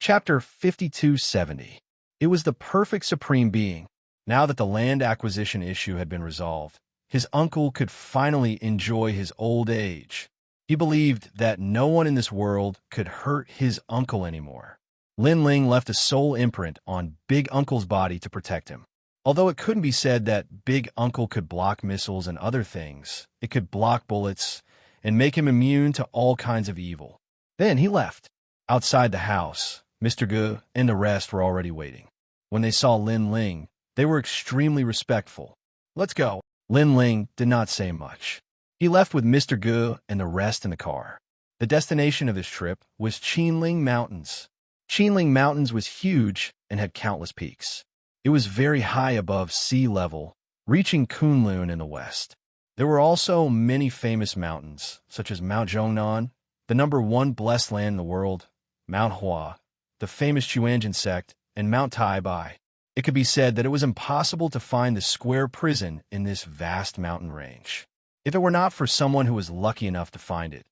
Chapter 5270. It was the perfect supreme being. Now that the land acquisition issue had been resolved, his uncle could finally enjoy his old age. He believed that no one in this world could hurt his uncle anymore. Lin Ling left a soul imprint on Big Uncle's body to protect him. Although it couldn't be said that Big Uncle could block missiles and other things, it could block bullets and make him immune to all kinds of evil. Then he left. Outside the house, Mr. Gu and the rest were already waiting. When they saw Lin Ling, they were extremely respectful. "Let's go." Lin Ling did not say much. He left with Mr. Gu and the rest in the car. The destination of his trip was Qinling Mountains. Qinling Mountains was huge and had countless peaks. It was very high above sea level, reaching Kunlun in the west. There were also many famous mountains, such as Mount Zhongnan, the #1 blessed land in the world, Mount Hua, the famous Chuanjin sect, and Mount Taibai. It could be said that it was impossible to find the square prison in this vast mountain range. If it were not for someone who was lucky enough to find it,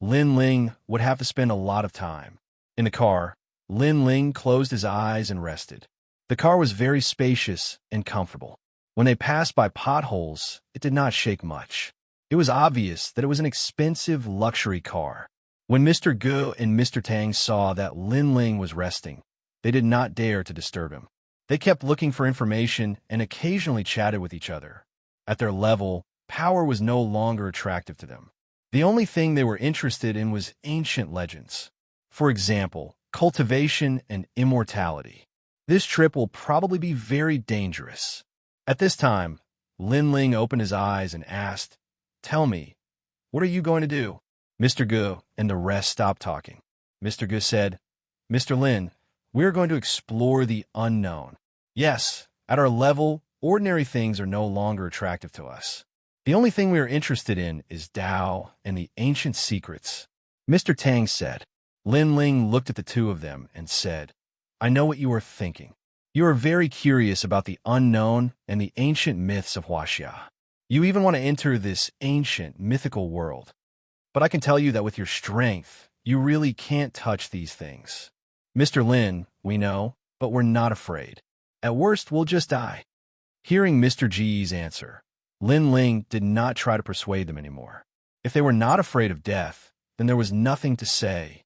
Lin Ling would have to spend a lot of time. In the car, Lin Ling closed his eyes and rested. The car was very spacious and comfortable. When they passed by potholes, it did not shake much. It was obvious that it was an expensive luxury car. When Mr. Gu and Mr. Tang saw that Lin Ling was resting, they did not dare to disturb him. They kept looking for information and occasionally chatted with each other. At their level, power was no longer attractive to them. The only thing they were interested in was ancient legends. For example, cultivation and immortality. This trip will probably be very dangerous. At this time, Lin Ling opened his eyes and asked, "Tell me, what are you going to do?" Mr. Gu and the rest stopped talking. Mr. Gu said, "Mr. Lin, we are going to explore the unknown. Yes, at our level, ordinary things are no longer attractive to us. The only thing we are interested in is Tao and the ancient secrets." Mr. Tang said. Lin Ling looked at the two of them and said, "I know what you are thinking. You are very curious about the unknown and the ancient myths of Wuxia. You even want to enter this ancient, mythical world. But I can tell you that with your strength, you really can't touch these things. Mr. Lin, we know, but we're not afraid. At worst, we'll just die." Hearing Mr. G's answer, Lin Ling did not try to persuade them anymore. If they were not afraid of death, then there was nothing to say.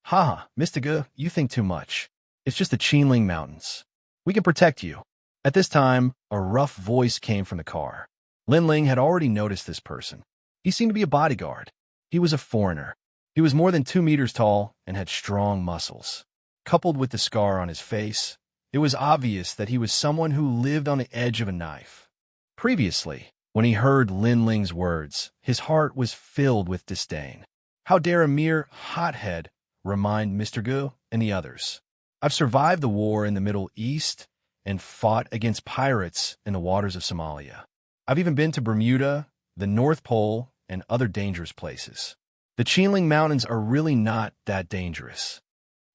"Ha, Mr. Gu, you think too much. It's just the Qinling Mountains. We can protect you." At this time, a rough voice came from the car. Lin Ling had already noticed this person. He seemed to be a bodyguard. He was a foreigner. He was more than 2 meters tall and had strong muscles. Coupled with the scar on his face, it was obvious that he was someone who lived on the edge of a knife. Previously, when he heard Lin Ling's words, his heart was filled with disdain. How dare a mere hothead remind Mr. Gu and the others? "I've survived the war in the Middle East and fought against pirates in the waters of Somalia. I've even been to Bermuda, the North Pole, and other dangerous places. The Qinling Mountains are really not that dangerous."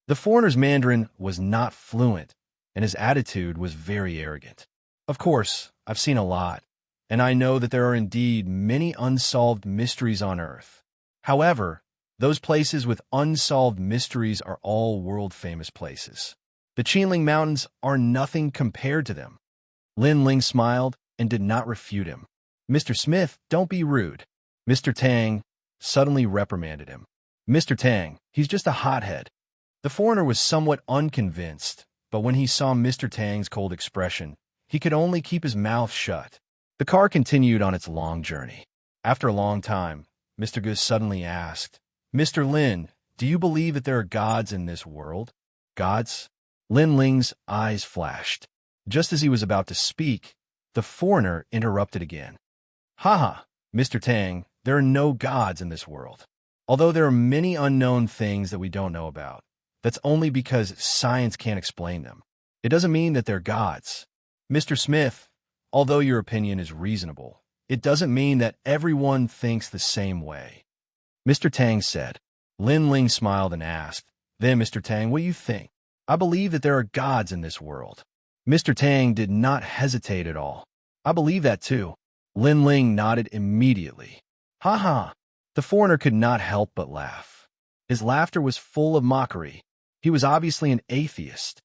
The foreigner's Mandarin was not fluent, and his attitude was very arrogant. "Of course, I've seen a lot, and I know that there are indeed many unsolved mysteries on Earth. However, those places with unsolved mysteries are all world-famous places. The Qinling Mountains are nothing compared to them." Lin Ling smiled and did not refute him. "Mr. Smith, don't be rude." Mr. Tang suddenly reprimanded him. "Mr. Tang, he's just a hothead." The foreigner was somewhat unconvinced, but when he saw Mr. Tang's cold expression, he could only keep his mouth shut. The car continued on its long journey. After a long time, Mr. Gu suddenly asked, "Mr. Lin, do you believe that there are gods in this world?" "Gods?" Lin Ling's eyes flashed. Just as he was about to speak, the foreigner interrupted again. "Ha, Mr. Tang, there are no gods in this world. Although there are many unknown things that we don't know about, that's only because science can't explain them. It doesn't mean that they're gods. Mr. Smith, although your opinion is reasonable, it doesn't mean that everyone thinks the same way." Mr. Tang said. Lin Ling smiled and asked, "Then, Mr. Tang, what do you think?" "I believe that there are gods in this world." Mr. Tang did not hesitate at all. "I believe that too." Lin Ling nodded immediately. "Ha ha." The foreigner could not help but laugh. His laughter was full of mockery. He was obviously an atheist.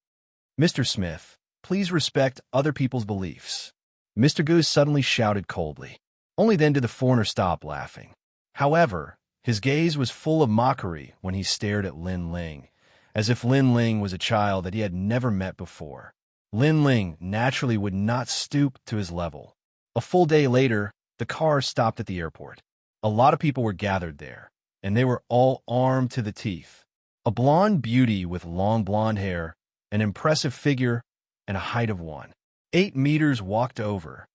"Mr. Smith, please respect other people's beliefs," Mr. Goose suddenly shouted coldly. Only then did the foreigner stop laughing. However, his gaze was full of mockery when he stared at Lin Ling, as if Lin Ling was a child that he had never met before. Lin Ling naturally would not stoop to his level. A full day later, the car stopped at the airport. A lot of people were gathered there, and they were all armed to the teeth. A blonde beauty with long blonde hair, an impressive figure, and a height of 1.8 meters walked over.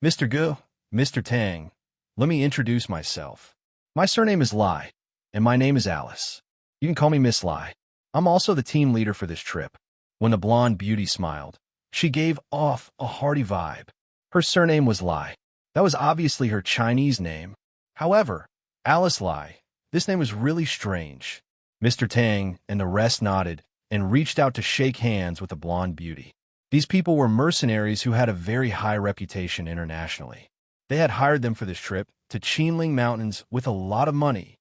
"Mr. Gu, Mr. Tang, let me introduce myself. My surname is Lai, and my name is Alice. You can call me Miss Lai. I'm also the team leader for this trip." When the blonde beauty smiled, she gave off a hearty vibe. Her surname was Lai. That was obviously her Chinese name. However, Alice Lai, this name was really strange. Mr. Tang and the rest nodded and reached out to shake hands with the blonde beauty. These people were mercenaries who had a very high reputation internationally. They had hired them for this trip to Qinling Mountains with a lot of money.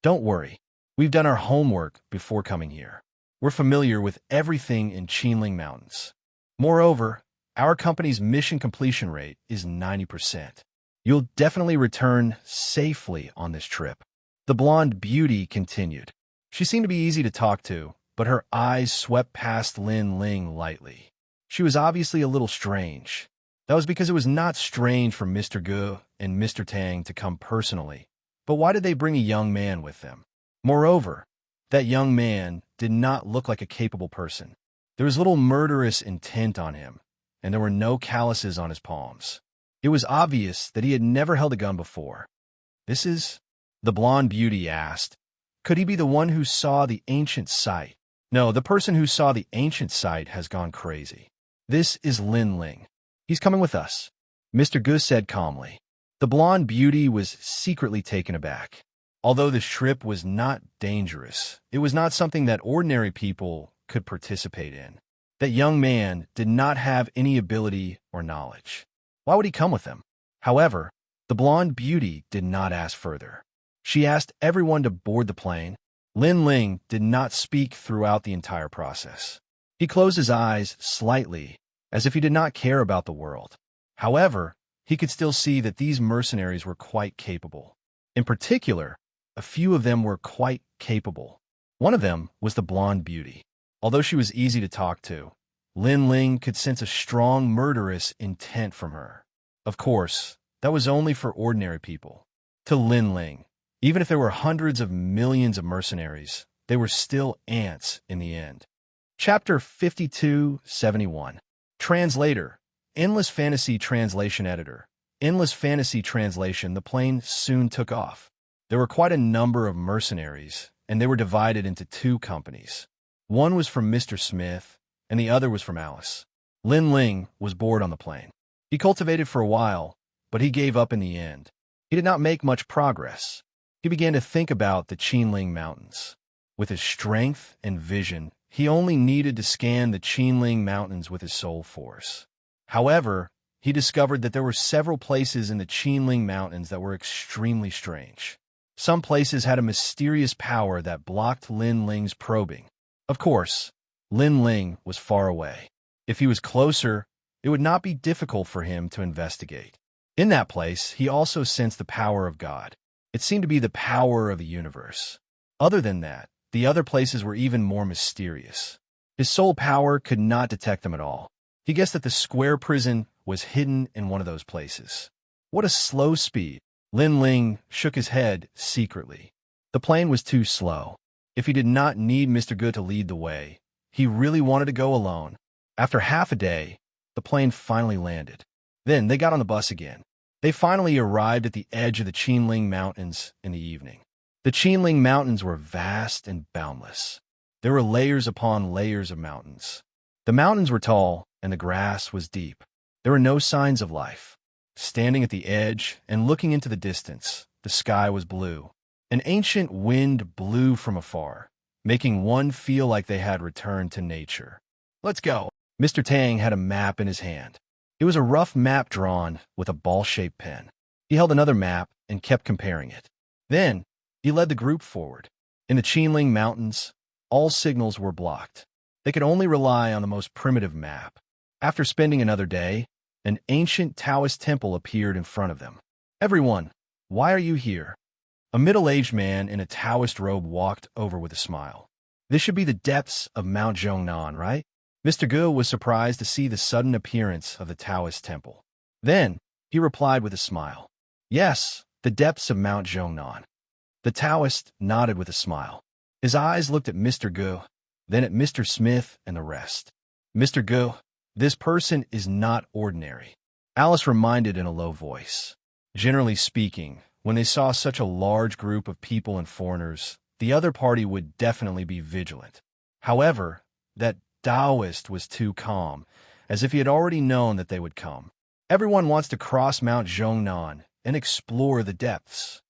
"Don't worry, we've done our homework before coming here. We're familiar with everything in Qinling Mountains. Moreover, our company's mission completion rate is 90%. You'll definitely return safely on this trip." The blonde beauty continued. She seemed to be easy to talk to, but her eyes swept past Lin Ling lightly. She was obviously a little strange. That was because it was not strange for Mr. Gu and Mr. Tang to come personally. But why did they bring a young man with them? Moreover, that young man did not look like a capable person. There was little murderous intent on him, and there were no calluses on his palms. It was obvious that he had never held a gun before. "This is?" the blonde beauty asked. "Could he be the one who saw the ancient site?" "No, the person who saw the ancient site has gone crazy. This is Lin Ling. He's coming with us," Mr. Gu said calmly. The blonde beauty was secretly taken aback. Although this trip was not dangerous, it was not something that ordinary people could participate in. That young man did not have any ability or knowledge. Why would he come with them? However, the blonde beauty did not ask further. She asked everyone to board the plane. Lin Ling did not speak throughout the entire process. He closed his eyes slightly, as if he did not care about the world. However, he could still see that these mercenaries were quite capable. In particular, a few of them were quite capable. One of them was the blonde beauty. Although she was easy to talk to, Lin Ling could sense a strong murderous intent from her. Of course, that was only for ordinary people. To Lin Ling, even if there were hundreds of millions of mercenaries, they were still ants in the end. Chapter 5271. Translator, Endless Fantasy Translation Editor. Endless Fantasy Translation. The plane soon took off. There were quite a number of mercenaries, and they were divided into two companies. One was from Mr. Smith, and the other was from Alice. Lin Ling was bored on the plane. He cultivated for a while, but he gave up in the end. He did not make much progress. He began to think about the Qinling Mountains. With his strength and vision, he only needed to scan the Qinling Mountains with his soul force. However, he discovered that there were several places in the Qinling Mountains that were extremely strange. Some places had a mysterious power that blocked Lin Ling's probing. Of course, Lin Ling was far away. If he was closer, it would not be difficult for him to investigate. In that place, he also sensed the power of God. It seemed to be the power of the universe. Other than that, the other places were even more mysterious. His soul power could not detect them at all. He guessed that the square prison was hidden in one of those places. What a slow speed! Lin Ling shook his head secretly. The plane was too slow. If he did not need Mr. Good to lead the way, he really wanted to go alone. After half a day, the plane finally landed. Then they got on the bus again. They finally arrived at the edge of the Qinling Mountains in the evening. The Qinling Mountains were vast and boundless. There were layers upon layers of mountains. The mountains were tall, and the grass was deep. There were no signs of life. Standing at the edge and looking into the distance, the sky was blue. An ancient wind blew from afar, making one feel like they had returned to nature. "Let's go." Mr. Tang had a map in his hand. It was a rough map drawn with a ball-shaped pen. He held another map and kept comparing it. Then, he led the group forward. In the Qinling Mountains, all signals were blocked. They could only rely on the most primitive map. After spending another day, an ancient Taoist temple appeared in front of them. "Everyone, why are you here?" A middle-aged man in a Taoist robe walked over with a smile. "This should be the depths of Mount Zhongnan, right?" Mr. Gu was surprised to see the sudden appearance of the Taoist temple. Then, he replied with a smile. "Yes, the depths of Mount Zhongnan." The Taoist nodded with a smile. His eyes looked at Mr. Gu, then at Mr. Smith and the rest. "Mr. Gu, this person is not ordinary," Alice reminded in a low voice. Generally speaking, when they saw such a large group of people and foreigners, the other party would definitely be vigilant. However, that Taoist was too calm, as if he had already known that they would come. "Everyone wants to cross Mount Zhongnan and explore the depths."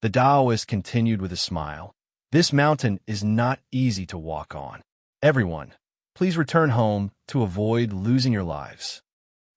The Taoist continued with a smile. "This mountain is not easy to walk on. Everyone, please return home to avoid losing your lives."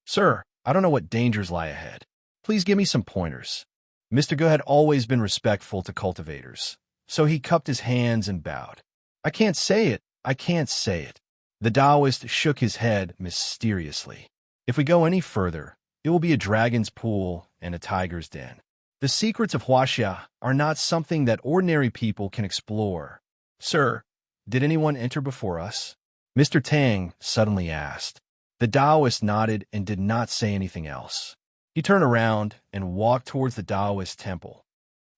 "Sir, I don't know what dangers lie ahead. Please give me some pointers." Mr. Gu had always been respectful to cultivators, so he cupped his hands and bowed. "I can't say it. I can't say it." The Taoist shook his head mysteriously. "If we go any further, it will be a dragon's pool and a tiger's den. The secrets of Wuxia are not something that ordinary people can explore." "Sir, did anyone enter before us?" Mr. Tang suddenly asked. The Taoist nodded and did not say anything else. He turned around and walked towards the Taoist temple.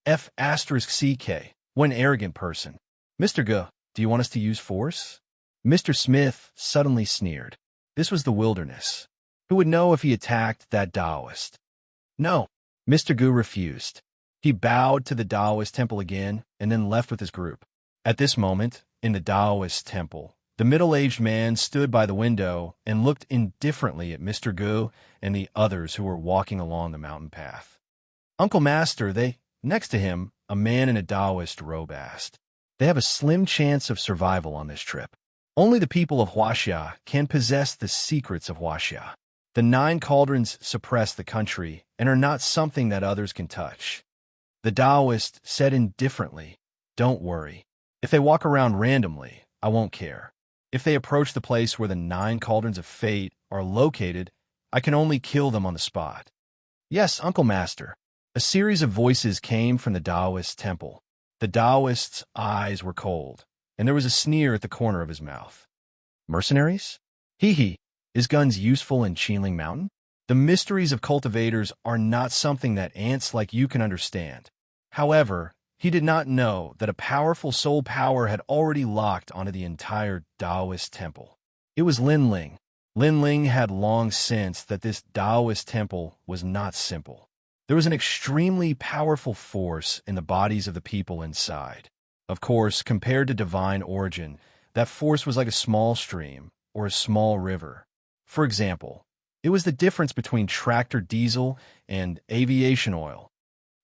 F***CK, one arrogant person. "Mr. Gu, do you want us to use force?" Mr. Smith suddenly sneered. This was the wilderness. Who would know if he attacked that Taoist? "No." Mr. Gu refused. He bowed to the Taoist temple again and then left with his group. At this moment, in the Taoist temple, the middle-aged man stood by the window and looked indifferently at Mr. Gu and the others who were walking along the mountain path. "Uncle Master, next to him, a man in a Taoist robe asked. "They have a slim chance of survival on this trip. Only the people of Wuxia can possess the secrets of Wuxia. The 9 cauldrons suppress the country and are not something that others can touch." The Taoist said indifferently, "Don't worry. If they walk around randomly, I won't care. If they approach the place where the 9 cauldrons of fate are located, I can only kill them on the spot." "Yes, Uncle Master." A series of voices came from the Taoist temple. The Taoist's eyes were cold, and there was a sneer at the corner of his mouth. "Mercenaries? Hee. Is guns useful in Qinling Mountain? The mysteries of cultivators are not something that ants like you can understand." However, he did not know that a powerful soul power had already locked onto the entire Taoist temple. It was Lin Ling. Lin Ling had long sensed that this Taoist temple was not simple. There was an extremely powerful force in the bodies of the people inside. Of course, compared to divine origin, that force was like a small stream or a small river. For example, it was the difference between tractor diesel and aviation oil.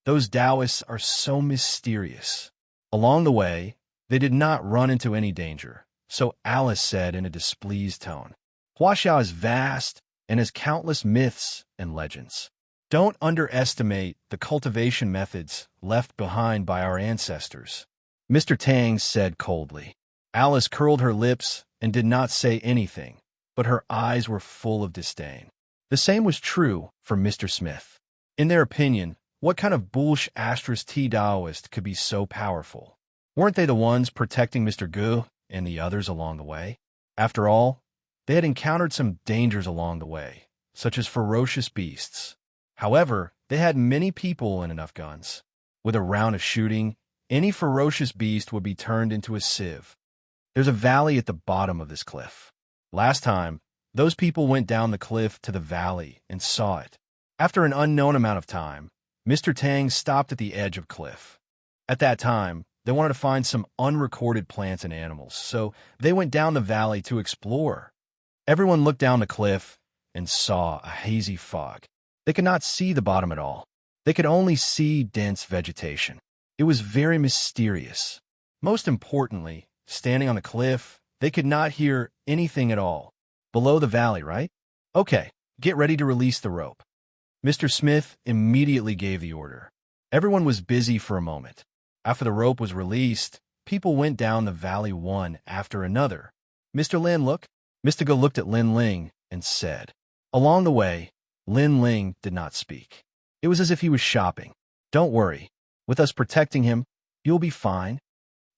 Those Taoists are so mysterious. Along the way, they did not run into any danger, so Alice said in a displeased tone, "Wuxia is vast and has countless myths and legends. Don't underestimate the cultivation methods left behind by our ancestors." Mr. Tang said coldly. Alice curled her lips and did not say anything, but her eyes were full of disdain. The same was true for Mr. Smith. In their opinion, what kind of bullsh *T Taoist could be so powerful? Weren't they the ones protecting Mr. Gu and the others along the way? After all, they had encountered some dangers along the way, such as ferocious beasts. However, they had many people and enough guns. With a round of shooting, any ferocious beast would be turned into a sieve. There's a valley at the bottom of this cliff. Last time, those people went down the cliff to the valley and saw it. After an unknown amount of time, Mr. Tang stopped at the edge of cliff. At that time, they wanted to find some unrecorded plants and animals, so they went down the valley to explore. Everyone looked down the cliff and saw a hazy fog. They could not see the bottom at all. They could only see dense vegetation. It was very mysterious. Most importantly, standing on the cliff, they could not hear anything at all. Below the valley, right? "Okay, get ready to release the rope." Mr. Smith immediately gave the order. Everyone was busy for a moment. After the rope was released, people went down the valley one after another. Mr. Lin, look. Mr. Go looked at Lin Ling and said. Along the way, Lin Ling did not speak. It was as if he was shopping. Don't worry. With us protecting him, you'll be fine.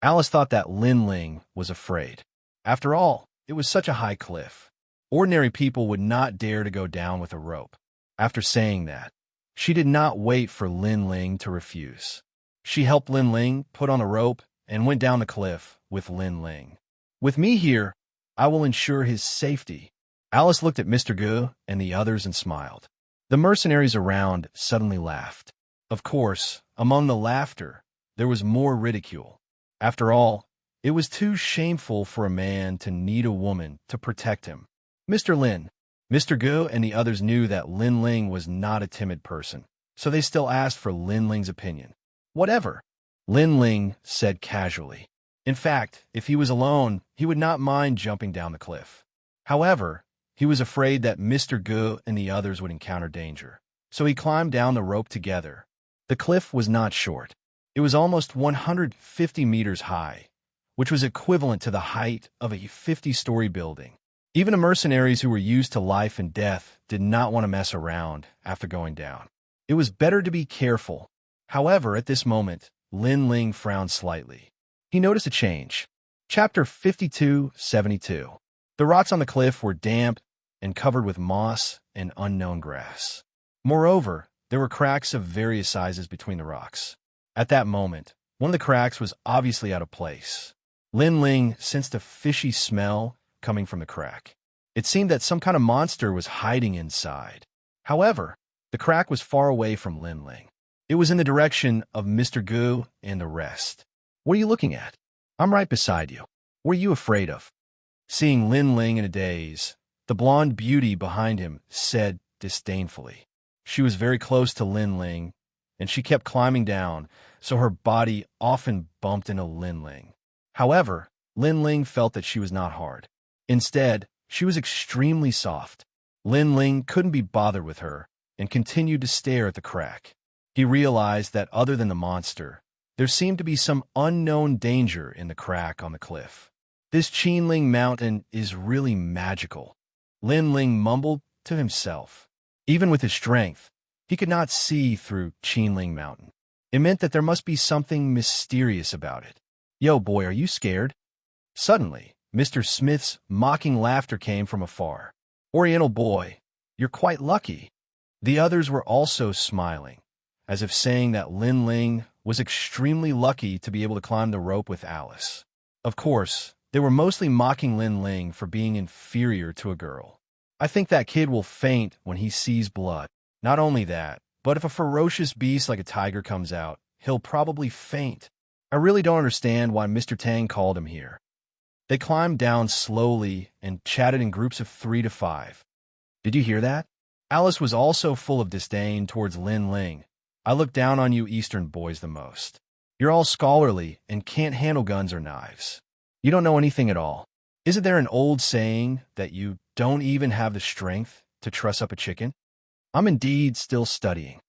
Alice thought that Lin Ling was afraid. After all, it was such a high cliff. Ordinary people would not dare to go down with a rope. After saying that, she did not wait for Lin Ling to refuse. She helped Lin Ling put on a rope and went down the cliff with Lin Ling. With me here, I will ensure his safety. Alice looked at Mr. Gu and the others and smiled. The mercenaries around suddenly laughed. Of course, among the laughter, there was more ridicule. After all, it was too shameful for a man to need a woman to protect him. Mr. Lin, Mr. Gu and the others knew that Lin Ling was not a timid person, so they still asked for Lin Ling's opinion. Whatever, Lin Ling said casually. In fact, if he was alone, he would not mind jumping down the cliff. However, he was afraid that Mr. Gu and the others would encounter danger, so he climbed down the rope together. The cliff was not short. It was almost 150 meters high, which was equivalent to the height of a 50-story building. Even the mercenaries who were used to life and death did not want to mess around after going down. It was better to be careful. However, at this moment, Lin Ling frowned slightly. He noticed a change. Chapter 52-72. The rocks on the cliff were damp and covered with moss and unknown grass. Moreover, there were cracks of various sizes between the rocks. At that moment, one of the cracks was obviously out of place. Lin Ling sensed a fishy smell coming from the crack. It seemed that some kind of monster was hiding inside. However, the crack was far away from Lin Ling. It was in the direction of Mr. Gu and the rest. What are you looking at? I'm right beside you. What are you afraid of? Seeing Lin Ling in a daze, the blonde beauty behind him said disdainfully. She was very close to Lin Ling, and she kept climbing down, so her body often bumped into Lin Ling. However, Lin Ling felt that she was not hard. Instead, she was extremely soft. Lin Ling couldn't be bothered with her and continued to stare at the crack. He realized that other than the monster, there seemed to be some unknown danger in the crack on the cliff. This Qinling mountain is really magical. Lin Ling mumbled to himself. Even with his strength, he could not see through Qinling mountain. It meant that there must be something mysterious about it. Yo, boy, are you scared? Suddenly, Mr. Smith's mocking laughter came from afar. Oriental boy, you're quite lucky. The others were also smiling, as if saying that Lin Ling was extremely lucky to be able to climb the rope with Alice. Of course, they were mostly mocking Lin Ling for being inferior to a girl. I think that kid will faint when he sees blood. Not only that, but if a ferocious beast like a tiger comes out, he'll probably faint. I really don't understand why Mr. Tang called him here. They climbed down slowly and chatted in groups of 3 to 5. Did you hear that? Alice was also full of disdain towards Lin Ling. I look down on you Eastern boys the most. You're all scholarly and can't handle guns or knives. You don't know anything at all. Isn't there an old saying that you don't even have the strength to truss up a chicken? I'm indeed still studying.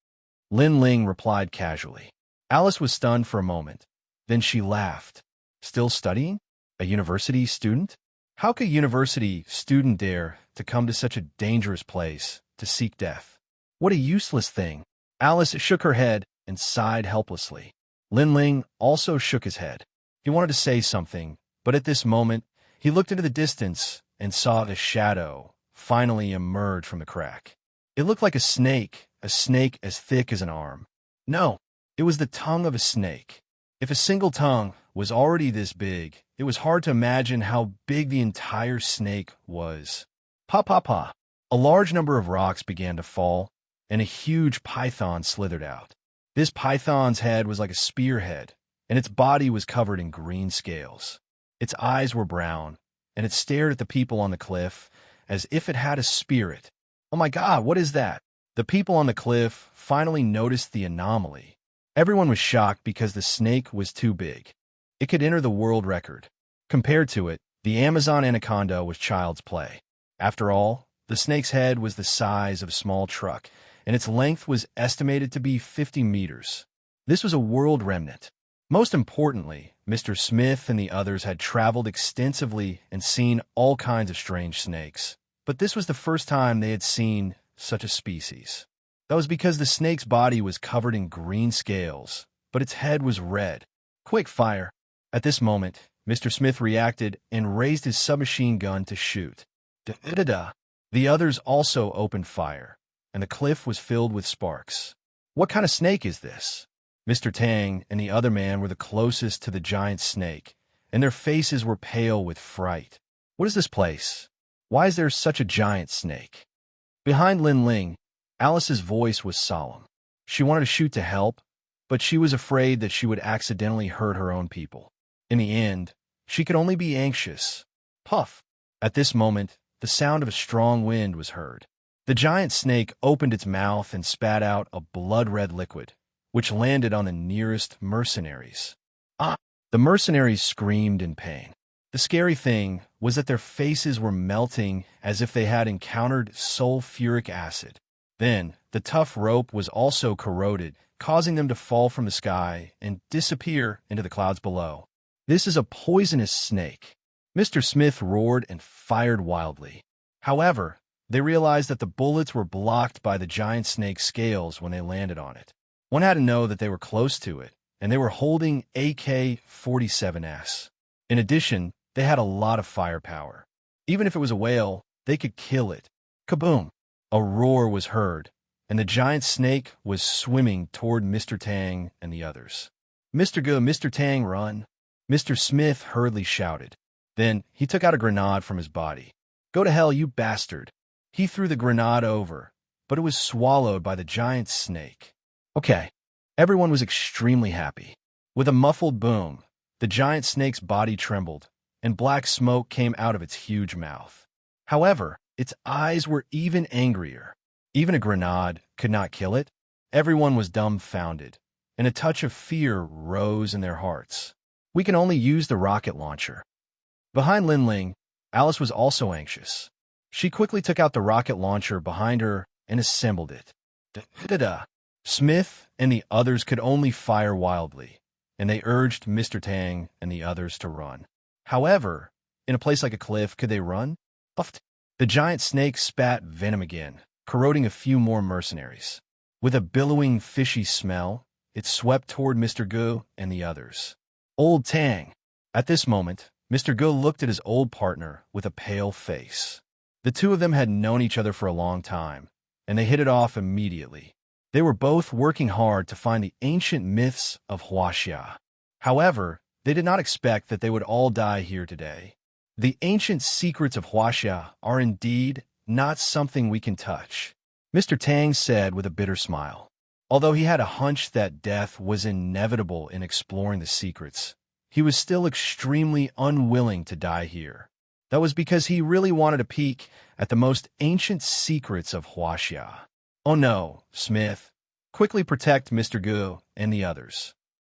Lin Ling replied casually. Alice was stunned for a moment. Then she laughed. Still studying? A university student? How could a university student dare to come to such a dangerous place to seek death? What a useless thing. Alice shook her head and sighed helplessly. Lin Ling also shook his head. He wanted to say something, but at this moment, he looked into the distance and saw a shadow finally emerge from the crack. It looked like a snake as thick as an arm. No, it was the tongue of a snake. If a single tongue was already this big, it was hard to imagine how big the entire snake was. Pa pa pa. A large number of rocks began to fall, and a huge python slithered out. This python's head was like a spearhead, and its body was covered in green scales. Its eyes were brown, and it stared at the people on the cliff as if it had a spirit. Oh my God, what is that? The people on the cliff finally noticed the anomaly. Everyone was shocked because the snake was too big. It could enter the world record. Compared to it, the Amazon anaconda was child's play. After all, the snake's head was the size of a small truck, and its length was estimated to be 50 meters. This was a world remnant. Most importantly, Mr. Smith and the others had traveled extensively and seen all kinds of strange snakes, but this was the first time they had seen such a species. That was because the snake's body was covered in green scales, but its head was red. Quick fire! At this moment, Mr. Smith reacted and raised his submachine gun to shoot. Da-da-da! The others also opened fire, and the cliff was filled with sparks. What kind of snake is this? Mr. Tang and the other man were the closest to the giant snake, and their faces were pale with fright. What is this place? Why is there such a giant snake? Behind Lin Ling, Alice's voice was solemn. She wanted to shoot to help, but she was afraid that she would accidentally hurt her own people. In the end, she could only be anxious. Puff! At this moment, the sound of a strong wind was heard. The giant snake opened its mouth and spat out a blood-red liquid, which landed on the nearest mercenaries. Ah! The mercenaries screamed in pain. The scary thing was that their faces were melting as if they had encountered sulfuric acid. Then, the tough rope was also corroded, causing them to fall from the sky and disappear into the clouds below. This is a poisonous snake. Mr. Smith roared and fired wildly. However, they realized that the bullets were blocked by the giant snake's scales when they landed on it. One had to know that they were close to it, and they were holding AK-47s. In addition, they had a lot of firepower. Even if it was a whale, they could kill it. Kaboom! A roar was heard, and the giant snake was swimming toward Mr. Tang and the others. Mr. Tang, run! Mr. Smith hurriedly shouted. Then he took out a grenade from his body. Go to hell, you bastard! He threw the grenade over, but it was swallowed by the giant snake. Okay, everyone was extremely happy. With a muffled boom, the giant snake's body trembled, and black smoke came out of its huge mouth. However, its eyes were even angrier. Even a grenade could not kill it. Everyone was dumbfounded, and a touch of fear rose in their hearts. We can only use the rocket launcher. Behind Lin Ling, Alice was also anxious. She quickly took out the rocket launcher behind her and assembled it. Da-da-da! Smith and the others could only fire wildly, and they urged Mr. Tang and the others to run. However, in a place like a cliff, could they run? Puffed. The giant snake spat venom again, corroding a few more mercenaries. With a billowing, fishy smell, it swept toward Mr. Gu and the others. Old Tang! At this moment, Mr. Gu looked at his old partner with a pale face. The two of them had known each other for a long time, and they hit it off immediately. They were both working hard to find the ancient myths of Wuxia. However, they did not expect that they would all die here today. The ancient secrets of Wuxia are indeed not something we can touch, Mr. Tang said with a bitter smile. Although he had a hunch that death was inevitable in exploring the secrets, he was still extremely unwilling to die here. That was because he really wanted a peek at the most ancient secrets of Wuxia. Oh no, Smith. Quickly protect Mr. Gu and the others.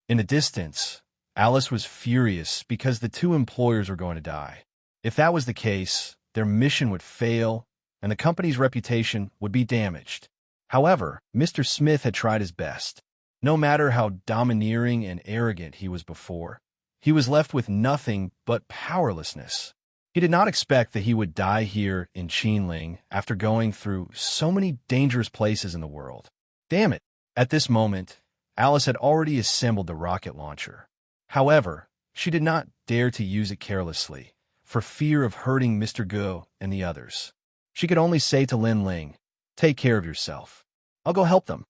In the distance, Alice was furious because the two employers were going to die. If that was the case, their mission would fail, and the company's reputation would be damaged. However, Mr. Smith had tried his best. No matter how domineering and arrogant he was before, he was left with nothing but powerlessness. He did not expect that he would die here in Qinling after going through so many dangerous places in the world. Damn it! At this moment, Alice had already assembled the rocket launcher. However, she did not dare to use it carelessly, for fear of hurting Mr. Gu and the others. She could only say to Lin Ling, "Take care of yourself. I'll go help them."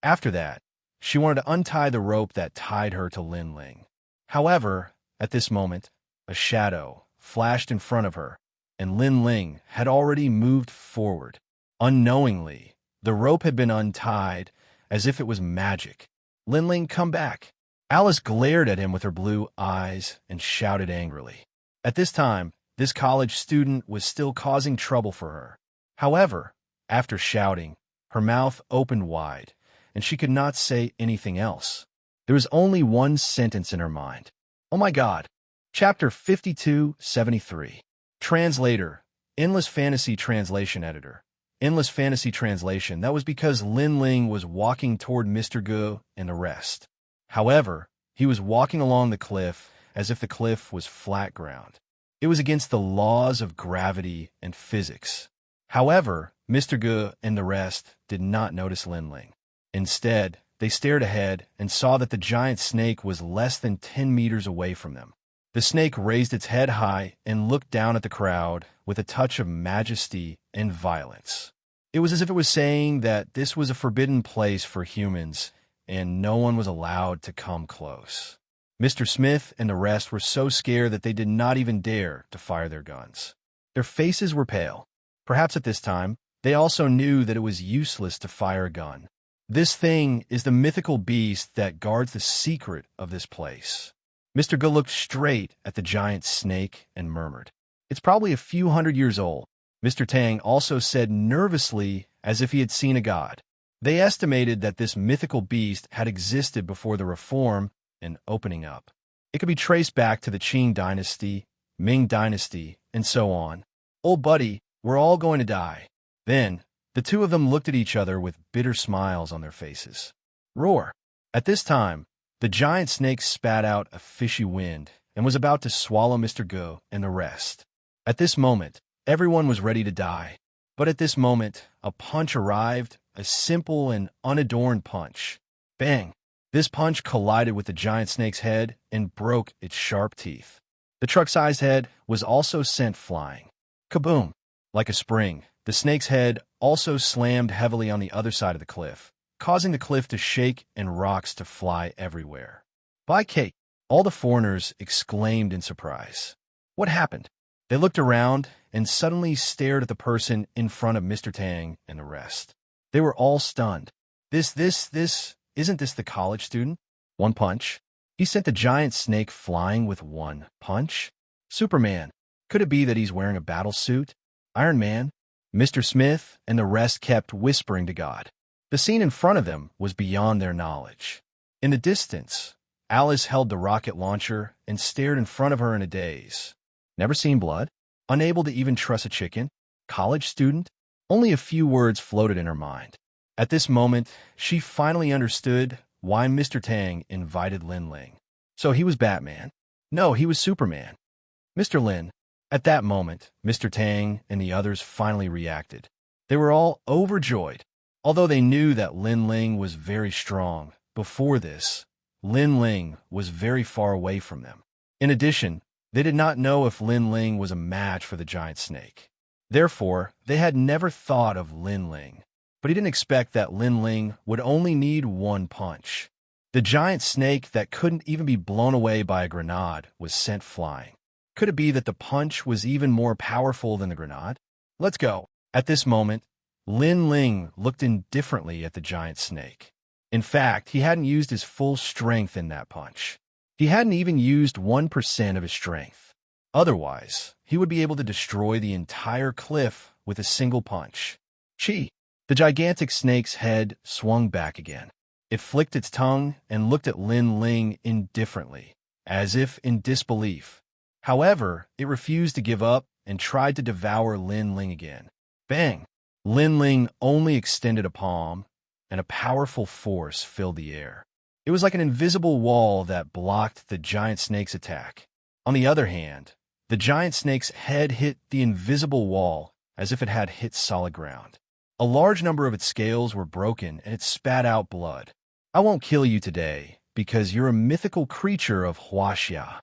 After that, she wanted to untie the rope that tied her to Lin Ling. However, at this moment, a shadow flashed in front of her, and Lin Ling had already moved forward. Unknowingly, the rope had been untied as if it was magic. Lin Ling, come back. Alice glared at him with her blue eyes and shouted angrily. At this time, this college student was still causing trouble for her. However, after shouting, her mouth opened wide, and she could not say anything else. There was only one sentence in her mind. Oh my God. Chapter 5273. Translator. Endless Fantasy Translation Editor. Endless Fantasy Translation. That was because Lin Ling was walking toward Mr. Gu and the rest. However, He was walking along the cliff as if the cliff was flat ground. It was against the laws of gravity and physics. However, Mr. Ge and the rest did not notice Lin Ling. Instead, they stared ahead and saw that the giant snake was less than 10 meters away from them. The snake raised its head high and looked down at the crowd with a touch of majesty and violence. It was as if it was saying that this was a forbidden place for humans and no one was allowed to come close. Mr. Smith and the rest were so scared that they did not even dare to fire their guns. Their faces were pale. Perhaps at this time, they also knew that it was useless to fire a gun. This thing is the mythical beast that guards the secret of this place. Mr. Ge looked straight at the giant snake and murmured, "It's probably a few hundred years old." Mr. Tang also said nervously as if he had seen a god. They estimated that this mythical beast had existed before the reform and opening up. It could be traced back to the Qing dynasty, Ming dynasty, and so on. "Old buddy, we're all going to die." Then, the two of them looked at each other with bitter smiles on their faces. Roar! At this time, the giant snake spat out a fishy wind and was about to swallow Mr. Ge and the rest. At this moment, everyone was ready to die. But at this moment, a punch arrived, a simple and unadorned punch. Bang! This punch collided with the giant snake's head and broke its sharp teeth. The truck-sized head was also sent flying. Kaboom! Like a spring, the snake's head also slammed heavily on the other side of the cliff, causing the cliff to shake and rocks to fly everywhere. "By Kate!" All the foreigners exclaimed in surprise. What happened? They looked around and suddenly stared at the person in front of Mr. Tang and the rest. They were all stunned. Isn't this the college student? One punch. He sent the giant snake flying with one punch? Superman. Could it be that he's wearing a battle suit? Iron Man? Mr. Smith and the rest kept whispering to God. The scene in front of them was beyond their knowledge. In the distance, Alice held the rocket launcher and stared in front of her in a daze. Never seen blood? Unable to even trust a chicken? College student? Only a few words floated in her mind. At this moment, she finally understood why Mr. Tang invited Lin Ling. So he was Batman? No, he was Superman. Mr. Lin. At that moment, Mr. Tang and the others finally reacted. They were all overjoyed. Although they knew that Lin Ling was very strong, before this, Lin Ling was very far away from them. In addition, they did not know if Lin Ling was a match for the giant snake. Therefore, they had never thought of Lin Ling. But he didn't expect that Lin Ling would only need one punch. The giant snake that couldn't even be blown away by a grenade was sent flying. Could it be that the punch was even more powerful than the grenade? Let's go. At this moment, Lin Ling looked indifferently at the giant snake. In fact, he hadn't used his full strength in that punch. He hadn't even used 1% of his strength. Otherwise, he would be able to destroy the entire cliff with a single punch. Chi! The gigantic snake's head swung back again. It flicked its tongue and looked at Lin Ling indifferently, as if in disbelief. However, it refused to give up and tried to devour Lin Ling again. Bang! Lin Ling only extended a palm, and a powerful force filled the air. It was like an invisible wall that blocked the giant snake's attack. On the other hand, the giant snake's head hit the invisible wall as if it had hit solid ground. A large number of its scales were broken and it spat out blood. "I won't kill you today because you're a mythical creature of Wuxia,"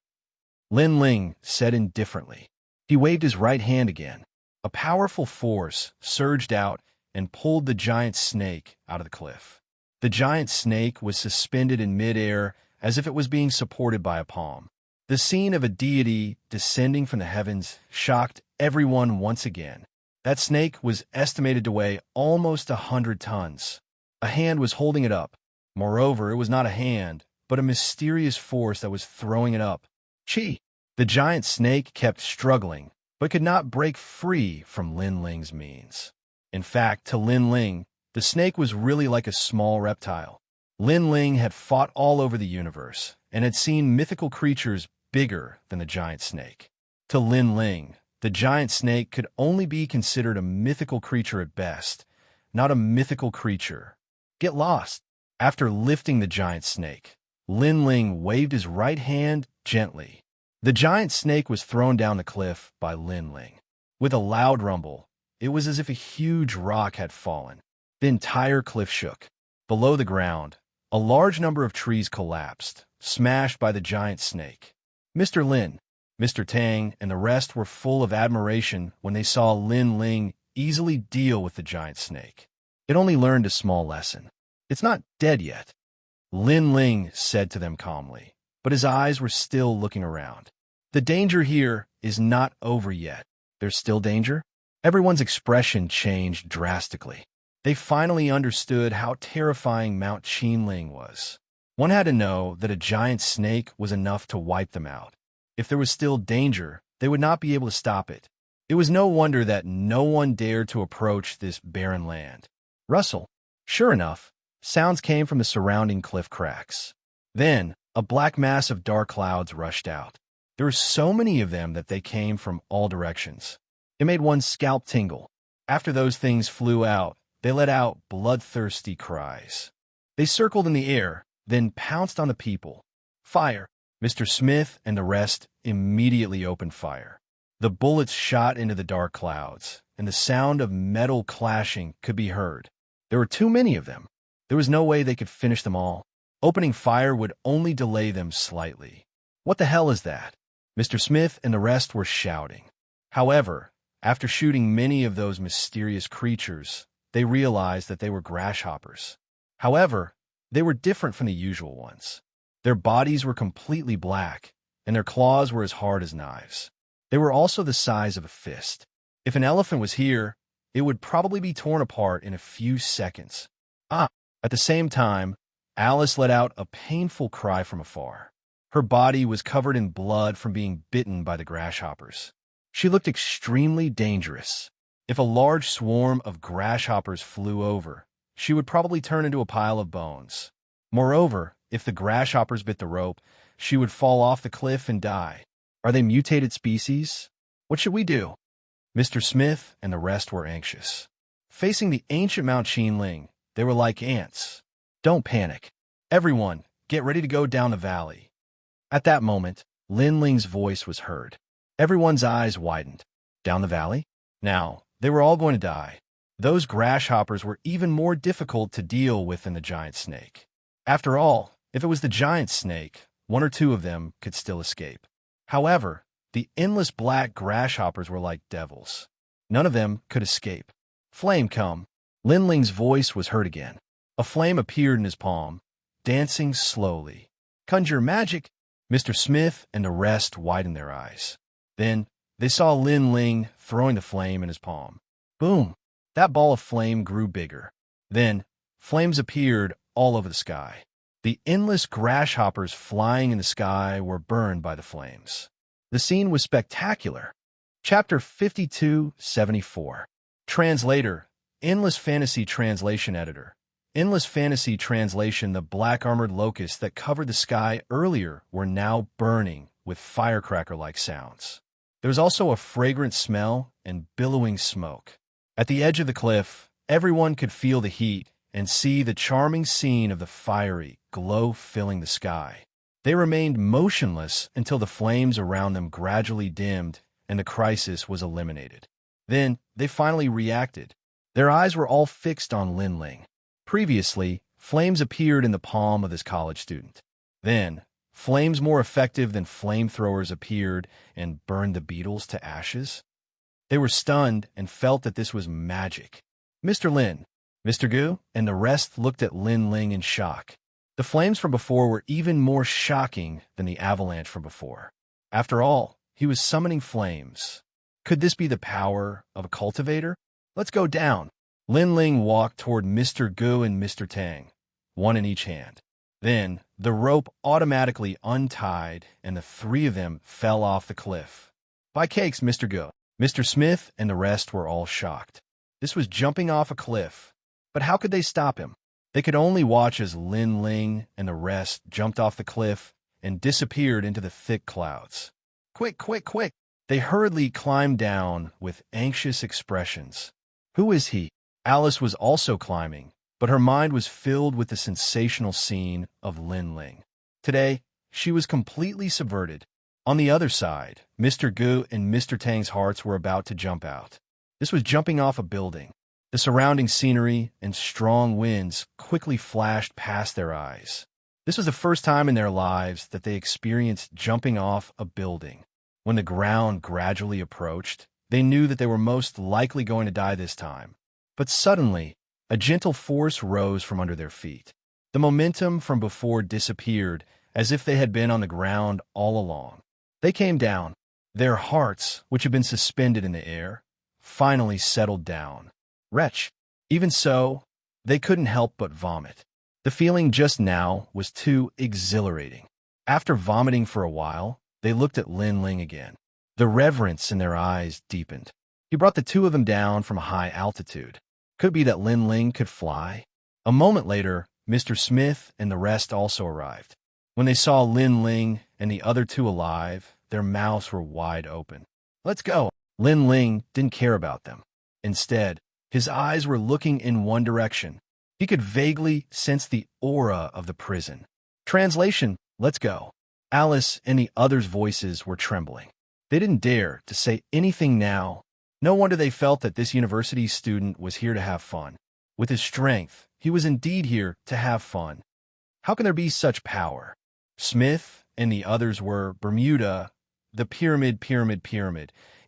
Lin Ling said indifferently. He waved his right hand again. A powerful force surged out and pulled the giant snake out of the cliff. The giant snake was suspended in midair as if it was being supported by a palm. The scene of a deity descending from the heavens shocked everyone once again. That snake was estimated to weigh almost 100 tons. A hand was holding it up. Moreover, it was not a hand, but a mysterious force that was throwing it up. Chi! The giant snake kept struggling, but could not break free from Lin Ling's means. In fact, to Lin Ling, the snake was really like a small reptile. Lin Ling had fought all over the universe and had seen mythical creatures bigger than the giant snake. To Lin Ling, the giant snake could only be considered a mythical creature at best, not a mythical creature. Get lost. After lifting the giant snake, Lin Ling waved his right hand gently. The giant snake was thrown down the cliff by Lin Ling. With a loud rumble, it was as if a huge rock had fallen. The entire cliff shook. Below the ground, a large number of trees collapsed, smashed by the giant snake. Mr. Lin, Mr. Tang, and the rest were full of admiration when they saw Lin Ling easily deal with the giant snake. It only learned a small lesson. It's not dead yet, Lin Ling said to them calmly, but his eyes were still looking around. The danger here is not over yet. There's still danger? Everyone's expression changed drastically. They finally understood how terrifying Mount Qinling was. One had to know that a giant snake was enough to wipe them out. If there was still danger, they would not be able to stop it. It was no wonder that no one dared to approach this barren land. Rustle. Sure enough, sounds came from the surrounding cliff cracks. Then, a black mass of dark clouds rushed out. There were so many of them that they came from all directions. It made one's scalp tingle. After those things flew out, they let out bloodthirsty cries. They circled in the air, then pounced on the people. Fire! Mr. Smith and the rest immediately opened fire. The bullets shot into the dark clouds, and the sound of metal clashing could be heard. There were too many of them. There was no way they could finish them all. Opening fire would only delay them slightly. What the hell is that? Mr. Smith and the rest were shouting. However, after shooting many of those mysterious creatures, they realized that they were grasshoppers. However, they were different from the usual ones. Their bodies were completely black, and their claws were as hard as knives. They were also the size of a fist. If an elephant was here, it would probably be torn apart in a few seconds. At the same time, Alice let out a painful cry from afar. Her body was covered in blood from being bitten by the grasshoppers. She looked extremely dangerous. If a large swarm of grasshoppers flew over, she would probably turn into a pile of bones. Moreover, if the grasshoppers bit the rope, she would fall off the cliff and die. Are they mutated species? What should we do? Mr. Smith and the rest were anxious. Facing the ancient Mount Qinling, they were like ants. Don't panic. Everyone, get ready to go down the valley. At that moment, Lin Ling's voice was heard. Everyone's eyes widened. Down the valley? Now, they were all going to die. Those grasshoppers were even more difficult to deal with than the giant snake. After all, if it was the giant snake, one or two of them could still escape. However, the endless black grasshoppers were like devils. None of them could escape. Flame come. Lin Ling's voice was heard again. A flame appeared in his palm, dancing slowly. Conjure magic! Mr. Smith and the rest widened their eyes. Then, they saw Lin Ling throwing the flame in his palm. Boom! That ball of flame grew bigger. Then, flames appeared all over the sky. The endless grasshoppers flying in the sky were burned by the flames. The scene was spectacular. Chapter 5274. Translator, Endless Fantasy Translation Editor. Endless Fantasy Translation. The black armored locusts that covered the sky earlier were now burning with firecracker-like sounds. There was also a fragrant smell and billowing smoke. At the edge of the cliff, everyone could feel the heat and see the charming scene of the fiery glow filling the sky. They remained motionless until the flames around them gradually dimmed and the crisis was eliminated. Then, they finally reacted. Their eyes were all fixed on Lin Ling. Previously, flames appeared in the palm of this college student. Then, flames more effective than flamethrowers appeared and burned the beetles to ashes. They were stunned and felt that this was magic. Mr. Lin, Mr. Gu, and the rest looked at Lin Ling in shock. The flames from before were even more shocking than the avalanche from before. After all, he was summoning flames. Could this be the power of a cultivator? Let's go down. Lin Ling walked toward Mr. Gu and Mr. Tang, one in each hand. Then, the rope automatically untied and the three of them fell off the cliff. By cakes, Mr. Gu. Mr. Smith and the rest were all shocked. This was jumping off a cliff. But how could they stop him? They could only watch as Lin Ling and the rest jumped off the cliff and disappeared into the thick clouds. Quick, quick, quick! They hurriedly climbed down with anxious expressions. Who is he? Alice was also climbing, but her mind was filled with the sensational scene of Lin Ling. Today, she was completely subverted. On the other side, Mr. Gu and Mr. Tang's hearts were about to jump out. This was jumping off a building. The surrounding scenery and strong winds quickly flashed past their eyes. This was the first time in their lives that they experienced jumping off a building. When the ground gradually approached, they knew that they were most likely going to die this time. But suddenly, a gentle force rose from under their feet. The momentum from before disappeared, as if they had been on the ground all along. They came down. Their hearts, which had been suspended in the air, finally settled down. Wretch! Even so, they couldn't help but vomit. The feeling just now was too exhilarating. After vomiting for a while, they looked at Lin Ling again. The reverence in their eyes deepened. He brought the two of them down from a high altitude. Could it be that Lin Ling could fly? A moment later, Mr. Smith and the rest also arrived. When they saw Lin Ling and the other two alive, their mouths were wide open. Let's go! Lin Ling didn't care about them. Instead, his eyes were looking in one direction. He could vaguely sense the aura of the prison. Translation, let's go. Alice and the others' voices were trembling. They didn't dare to say anything now. No wonder they felt that this university student was here to have fun. With his strength, he was indeed here to have fun. How can there be such power? Smith and the others were Bermuda, the pyramid,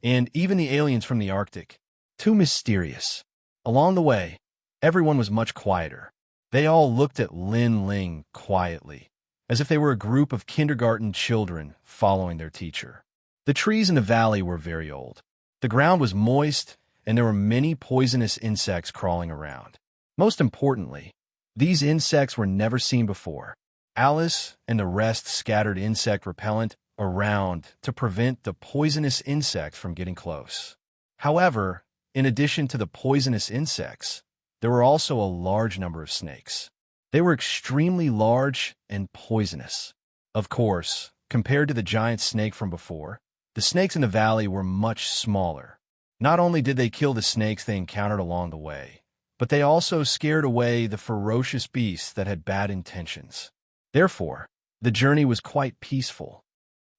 and even the aliens from the Arctic. Too mysterious. Along the way, everyone was much quieter. They all looked at Lin Ling quietly, as if they were a group of kindergarten children following their teacher. The trees in the valley were very old. The ground was moist, and there were many poisonous insects crawling around. Most importantly, these insects were never seen before. Alice and the rest scattered insect repellent around to prevent the poisonous insects from getting close. However, in addition to the poisonous insects, there were also a large number of snakes. They were extremely large and poisonous. Of course, compared to the giant snake from before, the snakes in the valley were much smaller. Not only did they kill the snakes they encountered along the way, but they also scared away the ferocious beasts that had bad intentions. Therefore, the journey was quite peaceful.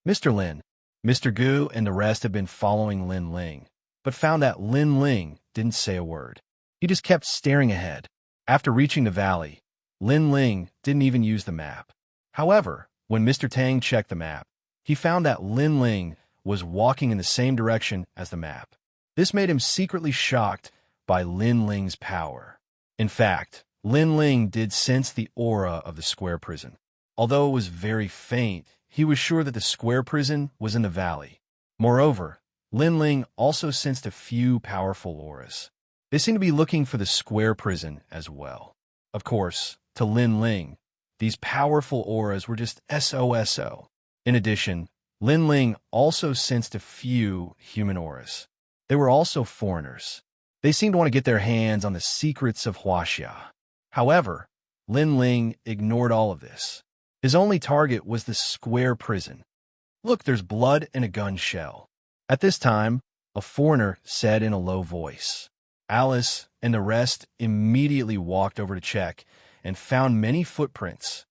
Mr. Lin, Mr. Gu, and the rest had been following Lin Ling, but found that Lin Ling didn't say a word. He just kept staring ahead. After reaching the valley, Lin Ling didn't even use the map. However, when Mr. Tang checked the map, he found that Lin Ling was walking in the same direction as the map. This made him secretly shocked by Lin Ling's power. In fact, Lin Ling did sense the aura of the square prison. Although it was very faint, he was sure that the square prison was in the valley. Moreover, Lin Ling also sensed a few powerful auras. They seemed to be looking for the square prison as well. Of course, to Lin Ling, these powerful auras were just SOSO. In addition, Lin Ling also sensed a few human auras. They were also foreigners. They seemed to want to get their hands on the secrets of Wuxia. However, Lin Ling ignored all of this. His only target was the square prison. Look, there's blood in a gun shell. At this time, a foreigner said in a low voice. Alice and the rest immediately walked over to check and found many footprints.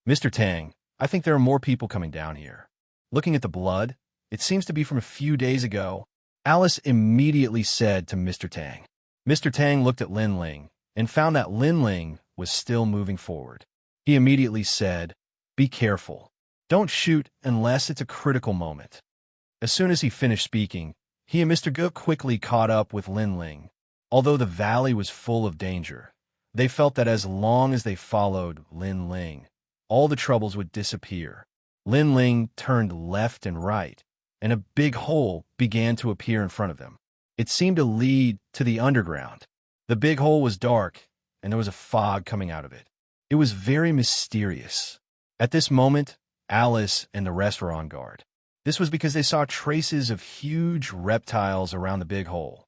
Mr. Tang, I think there are more people coming down here. Looking at the blood, it seems to be from a few days ago. Alice immediately said to Mr. Tang. Mr. Tang looked at Lin Ling and found that Lin Ling was still moving forward. He immediately said, "Be careful. Don't shoot unless it's a critical moment." As soon as he finished speaking, he and Mr. Gu quickly caught up with Lin Ling. Although the valley was full of danger, they felt that as long as they followed Lin Ling, all the troubles would disappear. Lin Ling turned left and right, and a big hole began to appear in front of them. It seemed to lead to the underground. The big hole was dark, and there was a fog coming out of it. It was very mysterious. At this moment, Alice and the rest were on guard. This was because they saw traces of huge reptiles around the big hole.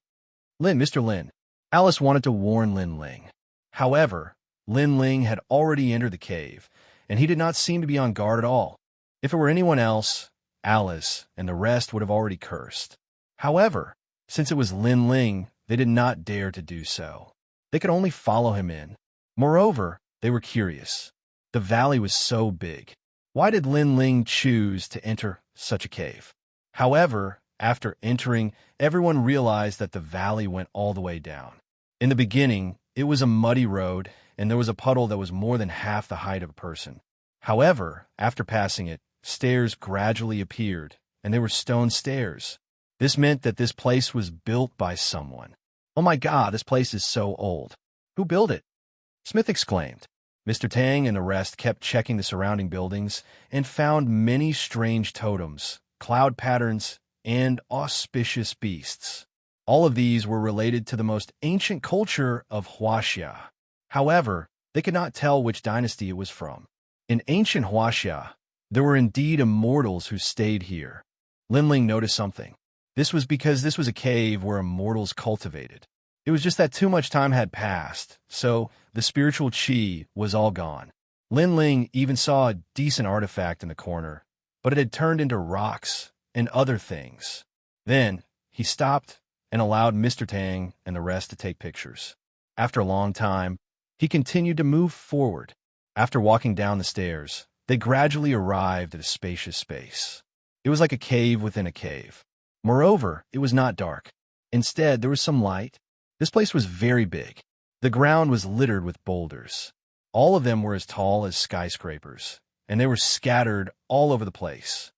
Mr. Lin, Alice wanted to warn Lin Ling. However, Lin Ling had already entered the cave, and he did not seem to be on guard at all. If it were anyone else, Alice and the rest would have already cursed. However, since it was Lin Ling, they did not dare to do so. They could only follow him in. Moreover, they were curious. The valley was so big. Why did Lin Ling choose to enter such a cave? However, after entering, everyone realized that the valley went all the way down. In the beginning, it was a muddy road, and there was a puddle that was more than half the height of a person. However, after passing it, stairs gradually appeared, and they were stone stairs. This meant that this place was built by someone. "Oh my God, this place is so old. Who built it?" Smith exclaimed. Mr. Tang and the rest kept checking the surrounding buildings and found many strange totems, cloud patterns, and auspicious beasts. All of these were related to the most ancient culture of Wuxia. However, they could not tell which dynasty it was from. In ancient Wuxia, there were indeed immortals who stayed here. Lin Ling noticed something. This was because this was a cave where immortals cultivated. It was just that too much time had passed, so the spiritual qi was all gone. Lin Ling even saw a decent artifact in the corner, but it had turned into rocks and other things. Then he stopped and allowed Mr. Tang and the rest to take pictures. After a long time, he continued to move forward. After walking down the stairs, they gradually arrived at a spacious space. It was like a cave within a cave. Moreover, it was not dark. Instead, there was some light. This place was very big. The ground was littered with boulders. All of them were as tall as skyscrapers, and they were scattered all over the place.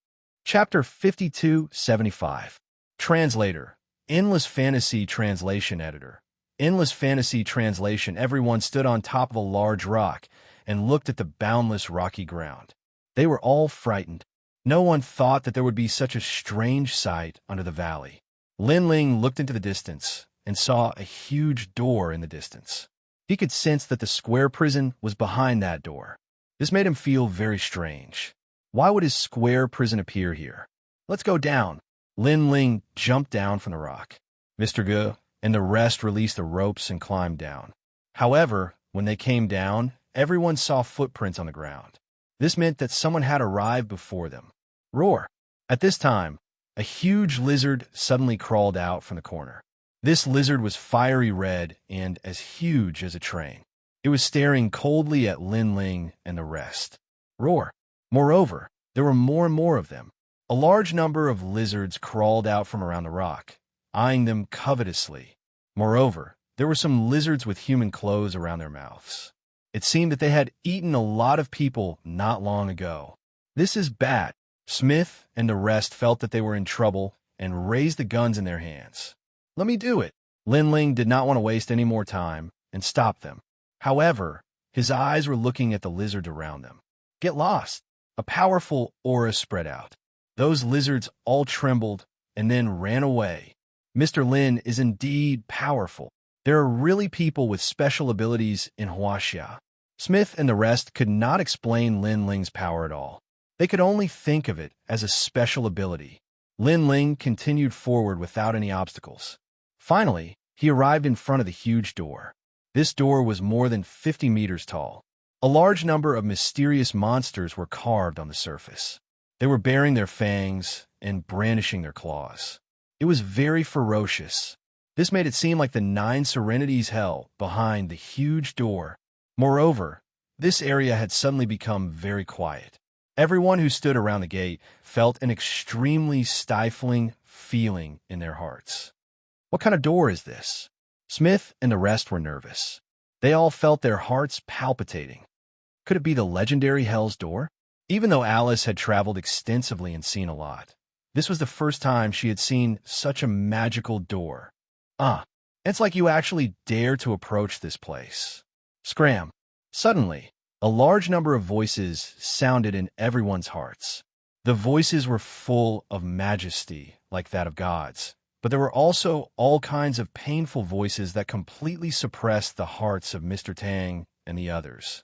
Chapter 5275. Translator. Endless Fantasy Translation Editor. Endless Fantasy Translation. Everyone stood on top of a large rock and looked at the boundless rocky ground. They were all frightened. No one thought that there would be such a strange sight under the valley. Lin Ling looked into the distance and saw a huge door in the distance. He could sense that the square prison was behind that door. This made him feel very strange. Why would his square prison appear here? "Let's go down." Lin Ling jumped down from the rock. Mr. Ge and the rest released the ropes and climbed down. However, when they came down, everyone saw footprints on the ground. This meant that someone had arrived before them. Roar! At this time, a huge lizard suddenly crawled out from the corner. This lizard was fiery red and as huge as a train. It was staring coldly at Lin Ling and the rest. Roar! Moreover, there were more and more of them. A large number of lizards crawled out from around the rock, eyeing them covetously. Moreover, there were some lizards with human clothes around their mouths. It seemed that they had eaten a lot of people not long ago. "This is bad." Smith and the rest felt that they were in trouble and raised the guns in their hands. "Let me do it." Lin Ling did not want to waste any more time and stopped them. However, his eyes were looking at the lizards around them. "Get lost." A powerful aura spread out. Those lizards all trembled and then ran away. Mr. Lin is indeed powerful. There are really people with special abilities in Wuxia. Smith and the rest could not explain Lin Ling's power at all. They could only think of it as a special ability. Lin Ling continued forward without any obstacles. Finally, he arrived in front of the huge door. This door was more than 50 meters tall. A large number of mysterious monsters were carved on the surface. They were baring their fangs and brandishing their claws. It was very ferocious. This made it seem like the 9 Serenities hell behind the huge door. Moreover, this area had suddenly become very quiet. Everyone who stood around the gate felt an extremely stifling feeling in their hearts. What kind of door is this? Smith and the rest were nervous. They all felt their hearts palpitating. Could it be the legendary Hell's Door? Even though Alice had traveled extensively and seen a lot, this was the first time she had seen such a magical door. It's like you actually dare to approach this place. Scram! Suddenly, a large number of voices sounded in everyone's hearts. The voices were full of majesty, like that of gods. But there were also all kinds of painful voices that completely suppressed the hearts of Mr. Tang and the others.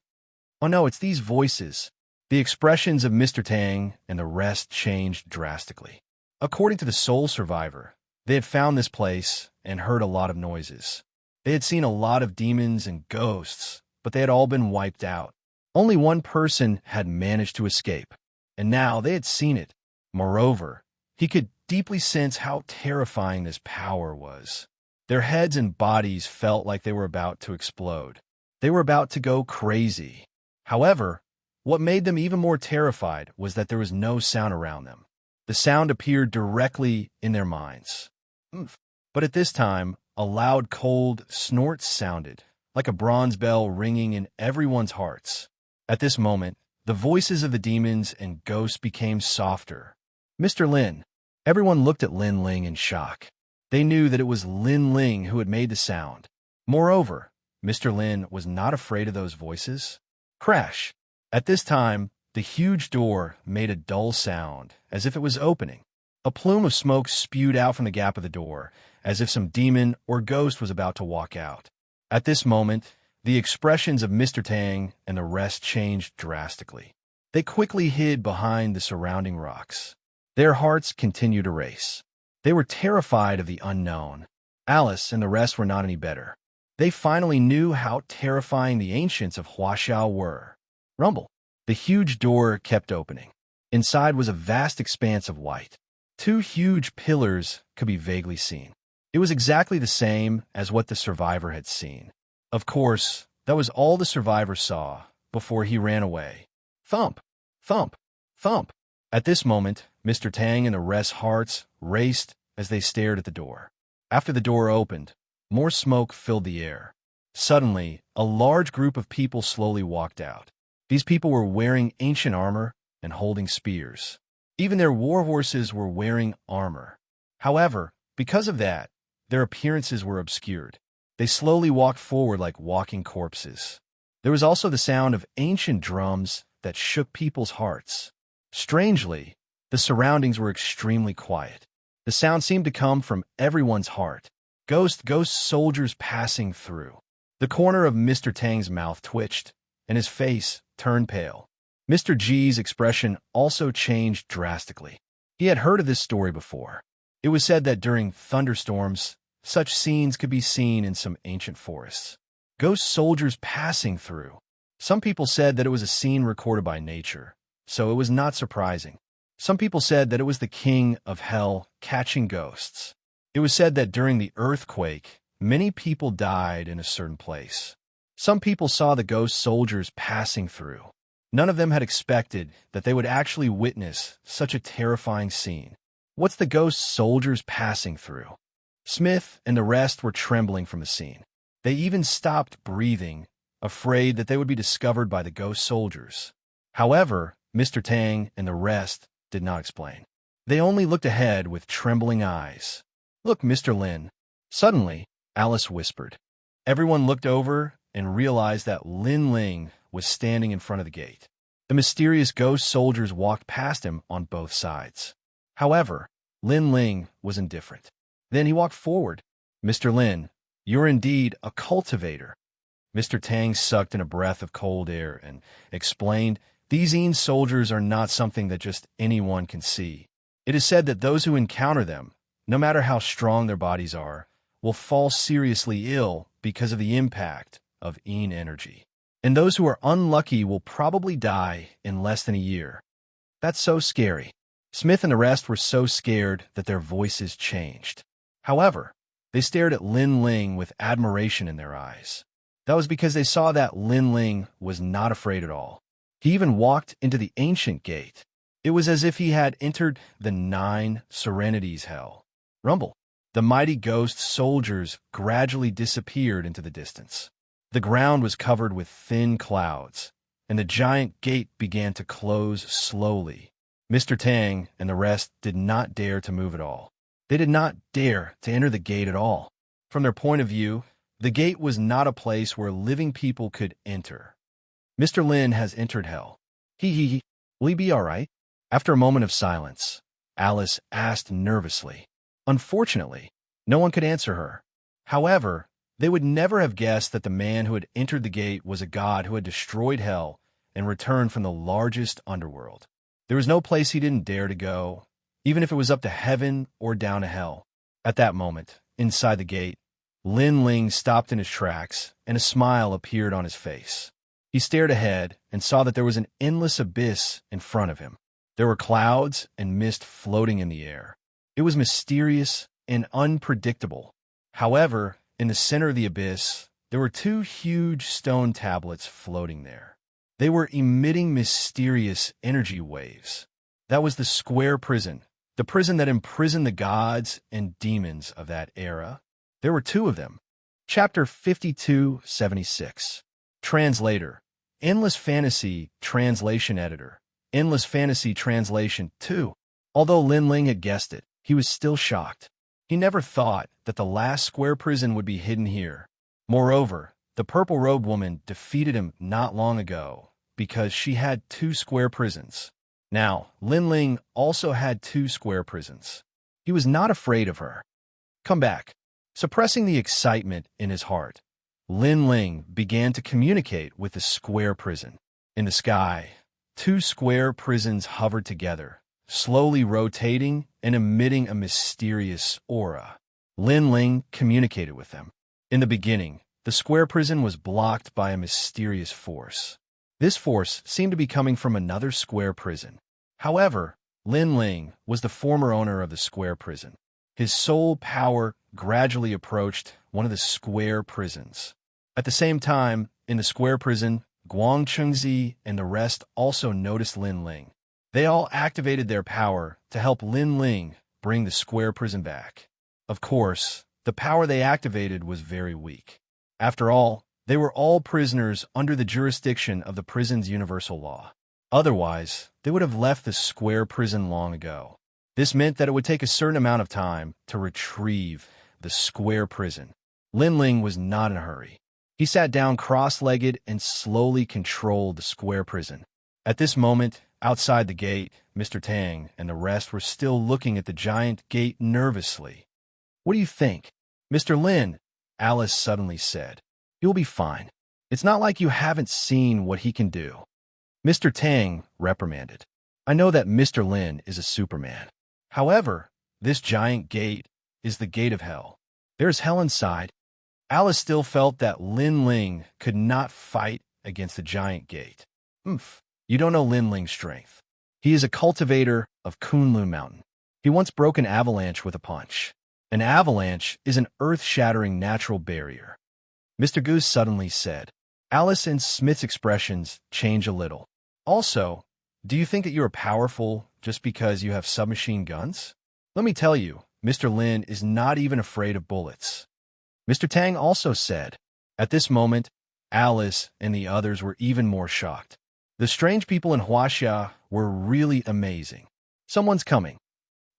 Oh no, it's these voices. The expressions of Mr. Tang and the rest changed drastically. According to the Soul Survivor, they had found this place and heard a lot of noises. They had seen a lot of demons and ghosts, but they had all been wiped out. Only one person had managed to escape, and now they had seen it. Moreover, he could deeply sense how terrifying this power was. Their heads and bodies felt like they were about to explode. They were about to go crazy. However, What made them even more terrified was that there was no sound around them. The sound appeared directly in their minds. Oomph. But at this time, a loud, cold snort sounded, like a bronze bell ringing in everyone's hearts. At this moment, the voices of the demons and ghosts became softer. Mr. Lin. Everyone looked at Lin Ling in shock. They knew that it was Lin Ling who had made the sound. Moreover, Mr. Lin was not afraid of those voices. Crash! At this time, the huge door made a dull sound, as if it was opening. A plume of smoke spewed out from the gap of the door, as if some demon or ghost was about to walk out. At this moment, the expressions of Mr. Tang and the rest changed drastically. They quickly hid behind the surrounding rocks. Their hearts continued to race. They were terrified of the unknown. Alice and the rest were not any better. They finally knew how terrifying the ancients of Wuxia were. Rumble. The huge door kept opening. Inside was a vast expanse of white. Two huge pillars could be vaguely seen. It was exactly the same as what the survivor had seen. Of course, that was all the survivor saw before he ran away. Thump! Thump! Thump! At this moment, Mr. Tang and the rest's hearts raced as they stared at the door. After the door opened, more smoke filled the air. Suddenly, a large group of people slowly walked out. These people were wearing ancient armor and holding spears. Even their war horses were wearing armor. However, because of that, their appearances were obscured. They slowly walked forward like walking corpses. There was also the sound of ancient drums that shook people's hearts. Strangely, the surroundings were extremely quiet. The sound seemed to come from everyone's heart. Ghost soldiers passing through. The corner of Mr. Tang's mouth twitched, and his face turned pale. Mr. G's expression also changed drastically. He had heard of this story before. It was said that during thunderstorms, such scenes could be seen in some ancient forests. Ghost soldiers passing through. Some people said that it was a scene recorded by nature, so it was not surprising. Some people said that it was the king of hell catching ghosts. It was said that during the earthquake, many people died in a certain place. Some people saw the ghost soldiers passing through. None of them had expected that they would actually witness such a terrifying scene. What's the ghost soldiers passing through? Smith and the rest were trembling from the scene. They even stopped breathing, afraid that they would be discovered by the ghost soldiers. However, Mr. Tang and the rest did not explain. They only looked ahead with trembling eyes. Look, Mr. Lin. Suddenly, Alice whispered. Everyone looked over and realized that Lin Ling was standing in front of the gate. The mysterious ghost soldiers walked past him on both sides. However, Lin Ling was indifferent. Then he walked forward. Mr. Lin, you're indeed a cultivator. Mr. Tang sucked in a breath of cold air and explained, these Yin soldiers are not something that just anyone can see. It is said that those who encounter them, no matter how strong their bodies are, will fall seriously ill because of the impact of Yin energy. And those who are unlucky will probably die in less than a year. That's so scary. Smith and the rest were so scared that their voices changed. However, they stared at Lin Ling with admiration in their eyes. That was because they saw that Lin Ling was not afraid at all. He even walked into the ancient gate. It was as if he had entered the 9 Serenities hell. Rumble. The mighty ghost soldiers gradually disappeared into the distance. The ground was covered with thin clouds, and the giant gate began to close slowly. Mr. Tang and the rest did not dare to move at all. They did not dare to enter the gate at all. From their point of view, the gate was not a place where living people could enter. Mr. Lin has entered hell. Will he be all right? After a moment of silence, Alice asked nervously. Unfortunately, no one could answer her. However, they would never have guessed that the man who had entered the gate was a god who had destroyed hell and returned from the largest underworld. There was no place he didn't dare to go, even if it was up to heaven or down to hell. At that moment, inside the gate, Lin Ling stopped in his tracks, and a smile appeared on his face. He stared ahead and saw that there was an endless abyss in front of him. There were clouds and mist floating in the air. It was mysterious and unpredictable. However, in the center of the abyss, there were 2 huge stone tablets floating there. They were emitting mysterious energy waves. That was the square prison, the prison that imprisoned the gods and demons of that era. There were two of them. Chapter 5276. Translator. Endless Fantasy Translation Editor. Endless Fantasy Translation 2. Although Lin Ling had guessed it, he was still shocked. He never thought that the last square prison would be hidden here. Moreover, the purple-robed woman defeated him not long ago because she had two square prisons. Now, Lin Ling also had two square prisons. He was not afraid of her. Come back. Suppressing the excitement in his heart, Lin Ling began to communicate with the square prison. In the sky, two square prisons hovered together, slowly rotating and emitting a mysterious aura. Lin Ling communicated with them. In the beginning, the square prison was blocked by a mysterious force. This force seemed to be coming from another square prison. However, Lin Ling was the former owner of the square prison. His soul power gradually approached one of the square prisons. At the same time, in the square prison, Guang Chengzi and the rest also noticed Lin Ling. They all activated their power to help Lin Ling bring the square prison back. Of course, the power they activated was very weak. After all, they were all prisoners under the jurisdiction of the prison's universal law. Otherwise, they would have left the square prison long ago. This meant that it would take a certain amount of time to retrieve the square prison. Lin Ling was not in a hurry. He sat down cross-legged and slowly controlled the square prison. At this moment, outside the gate, Mr. Tang and the rest were still looking at the giant gate nervously. "What do you think?" "Mr. Lin," Alice suddenly said. "You'll be fine. It's not like you haven't seen what he can do." Mr. Tang reprimanded. "I know that Mr. Lin is a Superman. However, this giant gate is the gate of hell. There's hell inside." Alice still felt that Lin Ling could not fight against the giant gate. You don't know Lin Ling's strength. He is a cultivator of Kunlun Mountain. He once broke an avalanche with a punch. An avalanche is an earth-shattering natural barrier. Mr. Goose suddenly said. Alice and Smith's expressions changed a little. Also, do you think that you are powerful just because you have submachine guns? Let me tell you, Mr. Lin is not even afraid of bullets. Mr. Tang also said. At this moment, Alice and the others were even more shocked. The strange people in Wuxia were really amazing. Someone's coming.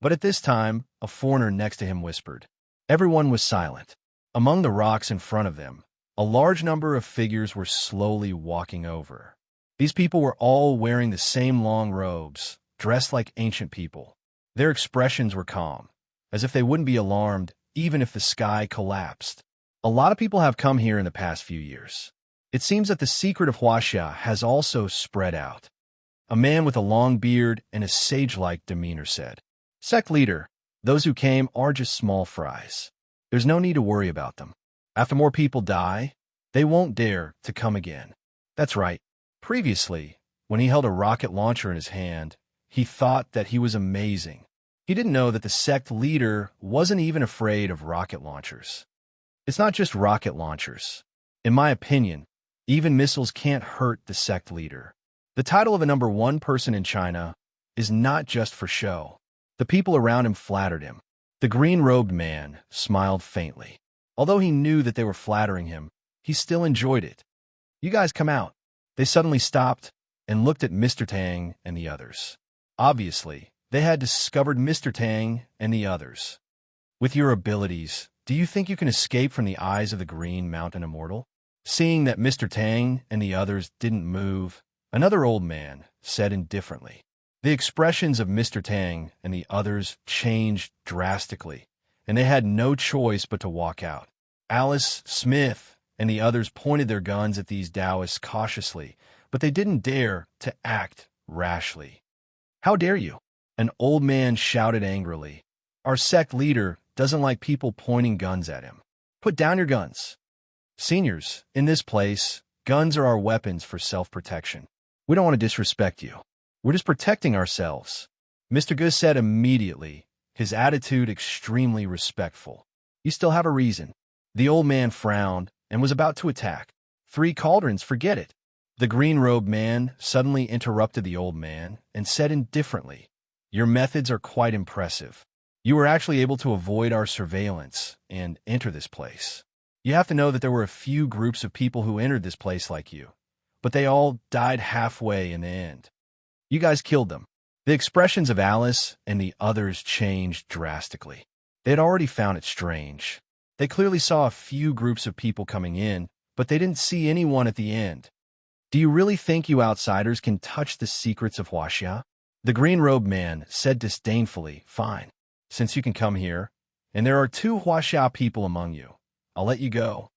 But at this time, a foreigner next to him whispered. Everyone was silent. Among the rocks in front of them, a large number of figures were slowly walking over. These people were all wearing the same long robes, dressed like ancient people. Their expressions were calm, as if they wouldn't be alarmed even if the sky collapsed. A lot of people have come here in the past few years. It seems that the secret of Wuxia has also spread out. A man with a long beard and a sage-like demeanor said. Sect leader, those who came are just small fries. There's no need to worry about them. After more people die, they won't dare to come again. That's right. Previously, when he held a rocket launcher in his hand, he thought that he was amazing. He didn't know that the sect leader wasn't even afraid of rocket launchers. It's not just rocket launchers. In my opinion, even missiles can't hurt the sect leader. The title of a number one person in China is not just for show. The people around him flattered him. The green-robed man smiled faintly. Although he knew that they were flattering him, he still enjoyed it. You guys come out. They suddenly stopped and looked at Mr. Tang and the others. Obviously, they had discovered Mr. Tang and the others. With your abilities, do you think you can escape from the eyes of the Green Mountain Immortal? Seeing that Mr. Tang and the others didn't move, another old man said indifferently. The expressions of Mr. Tang and the others changed drastically, and they had no choice but to walk out. Alice, Smith, and the others pointed their guns at these Taoists cautiously, but they didn't dare to act rashly. How dare you? An old man shouted angrily. Our sect leader doesn't like people pointing guns at him. Put down your guns. Seniors, in this place, guns are our weapons for self-protection. We don't want to disrespect you. We're just protecting ourselves. Mr. Gus said immediately, his attitude extremely respectful. You still have a reason. The old man frowned and was about to attack. 3 cauldrons, forget it. The green-robed man suddenly interrupted the old man and said indifferently, "Your methods are quite impressive. You were actually able to avoid our surveillance and enter this place. You have to know that there were a few groups of people who entered this place like you, but they all died halfway in the end. You guys killed them." The expressions of Alice and the others changed drastically. They had already found it strange. They clearly saw a few groups of people coming in, but they didn't see anyone at the end. "Do you really think you outsiders can touch the secrets of Wuxia?" The green-robed man said disdainfully, "Fine. Since you can come here, and there are 2 Wuxia people among you, I'll let you go."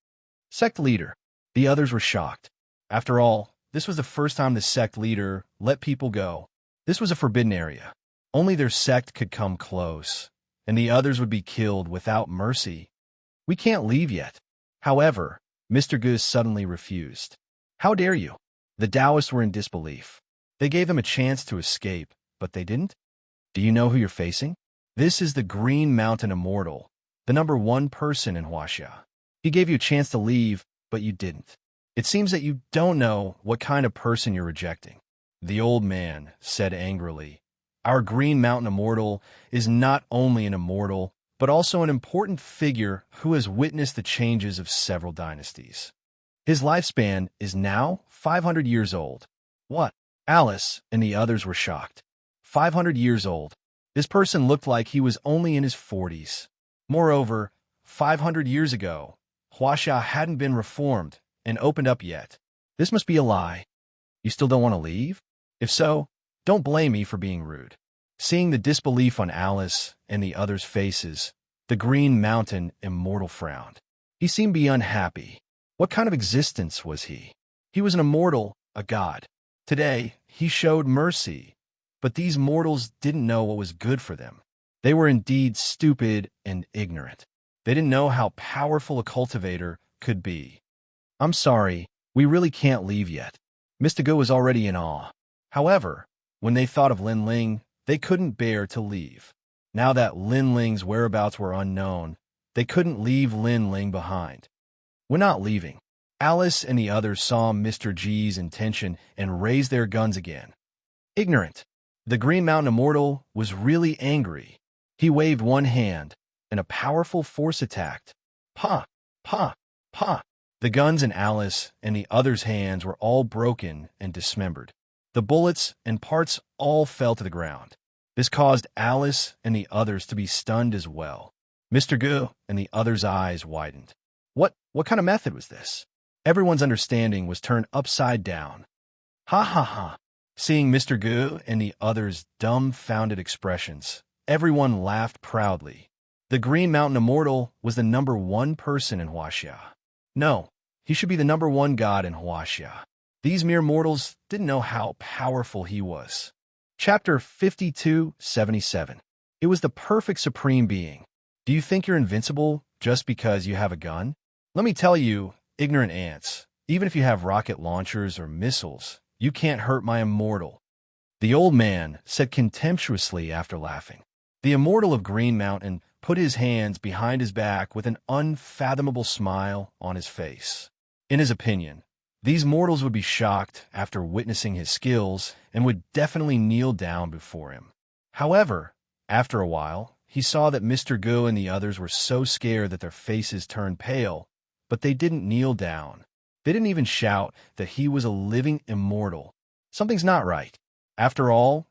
Sect leader. The others were shocked. After all, this was the first time the sect leader let people go. This was a forbidden area. Only their sect could come close, and the others would be killed without mercy. "We can't leave yet." However, Mr. Gu suddenly refused. "How dare you?" The Taoists were in disbelief. They gave them a chance to escape, but they didn't. "Do you know who you're facing? This is the Green Mountain Immortal, the #1 person in Wuxia. He gave you a chance to leave, but you didn't. It seems that you don't know what kind of person you're rejecting." The old man said angrily, "Our Green Mountain Immortal is not only an immortal, but also an important figure who has witnessed the changes of several dynasties. His lifespan is now 500 years old." "What?" Alice and the others were shocked. 500 years old. This person looked like he was only in his 40s. Moreover, 500 years ago, Wuxia hadn't been reformed and opened up yet. This must be a lie. "You still don't want to leave? If so, don't blame me for being rude." Seeing the disbelief on Alice and the others' faces, the Green Mountain Immortal frowned. He seemed to be unhappy. What kind of existence was he? He was an immortal, a god. Today, he showed mercy, but these mortals didn't know what was good for them. They were indeed stupid and ignorant. They didn't know how powerful a cultivator could be. "I'm sorry, we really can't leave yet." Mr. Go was already in awe. However, when they thought of Lin Ling, they couldn't bear to leave. Now that Lin Ling's whereabouts were unknown, they couldn't leave Lin Ling behind. "We're not leaving." Alice and the others saw Mr. G's intention and raised their guns again. Ignorant. The Green Mountain Immortal was really angry. He waved one hand, and a powerful force attacked. Pa! Pa! Pa! The guns in Alice and the others' hands were all broken and dismembered. The bullets and parts all fell to the ground. This caused Alice and the others to be stunned as well. Mr. Gu and the others' eyes widened. What kind of method was this? Everyone's understanding was turned upside down. Ha ha ha. Seeing Mr. Gu and the others' dumbfounded expressions, everyone laughed proudly. The Green Mountain Immortal was the #1 person in Wuxia. No, he should be the #1 god in Wuxia. These mere mortals didn't know how powerful he was. Chapter 5277. It was the perfect supreme being. Do you think you're invincible just because you have a gun? Let me tell you, ignorant ants, even if you have rocket launchers or missiles, you can't hurt my immortal. The old man said contemptuously after laughing. The immortal of Green Mountain put his hands behind his back with an unfathomable smile on his face. In his opinion, these mortals would be shocked after witnessing his skills and would definitely kneel down before him. However, after a while, he saw that Mr. Gu and the others were so scared that their faces turned pale, but they didn't kneel down. They didn't even shout that he was a living immortal. Something's not right. After all,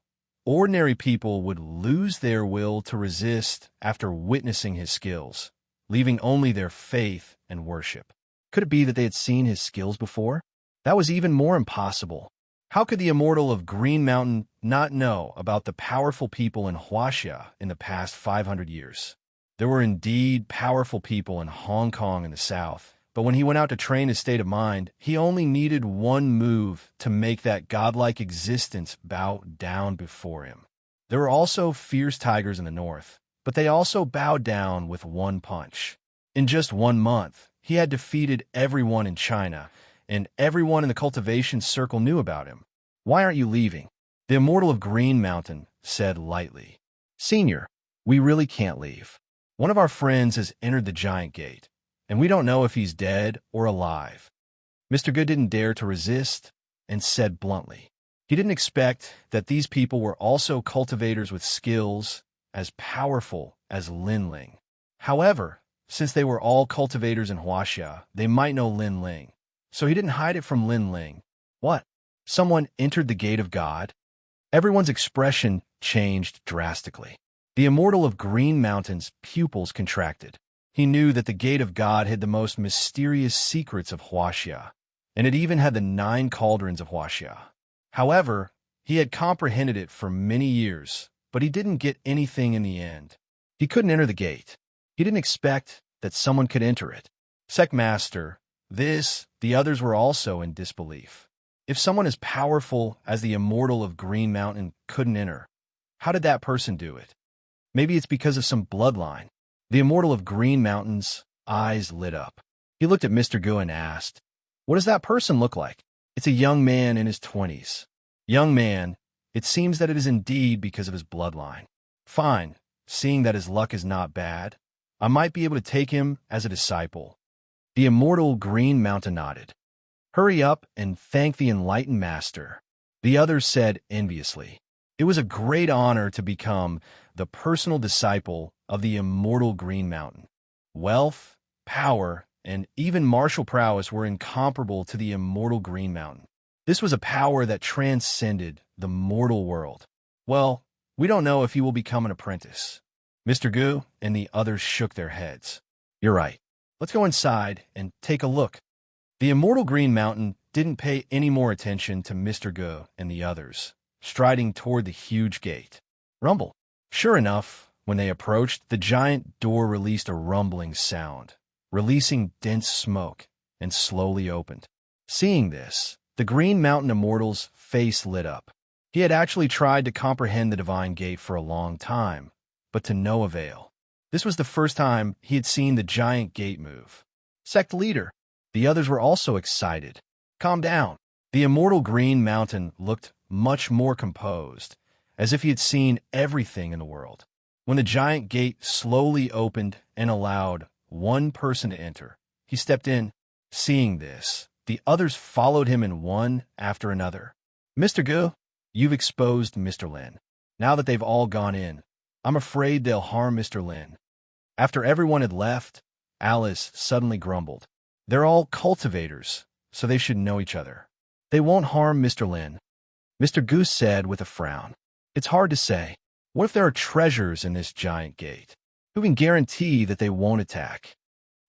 ordinary people would lose their will to resist after witnessing his skills, leaving only their faith and worship. Could it be that they had seen his skills before? That was even more impossible. How could the immortal of Green Mountain not know about the powerful people in Wuxia in the past 500 years? There were indeed powerful people in Hong Kong in the south, but when he went out to train his state of mind, he only needed one move to make that godlike existence bow down before him. There were also fierce tigers in the north, but they also bowed down with one punch. In just 1 month, he had defeated everyone in China, and everyone in the cultivation circle knew about him. "Why aren't you leaving?" The immortal of Green Mountain said lightly. "Senior, we really can't leave. One of our friends has entered the giant gate, and we don't know if he's dead or alive." Mr. Good didn't dare to resist. and said bluntly. He didn't expect that these people were also cultivators with skills as powerful as Lin Ling. However, since they were all cultivators in Wuxia, they might know Lin Ling. So he didn't hide it from Lin Ling. What? Someone entered the gate of God? Everyone's expression changed drastically. The immortal of Green Mountain's pupils contracted. He knew that the gate of God hid the most mysterious secrets of Wuxia, and it even had the 9 cauldrons of Wuxia. However, he had comprehended it for many years, but he didn't get anything in the end. He couldn't enter the gate. He didn't expect that someone could enter it. Sect Master, the others were also in disbelief. If someone as powerful as the immortal of Green Mountain couldn't enter, how did that person do it? Maybe it's because of some bloodline. The immortal of Green Mountain's eyes lit up. He looked at Mr. Gu and asked, "What does that person look like?" "It's a young man in his 20s. Young man, it seems that it is indeed because of his bloodline. Fine, seeing that his luck is not bad, I might be able to take him as a disciple." The immortal Green Mountain nodded. "Hurry up and thank the enlightened master," the others said enviously. It was a great honor to become the personal disciple of the immortal Green Mountain. Wealth, power, and even martial prowess were incomparable to the immortal Green Mountain. This was a power that transcended the mortal world. "Well, we don't know if he will become an apprentice." Mr. Gu and the others shook their heads. "You're right. Let's go inside and take a look." The immortal Green Mountain didn't pay any more attention to Mr. Gu and the others, striding toward the huge gate. Rumble. Sure enough, when they approached, the giant door released a rumbling sound, releasing dense smoke, and slowly opened. Seeing this, the Green Mountain immortal's face lit up. He had actually tried to comprehend the divine gate for a long time, but to no avail. This was the first time he had seen the giant gate move. Sect leader. The others were also excited. "Calm down." The immortal Green Mountain looked much more composed, as if he had seen everything in the world. When the giant gate slowly opened and allowed one person to enter, he stepped in. Seeing this, the others followed him in one after another. "Mr. Gu, you've exposed Mr. Lin. Now that they've all gone in, I'm afraid they'll harm Mr. Lin." After everyone had left, Alice suddenly grumbled. "They're all cultivators, so they should know each other. They won't harm Mr. Lin." Mr. Goose said with a frown, "It's hard to say. What if there are treasures in this giant gate? Who can guarantee that they won't attack?"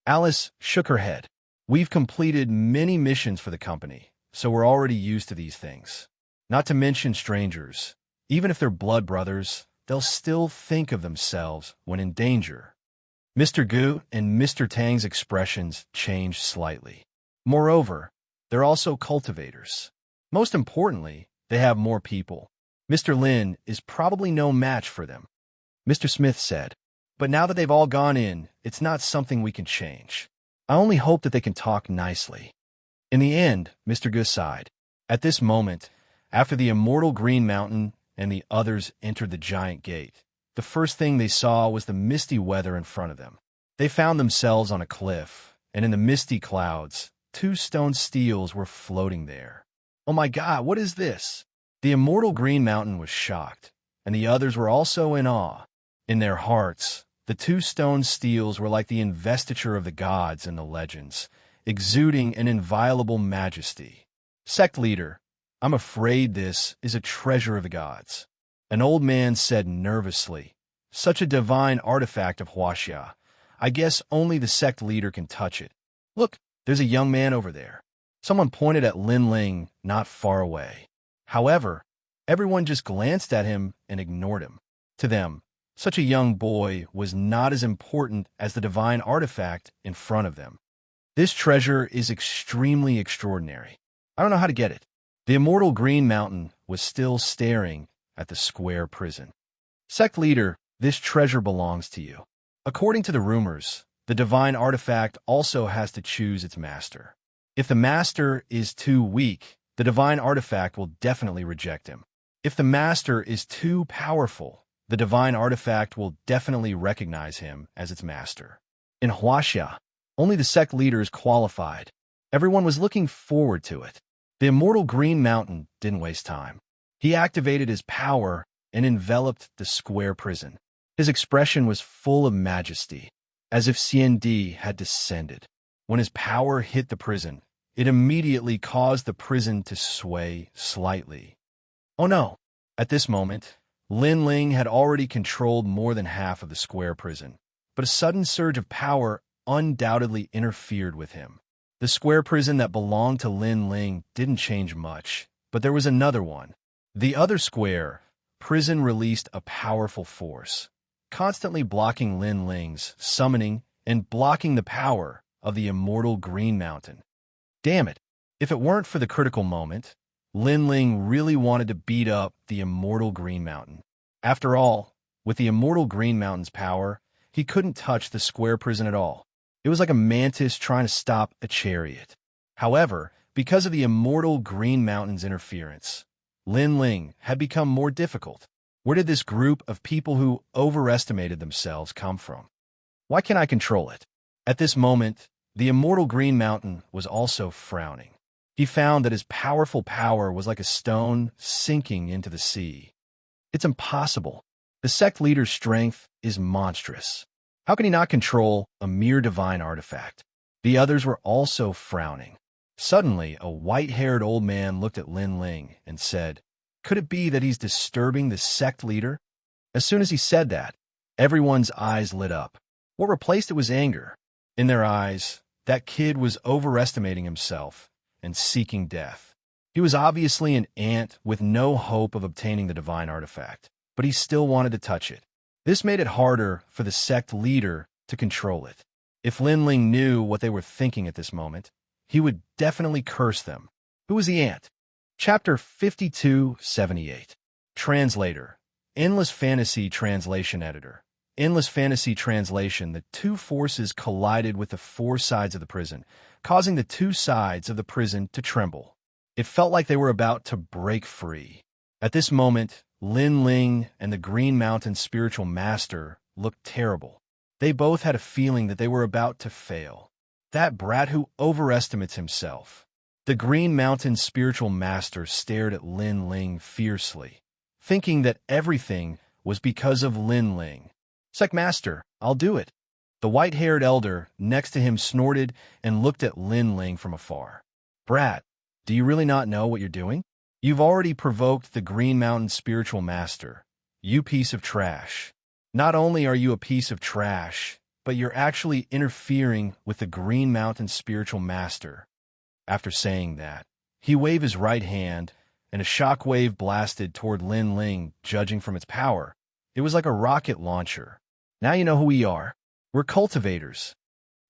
Alice shook her head. "We've completed many missions for the company, so we're already used to these things. Not to mention strangers. Even if they're blood brothers, they'll still think of themselves when in danger." Mr. Gu and Mr. Tang's expressions changed slightly. Moreover, they're also cultivators. Most importantly, they have more people. Mr. Lin is probably no match for them. Mr. Smith said, "But now that they've all gone in, it's not something we can change. I only hope that they can talk nicely." In the end, Mr. Gu sighed. At this moment, after the immortal Green Mountain and the others entered the giant gate, the first thing they saw was the misty weather in front of them. They found themselves on a cliff, and in the misty clouds, 2 stone steels were floating there. "Oh my God, what is this?" The immortal Green Mountain was shocked, and the others were also in awe. In their hearts, the 2 stone steels were like the investiture of the gods in the legends, exuding an inviolable majesty. "Sect leader, I'm afraid this is a treasure of the gods." An old man said nervously, "Such a divine artifact of Wuxia. I guess only the sect leader can touch it. Look, there's a young man over there." Someone pointed at Lin Ling not far away. However, everyone just glanced at him and ignored him. To them, such a young boy was not as important as the divine artifact in front of them. "This treasure is extremely extraordinary. I don't know how to get it." The immortal Green Mountain was still staring at the square prison. "Sect leader, this treasure belongs to you. According to the rumors, the divine artifact also has to choose its master. If the master is too weak, the divine artifact will definitely reject him. If the master is too powerful, the divine artifact will definitely recognize him as its master. In Wuxia, only the sect leader is qualified. Everyone was looking forward to it. The immortal Green Mountain didn't waste time. He activated his power and enveloped the square prison. His expression was full of majesty, as if Xianxia had descended. When his power hit the prison, it immediately caused the prison to sway slightly. Oh no! At this moment, Lin Ling had already controlled more than half of the square prison, but a sudden surge of power undoubtedly interfered with him. The square prison that belonged to Lin Ling didn't change much, but there was another one. The other square prison released a powerful force, constantly blocking Lin Ling's summoning and blocking the power of the immortal Green Mountain. Damn it! If it weren't for the critical moment, Lin Ling really wanted to beat up the immortal Green Mountain. After all, with the immortal Green Mountain's power, he couldn't touch the square prison at all. It was like a mantis trying to stop a chariot. However, because of the immortal Green Mountain's interference, Lin Ling had become more difficult. Where did this group of people who overestimated themselves come from? Why can't I control it? At this moment, the immortal Green Mountain was also frowning. He found that his powerful power was like a stone sinking into the sea. It's impossible. The sect leader's strength is monstrous. How can he not control a mere divine artifact? The others were also frowning. Suddenly, a white-haired old man looked at Lin Ling and said, "Could it be that he's disturbing the sect leader?" As soon as he said that, everyone's eyes lit up. What replaced it was anger. In their eyes, that kid was overestimating himself and seeking death. He was obviously an ant with no hope of obtaining the divine artifact, but he still wanted to touch it. This made it harder for the sect leader to control it. If Lin Ling knew what they were thinking at this moment, he would definitely curse them. Who was the ant? Chapter 5278. Translator. Endless Fantasy Translation Editor. Endless Fantasy Translation. The two forces collided with the four sides of the prison, causing the two sides of the prison to tremble. It felt like they were about to break free. At this moment, Lin Ling and the Green Mountain Spiritual Master looked terrible. They both had a feeling that they were about to fail. That brat who overestimates himself. The Green Mountain Spiritual Master stared at Lin Ling fiercely, thinking that everything was because of Lin Ling. "Sect Master, I'll do it." The white-haired elder next to him snorted and looked at Lin Ling from afar. "Brat, do you really not know what you're doing? You've already provoked the Green Mountain Spiritual Master. You piece of trash. Not only are you a piece of trash, but you're actually interfering with the Green Mountain Spiritual Master." After saying that, he waved his right hand, and a shockwave blasted toward Lin Ling. Judging from its power, it was like a rocket launcher. "Now you know who we are. We're cultivators,"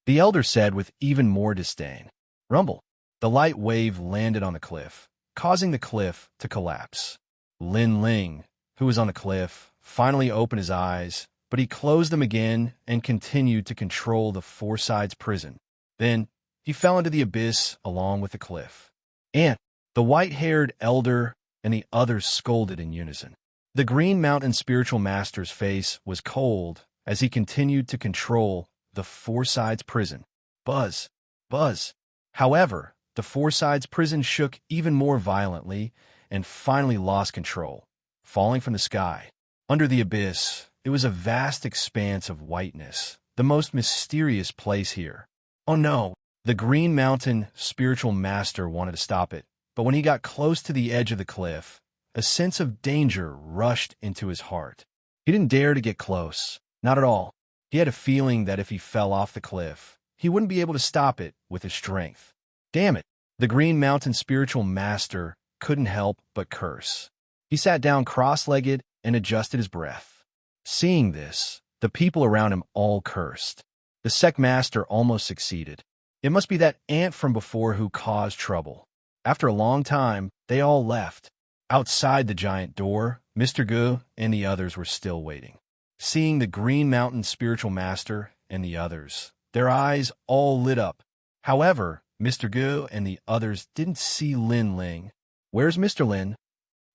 the elder said with even more disdain. Rumble. The light wave landed on the cliff, causing the cliff to collapse. Lin Ling, who was on the cliff, finally opened his eyes, but he closed them again and continued to control the four sides prison. Then, he fell into the abyss along with the cliff. "Ant!" The white-haired elder and the others scolded in unison. The Green Mountain Spiritual Master's face was cold as he continued to control the four sides prison. Buzz! Buzz! However, the four sides prison shook even more violently and finally lost control, falling from the sky. Under the abyss, it was a vast expanse of whiteness, the most mysterious place here. Oh no! The Green Mountain Spiritual Master wanted to stop it, but when he got close to the edge of the cliff, a sense of danger rushed into his heart. He didn't dare to get close, not at all. He had a feeling that if he fell off the cliff, he wouldn't be able to stop it with his strength. Damn it! The Green Mountain Spiritual Master couldn't help but curse. He sat down cross-legged and adjusted his breath. Seeing this, the people around him all cursed. The sect master almost succeeded. It must be that ant from before who caused trouble. After a long time, they all left. Outside the giant door, Mr. Gu and the others were still waiting. Seeing the Green Mountain Spiritual Master and the others, their eyes all lit up. However, Mr. Gu and the others didn't see Lin Ling. "Where's Mr. Lin?"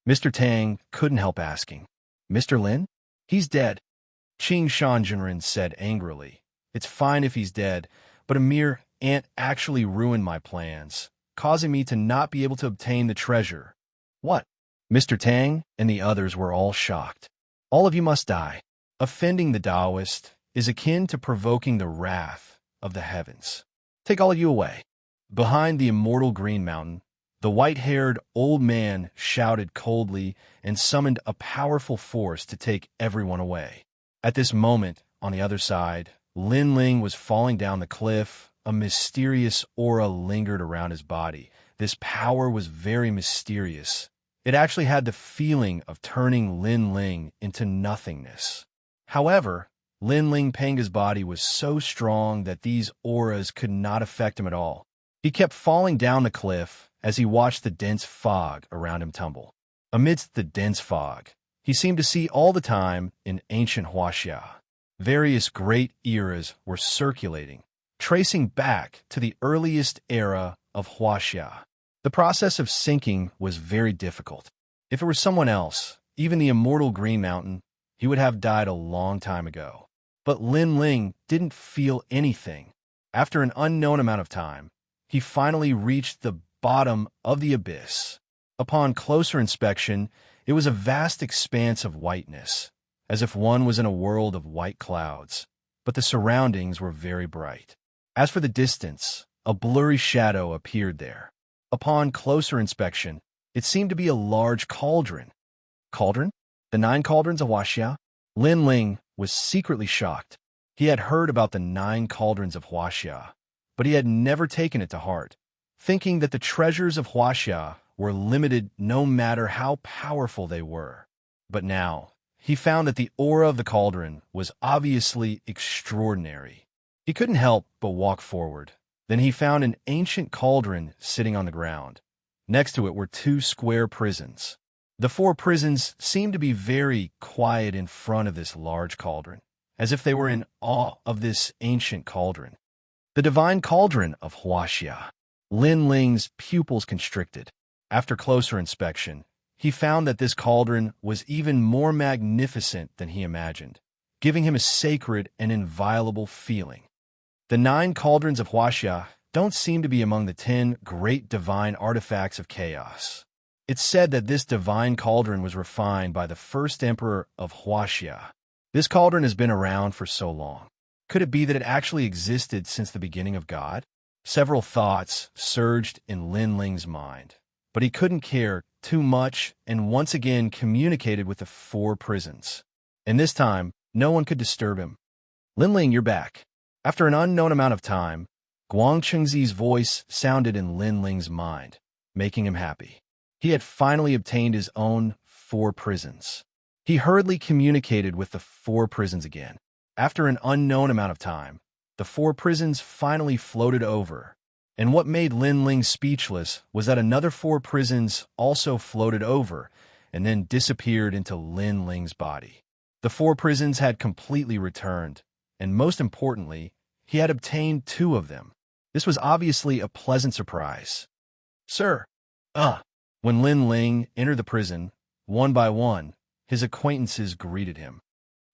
Mr. Tang couldn't help asking. "Mr. Lin? He's dead," Qing Shanjinren said angrily. "It's fine if he's dead, but a mere ant actually ruined my plans. causing me to not be able to obtain the treasure." "What?" Mr. Tang and the others were all shocked. "All of you must die. Offending the Taoist is akin to provoking the wrath of the heavens. Take all of you away." Behind the immortal green mountain, the white-haired old man shouted coldly and summoned a powerful force to take everyone away. At this moment, on the other side, Lin Ling was falling down the cliff. A mysterious aura lingered around his body. This power was very mysterious. It actually had the feeling of turning Lin Ling into nothingness. However, Lin Ling Penga's body was so strong that these auras could not affect him at all. He kept falling down the cliff as he watched the dense fog around him tumble. Amidst the dense fog, he seemed to see all the time in ancient Wuxia. Various great eras were circulating, tracing back to the earliest era of Wuxia. The process of sinking was very difficult. If it were someone else, even the immortal Green Mountain, he would have died a long time ago. But Lin Ling didn't feel anything. After an unknown amount of time, he finally reached the bottom of the abyss. Upon closer inspection, it was a vast expanse of whiteness, as if one was in a world of white clouds, but the surroundings were very bright. As for the distance, a blurry shadow appeared there. Upon closer inspection, it seemed to be a large cauldron. Cauldron? The 9 cauldrons of Wuxia? Lin Ling was secretly shocked. He had heard about the 9 cauldrons of Wuxia, but he had never taken it to heart, thinking that the treasures of Wuxia were limited no matter how powerful they were. But now, he found that the aura of the cauldron was obviously extraordinary. He couldn't help but walk forward. Then he found an ancient cauldron sitting on the ground. Next to it were 2 square prisons. The 4 prisons seemed to be very quiet in front of this large cauldron, as if they were in awe of this ancient cauldron. The divine cauldron of Wuxia. Lin Ling's pupils constricted. After closer inspection, he found that this cauldron was even more magnificent than he imagined, giving him a sacred and inviolable feeling. The 9 cauldrons of Wuxia don't seem to be among the 10 great divine artifacts of chaos. It's said that this divine cauldron was refined by the first emperor of Wuxia. This cauldron has been around for so long. Could it be that it actually existed since the beginning of God? Several thoughts surged in Lin Ling's mind, but he couldn't care too much and once again communicated with the 4 prisons. And this time, no one could disturb him. "Lin Ling, you're back." After an unknown amount of time, Guangchengzi's voice sounded in Lin Ling's mind, making him happy. He had finally obtained his own 4 prisons. He hurriedly communicated with the 4 prisons again. After an unknown amount of time, the 4 prisons finally floated over, and what made Lin Ling speechless was that another 4 prisons also floated over and then disappeared into Lin Ling's body. The 4 prisons had completely returned, and most importantly, he had obtained 2 of them. This was obviously a pleasant surprise. "Sir." When Lin Ling entered the prison, one by one, his acquaintances greeted him.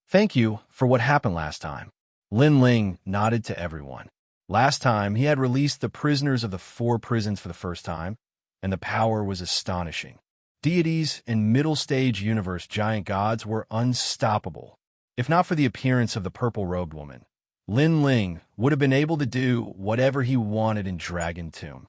"Thank you for what happened last time." Lin Ling nodded to everyone. Last time, he had released the prisoners of the 4 prisons for the first time, and the power was astonishing. Deities and middle-stage universe giant gods were unstoppable. If not for the appearance of the purple-robed woman, Lin Ling would have been able to do whatever he wanted in Dragon Tomb.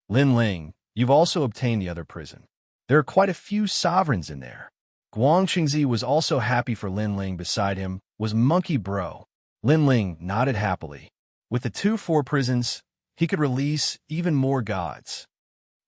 "Lin Ling, you've also obtained the other prison. There are quite a few sovereigns in there." Guangchengzi was also happy for Lin Ling. Beside him was Monkey Bro. Lin Ling nodded happily. With the 2 4 prisons, he could release even more gods.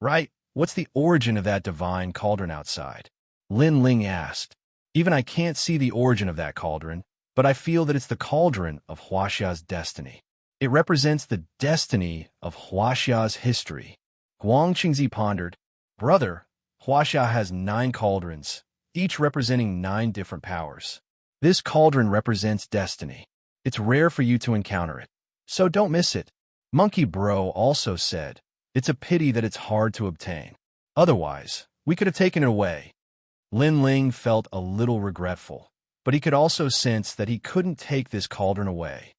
"Right, what's the origin of that divine cauldron outside?" Lin Ling asked. "Even I can't see the origin of that cauldron, but I feel that it's the cauldron of Huaxia's destiny. It represents the destiny of Huaxia's history." Guangchengzi pondered. "Brother, Huaxia has 9 cauldrons, each representing 9 different powers. This cauldron represents destiny. It's rare for you to encounter it, so don't miss it." Monkey Bro also said, "It's a pity that it's hard to obtain. Otherwise, we could have taken it away." Lin Ling felt a little regretful, but he could also sense that he couldn't take this cauldron away.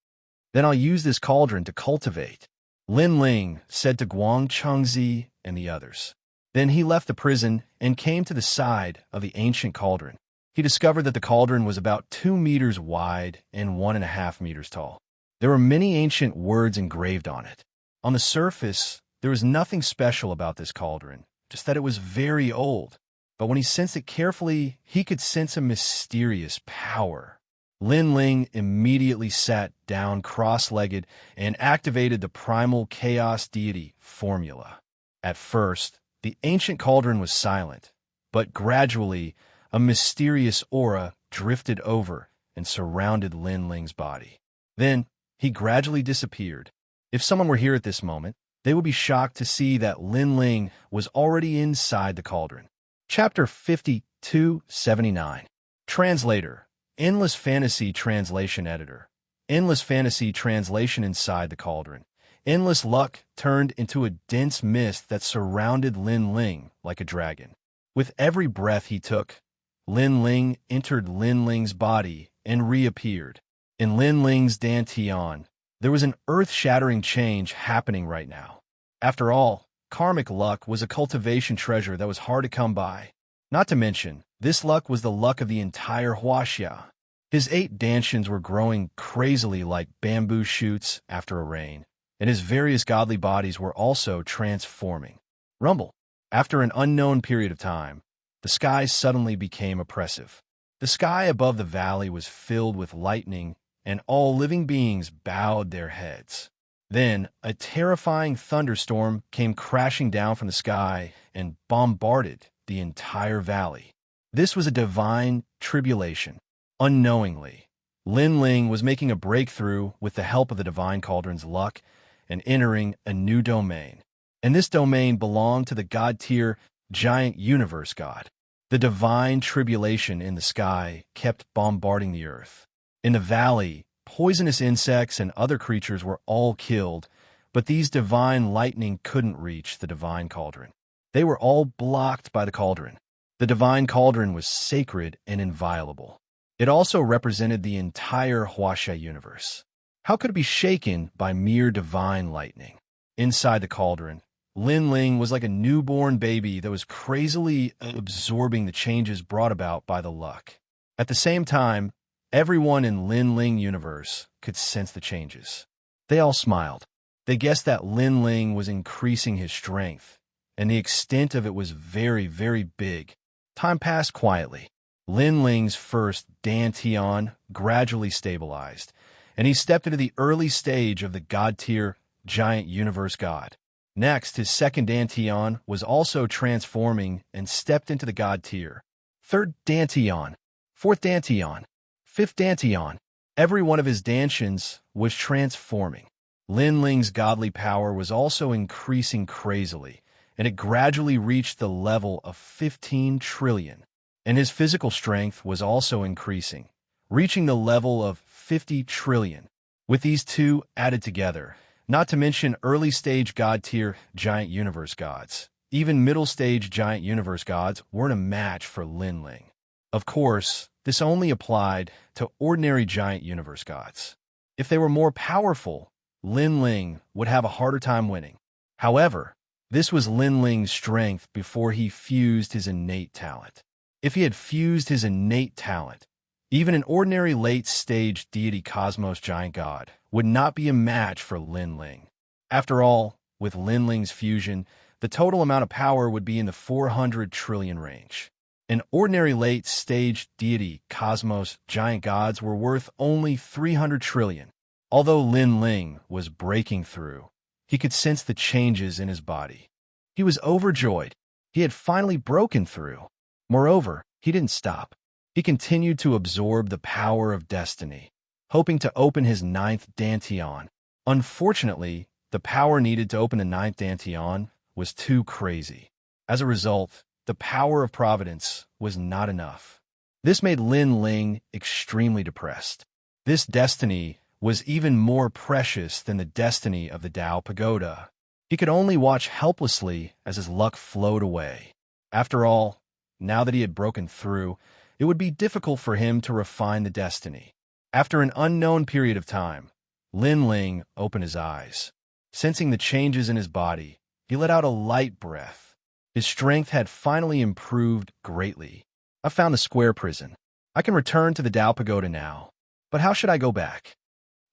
"Then I'll use this cauldron to cultivate." Lin Ling said to Guang Chengzi and the others. Then he left the prison and came to the side of the ancient cauldron. He discovered that the cauldron was about 2 meters wide and 1.5 meters tall. There were many ancient words engraved on it. On the surface, there was nothing special about this cauldron, just that it was very old. But when he sensed it carefully, he could sense a mysterious power. Lin Ling immediately sat down cross-legged and activated the primal chaos deity formula. At first, the ancient cauldron was silent, but gradually, a mysterious aura drifted over and surrounded Lin Ling's body. Then, he gradually disappeared. If someone were here at this moment, they would be shocked to see that Lin Ling was already inside the cauldron. Chapter 5279. Translator. Endless Fantasy Translation Editor. Endless Fantasy Translation inside the cauldron. Endless luck turned into a dense mist that surrounded Lin Ling like a dragon. With every breath he took, Lin Ling entered Lin Ling's body and reappeared. In Lin Ling's dantian, there was an earth-shattering change happening right now. After all, karmic luck was a cultivation treasure that was hard to come by. Not to mention, this luck was the luck of the entire Wuxia. His 8 dantians were growing crazily like bamboo shoots after a rain, and his various godly bodies were also transforming. Rumble. After an unknown period of time, the sky suddenly became oppressive. The sky above the valley was filled with lightning, and all living beings bowed their heads. Then, a terrifying thunderstorm came crashing down from the sky and bombarded the entire valley. This was a divine tribulation. Unknowingly, Lin Ling was making a breakthrough with the help of the divine cauldron's luck and entering a new domain. And this domain belonged to the god-tier giant universe god. The divine tribulation in the sky kept bombarding the earth. In the valley, poisonous insects and other creatures were all killed, but these divine lightning couldn't reach the divine cauldron. They were all blocked by the cauldron. The divine cauldron was sacred and inviolable. It also represented the entire Wuxia universe. How could it be shaken by mere divine lightning? Inside the cauldron, Lin Ling was like a newborn baby that was crazily absorbing the changes brought about by the luck. At the same time, everyone in Lin Ling universe could sense the changes. They all smiled. They guessed that Lin Ling was increasing his strength, and the extent of it was very, very big. Time passed quietly. Lin Ling's first dantian gradually stabilized, and he stepped into the early stage of the god-tier giant universe god. Next, his second dantian was also transforming and stepped into the god tier. Third dantian, fourth dantian, fifth dantian. Every one of his dantians was transforming. Lin Ling's godly power was also increasing crazily, and it gradually reached the level of 15 trillion. And his physical strength was also increasing, reaching the level of 50 trillion. With these two added together, not to mention early-stage god-tier giant universe gods, even middle-stage giant universe gods weren't a match for Lin Ling. Of course, this only applied to ordinary giant universe gods. If they were more powerful, Lin Ling would have a harder time winning. However, this was Lin Ling's strength before he fused his innate talent. If he had fused his innate talent, even an ordinary late-stage deity cosmos giant god would not be a match for Lin Ling. After all, with Lin Ling's fusion, the total amount of power would be in the 400 trillion range. An ordinary late-stage deity cosmos giant gods were worth only 300 trillion. Although Lin Ling was breaking through, he could sense the changes in his body. He was overjoyed. He had finally broken through. Moreover, he didn't stop. He continued to absorb the power of destiny, hoping to open his 9th dantian. Unfortunately, the power needed to open the 9th dantian was too crazy. As a result, the power of providence was not enough. This made Lin Ling extremely depressed. This destiny was even more precious than the destiny of the Tao Pagoda. He could only watch helplessly as his luck flowed away. After all, now that he had broken through, it would be difficult for him to refine the destiny. After an unknown period of time, Lin Ling opened his eyes. Sensing the changes in his body, he let out a light breath. His strength had finally improved greatly. I found the square prison. I can return to the Dao Pagoda now. But how should I go back?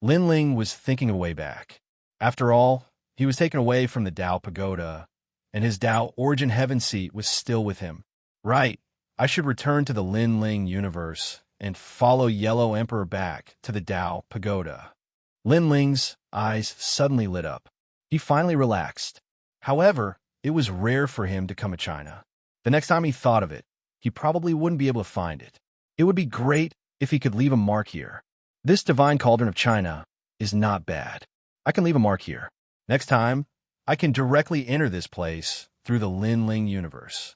Lin Ling was thinking a way back. After all, he was taken away from the Dao Pagoda, and his Dao Origin Heaven Seat was still with him. Right, I should return to the Lin Ling universe and follow Yellow Emperor back to the Dao Pagoda. Lin Ling's eyes suddenly lit up. He finally relaxed. However, it was rare for him to come to China. The next time he thought of it, he probably wouldn't be able to find it. It would be great if he could leave a mark here. This divine cauldron of China is not bad. I can leave a mark here. Next time, I can directly enter this place through the Lin Ling universe.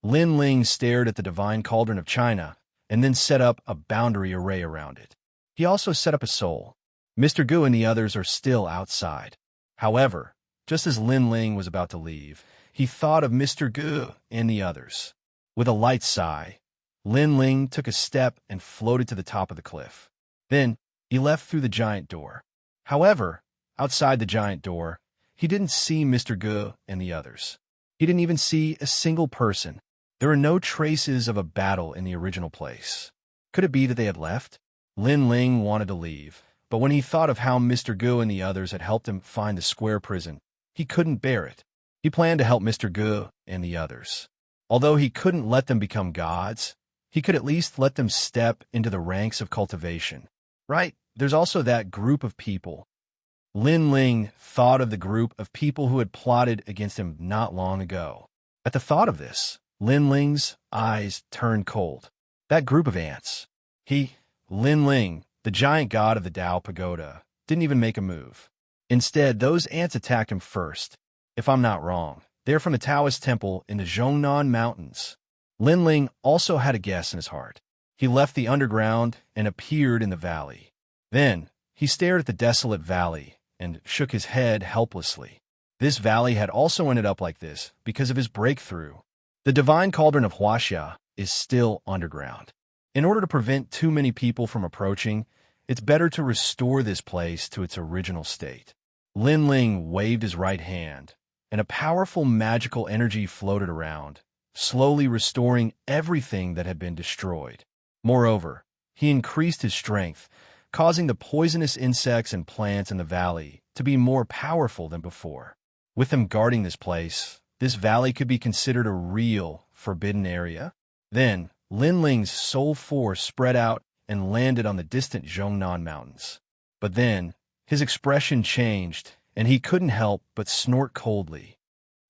Lin Ling stared at the divine cauldron of China and then set up a boundary array around it. He also set up a soul. Mr. Gu and the others are still outside. However, just as Lin Ling was about to leave, he thought of Mr. Gu and the others. With a light sigh, Lin Ling took a step and floated to the top of the cliff. Then, he left through the giant door. However, outside the giant door, he didn't see Mr. Gu and the others. He didn't even see a single person. There were no traces of a battle in the original place. Could it be that they had left? Lin Ling wanted to leave, but when he thought of how Mr. Gu and the others had helped him find the square prison, he couldn't bear it. He planned to help Mr. Gu and the others. Although he couldn't let them become gods, he could at least let them step into the ranks of cultivation. Right, there's also that group of people. Lin Ling thought of the group of people who had plotted against him not long ago. At the thought of this, Lin Ling's eyes turned cold. That group of ants. Lin Ling, the giant god of the Dao Pagoda, didn't even make a move. Instead, those ants attacked him first. If I'm not wrong, they're from the Taoist temple in the Zhongnan Mountains. Lin Ling also had a guess in his heart. He left the underground and appeared in the valley. Then, he stared at the desolate valley and shook his head helplessly. This valley had also ended up like this because of his breakthrough. The divine cauldron of Wuxia is still underground. In order to prevent too many people from approaching, it's better to restore this place to its original state. Lin Ling waved his right hand, and a powerful magical energy floated around, slowly restoring everything that had been destroyed. Moreover, he increased his strength, causing the poisonous insects and plants in the valley to be more powerful than before. With him guarding this place, this valley could be considered a real forbidden area. Then, Lin Ling's soul force spread out and landed on the distant Zhongnan Mountains. But then, his expression changed, and he couldn't help but snort coldly.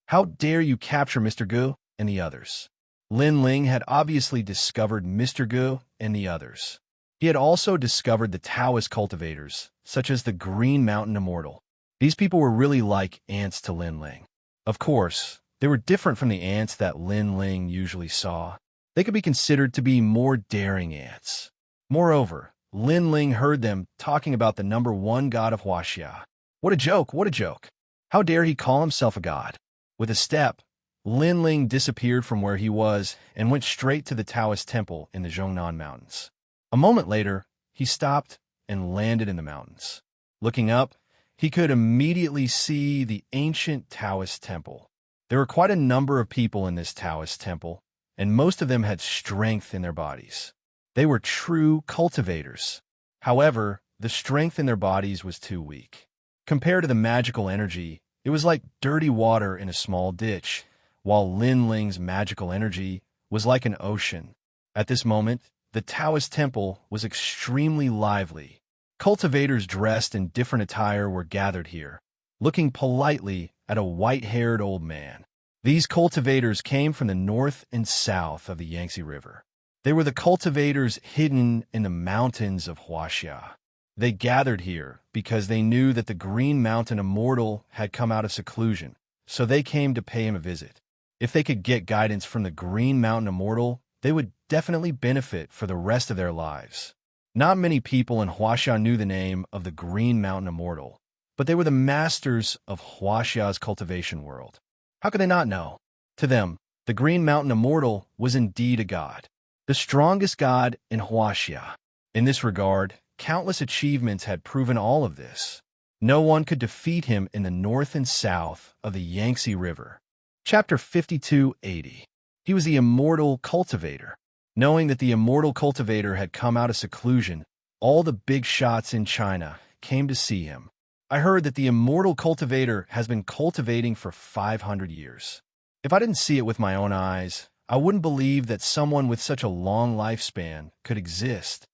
How dare you capture Mr. Gu and the others? Lin Ling had obviously discovered Mr. Gu and the others. He had also discovered the Taoist cultivators, such as the Green Mountain Immortal. These people were really like ants to Lin Ling. Of course, they were different from the ants that Lin Ling usually saw. They could be considered to be more daring ants. Moreover, Lin Ling heard them talking about the number one god of Wuxia. What a joke, what a joke. How dare he call himself a god? With a step, Lin Ling disappeared from where he was and went straight to the Taoist temple in the Zhongnan Mountains. A moment later, he stopped and landed in the mountains. Looking up, he could immediately see the ancient Taoist temple. There were quite a number of people in this Taoist temple, and most of them had strength in their bodies. They were true cultivators. However, the strength in their bodies was too weak. Compared to the magical energy, it was like dirty water in a small ditch, while Lin Ling's magical energy was like an ocean. At this moment, the Taoist temple was extremely lively. Cultivators dressed in different attire were gathered here, looking politely at a white-haired old man. These cultivators came from the north and south of the Yangtze River. They were the cultivators hidden in the mountains of Wuxia. They gathered here because they knew that the Green Mountain Immortal had come out of seclusion, so they came to pay him a visit. If they could get guidance from the Green Mountain Immortal, they would definitely benefit for the rest of their lives. Not many people in Wuxia knew the name of the Green Mountain Immortal, but they were the masters of Huaxia's cultivation world. How could they not know? To them, the Green Mountain Immortal was indeed a god, the strongest god in Wuxia. In this regard, countless achievements had proven all of this. No one could defeat him in the north and south of the Yangtze River. Chapter 5280. He was the immortal cultivator. Knowing that the immortal cultivator had come out of seclusion, all the big shots in China came to see him. I heard that the immortal cultivator has been cultivating for 500 years. If I didn't see it with my own eyes, I wouldn't believe that someone with such a long lifespan could exist.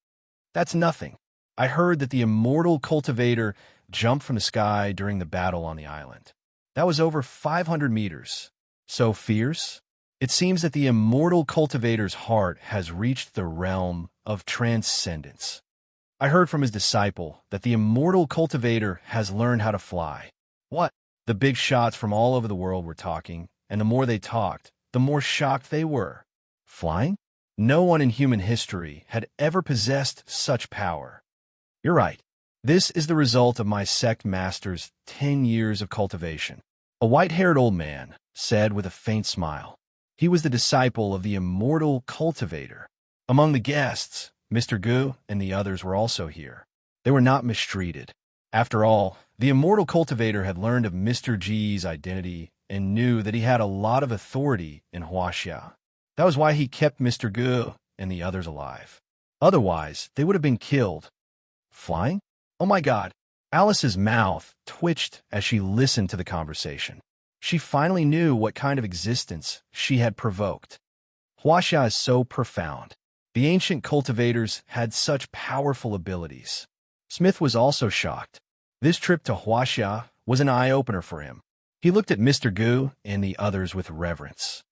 That's nothing. I heard that the immortal cultivator jumped from the sky during the battle on the island. That was over 500 meters. So fierce? It seems that the immortal cultivator's heart has reached the realm of transcendence. I heard from his disciple that the immortal cultivator has learned how to fly. What? The big shots from all over the world were talking, and the more they talked, the more shocked they were. Flying? No one in human history had ever possessed such power. You're right. This is the result of my sect master's 10 years of cultivation. A white-haired old man said with a faint smile. He was the disciple of the immortal cultivator. Among the guests, Mr. Gu and the others were also here. They were not mistreated. After all, the immortal cultivator had learned of Mr. G's identity and knew that he had a lot of authority in Wuxia. That was why he kept Mr. Gu and the others alive. Otherwise, they would have been killed. Flying? Oh my God. Alice's mouth twitched as she listened to the conversation. She finally knew what kind of existence she had provoked. Wuxia is so profound. The ancient cultivators had such powerful abilities. Smith was also shocked. This trip to Wuxia was an eye-opener for him. He looked at Mr. Gu and the others with reverence.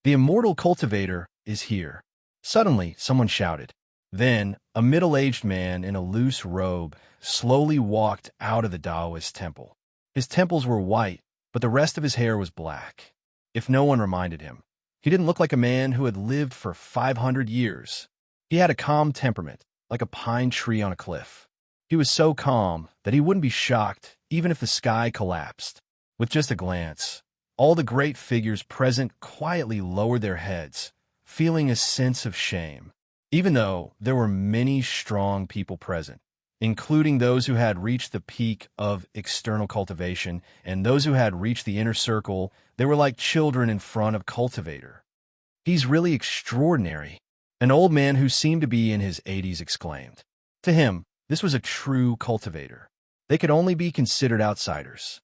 The immortal cultivator is here. Suddenly, someone shouted. Then, a middle-aged man in a loose robe slowly walked out of the Taoist temple. His temples were white, but the rest of his hair was black. If no one reminded him, he didn't look like a man who had lived for 500 years. He had a calm temperament, like a pine tree on a cliff. He was so calm that he wouldn't be shocked even if the sky collapsed. With just a glance, all the great figures present quietly lowered their heads, feeling a sense of shame. Even though there were many strong people present, including those who had reached the peak of external cultivation and those who had reached the inner circle, they were like children in front of Cultivator. He's really extraordinary, an old man who seemed to be in his 80s exclaimed. To him, this was a true cultivator. They could only be considered outsiders.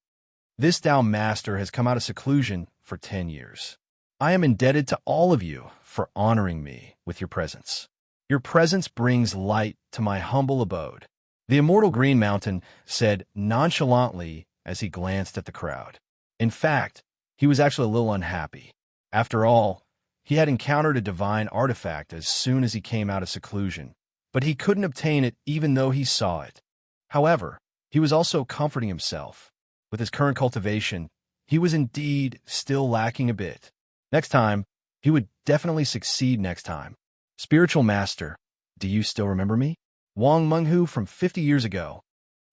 This Tao master has come out of seclusion for 10 years. I am indebted to all of you for honoring me with your presence. Your presence brings light to my humble abode. The immortal Green Mountain said nonchalantly as he glanced at the crowd. In fact, he was actually a little unhappy. After all, he had encountered a divine artifact as soon as he came out of seclusion, but he couldn't obtain it even though he saw it. However, he was also comforting himself. With his current cultivation, he was indeed still lacking a bit. Next time, he would definitely succeed next time. Spiritual Master, do you still remember me? Wang Menghu from 50 years ago.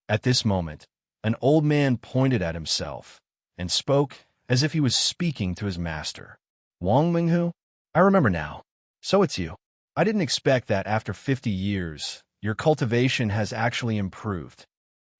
At this moment, an old man pointed at himself and spoke as if he was speaking to his master. Wang Menghu? I remember now. So it's you. I didn't expect that after 50 years, your cultivation has actually improved.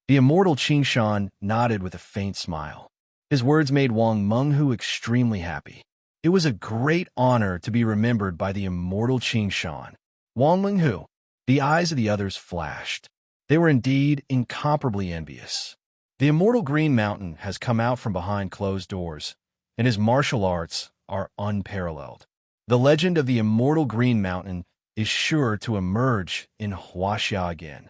The immortal Xianxia nodded with a faint smile. His words made Wang Menghu extremely happy. It was a great honor to be remembered by the immortal Xianxia. Wang Menghu. The eyes of the others flashed. They were indeed incomparably envious. The immortal Green Mountain has come out from behind closed doors, and his martial arts are unparalleled. The legend of the immortal Green Mountain is sure to emerge in Wuxia again.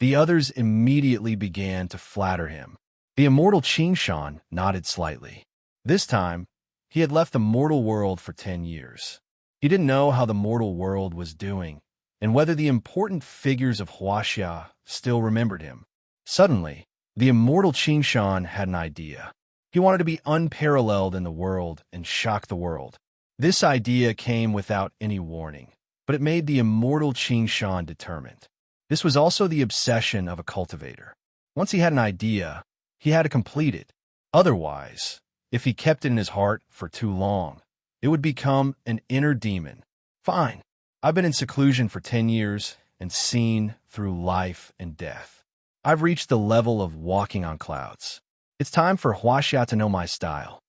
The others immediately began to flatter him. The immortal Xianxia nodded slightly. This time, he had left the mortal world for 10 years. He didn't know how the mortal world was doing, and whether the important figures of Wuxia still remembered him. Suddenly, the immortal Xianxia had an idea. He wanted to be unparalleled in the world and shock the world. This idea came without any warning, but it made the immortal Xianxia determined. This was also the obsession of a cultivator. Once he had an idea, he had to complete it. Otherwise, if he kept it in his heart for too long, it would become an inner demon. Fine. I've been in seclusion for 10 years and seen through life and death. I've reached the level of walking on clouds. It's time for Wuxia to know my style.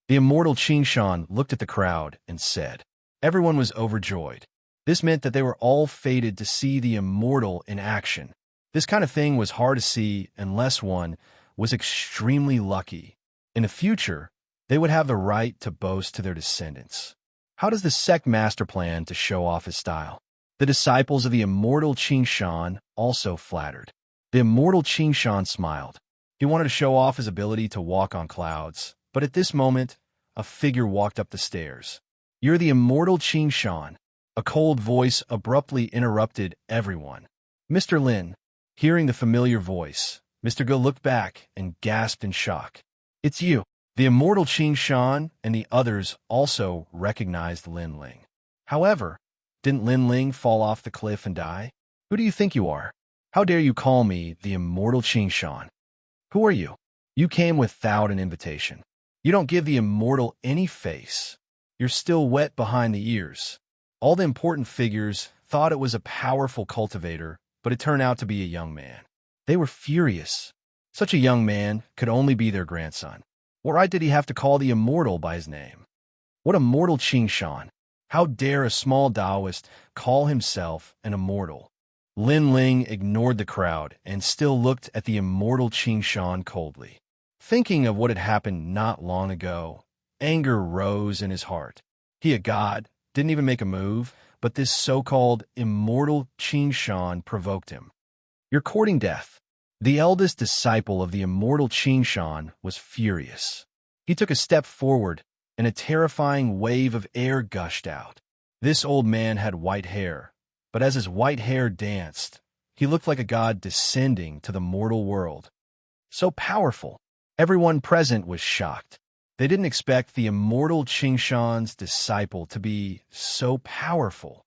The immortal Xianxia looked at the crowd and said. Everyone was overjoyed. This meant that they were all fated to see the immortal in action. This kind of thing was hard to see unless one was extremely lucky. In the future, they would have the right to boast to their descendants. How does the sect master plan to show off his style? The disciples of the immortal Xianxia also flattered. The immortal Xianxia smiled. He wanted to show off his ability to walk on clouds, but at this moment, a figure walked up the stairs. You're the immortal Xianxia. A cold voice abruptly interrupted everyone. Mr. Lin. Hearing the familiar voice, Mr. Ge looked back and gasped in shock. It's you. The immortal Xianxia and the others also recognized Lin Ling. However, didn't Lin Ling fall off the cliff and die? Who do you think you are? How dare you call me the immortal Xianxia? Who are you? You came without an invitation. You don't give the immortal any face. You're still wet behind the ears. All the important figures thought it was a powerful cultivator, but it turned out to be a young man. They were furious. Such a young man could only be their grandson. What right did he have to call the immortal by his name? What immortal Xianxia? How dare a small Taoist call himself an immortal? Lin Ling ignored the crowd and still looked at the immortal Xianxia coldly. Thinking of what had happened not long ago, anger rose in his heart. He, a god, didn't even make a move, but this so-called immortal Xianxia provoked him. You're courting death. The eldest disciple of the immortal Xianxia was furious. He took a step forward, and a terrifying wave of air gushed out. This old man had white hair, but as his white hair danced, he looked like a god descending to the mortal world. So powerful. Everyone present was shocked. They didn't expect the immortal Xianxia's disciple to be so powerful.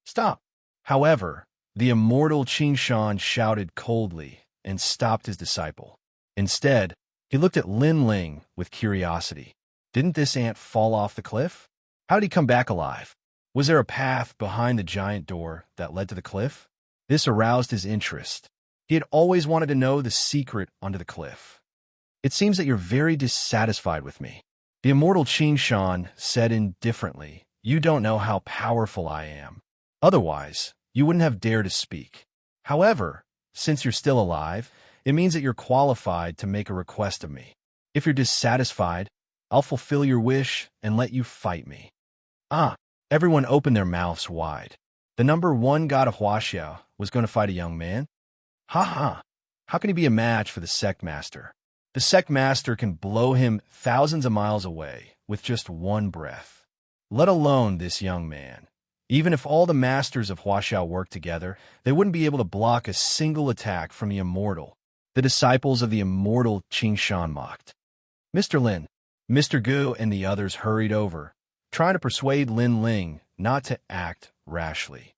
Stop. However, the immortal Xianxia shouted coldly and stopped his disciple. Instead, he looked at Lin Ling with curiosity. Didn't this ant fall off the cliff? How did he come back alive? Was there a path behind the giant door that led to the cliff? This aroused his interest. He had always wanted to know the secret under the cliff. It seems that you're very dissatisfied with me. The immortal Xianxia said indifferently, You don't know how powerful I am. Otherwise, you wouldn't have dared to speak. However, since you're still alive, it means that you're qualified to make a request of me. If you're dissatisfied, I'll fulfill your wish and let you fight me. Everyone opened their mouths wide. The number one god of Wuxia was going to fight a young man? Ha! How can he be a match for the sect master? The sect master can blow him thousands of miles away with just one breath. Let alone this young man. Even if all the masters of Wuxia worked together, they wouldn't be able to block a single attack from the immortal. The disciples of the immortal Xianxia mocked. Mr. Lin, Mr. Gu and the others hurried over, trying to persuade Lin Ling not to act rashly.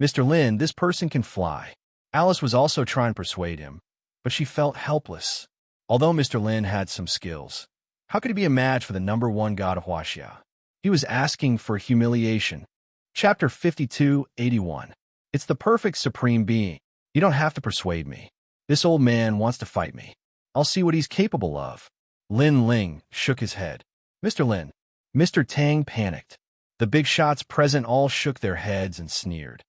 Mr. Lin, this person can fly. Alice was also trying to persuade him, but she felt helpless. Although Mr. Lin had some skills, how could he be a match for the number one god of Wuxia? He was asking for humiliation. Chapter 52:81. It's the perfect supreme being. You don't have to persuade me. This old man wants to fight me. I'll see what he's capable of. Lin Ling shook his head. Mr. Lin. Mr. Tang panicked. The big shots present all shook their heads and sneered.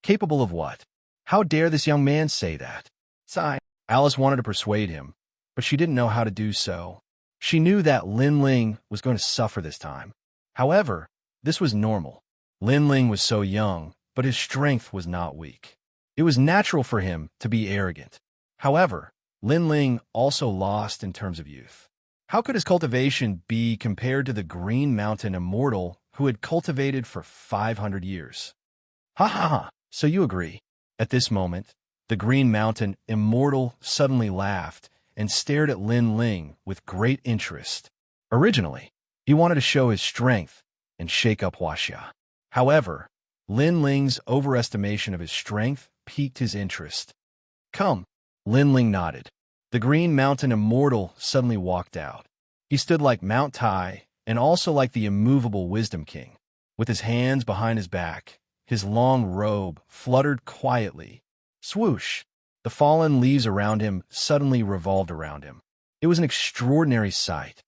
Capable of what? How dare this young man say that? Sigh. Alice wanted to persuade him, but she didn't know how to do so. She knew that Lin Ling was going to suffer this time. However, this was normal. Lin Ling was so young, but his strength was not weak. It was natural for him to be arrogant. However, Lin Ling also lost in terms of youth. How could his cultivation be compared to the Green Mountain immortal who had cultivated for 500 years? Ha! So you agree. At this moment, the Green Mountain immortal suddenly laughed and stared at Lin Ling with great interest. Originally, he wanted to show his strength and shake up Wuxia. However, Lin Ling's overestimation of his strength piqued his interest. Come. Lin Ling nodded. The Green Mountain immortal suddenly walked out. He stood like Mount Tai and also like the immovable Wisdom King. With his hands behind his back, his long robe fluttered quietly. Swoosh! The fallen leaves around him suddenly revolved around him. It was an extraordinary sight.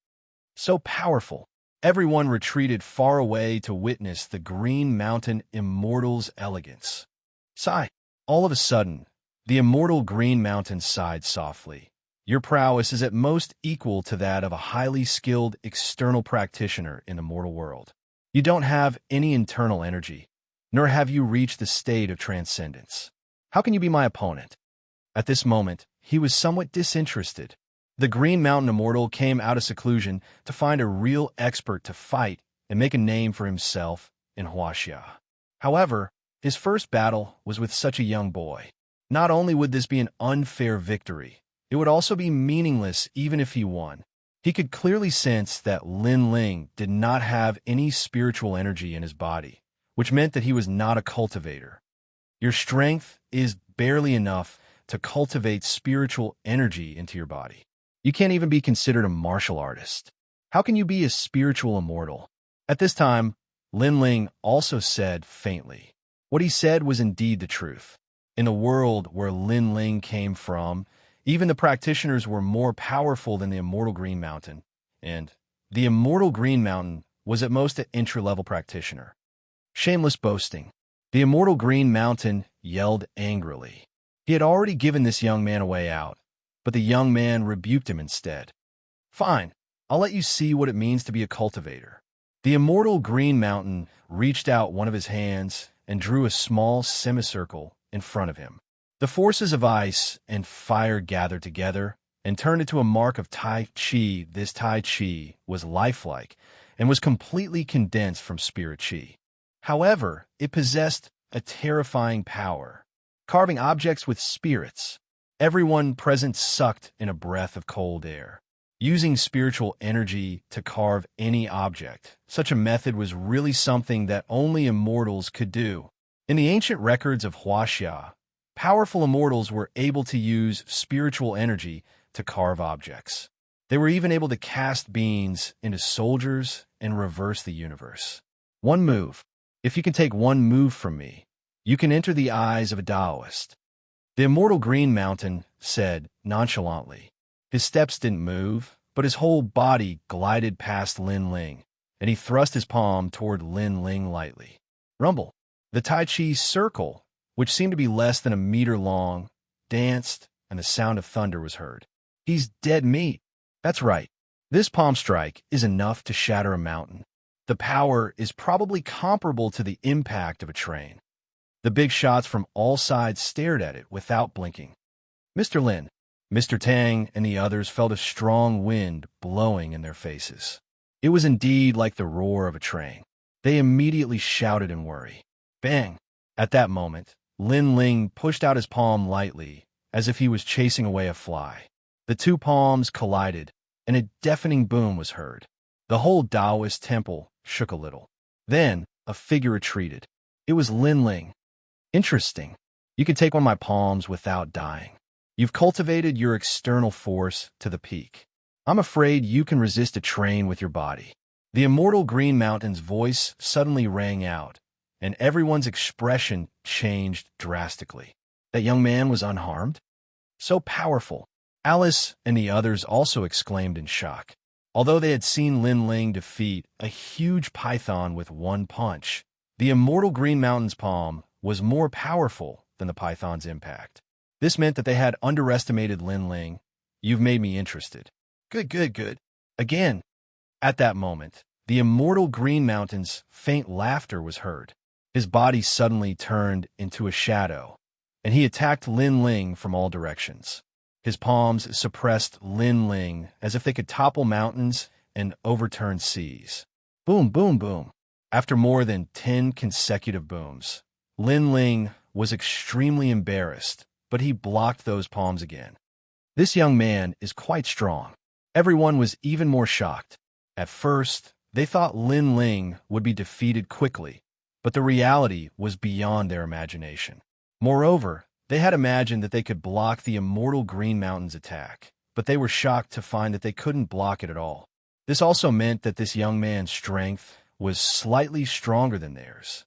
So powerful, everyone retreated far away to witness the Green Mountain Immortal's elegance. Sigh. All of a sudden, the immortal Green Mountain sighed softly. Your prowess is at most equal to that of a highly skilled external practitioner in the mortal world. You don't have any internal energy, nor have you reached the state of transcendence. How can you be my opponent? At this moment, he was somewhat disinterested. The Green Mountain Immortal came out of seclusion to find a real expert to fight and make a name for himself in Wuxia. However, his first battle was with such a young boy. Not only would this be an unfair victory, it would also be meaningless even if he won. He could clearly sense that Lin Ling did not have any spiritual energy in his body, which meant that he was not a cultivator. Your strength is barely enough to cultivate spiritual energy into your body. You can't even be considered a martial artist. How can you be a spiritual immortal? At this time, Lin Ling also said faintly. What he said was indeed the truth. In the world where Lin Ling came from, even the practitioners were more powerful than the Immortal Green Mountain, and the Immortal Green Mountain was at most an entry-level practitioner. Shameless boasting. The Immortal Green Mountain yelled angrily. He had already given this young man a way out, but the young man rebuked him instead. Fine, I'll let you see what it means to be a cultivator. The Immortal Green Mountain reached out one of his hands and drew a small semicircle in front of him. The forces of ice and fire gathered together and turned into a mark of Tai Chi. This Tai Chi was lifelike and was completely condensed from spirit Chi. However, it possessed a terrifying power, carving objects with spirits. Everyone present sucked in a breath of cold air. Using spiritual energy to carve any object, such a method was really something that only immortals could do. In the ancient records of Wuxia, powerful immortals were able to use spiritual energy to carve objects. They were even able to cast beings into soldiers and reverse the universe. One move. If you can take one move from me, you can enter the eyes of a Taoist. The Immortal Green Mountain said nonchalantly. His steps didn't move, but his whole body glided past Lin Ling, and he thrust his palm toward Lin Ling lightly. Rumble. The Tai Chi circle, which seemed to be less than a meter long, danced, and the sound of thunder was heard. He's dead meat. That's right. This palm strike is enough to shatter a mountain. The power is probably comparable to the impact of a train. The big shots from all sides stared at it without blinking. Mr. Lin, Mr. Tang, and the others felt a strong wind blowing in their faces. It was indeed like the roar of a train. They immediately shouted in worry. Bang! At that moment, Lin Ling pushed out his palm lightly, as if he was chasing away a fly. The two palms collided, and a deafening boom was heard. The whole Taoist temple shook a little. Then, a figure retreated. It was Lin Ling. Interesting. You can take one of my palms without dying. You've cultivated your external force to the peak. I'm afraid you can resist a train with your body. The Immortal Green Mountain's voice suddenly rang out, and everyone's expression changed drastically. That young man was unharmed? So powerful. Alice and the others also exclaimed in shock. Although they had seen Lin Ling defeat a huge python with one punch, the Immortal Green Mountain's palm was more powerful than the python's impact. This meant that they had underestimated Lin Ling. You've made me interested. Good. Again. At that moment, the Immortal Green Mountain's faint laughter was heard. His body suddenly turned into a shadow, and he attacked Lin Ling from all directions. His palms suppressed Lin Ling as if they could topple mountains and overturn seas. Boom, boom, boom. After more than 10 consecutive booms, Lin Ling was extremely embarrassed, but he blocked those palms again. This young man is quite strong. Everyone was even more shocked. At first, they thought Lin Ling would be defeated quickly, but the reality was beyond their imagination. Moreover, they had imagined that they could block the Immortal Green Mountain's attack, but they were shocked to find that they couldn't block it at all. This also meant that this young man's strength was slightly stronger than theirs.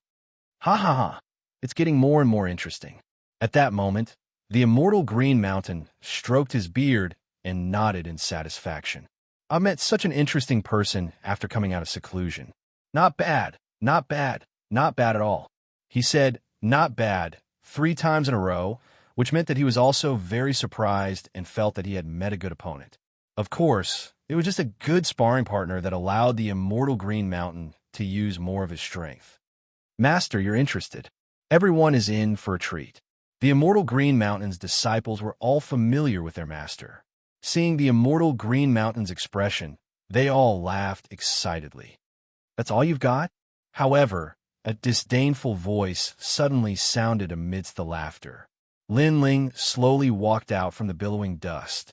Ha ha ha! It's getting more and more interesting. At that moment, The immortal Green Mountain stroked his beard and nodded in satisfaction. I met such an interesting person after coming out of seclusion. Not bad, not bad, not bad at all. He said, not bad, 3 times in a row, which meant that he was also very surprised and felt that he had met a good opponent. Of course, it was just a good sparring partner that allowed the immortal Green Mountain to use more of his strength. Master, you're interested. Everyone is in for a treat. The immortal Green Mountain's disciples were all familiar with their master. Seeing the immortal Green Mountain's expression, they all laughed excitedly. That's all you've got? However, a disdainful voice suddenly sounded amidst the laughter. Lin Ling slowly walked out from the billowing dust.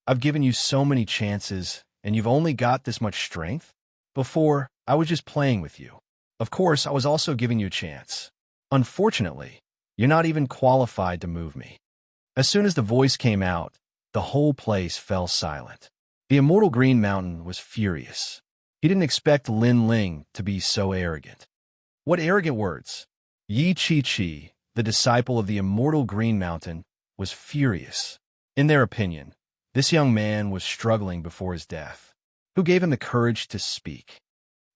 I've given you so many chances, and you've only got this much strength? Before, I was just playing with you. Of course, I was also giving you a chance. Unfortunately, you're not even qualified to move me. As soon as the voice came out, the whole place fell silent. The immortal Green Mountain was furious. He didn't expect Lin Ling to be so arrogant. What arrogant words! Yi Chi, the disciple of the immortal Green Mountain, was furious. In their opinion, this young man was struggling before his death. Who gave him the courage to speak?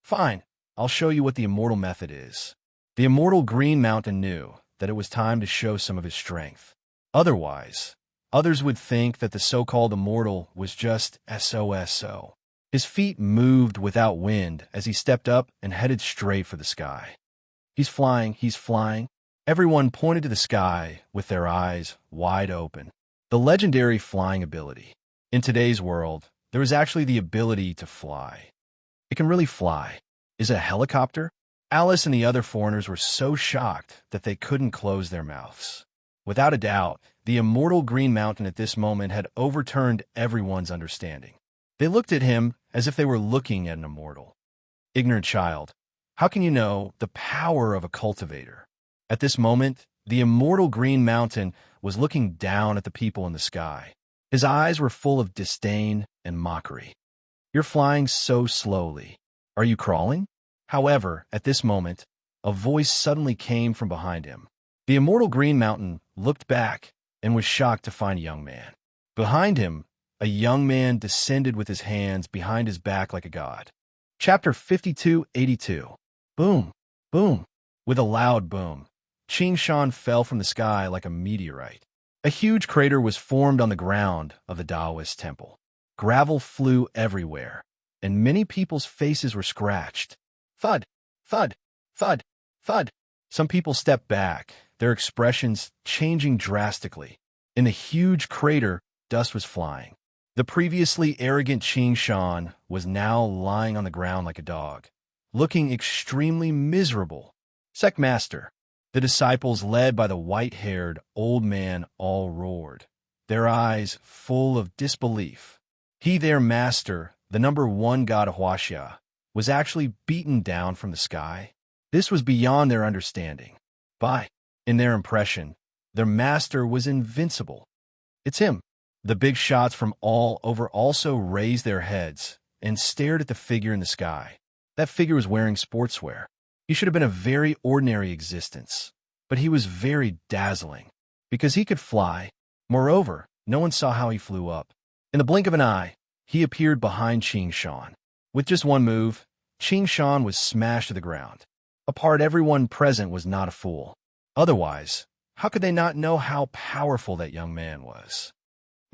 Fine, I'll show you what the immortal method is. The immortal Green Mountain knew that it was time to show some of his strength. Otherwise, others would think that the so-called immortal was just SOSO. His feet moved without wind as he stepped up and headed straight for the sky. He's flying, he's flying. Everyone pointed to the sky with their eyes wide open. The legendary flying ability. In today's world, there is actually the ability to fly. It can really fly. Is it a helicopter? Alice and the other foreigners were so shocked that they couldn't close their mouths. Without a doubt, the immortal Green Mountain at this moment had overturned everyone's understanding. They looked at him as if they were looking at an immortal. Ignorant child, how can you know the power of a cultivator? At this moment, the immortal Green Mountain was looking down at the people in the sky. His eyes were full of disdain and mockery. You're flying so slowly. Are you crawling? However, at this moment, a voice suddenly came from behind him. The immortal Green Mountain looked back and was shocked to find a young man. Behind him, a young man descended with his hands behind his back like a god. Chapter 5282. Boom, boom. With a loud boom, Xianxia fell from the sky like a meteorite. A huge crater was formed on the ground of the Taoist temple. Gravel flew everywhere, and many people's faces were scratched. Thud, thud, thud, thud. Some people stepped back, their expressions changing drastically. In the huge crater, dust was flying. The previously arrogant Xianxia was now lying on the ground like a dog, looking extremely miserable. Sectmaster, the disciples led by the white-haired old man all roared, their eyes full of disbelief. He, their master, the #1 god of Wuxia, was actually beaten down from the sky. This was beyond their understanding. In their impression, their master was invincible. It's him. The big shots from all over also raised their heads and stared at the figure in the sky. That figure was wearing sportswear. He should have been a very ordinary existence, but he was very dazzling, because he could fly. Moreover, no one saw how he flew up. In the blink of an eye, he appeared behind Xianxia. With just one move, Xianxia was smashed to the ground. Apart, everyone present was not a fool. Otherwise, how could they not know how powerful that young man was?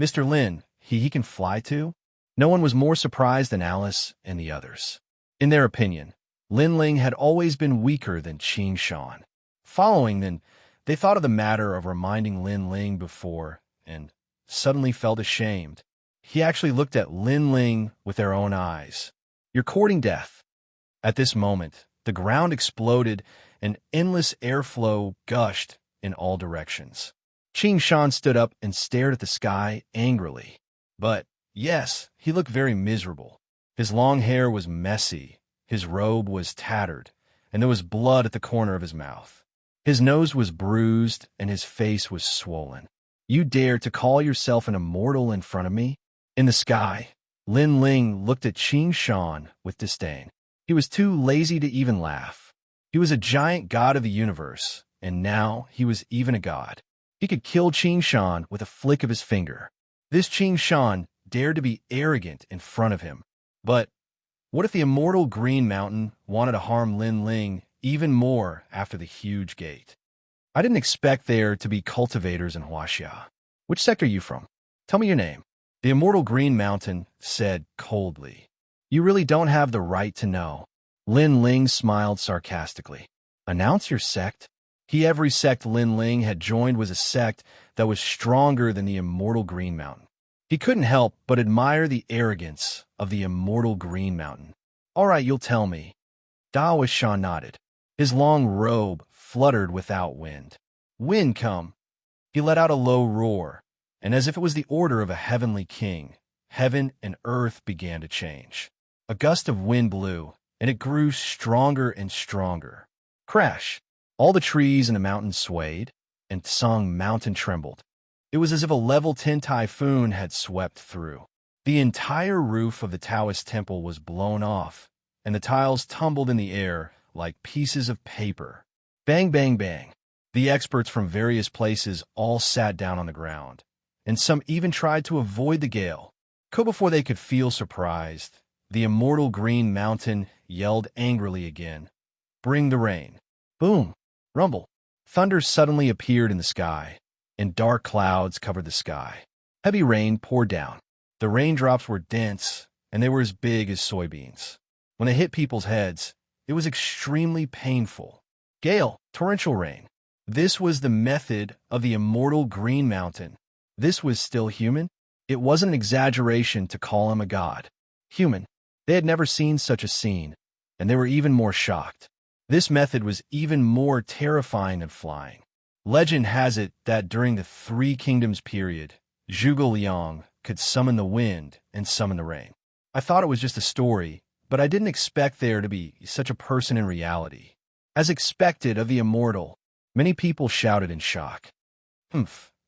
Mr. Lin, he can fly too? No one was more surprised than Alice and the others. In their opinion, Lin Ling had always been weaker than Xianxia. Following then, they thought of the matter of reminding Lin Ling before, and suddenly felt ashamed. He actually looked at Lin Ling with their own eyes. You're courting death. At this moment, the ground exploded and endless airflow gushed in all directions. Xianxia stood up and stared at the sky angrily. But, yes, he looked very miserable. His long hair was messy, his robe was tattered, and there was blood at the corner of his mouth. His nose was bruised and his face was swollen. You dare to call yourself an immortal in front of me? In the sky, Lin Ling looked at Xianxia with disdain. He was too lazy to even laugh. He was a giant god of the universe, and now he was even a god. He could kill Xianxia with a flick of his finger. This Xianxia dared to be arrogant in front of him. But what if the immortal Green Mountain wanted to harm Lin Ling even more after the huge gate? I didn't expect there to be cultivators in Wuxia. Which sector are you from? Tell me your name. The immortal Green Mountain said coldly. You really don't have the right to know. Lin Ling smiled sarcastically. Announce your sect? Every sect Lin Ling had joined was a sect that was stronger than the immortal Green Mountain. He couldn't help but admire the arrogance of the immortal Green Mountain. All right, you'll tell me. Daoist Shan nodded. His long robe fluttered without wind. Wind come. He let out a low roar, and as if it was the order of a heavenly king, heaven and earth began to change. A gust of wind blew, and it grew stronger and stronger. Crash! All the trees in the mountain swayed, and Song Mountain trembled. It was as if a level 10 typhoon had swept through. The entire roof of the Taoist temple was blown off, and the tiles tumbled in the air like pieces of paper. Bang, bang, bang. The experts from various places all sat down on the ground, and some even tried to avoid the gale. Before they could feel surprised, the immortal Green Mountain yelled angrily again. Bring the rain. Boom. Rumble. Thunder suddenly appeared in the sky, and dark clouds covered the sky. Heavy rain poured down. The raindrops were dense, and they were as big as soybeans. When they hit people's heads, it was extremely painful. Gale, torrential rain. This was the method of the immortal Green Mountain. This was still human. It wasn't an exaggeration to call him a god. Human. They had never seen such a scene, and they were even more shocked. This method was even more terrifying than flying. Legend has it that during the Three Kingdoms period, Zhuge Liang could summon the wind and summon the rain. I thought it was just a story, but I didn't expect there to be such a person in reality. As expected of the immortal, many people shouted in shock.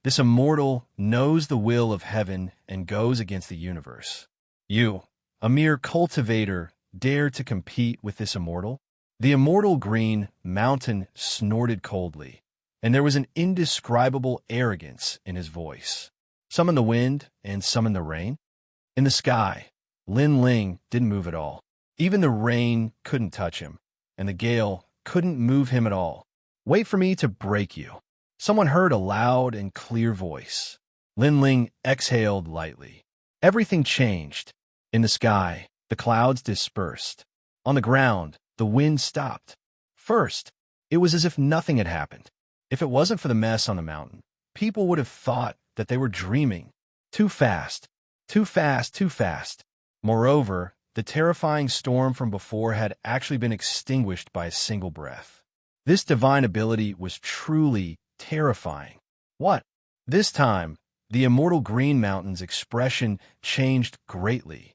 This immortal knows the will of heaven and goes against the universe. You, a mere cultivator, dare to compete with this immortal? The immortal Green Mountain snorted coldly, and there was an indescribable arrogance in his voice. Summon the wind and summon the rain? In the sky, Lin Ling didn't move at all. Even the rain couldn't touch him, and the gale couldn't move him at all. Wait for me to break you. Someone heard a loud and clear voice. Lin Ling exhaled lightly. Everything changed. In the sky, the clouds dispersed. On the ground, the wind stopped. First, it was as if nothing had happened. If it wasn't for the mess on the mountain, people would have thought that they were dreaming. Too fast. Too fast, too fast. Moreover, the terrifying storm from before had actually been extinguished by a single breath. This divine ability was truly terrifying. What? This time, the immortal Green Mountain's expression changed greatly.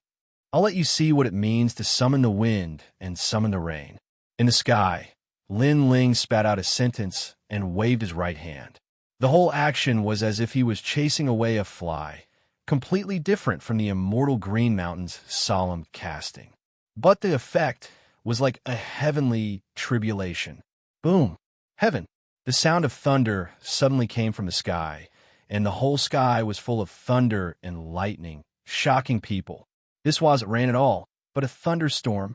I'll let you see what it means to summon the wind and summon the rain. In the sky, Lin Ling spat out a sentence and waved his right hand. The whole action was as if he was chasing away a fly, completely different from the immortal Green Mountain's solemn casting. But the effect was like a heavenly tribulation. Boom! Heaven! The sound of thunder suddenly came from the sky, and the whole sky was full of thunder and lightning, shocking people. This wasn't rain at all, but a thunderstorm.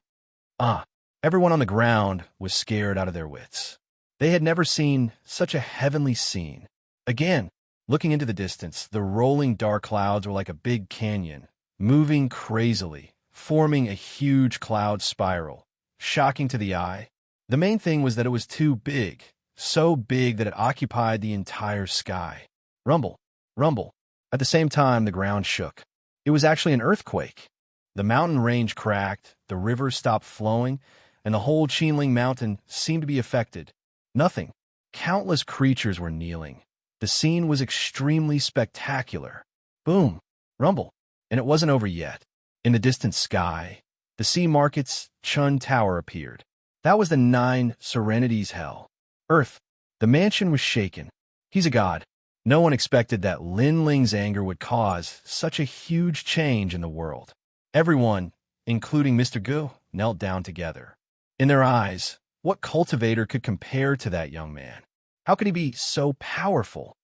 Everyone on the ground was scared out of their wits. They had never seen such a heavenly scene. Again, looking into the distance, the rolling dark clouds were like a big canyon, moving crazily, forming a huge cloud spiral, shocking to the eye. The main thing was that it was too big, so big that it occupied the entire sky. Rumble, rumble. At the same time, the ground shook. It was actually an earthquake. The mountain range cracked, the river stopped flowing, and the whole Qinling Mountain seemed to be affected. Nothing. Countless creatures were kneeling. The scene was extremely spectacular. Boom. Rumble. And it wasn't over yet. In the distant sky, the Sea Market's Chun Tower appeared. That was the 9 Serenities Hell. Earth. The mansion was shaken. He's a god. No one expected that Lin Ling's anger would cause such a huge change in the world. Everyone, including Mr. Gu, knelt down together. In their eyes, what cultivator could compare to that young man? How could he be so powerful?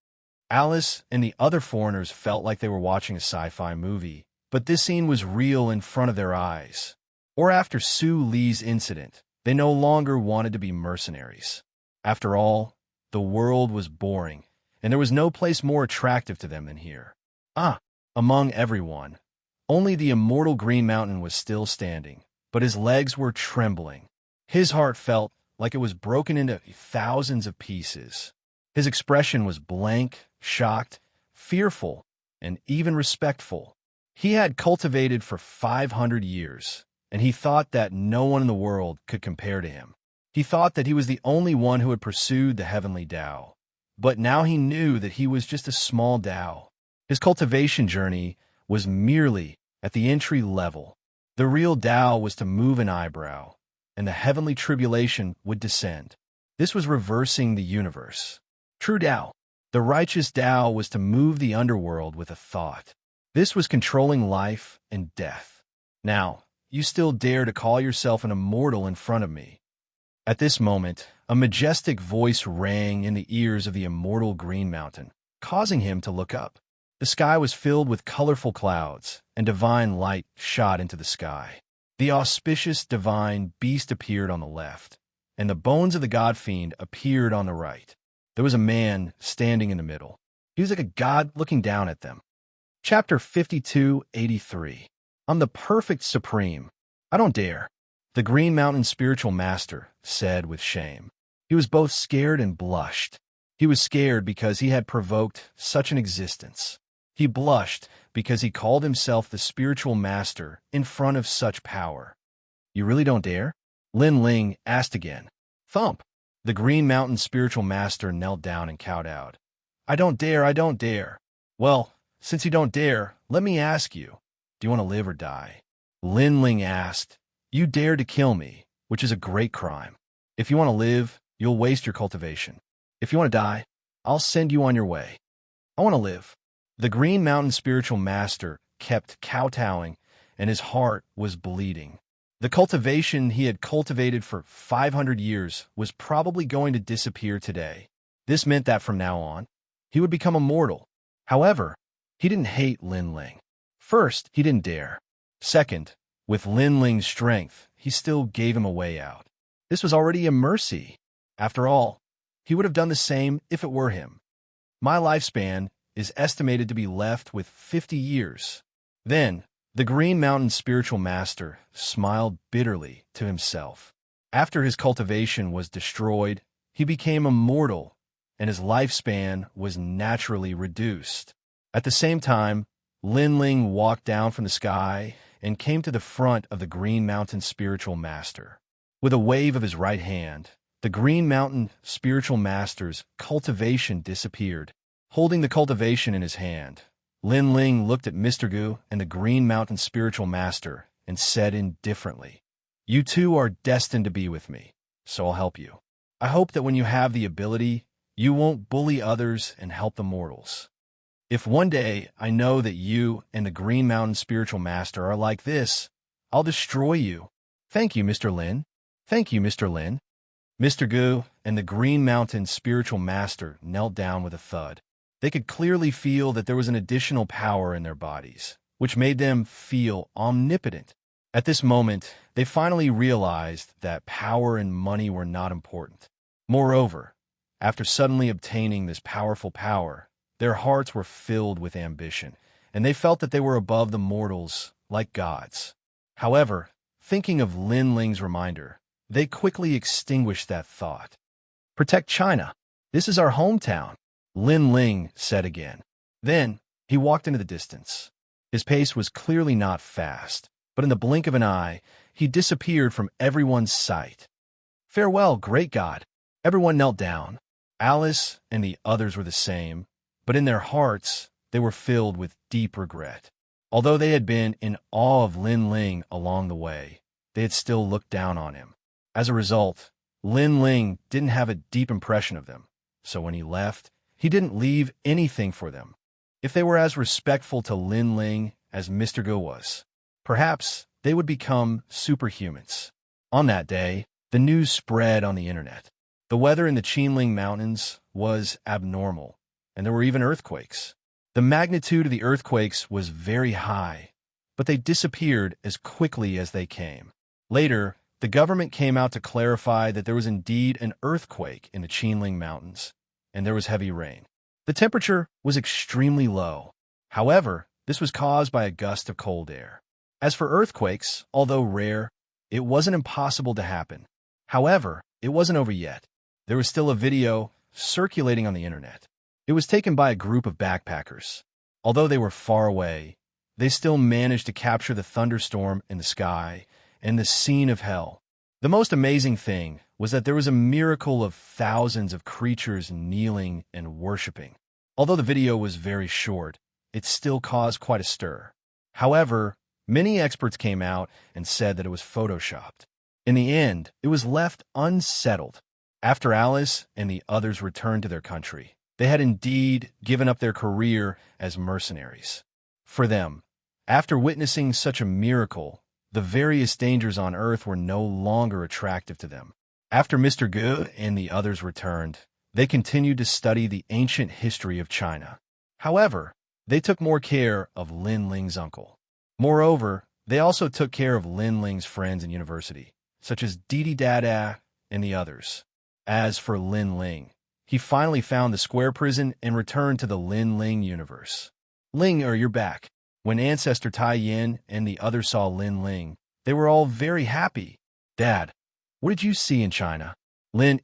Alice and the other foreigners felt like they were watching a sci-fi movie, but this scene was real in front of their eyes. Or after Su Li's incident, they no longer wanted to be mercenaries. After all, the world was boring, and there was no place more attractive to them than here. Among everyone, only the immortal Green Mountain was still standing, but his legs were trembling. His heart felt like it was broken into thousands of pieces. His expression was blank, shocked, fearful, and even respectful. He had cultivated for 500 years, and he thought that no one in the world could compare to him. He thought that he was the only one who had pursued the heavenly Tao. But now he knew that he was just a small Tao. His cultivation journey was merely at the entry level. The real Tao was to move an eyebrow, and the heavenly tribulation would descend. This was reversing the universe. True Tao, the righteous Tao, was to move the underworld with a thought. This was controlling life and death. Now, you still dare to call yourself an immortal in front of me. At this moment, a majestic voice rang in the ears of the immortal Green Mountain, causing him to look up. The sky was filled with colorful clouds, and divine light shot into the sky. The auspicious divine beast appeared on the left, and the bones of the god fiend appeared on the right. There was a man standing in the middle. He was like a god looking down at them. Chapter 52:83. I'm the perfect supreme. I don't dare. The Green Mountain spiritual master said with shame. He was both scared and blushed. He was scared because he had provoked such an existence. He blushed because he called himself the spiritual master in front of such power. You really don't dare? Lin Ling asked again. Thump. The Green Mountain spiritual master knelt down and kowtowed. I don't dare, I don't dare. Well, since you don't dare, let me ask you, do you want to live or die? Lin Ling asked. You dared to kill me, which is a great crime. If you want to live, you'll waste your cultivation. If you want to die, I'll send you on your way. I want to live. The Green Mountain spiritual master kept kowtowing, and his heart was bleeding. The cultivation he had cultivated for 500 years was probably going to disappear today. This meant that from now on, he would become immortal. However, he didn't hate Lin Ling. First, he didn't dare. Second, with Lin Ling's strength, he still gave him a way out. This was already a mercy. After all, he would have done the same if it were him. My lifespan is estimated to be left with 50 years. Then, the Green Mountain spiritual master smiled bitterly to himself. After his cultivation was destroyed, he became immortal, and his lifespan was naturally reduced. At the same time, Lin Ling walked down from the sky and came to the front of the Green Mountain spiritual master. With a wave of his right hand, the Green Mountain spiritual master's cultivation disappeared. Holding the cultivation in his hand, Lin Ling looked at Mr. Gu and the Green Mountain spiritual master and said indifferently, You two are destined to be with me, so I'll help you. I hope that when you have the ability, you won't bully others and help the mortals. If one day I know that you and the Green Mountain spiritual master are like this, I'll destroy you. Thank you, Mr. Lin. Thank you, Mr. Lin. Mr. Gu and the Green Mountain spiritual master knelt down with a thud. They could clearly feel that there was an additional power in their bodies, which made them feel omnipotent. At this moment, they finally realized that power and money were not important. Moreover, after suddenly obtaining this powerful power, their hearts were filled with ambition, and they felt that they were above the mortals like gods. However, thinking of Lin Ling's reminder, they quickly extinguished that thought. Protect China. This is our hometown, Lin Ling said again. Then, he walked into the distance. His pace was clearly not fast, but in the blink of an eye, he disappeared from everyone's sight. Farewell, great God. Everyone knelt down. Alice and the others were the same, but in their hearts, they were filled with deep regret. Although they had been in awe of Lin Ling along the way, they had still looked down on him. As a result, Lin Ling didn't have a deep impression of them, so when he left, he didn't leave anything for them. If they were as respectful to Lin Ling as Mr. Gu was, perhaps they would become superhumans. On that day, the news spread on the internet. The weather in the Qinling Mountains was abnormal, and there were even earthquakes. The magnitude of the earthquakes was very high, but they disappeared as quickly as they came. Later, the government came out to clarify that there was indeed an earthquake in the Qinling Mountains, and there was heavy rain. The temperature was extremely low. However, this was caused by a gust of cold air. As for earthquakes, although rare, it wasn't impossible to happen. However, it wasn't over yet. There was still a video circulating on the internet. It was taken by a group of backpackers. Although they were far away, they still managed to capture the thunderstorm in the sky and the scene of hell. The most amazing thing was that there was a miracle of thousands of creatures kneeling and worshiping. Although the video was very short, it still caused quite a stir. However, many experts came out and said that it was photoshopped. In the end, it was left unsettled. After Alice and the others returned to their country, they had indeed given up their career as mercenaries. For them, after witnessing such a miracle, the various dangers on Earth were no longer attractive to them. After Mr. Gu and the others returned, they continued to study the ancient history of China. However, they took more care of Lin Ling's uncle. Moreover, they also took care of Lin Ling's friends in university, such as Didi Dada and the others. As for Lin Ling, he finally found the square prison and returned to the Lin Ling universe. Ling, you're back. When Ancestor Tai Yin and the others saw Lin Ling, they were all very happy. Dad, what did you see in China?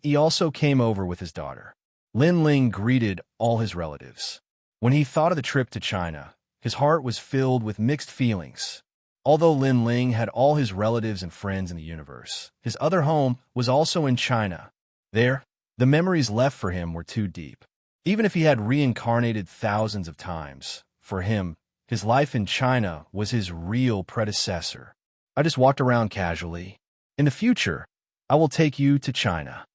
He also came over with his daughter. Lin Ling greeted all his relatives. When he thought of the trip to China, his heart was filled with mixed feelings. Although Lin Ling had all his relatives and friends in the universe, his other home was also in China. There, the memories left for him were too deep. Even if he had reincarnated thousands of times, for him, his life in China was his real predecessor. I just walked around casually. In the future, I will take you to China.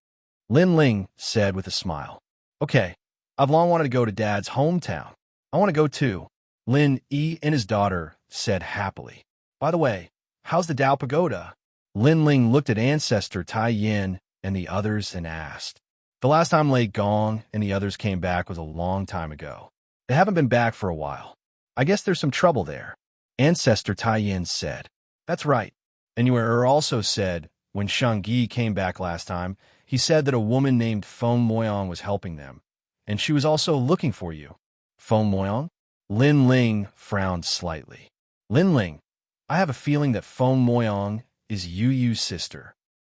Lin Ling said with a smile. Okay, I've long wanted to go to Dad's hometown. I want to go too. Lin Yi and his daughter said happily. By the way, how's the Dao Pagoda? Lin Ling looked at Ancestor Tai Yin and the others and asked. The last time Lei Gong and the others came back was a long time ago. They haven't been back for a while. I guess there's some trouble there. Ancestor Tai Yin said. That's right. And you also said, when Xianxia came back last time, he said that a woman named Feng Moyang was helping them, and she was also looking for you. Feng Moyang? Lin Ling frowned slightly. Lin Ling, I have a feeling that Feng Moyang is Yu Yu's sister.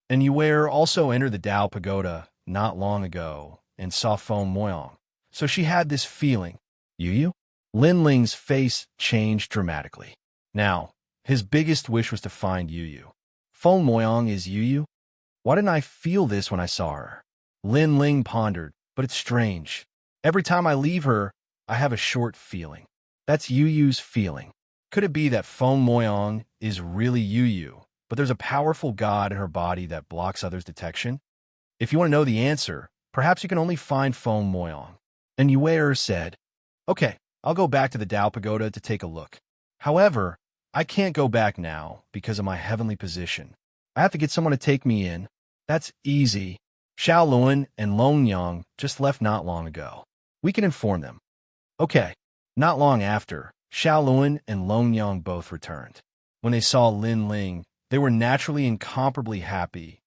And you also entered the Dao Pagoda not long ago and saw Feng Moyang. So she had this feeling. Yu Yu? Lin Ling's face changed dramatically. Now, his biggest wish was to find Yu Yu. Feng Moyang is Yu Yu? Why didn't I feel this when I saw her? Lin Ling pondered, but it's strange. Every time I leave her, I have a short feeling. That's Yu Yu's feeling. Could it be that Feng Moyang is really Yu Yu, but there's a powerful god in her body that blocks others' detection? If you want to know the answer, perhaps you can only find Feng Moyang. And Yue said, Okay, I'll go back to the Dao Pagoda to take a look. However, I can't go back now because of my heavenly position. I have to get someone to take me in. That's easy. Xiaoluan and Longyang just left not long ago. We can inform them. Okay. Not long after, Xiaoluan and Longyang both returned. When they saw Lin Ling, they were naturally incomparably happy.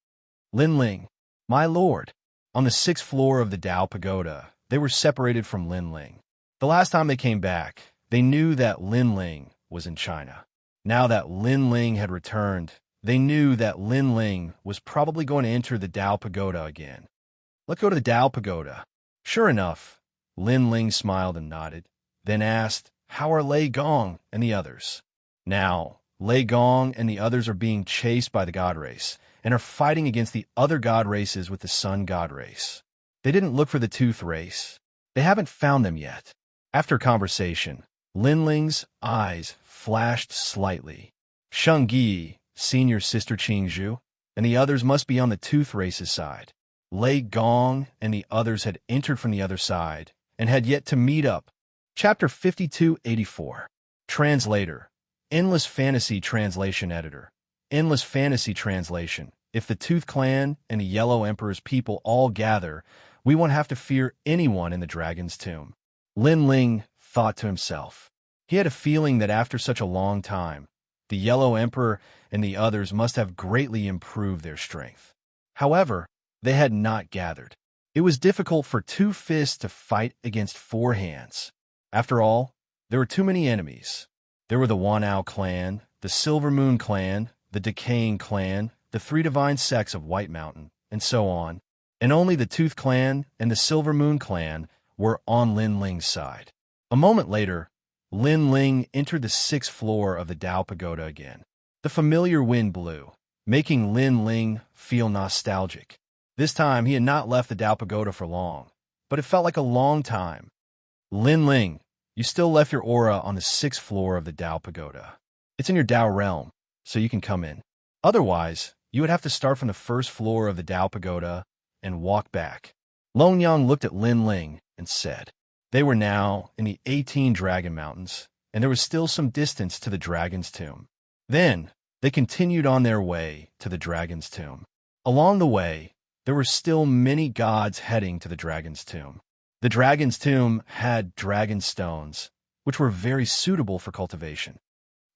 Lin Ling, my lord. On the 6th floor of the Dao Pagoda, they were separated from Lin Ling. The last time they came back, they knew that Lin Ling was in China. Now that Lin Ling had returned, they knew that Lin Ling was probably going to enter the Dao Pagoda again. Let's go to the Dao Pagoda. Sure enough, Lin Ling smiled and nodded, then asked, How are Lei Gong and the others? Now, Lei Gong and the others are being chased by the god race and are fighting against the other god races with the sun god race. They didn't look for the tooth race. They haven't found them yet. After conversation, Lin Ling's eyes flashed slightly. Xianxia, senior sister Qingzhu, and the others must be on the tooth race's side. Lei Gong and the others had entered from the other side and had yet to meet up. Chapter 5284. Translator. Endless Fantasy Translation Editor. Endless Fantasy Translation. If the Tooth Clan and the Yellow Emperor's people all gather, we won't have to fear anyone in the Dragon's Tomb. Lin Ling thought to himself. He had a feeling that after such a long time, the Yellow Emperor and the others must have greatly improved their strength. However, they had not gathered. It was difficult for 2 fists to fight against 4 hands. After all, there were too many enemies. There were the Wanao clan, the Silver Moon clan, the Decaying clan, the 3 divine sects of White Mountain, and so on, and only the Tooth clan and the Silver Moon clan were on Lin Ling's side. A moment later, Lin Ling entered the 6th floor of the Dao Pagoda again. The familiar wind blew, making Lin Ling feel nostalgic. This time, he had not left the Dao Pagoda for long, but it felt like a long time. Lin Ling, you still left your aura on the 6th floor of the Dao Pagoda. It's in your Dao realm, so you can come in. Otherwise, you would have to start from the 1st floor of the Dao Pagoda and walk back. Long Yang looked at Lin Ling and said. They were now in the 18 Dragon Mountains, and there was still some distance to the Dragon's Tomb. Then, they continued on their way to the Dragon's Tomb. Along the way, there were still many gods heading to the Dragon's Tomb. The Dragon's Tomb had dragon stones, which were very suitable for cultivation.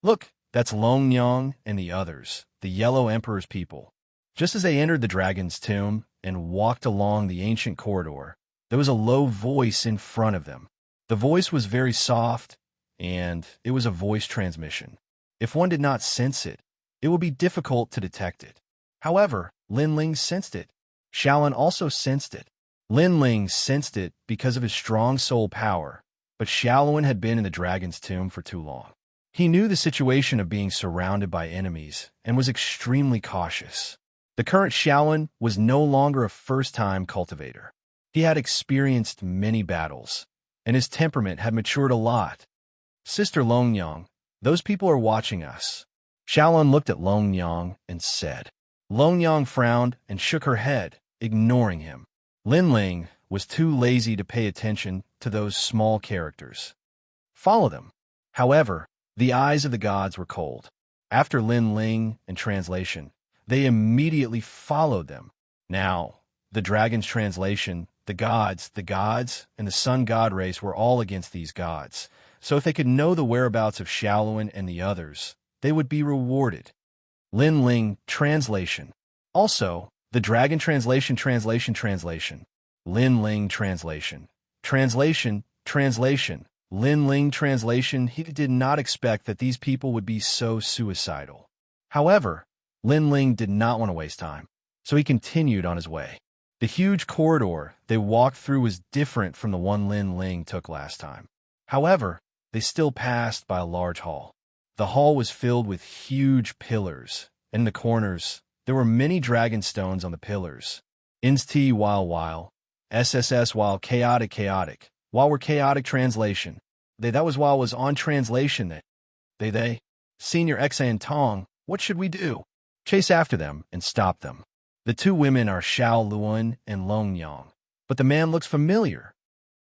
Look, that's Long Yang and the others, the Yellow Emperor's people. Just as they entered the Dragon's Tomb and walked along the ancient corridor, there was a low voice in front of them. The voice was very soft, and it was a voice transmission. If one did not sense it, it would be difficult to detect it. However, Lin Ling sensed it. Xiaolin also sensed it. Lin Ling sensed it because of his strong soul power, but Xiaolin had been in the Dragon's Tomb for too long. He knew the situation of being surrounded by enemies and was extremely cautious. The current Xiaolin was no longer a first-time cultivator. He had experienced many battles, and his temperament had matured a lot. Sister Long Yang, those people are watching us. Xiaolin looked at Long Yang and said. Long Yang frowned and shook her head, ignoring him. Lin Ling was too lazy to pay attention to those small characters. Follow them. However, the eyes of the gods were cold. After Lin Ling and translation, they immediately followed them. Now, the dragon's translation, the gods, and the sun god race were all against these gods. So if they could know the whereabouts of Xiaolin and the others, they would be rewarded. Lin Ling translation. Also, the dragon translation. Lin Ling translation. Lin Ling translation. He did not expect that these people would be so suicidal. However, Lin Ling did not want to waste time, so he continued on his way. The huge corridor they walked through was different from the one Lin Ling took last time. However, they still passed by a large hall. The hall was filled with huge pillars. In the corners, there were many dragon stones on the pillars. Inst while, SSS while chaotic, while were chaotic translation. That was while was on translation that. They. Senior X and Tong, what should we do? Chase after them and stop them. The 2 women are Xiao Luan and Long Yang, but the man looks familiar.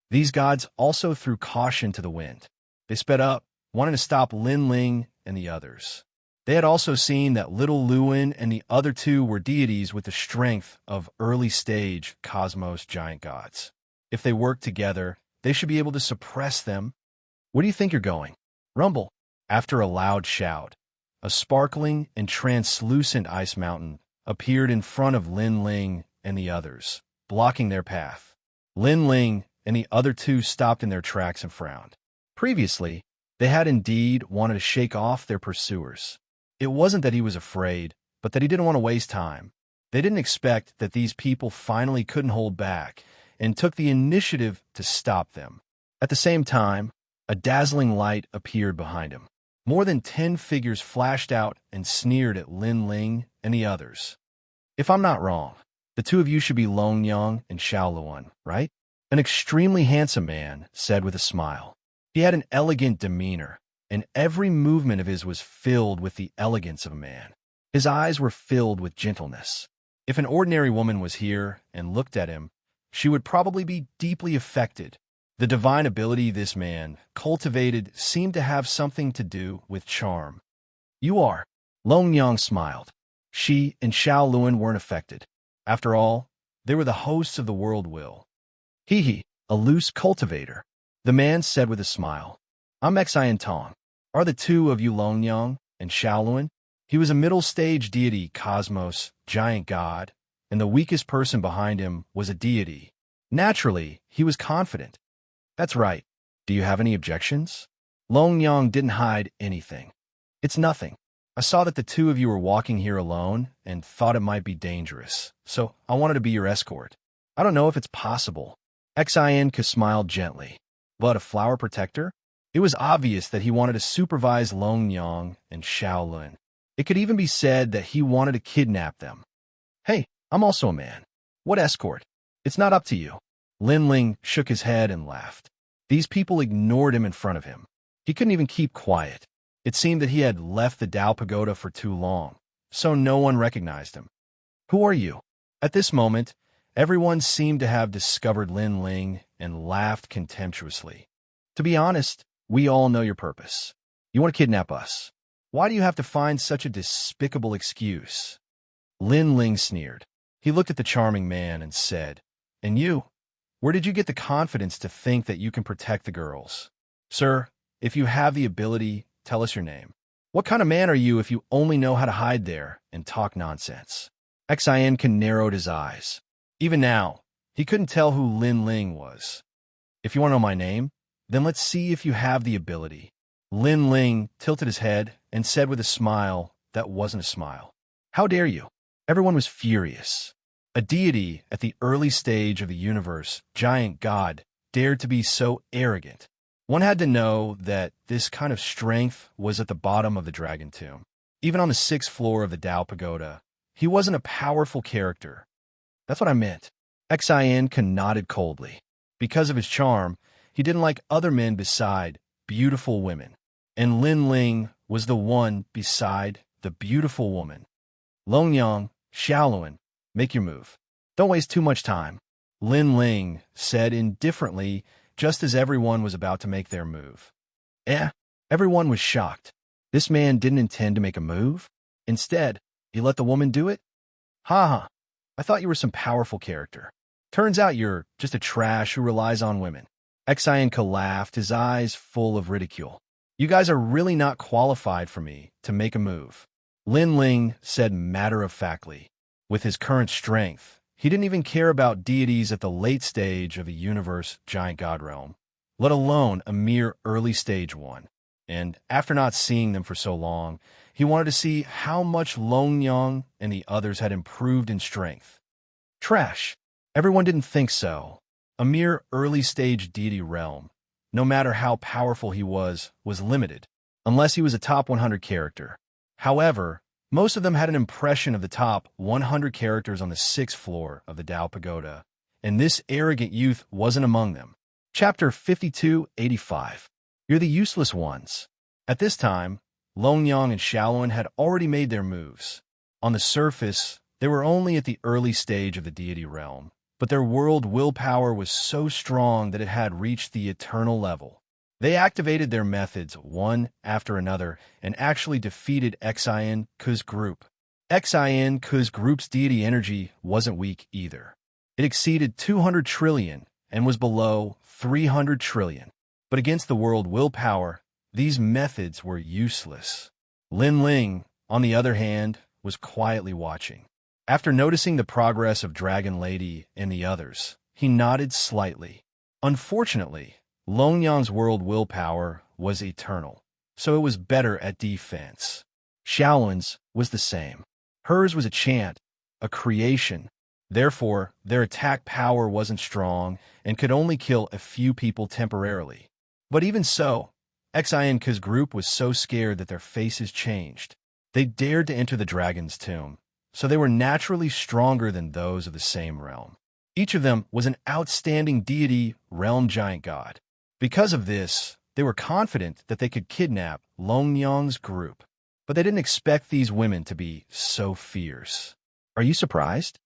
These gods also threw caution to the wind. They sped up, wanting to stop Lin Ling and the others. They had also seen that Little Luan and the other 2 were deities with the strength of early-stage cosmos giant gods. If they worked together, they should be able to suppress them. Where do you think you're going? Rumble. After a loud shout, a sparkling and translucent ice mountain appeared in front of Lin Ling and the others, blocking their path. Lin Ling and the other 2 stopped in their tracks and frowned. Previously, they had indeed wanted to shake off their pursuers. It wasn't that he was afraid, but that he didn't want to waste time. They didn't expect that these people finally couldn't hold back and took the initiative to stop them. At the same time, a dazzling light appeared behind him. More than 10 figures flashed out and sneered at Lin Ling and the others. If I'm not wrong, the 2 of you should be Long Yang and Xiao Luan, right? An extremely handsome man said with a smile. He had an elegant demeanor, and every movement of his was filled with the elegance of a man. His eyes were filled with gentleness. If an ordinary woman was here and looked at him, she would probably be deeply affected. The divine ability this man cultivated seemed to have something to do with charm. You are. Long Yang smiled. She and Xiao Luan weren't affected. After all, they were the hosts of the world will. A loose cultivator. The man said with a smile. I'm Xian Tong. Are the two of you Longyang and Shaolin? He was a middle-stage deity, cosmos, giant god, and the weakest person behind him was a deity. Naturally, he was confident. That's right. Do you have any objections? Longyang didn't hide anything. It's nothing. I saw that the two of you were walking here alone and thought it might be dangerous, so I wanted to be your escort. I don't know if it's possible. Xianxia smiled gently. But a flower protector? It was obvious that he wanted to supervise Longyang and Shaolin. It could even be said that he wanted to kidnap them. Hey, I'm also a man. What escort? It's not up to you. Lin Ling shook his head and laughed. These people ignored him in front of him. He couldn't even keep quiet. It seemed that he had left the Dao Pagoda for too long, so no one recognized him. Who are you? At this moment, everyone seemed to have discovered Lin Ling and laughed contemptuously. To be honest, we all know your purpose. You want to kidnap us. Why do you have to find such a despicable excuse? Lin Ling sneered. He looked at the charming man and said, And you? Where did you get the confidence to think that you can protect the girls? Sir, if you have the ability, tell us your name. What kind of man are you if you only know how to hide there and talk nonsense? Xianxia narrowed his eyes. Even now, he couldn't tell who Lin Ling was. If you want to know my name, then let's see if you have the ability. Lin Ling tilted his head and said with a smile that wasn't a smile. How dare you? Everyone was furious. A deity at the early stage of the universe, giant god, dared to be so arrogant. One had to know that this kind of strength was at the bottom of the dragon tomb. Even on the 6th floor of the Dao Pagoda, he wasn't a powerful character. That's what I meant. Xianxia nodded coldly. Because of his charm, he didn't like other men beside beautiful women. And Lin Ling was the one beside the beautiful woman. Longyang, Shaolin, make your move. Don't waste too much time. Lin Ling said indifferently, just as everyone was about to make their move. Everyone was shocked. This man didn't intend to make a move. Instead, he let the woman do it? Ha! I thought you were some powerful character. Turns out you're just a trash who relies on women. Xianxia laughed, his eyes full of ridicule. You guys are really not qualified for me to make a move. Lin Ling said matter-of-factly. With his current strength, he didn't even care about deities at the late stage of the universe giant god realm, let alone a mere early stage one. And after not seeing them for so long, he wanted to see how much Longyang and the others had improved in strength. Trash. Everyone didn't think so. A mere early-stage deity realm, no matter how powerful he was limited, unless he was a top 100 character. However, most of them had an impression of the top 100 characters on the 6th floor of the Dao Pagoda, and this arrogant youth wasn't among them. Chapter 5285. You're the useless ones. At this time, Longyang and Shaolin had already made their moves. On the surface, they were only at the early stage of the deity realm, but their world willpower was so strong that it had reached the eternal level. They activated their methods one after another and actually defeated Xianxia's group. Xianxia's group's deity energy wasn't weak either. It exceeded 200 trillion and was below 300 trillion. But against the world willpower, these methods were useless. Lin Ling, on the other hand, was quietly watching. After noticing the progress of Dragon Lady and the others, he nodded slightly. Unfortunately, Longyang's world willpower was eternal, so it was better at defense. Shaolin's was the same. Hers was a chant, a creation. Therefore, their attack power wasn't strong and could only kill a few people temporarily. But even so, Xianxia's group was so scared that their faces changed. They dared to enter the dragon's tomb, so they were naturally stronger than those of the same realm. Each of them was an outstanding deity, realm giant god. Because of this, they were confident that they could kidnap Longyang's group. But they didn't expect these women to be so fierce. Are you surprised?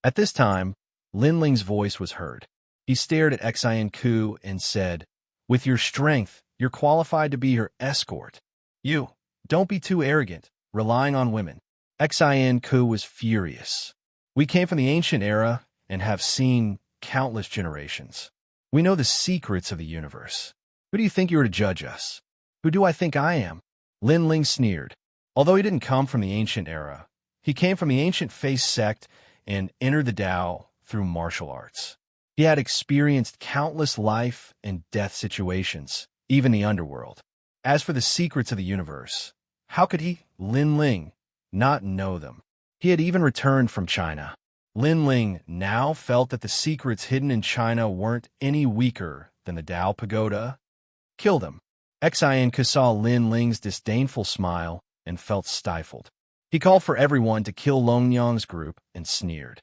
At this time, Lin Ling's voice was heard. He stared at Xianxia and said, With your strength, you're qualified to be her escort. You, don't be too arrogant, relying on women. Xianxia was furious. We came from the ancient era and have seen countless generations. We know the secrets of the universe. Who do you think you are to judge us? Who do I think I am? Lin Ling sneered. Although he didn't come from the ancient era, he came from the ancient Face sect and entered the Tao through martial arts. He had experienced countless life and death situations, even the underworld. As for the secrets of the universe, how could he, Lin Ling, not know them? He had even returned from China. Lin Ling now felt that the secrets hidden in China weren't any weaker than the Tao Pagoda. Kill them. Xianxia saw Lin Ling's disdainful smile and felt stifled. He called for everyone to kill Longyang's group and sneered.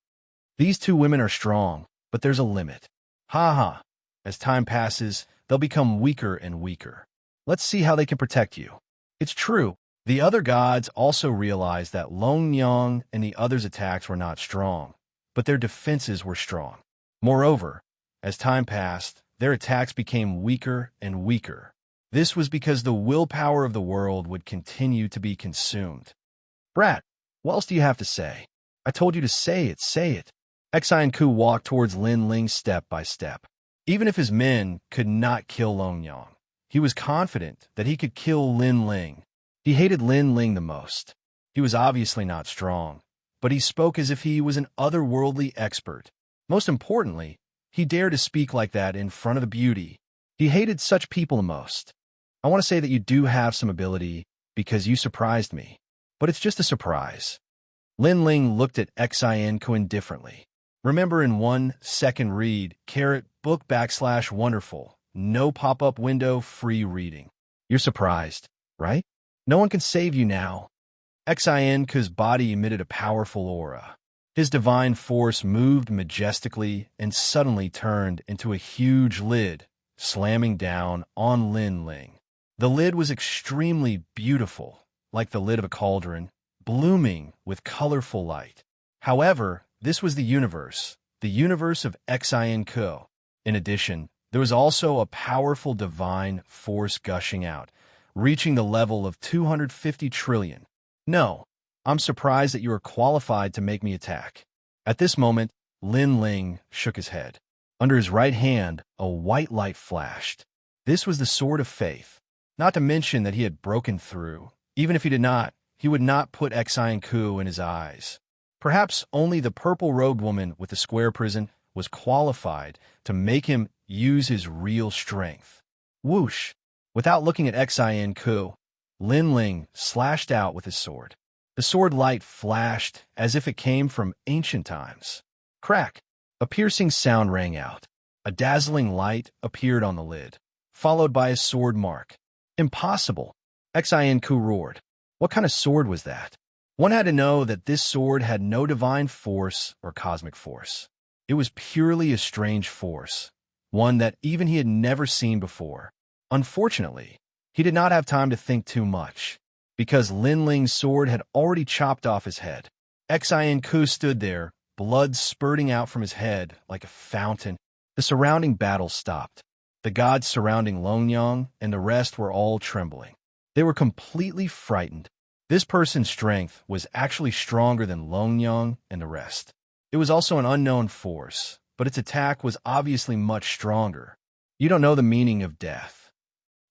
These two women are strong, but there's a limit. Ha ha. As time passes, they'll become weaker and weaker. Let's see how they can protect you. It's true. The other gods also realized that Longyang and the others' attacks were not strong, but their defenses were strong. Moreover, as time passed, their attacks became weaker and weaker. This was because the willpower of the world would continue to be consumed. Brat, what else do you have to say? I told you to say it, say it. Xianxia walked towards Lin Ling step by step. Even if his men could not kill Longyang, he was confident that he could kill Lin Ling. He hated Lin Ling the most. He was obviously not strong, but he spoke as if he was an otherworldly expert. Most importantly, he dared to speak like that in front of the beauty. He hated such people the most. I want to say that you do have some ability because you surprised me, but it's just a surprise. Lin Ling looked at Xianxia indifferently. Remember in 1 second read, *book /wonderful, no pop-up window, free reading. You're surprised, right? No one can save you now. Xianxia's body emitted a powerful aura. His divine force moved majestically and suddenly turned into a huge lid, slamming down on Lin Ling. The lid was extremely beautiful, like the lid of a cauldron, blooming with colorful light. However, this was the universe of Xianxia. In addition, there was also a powerful divine force gushing out, reaching the level of 250 trillion. No, I'm surprised that you are qualified to make me attack. At this moment, Lin Ling shook his head. Under his right hand, a white light flashed. This was the sword of faith. Not to mention that he had broken through. Even if he did not, he would not put Xianxia in his eyes. Perhaps only the purple-robed woman with the square prison was qualified to make him use his real strength. Whoosh! Without looking at Xianxia, Lin Ling slashed out with his sword. The sword light flashed as if it came from ancient times. Crack! A piercing sound rang out. A dazzling light appeared on the lid, followed by a sword mark. Impossible! Xianxia roared. What kind of sword was that? One had to know that this sword had no divine force or cosmic force. It was purely a strange force, one that even he had never seen before. Unfortunately, he did not have time to think too much, because Lin Ling's sword had already chopped off his head. Xianxia stood there, blood spurting out from his head like a fountain. The surrounding battle stopped. The gods surrounding Longyang and the rest were all trembling. They were completely frightened. This person's strength was actually stronger than Longyang and the rest. It was also an unknown force, but its attack was obviously much stronger. You don't know the meaning of death.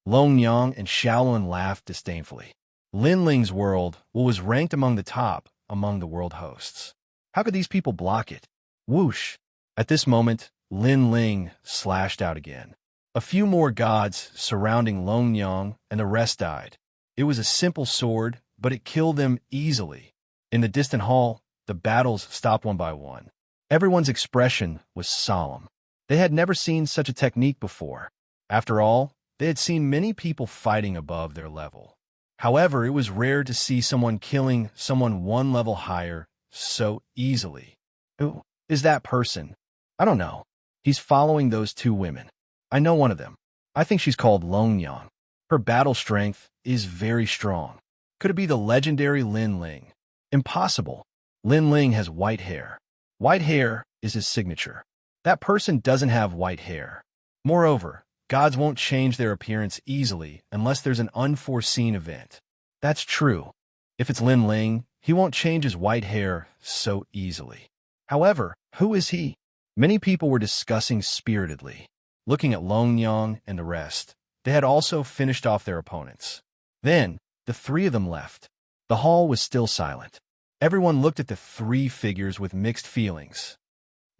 Longyang and Shaolin laughed disdainfully. Lin Ling's world was ranked among the top among the world hosts. How could these people block it? Whoosh! At this moment, Lin Ling slashed out again. A few more gods surrounding Longyang and the rest died. It was a simple sword, but it killed them easily. In the distant hall, the battles stopped one by one. Everyone's expression was solemn. They had never seen such a technique before. After all, they had seen many people fighting above their level. However, it was rare to see someone killing someone one level higher so easily. Who is that person? I don't know. He's following those two women. I know one of them. I think she's called Longyang. Her battle strength is very strong. Could it be the legendary Lin Ling? Impossible. Lin Ling has white hair. White hair is his signature. That person doesn't have white hair. Moreover, gods won't change their appearance easily unless there's an unforeseen event. That's true. If it's Lin Ling, he won't change his white hair so easily. However, who is he? Many people were discussing spiritedly. looking at Longyang and the rest. They had also finished off their opponents. Then, the three of them left. The hall was still silent. Everyone looked at the three figures with mixed feelings.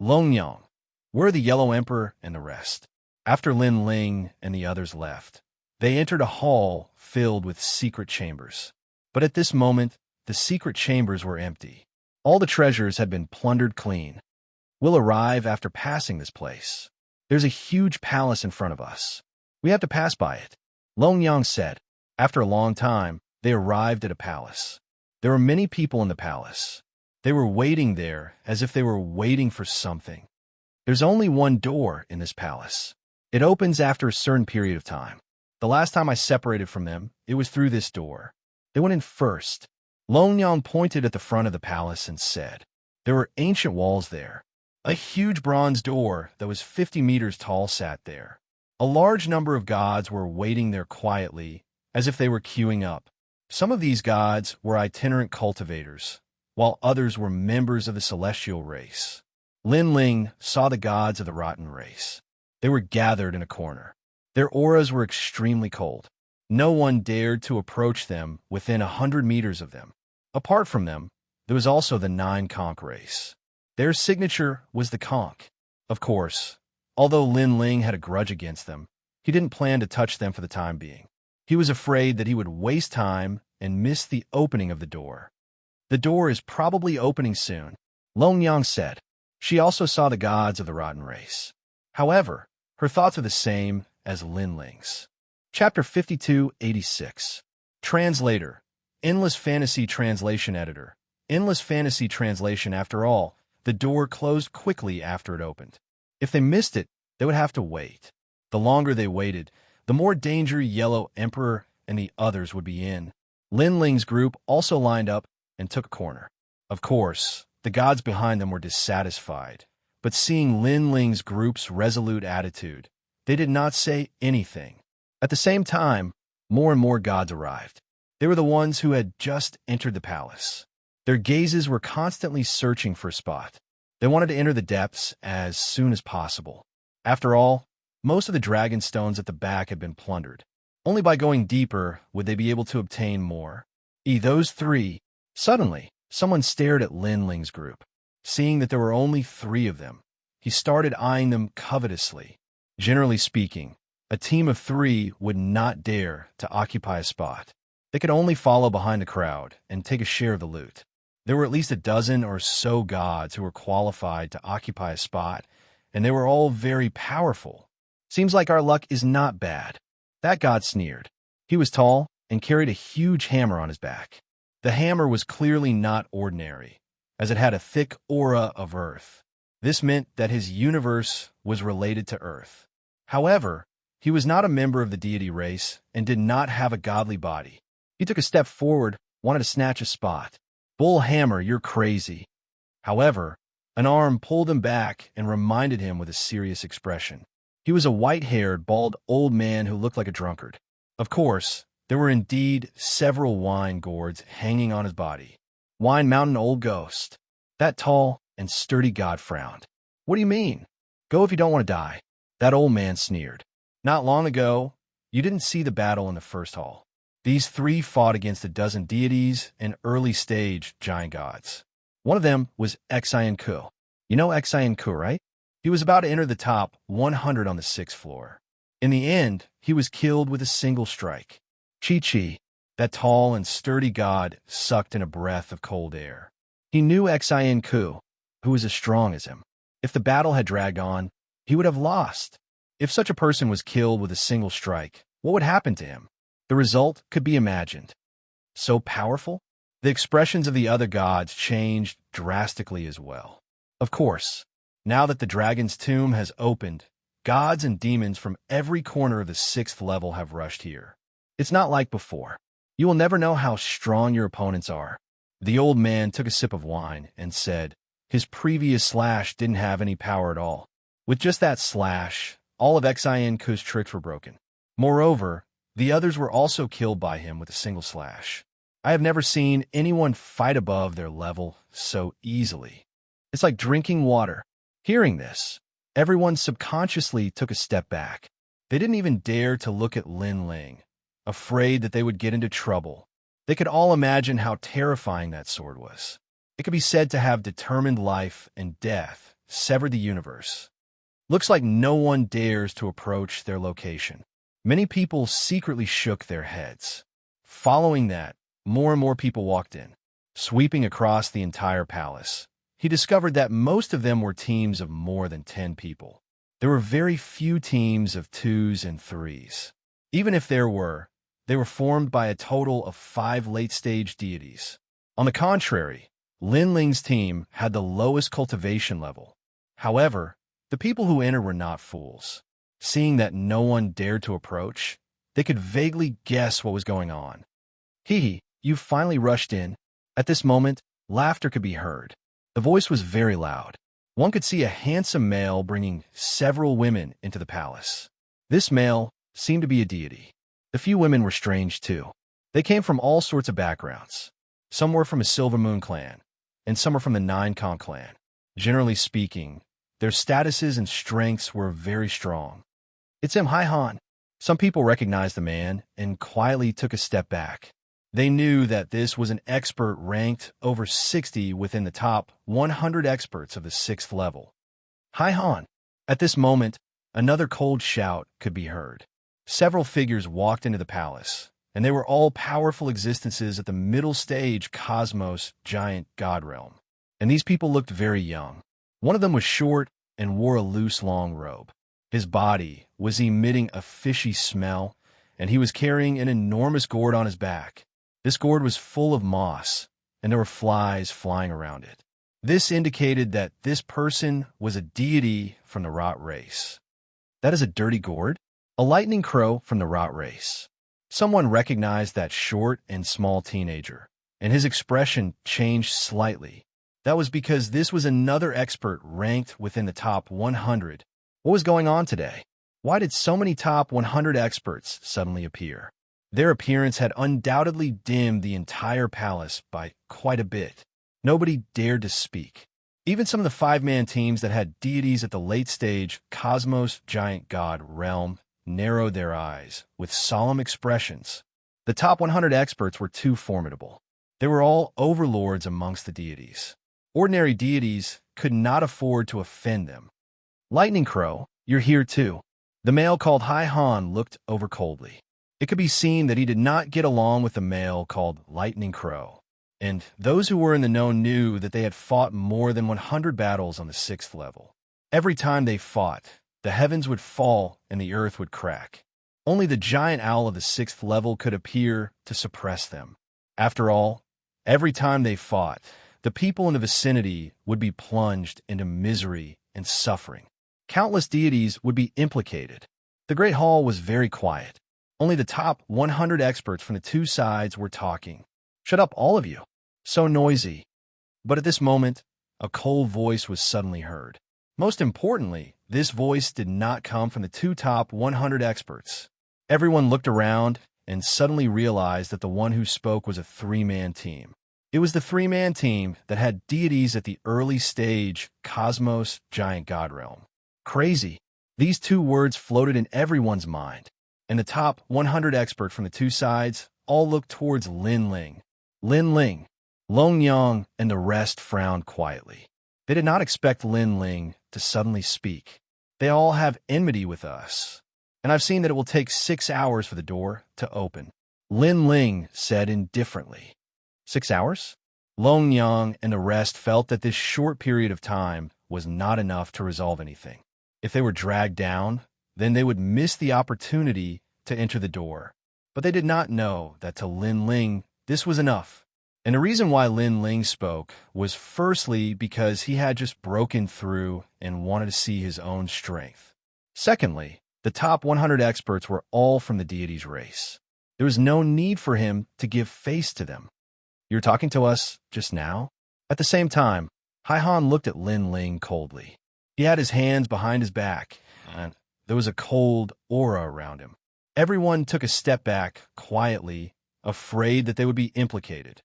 Longyang, where are the Yellow Emperor and the rest? After Lin Ling and the others left, they entered a hall filled with secret chambers. But at this moment, the secret chambers were empty. All the treasures had been plundered clean. We'll arrive after passing this place. There's a huge palace in front of us. We have to pass by it, Longyang said. After a long time, they arrived at a palace. There were many people in the palace. They were waiting there as if they were waiting for something. There's only one door in this palace. It opens after a certain period of time. The last time I separated from them, it was through this door. They went in first. Longyang pointed at the front of the palace and said, there were ancient walls there. A huge bronze door that was 50 meters tall sat there. A large number of gods were waiting there quietly, as if they were queuing up. Some of these gods were itinerant cultivators, while others were members of the celestial race. Lin Ling saw the gods of the rotten race. They were gathered in a corner. Their auras were extremely cold. No one dared to approach them within 100 meters of them. Apart from them, there was also the 9 conch race. Their signature was the conch. Of course, although Lin Ling had a grudge against them, he didn't plan to touch them for the time being. He was afraid that he would waste time and miss the opening of the door. The door is probably opening soon, Longyang said. She also saw the gods of the rotten race. However, her thoughts are the same as Lin Ling's. Chapter 5286. Translator. Endless Fantasy Translation Editor. Endless Fantasy Translation. After all, the door closed quickly after it opened. If they missed it, they would have to wait. The longer they waited, the more danger Yellow Emperor and the others would be in. Lin Ling's group also lined up and took a corner. Of course, the gods behind them were dissatisfied, but seeing Lin Ling's group's resolute attitude, they did not say anything. At the same time, more and more gods arrived. They were the ones who had just entered the palace. Their gazes were constantly searching for a spot. They wanted to enter the depths as soon as possible. After all, most of the dragon stones at the back had been plundered. Only by going deeper would they be able to obtain more. Those three. Suddenly, someone stared at Lin Ling's group. Seeing that there were only 3 of them, he started eyeing them covetously. Generally speaking, a team of 3 would not dare to occupy a spot. They could only follow behind the crowd and take a share of the loot. There were at least a dozen or so gods who were qualified to occupy a spot, and they were all very powerful. Seems like our luck is not bad. That god sneered. He was tall and carried a huge hammer on his back. The hammer was clearly not ordinary, as it had a thick aura of earth. This meant that his universe was related to Earth. However, he was not a member of the deity race and did not have a godly body. He took a step forward, wanted to snatch a spot. Bull Hammer, you're crazy. However, an arm pulled him back and reminded him with a serious expression. He was a white-haired, bald old man who looked like a drunkard. Of course, there were indeed several wine gourds hanging on his body. Wine Mountain Old Ghost. That tall and sturdy god frowned. What do you mean? Go if you don't want to die. That old man sneered. Not long ago, you didn't see the battle in the first hall. These 3 fought against a dozen deities and early-stage giant gods. One of them was Xianxia. You know Xianxia, right? He was about to enter the top 100 on the 6th floor. In the end, he was killed with a single strike. Chi-Chi, that tall and sturdy god, sucked in a breath of cold air. He knew Xianxia, who was as strong as him. If the battle had dragged on, he would have lost. If such a person was killed with a single strike, what would happen to him? The result could be imagined. So powerful? The expressions of the other gods changed drastically as well. Of course, now that the dragon's tomb has opened, gods and demons from every corner of the 6th level have rushed here. It's not like before. You will never know how strong your opponents are. The old man took a sip of wine and said his previous slash didn't have any power at all. With just that slash, all of Xianxia's tricks were broken. Moreover, the others were also killed by him with a single slash. I have never seen anyone fight above their level so easily. It's like drinking water. Hearing this, Everyone subconsciously took a step back. They didn't even dare to look at Lin Ling, afraid that they would get into trouble. They could all imagine how terrifying that sword was. It could be said to have determined life and death, severed the universe. Looks like no one dares to approach their location. Many people secretly shook their heads. Following that, more and more people walked in, sweeping across the entire palace. He discovered that most of them were teams of more than 10 people. There were very few teams of 2s and 3s. Even if there were, they were formed by a total of 5 late-stage deities. On the contrary, Lin Ling's team had the lowest cultivation level. However, the people who entered were not fools. Seeing that no one dared to approach, they could vaguely guess what was going on. "Hee, you finally rushed in." At this moment, laughter could be heard. The voice was very loud. One could see a handsome male bringing several women into the palace. This male seemed to be a deity. The few women were strange too. They came from all sorts of backgrounds. Some were from a Silver Moon clan, and some were from the Nine Kong clan. Generally speaking, their statuses and strengths were very strong. "It's him, Hai Han." Some people recognized the man and quietly took a step back. They knew that this was an expert ranked over 60 within the top 100 experts of the 6th level. "Hai Han." At this moment, another cold shout could be heard. Several figures walked into the palace, and they were all powerful existences at the middle stage cosmos giant god realm. And these people looked very young. One of them was short and wore a loose long robe. His body was emitting a fishy smell, and he was carrying an enormous gourd on his back. This gourd was full of moss, and there were flies flying around it. This indicated that this person was a deity from the Rot race. "That is a dirty gourd?" A lightning crow from the Rot race. Someone recognized that short and small teenager, and his expression changed slightly. That was because this was another expert ranked within the top 100. What was going on today? Why did so many top 100 experts suddenly appear? Their appearance had undoubtedly dimmed the entire palace by quite a bit. Nobody dared to speak. Even some of the 5-man teams that had deities at the late stage cosmos giant god realm narrowed their eyes with solemn expressions. The top 100 experts were too formidable. They were all overlords amongst the deities. Ordinary deities could not afford to offend them. "Lightning Crow, you're here too." The male called Hai Han looked over coldly. It could be seen that he did not get along with the male called Lightning Crow, and those who were in the know knew that they had fought more than 100 battles on the 6th level. Every time they fought, the heavens would fall and the earth would crack. Only the giant owl of the 6th level could appear to suppress them. After all, every time they fought, the people in the vicinity would be plunged into misery and suffering. Countless deities would be implicated. The Great Hall was very quiet. Only the top 100 experts from the 2 sides were talking. "Shut up, all of you. So noisy." But at this moment, a cold voice was suddenly heard. Most importantly, this voice did not come from the 2 top 100 experts. Everyone looked around and suddenly realized that the one who spoke was a 3-man team. It was the 3-man team that had deities at the early stage cosmos giant god realm. Crazy. These 2 words floated in everyone's mind. And the top 100 expert from the 2 sides all looked towards Lin Ling. Lin Ling, Long Yang, and the rest frowned quietly. They did not expect Lin Ling to suddenly speak. "They all have enmity with us, and I've seen that it will take 6 hours for the door to open," Lin Ling said indifferently. 6 hours? Long Yang and the rest felt that this short period of time was not enough to resolve anything. If they were dragged down, then they would miss the opportunity to enter the door. But they did not know that to Lin Ling, this was enough. And the reason why Lin Ling spoke was firstly because he had just broken through and wanted to see his own strength. Secondly, the top 100 experts were all from the deity's race. There was no need for him to give face to them. "You're talking to us just now?" At the same time, Hai Han looked at Lin Ling coldly. He had his hands behind his back, and there was a cold aura around him. Everyone took a step back quietly, afraid that they would be implicated.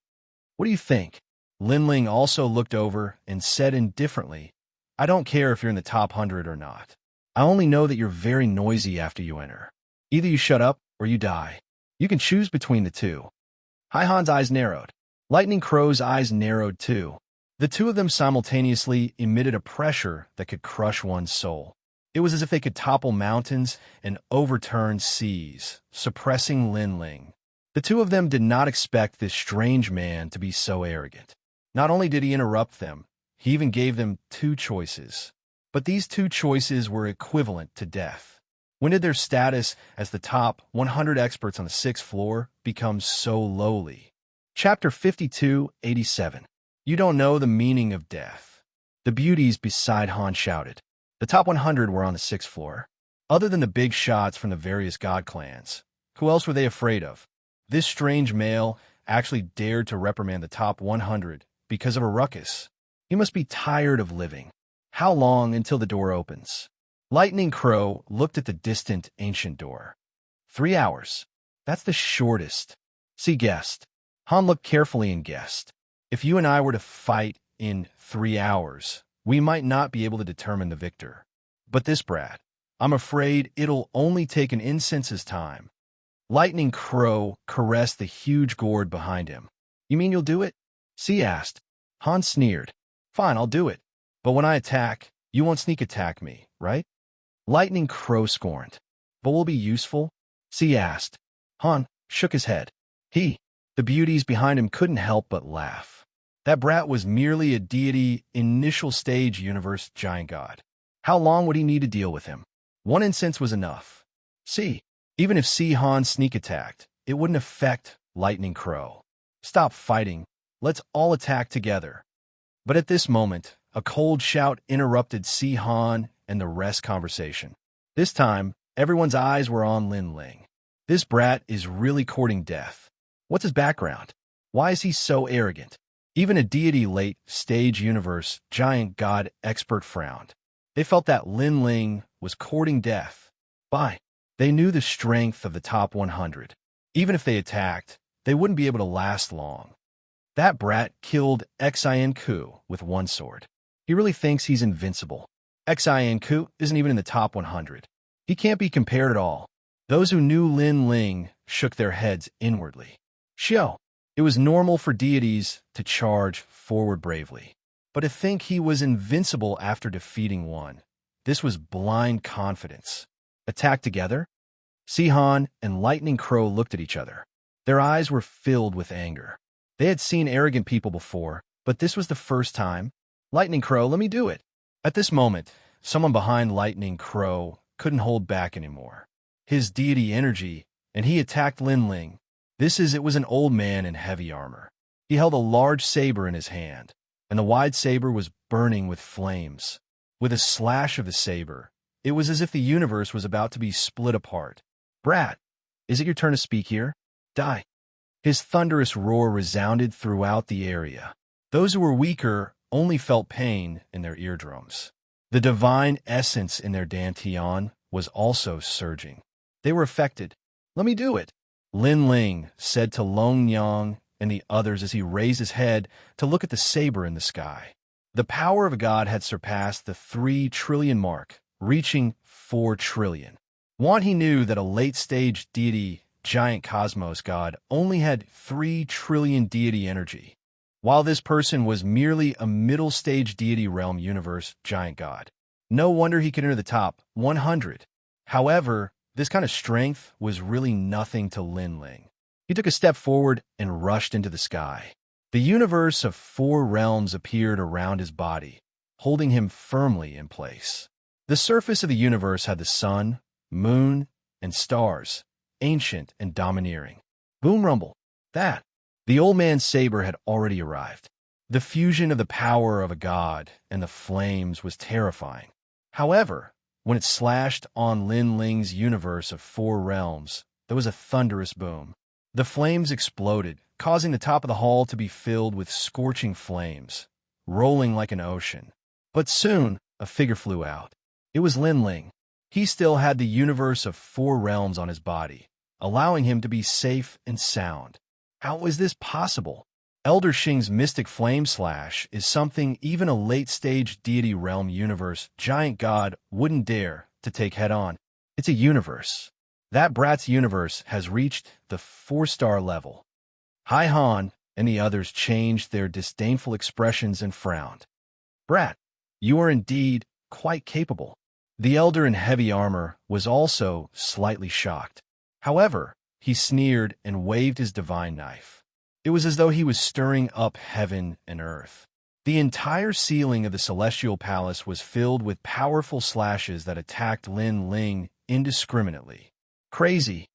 "What do you think?" Lin Ling also looked over and said indifferently, I don't care if you're in the top 100 or not. I only know that you're very noisy after you enter. Either you shut up or you die. You can choose between the two. Haihan's eyes narrowed. Lightning Crow's eyes narrowed too. The two of them simultaneously emitted a pressure that could crush one's soul. It was as if they could topple mountains and overturn seas, suppressing Lin Ling. The two of them did not expect this strange man to be so arrogant. Not only did he interrupt them, he even gave them two choices. But these two choices were equivalent to death. When did their status as the top 100 experts on the 6th floor become so lowly? Chapter 52:87. You don't know the meaning of death. The beauties beside Han shouted. The top 100 were on the 6th floor. Other than the big shots from the various god clans, who else were they afraid of? This strange male actually dared to reprimand the top 100 because of a ruckus. He must be tired of living. How long until the door opens? Lightning Crow looked at the distant ancient door. 3 hours. That's the shortest. See, guessed. Han looked carefully and guessed. If you and I were to fight in 3 hours, we might not be able to determine the victor. But this brat, I'm afraid it'll only take an incense's time. Lightning Crow caressed the huge gourd behind him. You mean you'll do it? C asked. Han sneered. Fine, I'll do it. But when I attack, you won't sneak attack me, right? Lightning Crow scorned. But will be useful? C asked. Han shook his head. The beauties behind him couldn't help but laugh. That brat was merely a deity initial stage universe giant god. How long would he need to deal with him? One incense was enough. Even if Han sneak attacked, it wouldn't affect Lightning Crow. Stop fighting. Let's all attack together. But at this moment, a cold shout interrupted Han and the rest conversation. This time, everyone's eyes were on Lin Ling. This brat is really courting death. What's his background? Why is he so arrogant? Even a deity late stage universe giant god expert frowned. They felt that Lin Ling was courting death. They knew the strength of the top 100. Even if they attacked, they wouldn't be able to last long. That brat killed Xianxia with one sword. He really thinks he's invincible. Xianxia isn't even in the top 100. He can't be compared at all. Those who knew Lin Ling shook their heads inwardly. It was normal for deities to charge forward bravely. But to think he was invincible after defeating one, this was blind confidence. Attack together? Han and Lightning Crow looked at each other. Their eyes were filled with anger. They had seen arrogant people before, but this was the first time. Lightning Crow, let me do it. At this moment, someone behind Lightning Crow couldn't hold back anymore. His deity energy, and he attacked Lin Ling. It was an old man in heavy armor. He held a large saber in his hand, and the wide saber was burning with flames. With a slash of the saber, it was as if the universe was about to be split apart. Brat, is it your turn to speak here? Die. His thunderous roar resounded throughout the area. Those who were weaker only felt pain in their eardrums. The divine essence in their dantian was also surging. They were affected. Let me do it, Lin Ling said to Long Yang and the others as he raised his head to look at the saber in the sky. The power of a god had surpassed the 3 trillion mark, reaching 4 trillion. He knew that a late-stage deity, giant cosmos god, only had 3 trillion deity energy, while this person was merely a middle-stage deity realm universe giant god. No wonder he could enter the top 100. However, this kind of strength was really nothing to Lin Ling. He took a step forward and rushed into the sky. The universe of 4 realms appeared around his body, holding him firmly in place. The surface of the universe had the sun, moon, and stars, ancient and domineering. Boom rumble. The old man's saber had already arrived. The fusion of the power of a god and the flames was terrifying. However, when it slashed on Lin Ling's universe of 4 realms, there was a thunderous boom. The flames exploded, causing the top of the hall to be filled with scorching flames, rolling like an ocean. But soon, a figure flew out. It was Lin Ling. He still had the universe of 4 realms on his body, allowing him to be safe and sound. How was this possible? Elder Xing's mystic flame slash is something even a late-stage deity realm universe giant god wouldn't dare to take head-on. It's a universe. That brat's universe has reached the 4-star level. Hai Han and the others changed their disdainful expressions and frowned. Brat, you are indeed quite capable. The elder in heavy armor was also slightly shocked. However, he sneered and waved his divine knife. It was as though he was stirring up heaven and earth. The entire ceiling of the celestial palace was filled with powerful slashes that attacked Lin Ling indiscriminately. Crazy.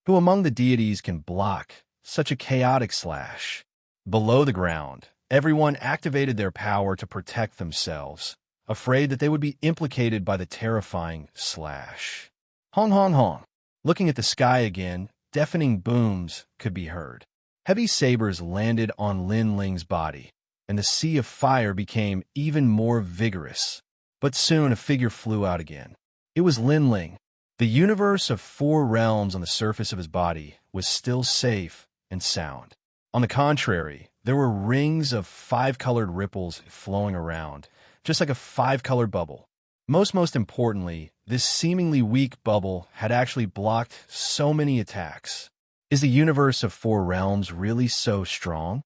Who among the deities can block such a chaotic slash? Below the ground, everyone activated their power to protect themselves, afraid that they would be implicated by the terrifying slash. Hong hong hong. Looking at the sky again, deafening booms could be heard. Heavy sabers landed on Lin Ling's body, and the sea of fire became even more vigorous. But soon a figure flew out again. It was Lin Ling. The universe of 4 realms on the surface of his body was still safe and sound. On the contrary, there were rings of 5-colored ripples flowing around, just like a 5-colored bubble. Most importantly, this seemingly weak bubble had actually blocked so many attacks. Is the universe of 4 realms really so strong?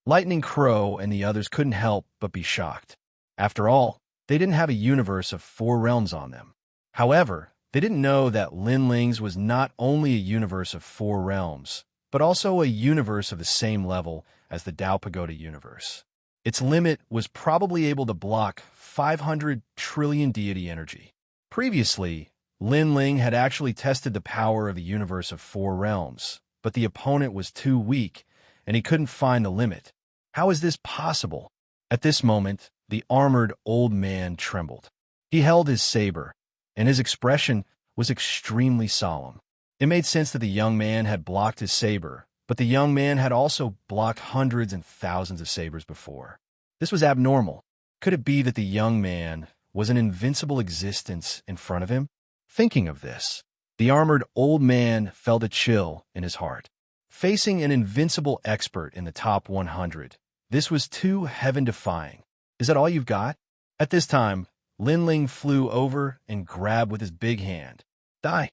Lightning Crow and the others couldn't help but be shocked. After all, they didn't have a universe of 4 realms on them. However, they didn't know that Lin Ling's was not only a universe of 4 realms, but also a universe of the same level as the Tao Pagoda universe. Its limit was probably able to block 500 trillion deity energy. Previously, Lin Ling had actually tested the power of the universe of 4 realms, but the opponent was too weak, and he couldn't find the limit. How is this possible? At this moment, the armored old man trembled. He held his saber, and his expression was extremely solemn. It made sense that the young man had blocked his saber, but the young man had also blocked hundreds and thousands of sabers before. This was abnormal. Could it be that the young man was an invincible existence in front of him? Thinking of this, the armored old man felt a chill in his heart. Facing an invincible expert in the top 100, this was too heaven-defying. Is that all you've got? At this time, Lin Ling flew over and grabbed with his big hand. Die!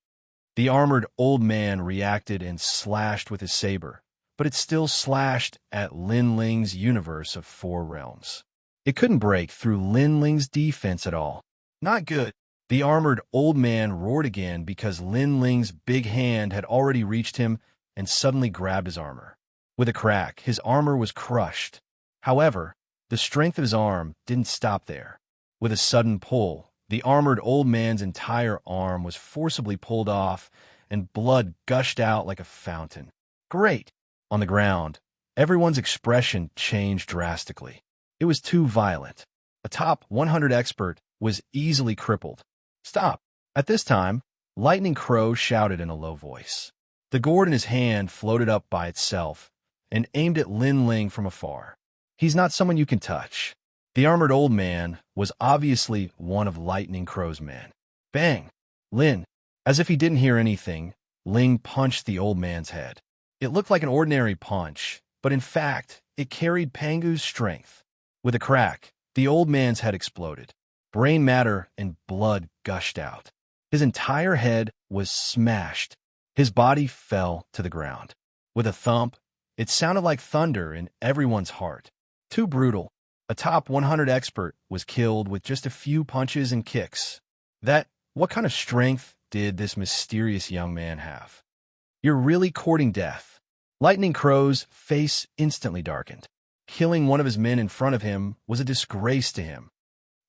The armored old man reacted and slashed with his saber, but it still slashed at Lin Ling's universe of 4 realms. It couldn't break through Lin Ling's defense at all. Not good. The armored old man roared again because Lin Ling's big hand had already reached him and suddenly grabbed his armor. With a crack, his armor was crushed. However, the strength of his arm didn't stop there. With a sudden pull, the armored old man's entire arm was forcibly pulled off, and blood gushed out like a fountain. Great! On the ground, everyone's expression changed drastically. It was too violent. A top 100 expert was easily crippled. Stop! At this time, Lightning Crow shouted in a low voice. The gourd in his hand floated up by itself and aimed at Lin Ling from afar. He's not someone you can touch. The armored old man was obviously one of Lightning Crow's men. Bang! Lin. As if he didn't hear anything, Ling punched the old man's head. It looked like an ordinary punch, but in fact, it carried Pangu's strength. With a crack, the old man's head exploded. Brain matter and blood gushed out. His entire head was smashed. His body fell to the ground. With a thump, it sounded like thunder in everyone's heart. Too brutal. A top 100 expert was killed with just a few punches and kicks. What kind of strength did this mysterious young man have? You're really courting death. Lightning Crow's face instantly darkened. Killing one of his men in front of him was a disgrace to him.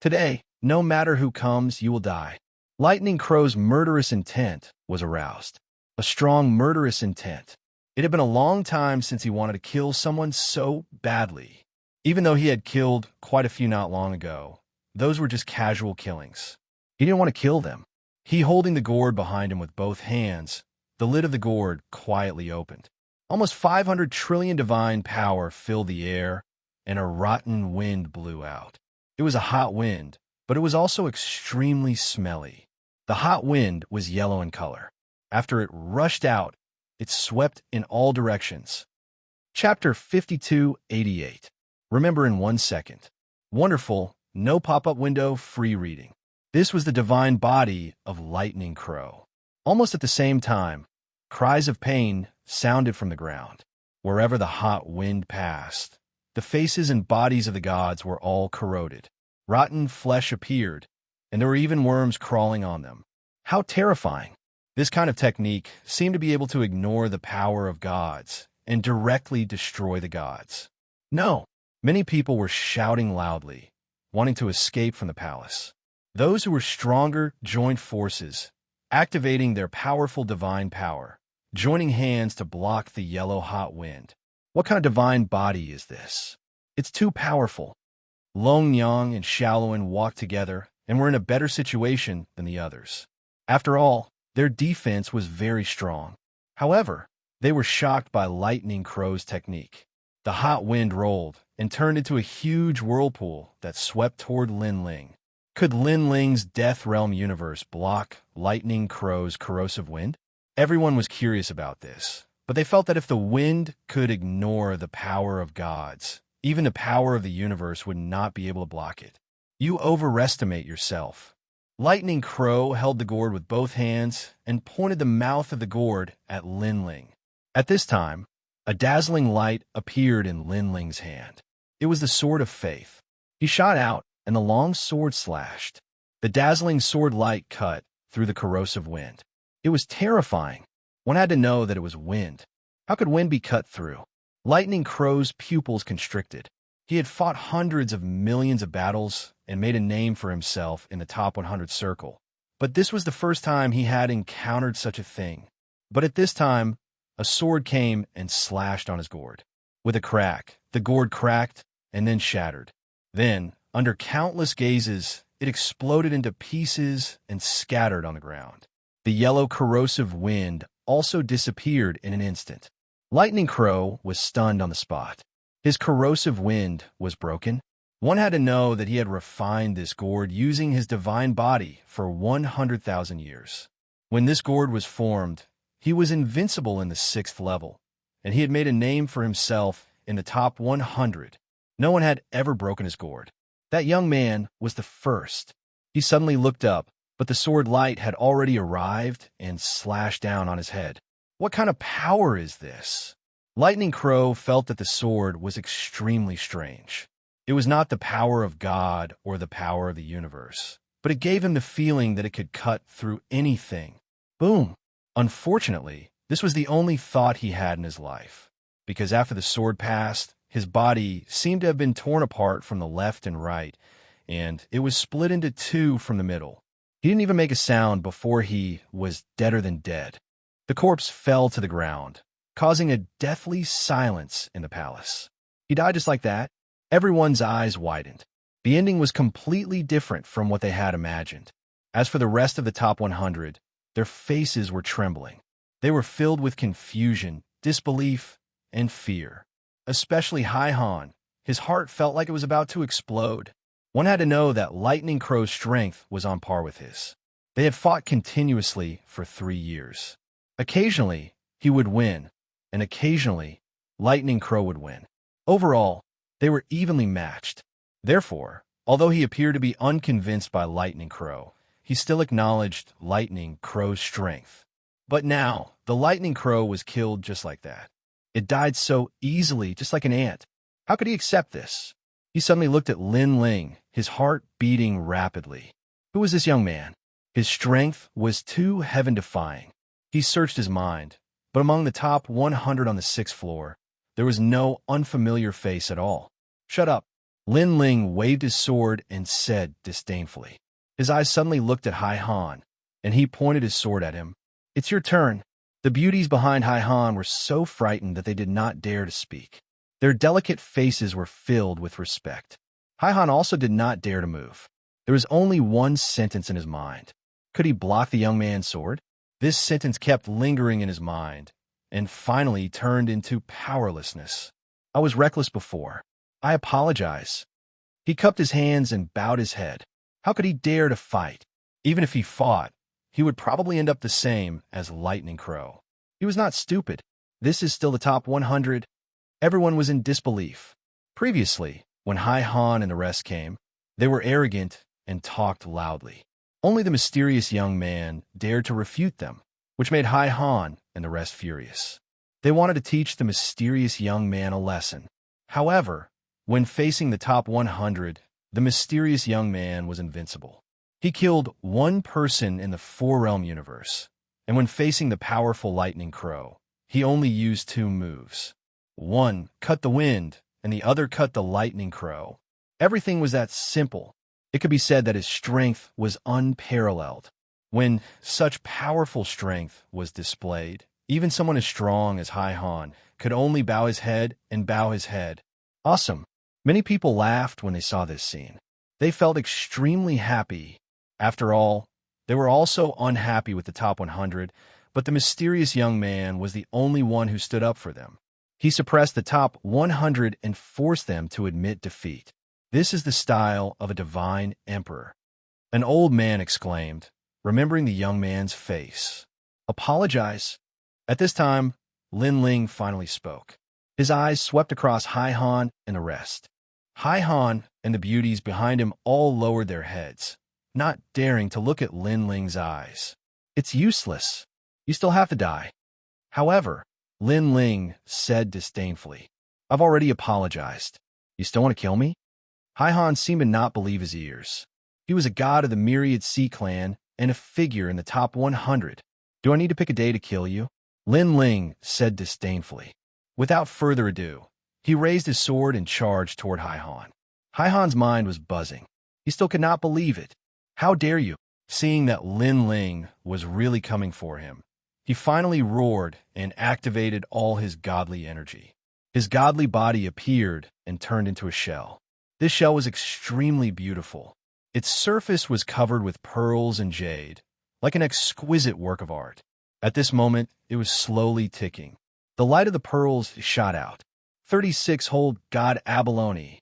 Today, no matter who comes, you will die. Lightning Crow's murderous intent was aroused. A strong murderous intent. It had been a long time since he wanted to kill someone so badly. Even though he had killed quite a few not long ago, those were just casual killings. He didn't want to kill them. He holding the gourd behind him with both hands, the lid of the gourd quietly opened. Almost 500 trillion divine power filled the air, and a rotten wind blew out. It was a hot wind, but it was also extremely smelly. The hot wind was yellow in color. After it rushed out, it swept in all directions. Chapter 5288. Remember in 1 second. Wonderful, no pop-up window, free reading. This was the divine body of Lightning Crow. Almost at the same time, cries of pain sounded from the ground. Wherever the hot wind passed, the faces and bodies of the gods were all corroded. Rotten flesh appeared, and there were even worms crawling on them. How terrifying! This kind of technique seemed to be able to ignore the power of gods and directly destroy the gods. No, many people were shouting loudly, wanting to escape from the palace. Those who were stronger joined forces, activating their powerful divine power, joining hands to block the yellow hot wind. What kind of divine body is this? It's too powerful. Long Yang and Shaolin walked together and were in a better situation than the others. After all, their defense was very strong. However, they were shocked by Lightning Crow's technique. The hot wind rolled and turned into a huge whirlpool that swept toward Linling. Could Linling's Death Realm universe block Lightning Crow's corrosive wind? Everyone was curious about this, but they felt that if the wind could ignore the power of gods, even the power of the universe would not be able to block it. You overestimate yourself. Lightning Crow held the gourd with both hands and pointed the mouth of the gourd at Linling. At this time, a dazzling light appeared in Linling's hand. It was the Sword of Faith. He shot out, and the long sword slashed. The dazzling sword light cut through the corrosive wind. It was terrifying. One had to know that it was wind. How could wind be cut through? Lightning Crow's pupils constricted. He had fought hundreds of millions of battles and made a name for himself in the top 100 circle. But this was the first time he had encountered such a thing. But at this time, a sword came and slashed on his gourd. With a crack, the gourd cracked and then shattered. Then, under countless gazes, it exploded into pieces and scattered on the ground. The yellow corrosive wind also disappeared in an instant. Lightning Crow was stunned on the spot. His corrosive wind was broken. One had to know that he had refined this gourd using his divine body for 100,000 years. When this gourd was formed, he was invincible in the 6th level, and he had made a name for himself in the top 100. No one had ever broken his gourd. That young man was the first. He suddenly looked up, but the sword light had already arrived and slashed down on his head. What kind of power is this? Lightning Crow felt that the sword was extremely strange. It was not the power of God or the power of the universe, but it gave him the feeling that it could cut through anything. Boom! Unfortunately, this was the only thought he had in his life, because after the sword passed, his body seemed to have been torn apart from the left and right, and it was split into two from the middle. He didn't even make a sound before he was deader than dead. The corpse fell to the ground, causing a deathly silence in the palace. He died just like that. Everyone's eyes widened. The ending was completely different from what they had imagined. As for the rest of the top 100, their faces were trembling. They were filled with confusion, disbelief, and fear. Especially Hai Han. His heart felt like it was about to explode. One had to know that Lightning Crow's strength was on par with his. They had fought continuously for 3 years. Occasionally, he would win, and occasionally, Lightning Crow would win. Overall, they were evenly matched. Therefore, although he appeared to be unconvinced by Lightning Crow, he still acknowledged Lightning Crow's strength. But now, the Lightning Crow was killed just like that. It died so easily, just like an ant. How could he accept this? He suddenly looked at Linling, his heart beating rapidly. Who was this young man? His strength was too heaven-defying. He searched his mind, but among the top 100 on the 6th floor, there was no unfamiliar face at all. Shut up. Linling waved his sword and said disdainfully. His eyes suddenly looked at Hai Han, and he pointed his sword at him. It's your turn. The beauties behind Hai Han were so frightened that they did not dare to speak. Their delicate faces were filled with respect. Hai Han also did not dare to move. There was only one sentence in his mind. Could he block the young man's sword? This sentence kept lingering in his mind, and finally turned into powerlessness. I was reckless before. I apologize. He cupped his hands and bowed his head. How could he dare to fight? Even if he fought, he would probably end up the same as Lightning Crow. He was not stupid. This is still the top 100. Everyone was in disbelief. Previously, when Hai Han and the rest came, they were arrogant and talked loudly. Only the mysterious young man dared to refute them, which made Hai Han and the rest furious. They wanted to teach the mysterious young man a lesson. However, when facing the top 100, the mysterious young man was invincible. He killed one person in the Four-Realm universe, and when facing the powerful Lightning Crow, he only used two moves. One cut the wind, and the other cut the Lightning Crow. Everything was that simple. It could be said that his strength was unparalleled. When such powerful strength was displayed, even someone as strong as Hai Han could only bow his head and bow his head. Awesome. Many people laughed when they saw this scene. They felt extremely happy. After all, they were also unhappy with the top 100, but the mysterious young man was the only one who stood up for them. He suppressed the top 100 and forced them to admit defeat. This is the style of a divine emperor. An old man exclaimed, remembering the young man's face. Apologize. At this time, Lin Ling finally spoke. His eyes swept across Hai Han and the rest. Hai Han and the beauties behind him all lowered their heads, not daring to look at Lin Ling's eyes. It's useless. You still have to die. However, Lin Ling said disdainfully, I've already apologized. You still want to kill me? Hai Han seemed to not believe his ears. He was a god of the Myriad Sea Clan and a figure in the top 100. Do I need to pick a day to kill you? Lin Ling said disdainfully. Without further ado, he raised his sword and charged toward Hai Han. Hai Han's mind was buzzing. He still could not believe it. How dare you? Seeing that Lin Ling was really coming for him, he finally roared and activated all his godly energy. His godly body appeared and turned into a shell. This shell was extremely beautiful. Its surface was covered with pearls and jade, like an exquisite work of art. At this moment, it was slowly ticking. The light of the pearls shot out. 36-hold God Abalone.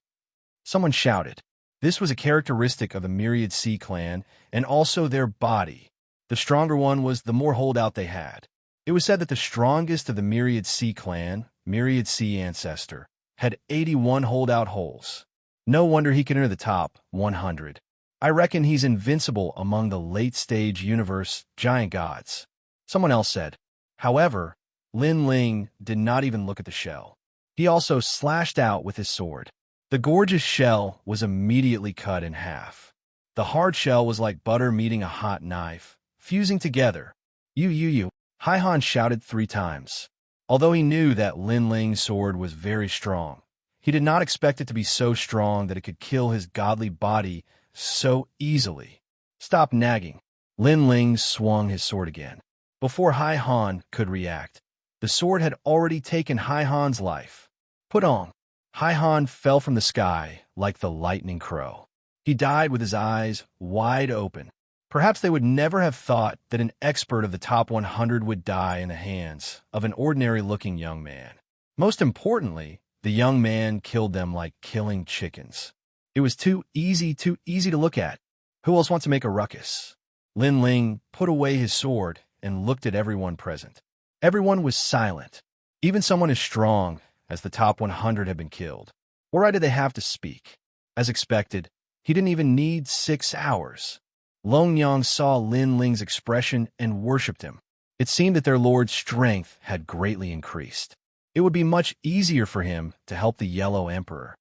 Someone shouted. This was a characteristic of the Myriad Sea Clan and also their body. The stronger one was the more holdout they had. It was said that the strongest of the Myriad Sea Clan, Myriad Sea Ancestor, had 81 holdout holes. No wonder he could enter the top 100. I reckon he's invincible among the late-stage universe giant gods. Someone else said. However, Lin Ling did not even look at the shell. He also slashed out with his sword. The gorgeous shell was immediately cut in half. The hard shell was like butter meeting a hot knife, fusing together. You. Hai Han shouted 3 times. Although he knew that Lin Ling's sword was very strong, he did not expect it to be so strong that it could kill his godly body so easily. Stop nagging. Lin Ling swung his sword again. Before Hai Han could react, the sword had already taken Hai Han's life. Put on. Hai Han fell from the sky like the lightning crow. He died with his eyes wide open. Perhaps they would never have thought that an expert of the top 100 would die in the hands of an ordinary-looking young man. Most importantly, the young man killed them like killing chickens. It was too easy to look at. Who else wants to make a ruckus? Lin Ling put away his sword and looked at everyone present. Everyone was silent. Even someone as strong as the top 100 had been killed. What right did they have to speak? As expected, he didn't even need 6 hours. Long Yang saw Lin Ling's expression and worshipped him. It seemed that their lord's strength had greatly increased. It would be much easier for him to help the Yellow Emperor.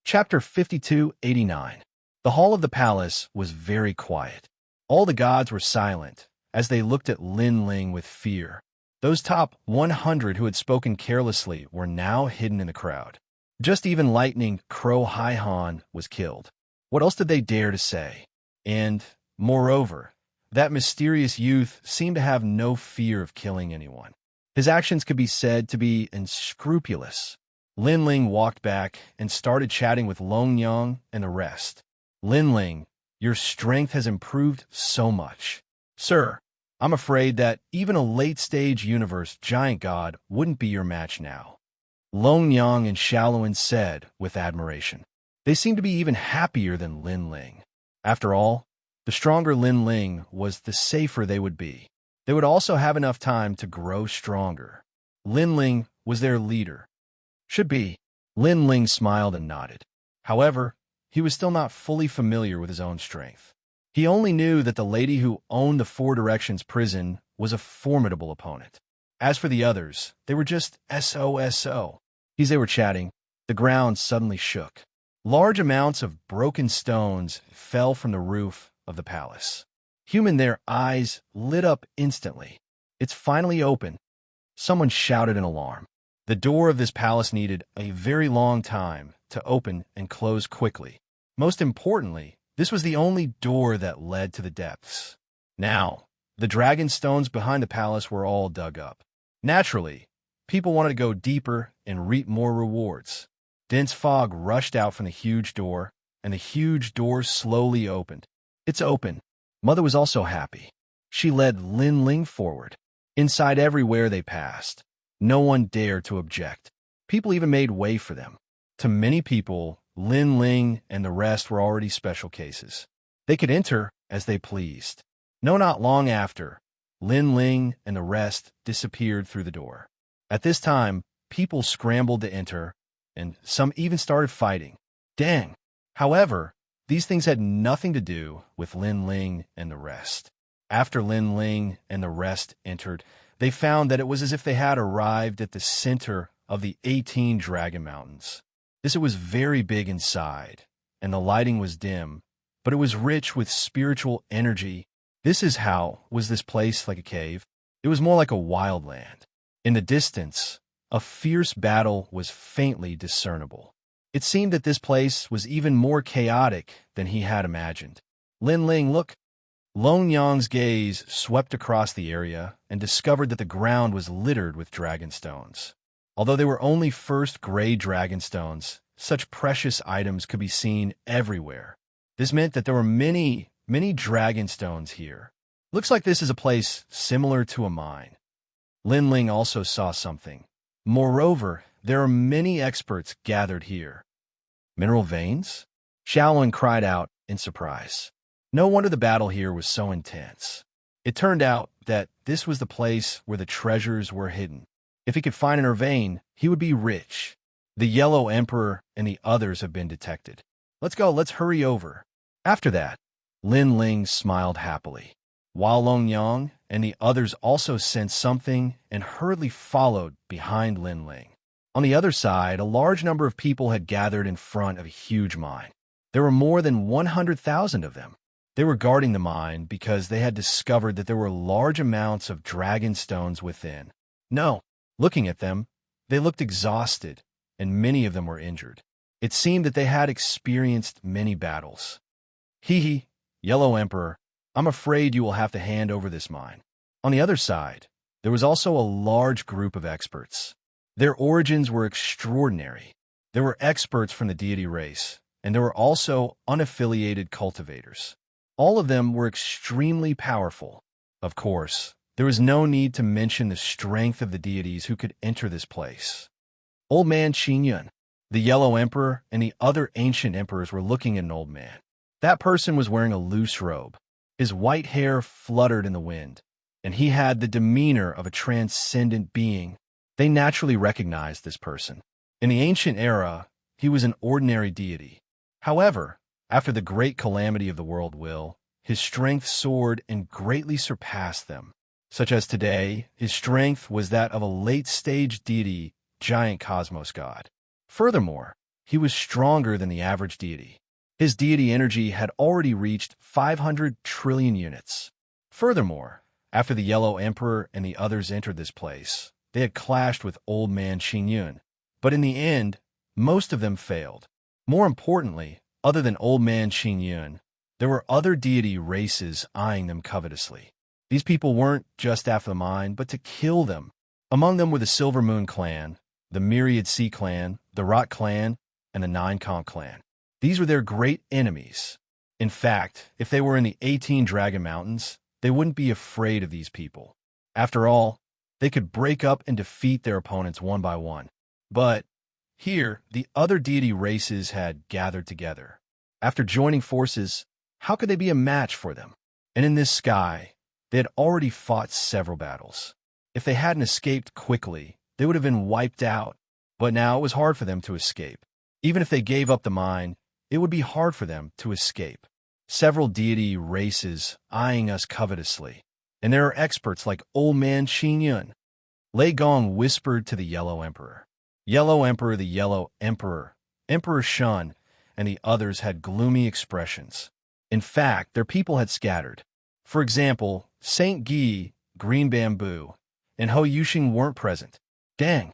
Chapter 5289. The hall of the palace was very quiet. All the gods were silent as they looked at Lin Ling with fear. Those top 100 who had spoken carelessly were now hidden in the crowd. Just even Lightning Crow Hai Han was killed. What else did they dare to say? And, moreover, that mysterious youth seemed to have no fear of killing anyone. His actions could be said to be unscrupulous. Lin Ling walked back and started chatting with Long Yang and the rest. Lin Ling, your strength has improved so much. Sir, I'm afraid that even a late-stage universe giant god wouldn't be your match now. Long Yang and Shaolin said with admiration. They seemed to be even happier than Lin Ling. After all, the stronger Lin Ling was, the safer they would be. They would also have enough time to grow stronger. Lin Ling was their leader. Should be. Lin Ling smiled and nodded. However, he was still not fully familiar with his own strength. He only knew that the lady who owned the Four Directions prison was a formidable opponent. As for the others, they were just SOSO. As they were chatting, the ground suddenly shook. Large amounts of broken stones fell from the roof of the palace. Their eyes lit up instantly. It's finally open. Someone shouted in alarm. The door of this palace needed a very long time to open and close quickly. Most importantly, this was the only door that led to the depths. Now, the dragon stones behind the palace were all dug up. Naturally, people wanted to go deeper and reap more rewards. Dense fog rushed out from the huge door, and the huge door slowly opened. It's open. Mother was also happy. She led Lin Ling forward. Inside everywhere they passed, no one dared to object. People even made way for them. To many people, Lin Ling and the rest were already special cases. They could enter as they pleased. No, not long after, Lin Ling and the rest disappeared through the door. At this time, people scrambled to enter, and some even started fighting. Dang! However, these things had nothing to do with Lin Ling and the rest. After Lin Ling and the rest entered, they found that it was as if they had arrived at the center of the 18 Dragon Mountains. It was very big inside, and the lighting was dim, but it was rich with spiritual energy. Was this place like a cave? It was more like a wild land. In the distance, a fierce battle was faintly discernible. It seemed that this place was even more chaotic than he had imagined. Lin Ling, look! Lone Yang's gaze swept across the area and discovered that the ground was littered with dragon stones. Although they were only first gray dragon stones, such precious items could be seen everywhere. This meant that there were many dragon stones here. Looks like this is a place similar to a mine. Lin Ling also saw something. Moreover, there are many experts gathered here. Mineral veins? Xiaolin cried out in surprise. No wonder the battle here was so intense. It turned out that this was the place where the treasures were hidden. If he could find an vein, he would be rich. The Yellow Emperor and the others have been detected. Let's go, let's hurry over. After that, Lin Ling smiled happily. Wao Longyang and the others also sensed something and hurriedly followed behind Lin Ling. On the other side, a large number of people had gathered in front of a huge mine. There were more than 100,000 of them. They were guarding the mine because they had discovered that there were large amounts of dragon stones within. No, looking at them, they looked exhausted, and many of them were injured. It seemed that they had experienced many battles. Hee, Yellow Emperor, I'm afraid you will have to hand over this mine. On the other side, there was also a large group of experts. Their origins were extraordinary. There were experts from the deity race, and there were also unaffiliated cultivators. All of them were extremely powerful. Of course, there was no need to mention the strength of the deities who could enter this place. Old Man Xianxia, the Yellow Emperor, and the other ancient emperors were looking at an old man. That person was wearing a loose robe. His white hair fluttered in the wind, and he had the demeanor of a transcendent being. They naturally recognized this person. In the ancient era, he was an ordinary deity. However, after the great calamity of the world his strength soared and greatly surpassed them. Such as today, his strength was that of a late-stage deity, giant cosmos god. Furthermore, he was stronger than the average deity. His deity energy had already reached 500 trillion units. Furthermore, after the Yellow Emperor and the others entered this place, they had clashed with Old Man Xianxia. But in the end, most of them failed. More importantly, other than Old Man Xianxia, there were other deity races eyeing them covetously. These people weren't just after the mine, but to kill them. Among them were the Silver Moon clan, the Myriad Sea clan, the Rot clan, and the Nine Conch clan. These were their great enemies. In fact, if they were in the 18 Dragon Mountains, they wouldn't be afraid of these people. After all, they could break up and defeat their opponents one by one. But here, the other deity races had gathered together. After joining forces, how could they be a match for them? And in this sky, they had already fought several battles. If they hadn't escaped quickly, they would have been wiped out. But now it was hard for them to escape. Even if they gave up the mine, it would be hard for them to escape. Several deity races eyeing us covetously. And there are experts like Old Man Xianxia. Lei Gong whispered to the Yellow Emperor. Yellow Emperor, the Yellow Emperor, Emperor Shun, and the others had gloomy expressions. In fact, their people had scattered. For example, Saint Gi, Green Bamboo, and Ho Yuxing weren't present. Dang.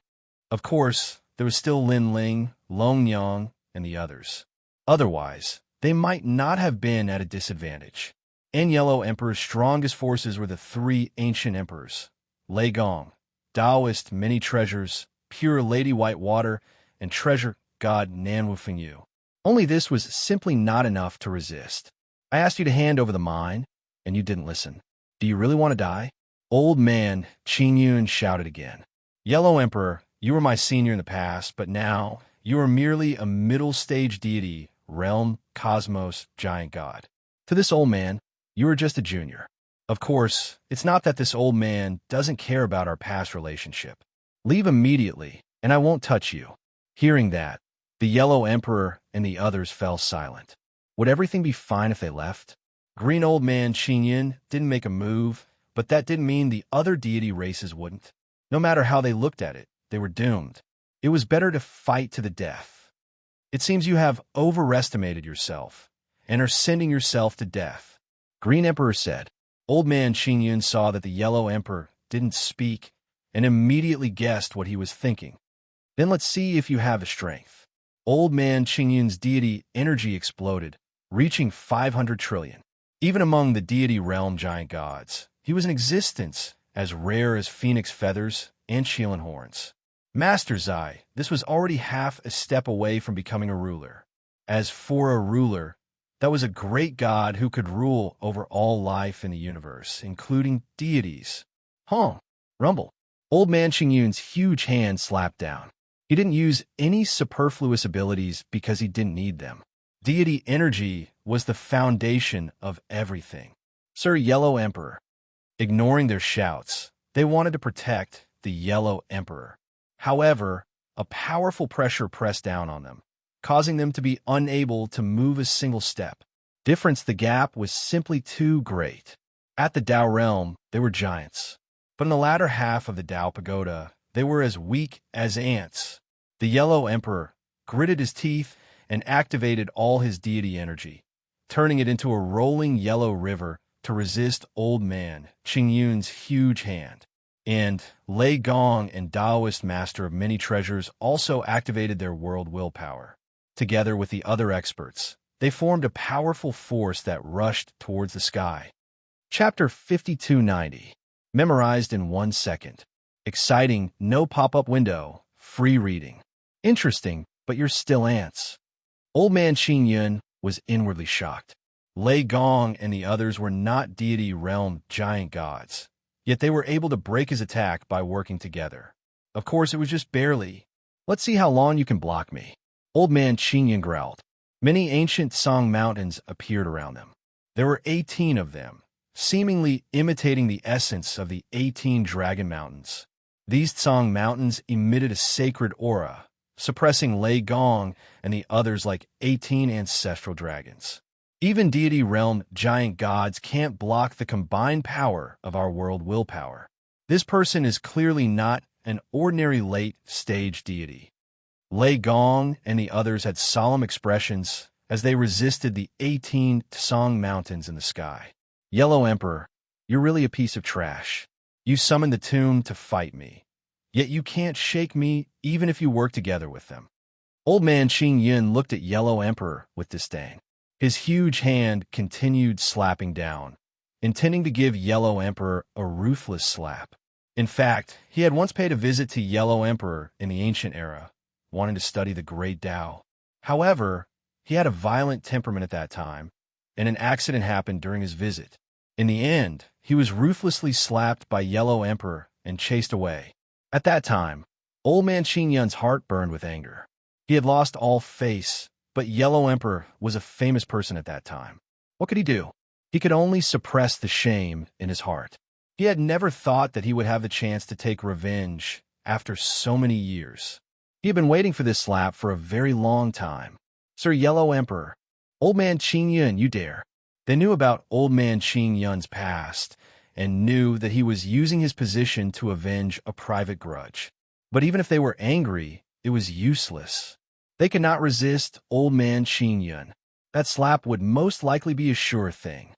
Of course, there was still Lin Ling, Long Yang, and the others. Otherwise, they might not have been at a disadvantage. And Yellow Emperor's strongest forces were the three ancient emperors, Lei Gong, Taoist many treasures, pure Lady White Water, and treasure god Nan Wufeng Yu. Only this was simply not enough to resist. I asked you to hand over the mine, and you didn't listen. Do you really want to die? Old Man Qin Yun shouted again. Yellow Emperor, you were my senior in the past, but now you are merely a middle-stage deity, realm, cosmos, giant god. To this old man, you are just a junior. Of course, it's not that this old man doesn't care about our past relationship. Leave immediately, and I won't touch you. Hearing that, the Yellow Emperor and the others fell silent. Would everything be fine if they left? Green Old Man Qin Yin didn't make a move, but that didn't mean the other deity races wouldn't. No matter how they looked at it, they were doomed. It was better to fight to the death. It seems you have overestimated yourself and are sending yourself to death, Green Emperor said. Old Man Qin Yin saw that the Yellow Emperor didn't speak and immediately guessed what he was thinking. Then let's see if you have the strength. Old Man Qin Yin's deity energy exploded, reaching 500 trillion. Even among the deity realm giant gods, he was in existence as rare as phoenix feathers and Qilin horns. Master Zai, this was already half a step away from becoming a ruler. As for a ruler, that was a great god who could rule over all life in the universe, including deities. Rumble. Old Man Qin Yun's huge hand slapped down. He didn't use any superfluous abilities because he didn't need them. Deity energy was the foundation of everything. Sir Yellow Emperor. Ignoring their shouts, they wanted to protect the Yellow Emperor. However, a powerful pressure pressed down on them, causing them to be unable to move a single step. The gap was simply too great. At the Tao realm, they were giants. But in the latter half of the Tao Pagoda, they were as weak as ants. The Yellow Emperor gritted his teeth and activated all his deity energy, turning it into a rolling yellow river to resist Old Man Qin Yun's huge hand. And Lei Gong and Taoist Master of Many Treasures also activated their world willpower. Together with the other experts, they formed a powerful force that rushed towards the sky. Chapter 5290. Memorized in 1 second. Exciting, no pop-up window, free reading. Interesting, but you're still ants. Old Man Qin Yun was inwardly shocked. Lei Gong and the others were not deity realm giant gods, yet they were able to break his attack by working together. Of course, it was just barely. Let's see how long you can block me. Old Man Qin Yun growled. Many ancient Song mountains appeared around them. There were 18 of them, seemingly imitating the essence of the 18 dragon mountains. These Song mountains emitted a sacred aura, suppressing Lei Gong and the others like 18 ancestral dragons. Even deity realm giant gods can't block the combined power of our world willpower. This person is clearly not an ordinary late-stage deity. Lei Gong and the others had solemn expressions as they resisted the 18 Song mountains in the sky. Yellow Emperor, you're really a piece of trash. You summoned the tomb to fight me, yet you can't shake me even if you work together with them. Old Man Qin Yun looked at Yellow Emperor with disdain. His huge hand continued slapping down, intending to give Yellow Emperor a ruthless slap. In fact, he had once paid a visit to Yellow Emperor in the ancient era, wanting to study the great Tao. However, he had a violent temperament at that time, and an accident happened during his visit. In the end, he was ruthlessly slapped by Yellow Emperor and chased away. At that time, Old Man Qin Yun's heart burned with anger. He had lost all face, but Yellow Emperor was a famous person at that time. What could he do? He could only suppress the shame in his heart. He had never thought that he would have the chance to take revenge after so many years. He had been waiting for this slap for a very long time. Sir Yellow Emperor, Old Man Xianxia and you dare. They knew about Old Man Xianxuan's past and knew that he was using his position to avenge a private grudge. But even if they were angry, it was useless. They could not resist Old Man Xianxuan. That slap would most likely be a sure thing.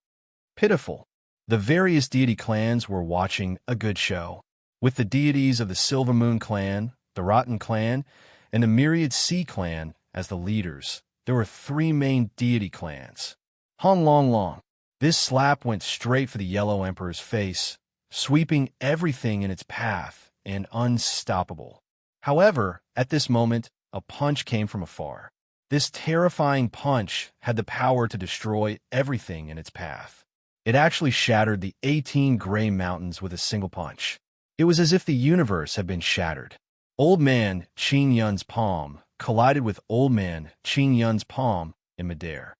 Pitiful. The various deity clans were watching a good show. With the deities of the Silver Moon clan, the Rotten clan, and the Myriad Sea clan as the leaders, there were three main deity clans. Hon Long Long. This slap went straight for the Yellow Emperor's face, sweeping everything in its path and unstoppable. However, at this moment, a punch came from afar. This terrifying punch had the power to destroy everything in its path. It actually shattered the 18 gray mountains with a single punch. It was as if the universe had been shattered. Old Man Xianxuan's palm collided with Old Man Xianxuan's palm in midair.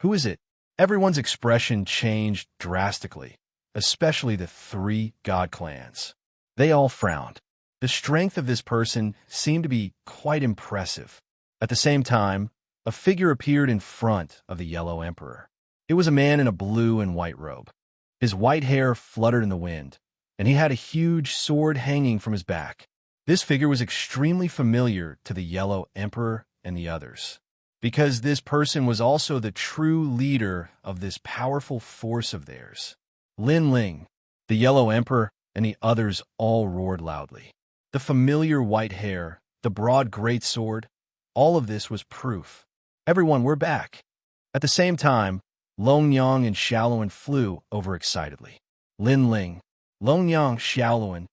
Who is it? Everyone's expression changed drastically, especially the three god clans. They all frowned. The strength of this person seemed to be quite impressive. At the same time, a figure appeared in front of the Yellow Emperor. It was a man in a blue and white robe. His white hair fluttered in the wind, and he had a huge sword hanging from his back. This figure was extremely familiar to the Yellow Emperor and the others, because this person was also the true leader of this powerful force of theirs. Lin Ling, the Yellow Emperor, and the others all roared loudly. The familiar white hair, the broad greatsword, all of this was proof. Everyone were back. At the same time, Long Yang and Xiaoluan flew overexcitedly. Lin Ling, Long Yang, Xiaoluan.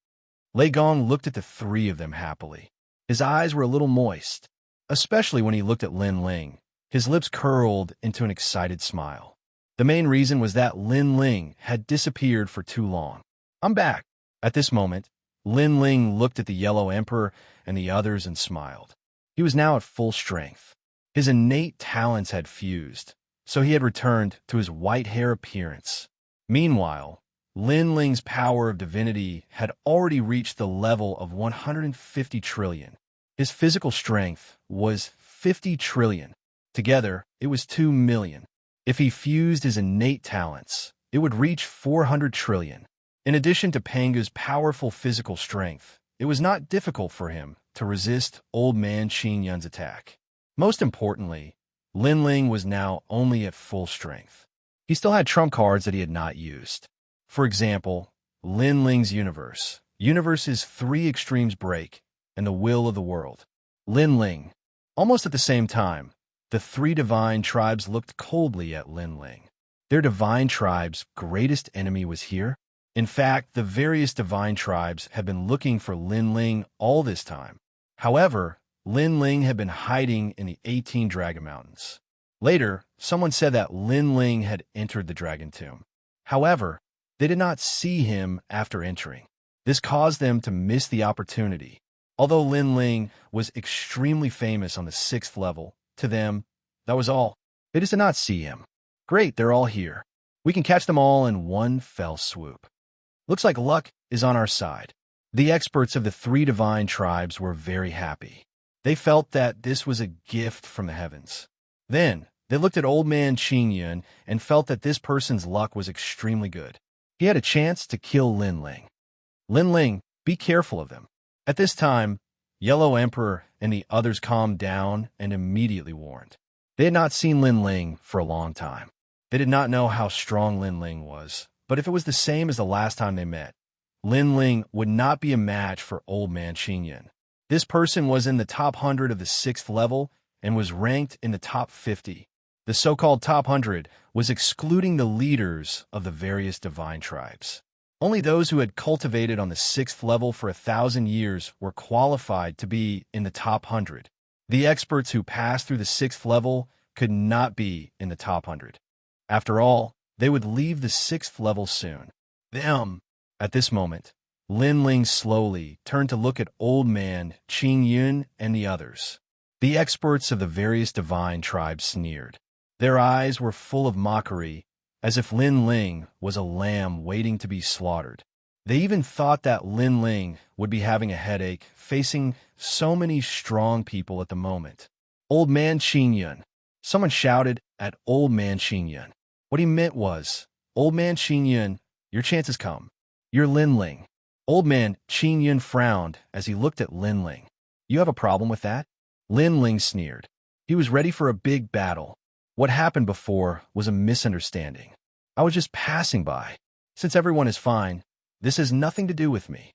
Lei Gong looked at the three of them happily. His eyes were a little moist, especially when he looked at Lin Ling. His lips curled into an excited smile. The main reason was that Lin Ling had disappeared for too long. I'm back. At this moment, Lin Ling looked at the Yellow Emperor and the others and smiled. He was now at full strength. His innate talents had fused, so he had returned to his white hair appearance. Meanwhile, Lin Ling's power of divinity had already reached the level of 150 trillion. His physical strength was 50 trillion. Together, it was 2 million. If he fused his innate talents, it would reach 400 trillion. In addition to Panga's powerful physical strength, it was not difficult for him to resist Old Man Xianxuan's attack. Most importantly, Lin Ling was now only at full strength. He still had trump cards that he had not used. For example, Lin Ling's universe. Universe's three extremes break, and the will of the world. Lin Ling. Almost at the same time, the three divine tribes looked coldly at Lin Ling. Their divine tribe's greatest enemy was here. In fact, the various divine tribes had been looking for Lin Ling all this time. However, Lin Ling had been hiding in the 18 Dragon Mountains. Later, someone said that Lin Ling had entered the Dragon Tomb. However, they did not see him after entering. This caused them to miss the opportunity. Although Lin Ling was extremely famous on the 6th level, to them, that was all. They just did not see him. Great, they're all here. We can catch them all in one fell swoop. Looks like luck is on our side. The experts of the three divine tribes were very happy. They felt that this was a gift from the heavens. Then, they looked at Old Man Xianxuan and felt that this person's luck was extremely good. He had a chance to kill Lin Ling. Lin Ling, be careful of them. At this time, Yellow Emperor and the others calmed down and immediately warned. They had not seen Lin Ling for a long time. They did not know how strong Lin Ling was, but if it was the same as the last time they met, Lin Ling would not be a match for Old Man Xianxuan. This person was in the top 100 of the 6th level and was ranked in the top 50. The so-called top 100 was excluding the leaders of the various divine tribes. Only those who had cultivated on the 6th level for 1,000 years were qualified to be in the top 100. The experts who passed through the 6th level could not be in the top 100. After all, they would leave the 6th level soon. At this moment, Lin Ling slowly turned to look at Old Man Xianxuan and the others. The experts of the various divine tribes sneered. Their eyes were full of mockery, as if Lin Ling was a lamb waiting to be slaughtered. They even thought that Lin Ling would be having a headache, facing so many strong people at the moment. Old Man Qin Yun. Someone shouted at Old Man Qin Yun. What he meant was, Old Man Qin Yun, your chance has come. You're Lin Ling. Old Man Qin Yun frowned as he looked at Lin Ling. You have a problem with that? Lin Ling sneered. He was ready for a big battle. What happened before was a misunderstanding. I was just passing by. Since everyone is fine, this has nothing to do with me.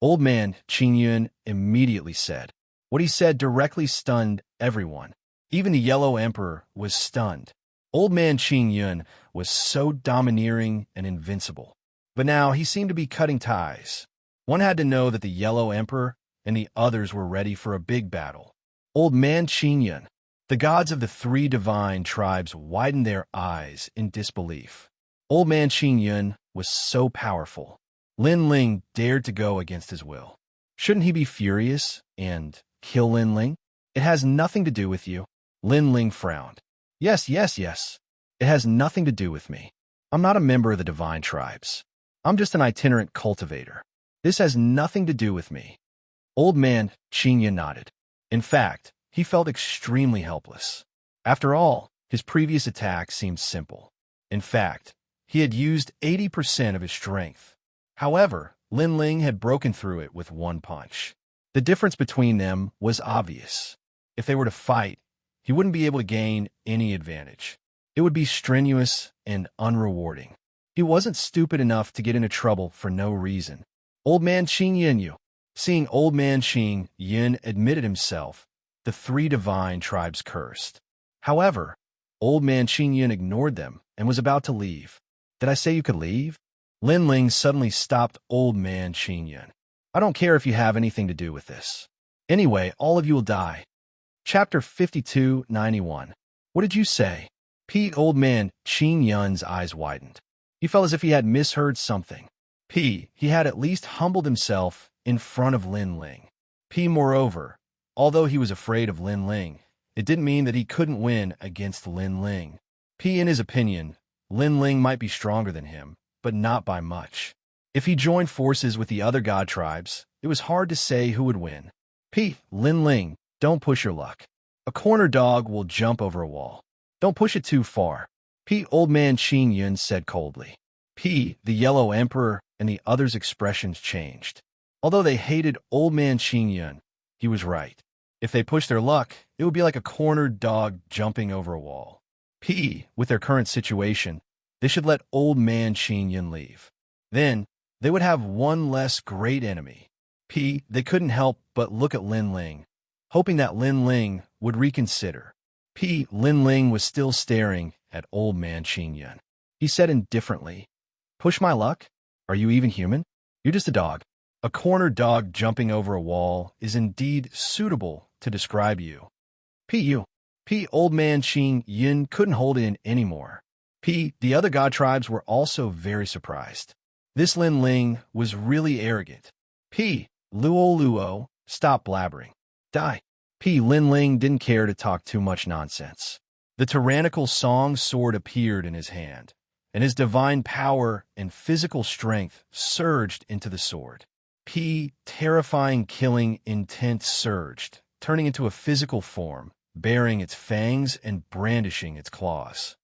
Old Man Qin Yun immediately said. What he said directly stunned everyone. Even the Yellow Emperor was stunned. Old Man Qin Yun was so domineering and invincible. But now he seemed to be cutting ties. One had to know that the Yellow Emperor and the others were ready for a big battle. Old Man Qin Yun. The gods of the three divine tribes widened their eyes in disbelief. Old Man Qin Yun was so powerful. Lin Ling dared to go against his will. Shouldn't he be furious and kill Lin Ling? It has nothing to do with you. Lin Ling frowned. Yes. It has nothing to do with me. I'm not a member of the divine tribes. I'm just an itinerant cultivator. This has nothing to do with me. Old Man Qin Yun nodded. In fact, he felt extremely helpless. After all, his previous attack seemed simple. In fact, he had used 80% of his strength. However, Lin Ling had broken through it with one punch. The difference between them was obvious. If they were to fight, he wouldn't be able to gain any advantage. It would be strenuous and unrewarding. He wasn't stupid enough to get into trouble for no reason. Old Man Qin Yun. Seeing Old Man Qin Yun admitted himself, the three divine tribes cursed. However, Old Man Qin Yun ignored them and was about to leave. Did I say you could leave? Lin Ling suddenly stopped Old Man Qin Yun. I don't care if you have anything to do with this. Anyway, all of you will die. Chapter 5291. What did you say? Old Man Qin Yun's eyes widened. He felt as if he had misheard something. He had at least humbled himself in front of Lin Ling. Moreover, although he was afraid of Lin Ling, it didn't mean that he couldn't win against Lin Ling. In his opinion, Lin Ling might be stronger than him, but not by much. If he joined forces with the other god tribes, it was hard to say who would win. Lin Ling, don't push your luck. A corner dog will jump over a wall. Don't push it too far. Old Man Qin Yun said coldly. The Yellow Emperor and the others' expressions changed. Although they hated Old Man Qin Yun, he was right. If they pushed their luck, it would be like a cornered dog jumping over a wall. With their current situation, they should let Old Man Qin Yun leave. Then, they would have one less great enemy. They couldn't help but look at Lin Ling, hoping that Lin Ling would reconsider. Lin Ling was still staring at Old Man Qin Yun. He said indifferently, Push my luck? Are you even human? You're just a dog. A cornered dog jumping over a wall is indeed suitable to describe you. Old Man Qin Yun couldn't hold it in anymore. The other god tribes were also very surprised. This Lin Ling was really arrogant. Luo, stop blabbering. Die. Lin Ling didn't care to talk too much nonsense. The tyrannical song sword appeared in his hand, and his divine power and physical strength surged into the sword. Terrifying killing intent surged, turning into a physical form, baring its fangs and brandishing its claws.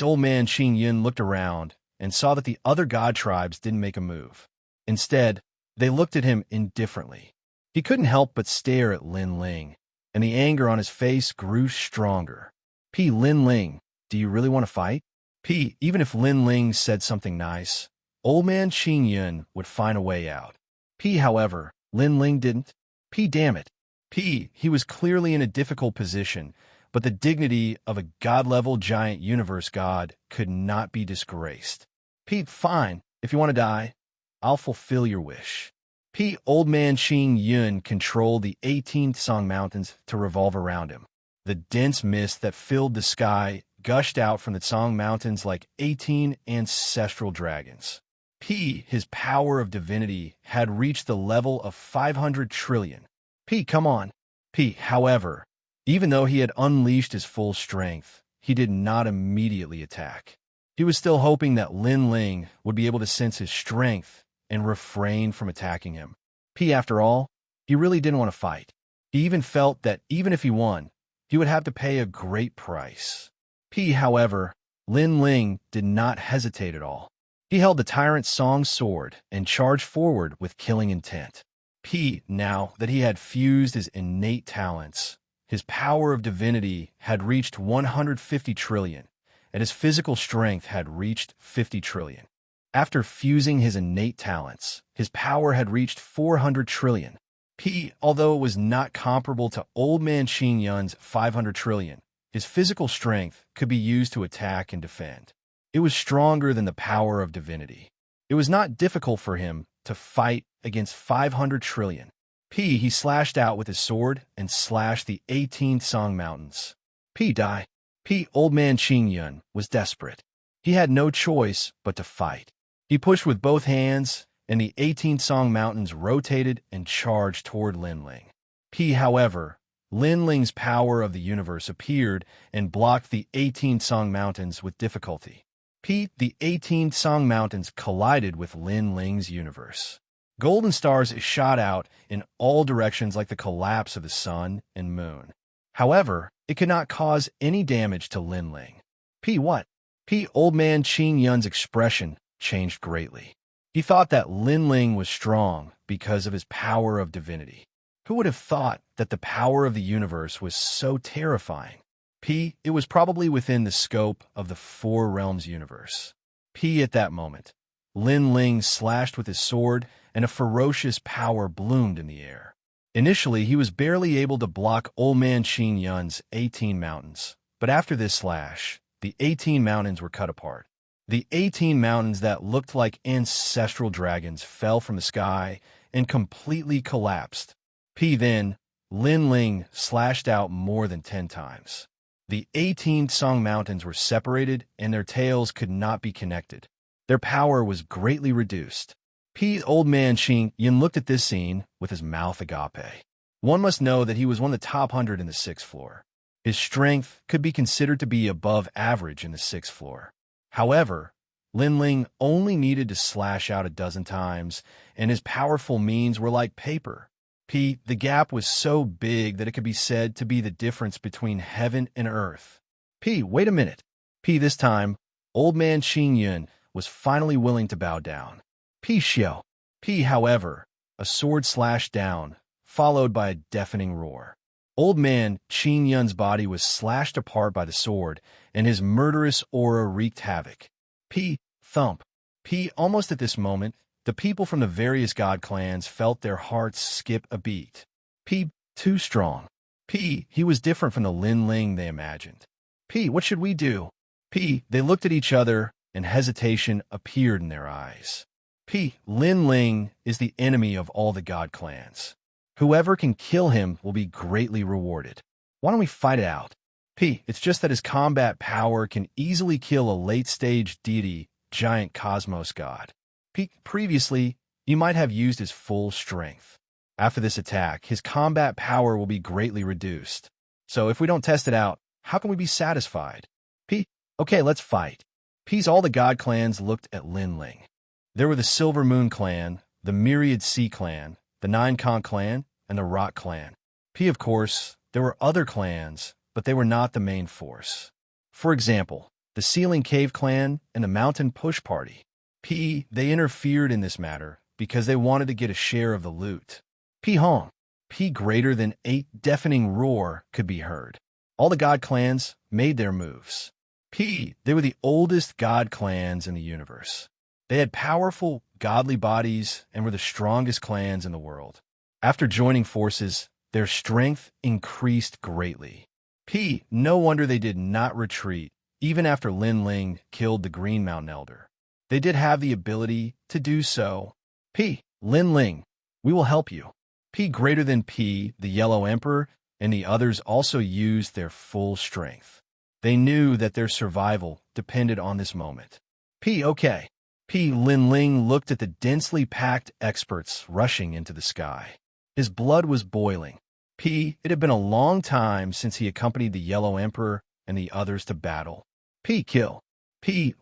Old Man Qin Yun looked around and saw that the other god tribes didn't make a move. Instead, they looked at him indifferently. He couldn't help but stare at Lin Ling, and the anger on his face grew stronger. Lin Ling, do you really want to fight? Even if Lin Ling said something nice, Old Man Qin Yun would find a way out. However, Lin Ling didn't. Damn it. He was clearly in a difficult position, but the dignity of a god-level giant universe god could not be disgraced. Fine. If you want to die, I'll fulfill your wish. Old Man Qin Yun controlled the 18th Song Mountains to revolve around him. The dense mist that filled the sky gushed out from the Song Mountains like 18 ancestral dragons. His power of divinity had reached the level of 500 trillion. Come on. However, even though he had unleashed his full strength, he did not immediately attack. He was still hoping that Lin Ling would be able to sense his strength and refrained from attacking him. After all, he really didn't want to fight. He even felt that even if he won, he would have to pay a great price. However, Lin Ling did not hesitate at all. He held the Tyrant Song's sword and charged forward with killing intent. Now that he had fused his innate talents, his power of divinity had reached 150 trillion, and his physical strength had reached 50 trillion. After fusing his innate talents, his power had reached 400 trillion. Although it was not comparable to Old Man Xianxia's 500 trillion, his physical strength could be used to attack and defend. It was stronger than the power of divinity. It was not difficult for him to fight against 500 trillion. He slashed out with his sword and slashed the 18 Song Mountains. Die. Old Man Xianxia was desperate. He had no choice but to fight. He pushed with both hands, and the 18 Song Mountains rotated and charged toward Lin Ling. However, Lin Ling's power of the universe appeared and blocked the 18 Song Mountains with difficulty. The 18 Song Mountains collided with Lin Ling's universe. Golden stars shot out in all directions like the collapse of the sun and moon. However, it could not cause any damage to Lin Ling. What? Old Man Xianxia's expression changed greatly. He thought that Lin Ling was strong because of his power of divinity. Who would have thought that the power of the universe was so terrifying? It was probably within the scope of the Four Realms universe. At that moment, Lin Ling slashed with his sword, and a ferocious power bloomed in the air. Initially, he was barely able to block Old Man Xianxia's 18 mountains, but after this slash, the 18 mountains were cut apart. The 18 mountains that looked like ancestral dragons fell from the sky and completely collapsed. Then, Lin Ling slashed out more than 10 times. The 18 Song Mountains were separated, and their tails could not be connected. Their power was greatly reduced. Old Man Xianxia looked at this scene with his mouth agape. One must know that he was one of the top 100 in the 6th floor. His strength could be considered to be above average in the 6th floor. However, Lin Ling only needed to slash out a dozen times, and his powerful means were like paper. The gap was so big that it could be said to be the difference between heaven and earth. Wait a minute. This time, Old Man Xianxia was finally willing to bow down. Xiao. However, a sword slashed down, followed by a deafening roar. Old Man Xianxia's body was slashed apart by the sword, and his murderous aura wreaked havoc. Thump. Almost at this moment, the people from the various god clans felt their hearts skip a beat. Too strong. He was different from the Lin Ling they imagined. What should we do? They looked at each other, and hesitation appeared in their eyes. Lin Ling is the enemy of all the god clans. Whoever can kill him will be greatly rewarded. Why don't we fight it out? It's just that his combat power can easily kill a late-stage deity, giant cosmos god. Previously, he might have used his full strength. After this attack, his combat power will be greatly reduced. So if we don't test it out, how can we be satisfied? Okay, let's fight. All the god clans looked at Lin Ling. There were the Silver Moon clan, the Myriad Sea clan, the Nine Con clan, and the Rock clan. Of course, there were other clans, but they were not the main force. For example, the Ceiling Cave clan and the Mountain Push Party. They interfered in this matter because they wanted to get a share of the loot. Hong. Greater than 8 deafening roar could be heard. All the god clans made their moves. They were the oldest god clans in the universe. They had powerful, godly bodies and were the strongest clans in the world. After joining forces, their strength increased greatly. No wonder they did not retreat, even after Lin Ling killed the Green Mountain Elder. They did have the ability to do so. Lin Ling, we will help you. Greater than the Yellow Emperor, and the others also used their full strength. They knew that their survival depended on this moment. Okay. Lin Ling looked at the densely packed experts rushing into the sky. His blood was boiling. It had been a long time since he accompanied the Yellow Emperor and the others to battle. Kill.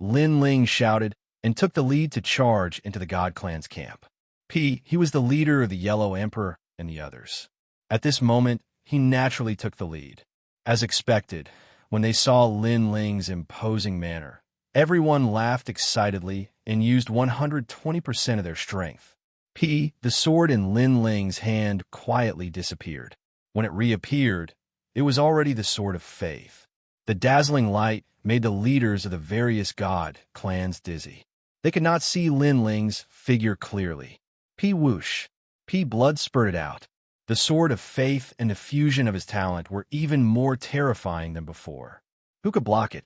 Lin Ling shouted, and took the lead to charge into the God Clan's camp. He was the leader of the Yellow Emperor and the others. At this moment, he naturally took the lead. As expected, when they saw Lin Ling's imposing manner, everyone laughed excitedly and used 120% of their strength. The sword in Lin Ling's hand quietly disappeared. When it reappeared, it was already the sword of faith. The dazzling light made the leaders of the various god clans dizzy. They could not see Lin Ling's figure clearly. Whoosh. Blood spurted out. The sword of faith and the fusion of his talent were even more terrifying than before. Who could block it?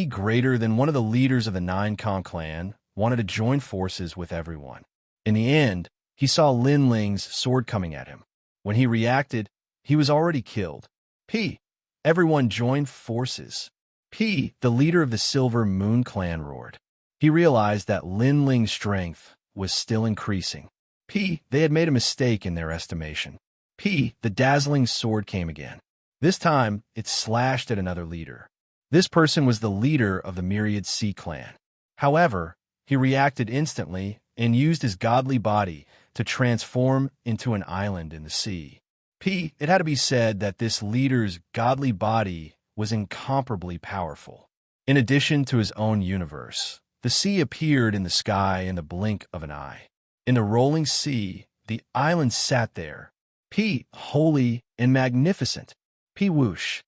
Greater than one of the leaders of the Nine Kong clan, wanted to join forces with everyone. In the end, he saw Lin Ling's sword coming at him. When he reacted, he was already killed. Everyone joined forces. The leader of the Silver Moon clan, roared. He realized that Lin Ling's strength was still increasing. They had made a mistake in their estimation. The dazzling sword came again. This time, it slashed at another leader. This person was the leader of the Myriad Sea clan. However, he reacted instantly and used his godly body to transform into an island in the sea. It had to be said that this leader's godly body was incomparably powerful. In addition to his own universe, the sea appeared in the sky in the blink of an eye. In the rolling sea, the island sat there, holy and magnificent. Whoosh.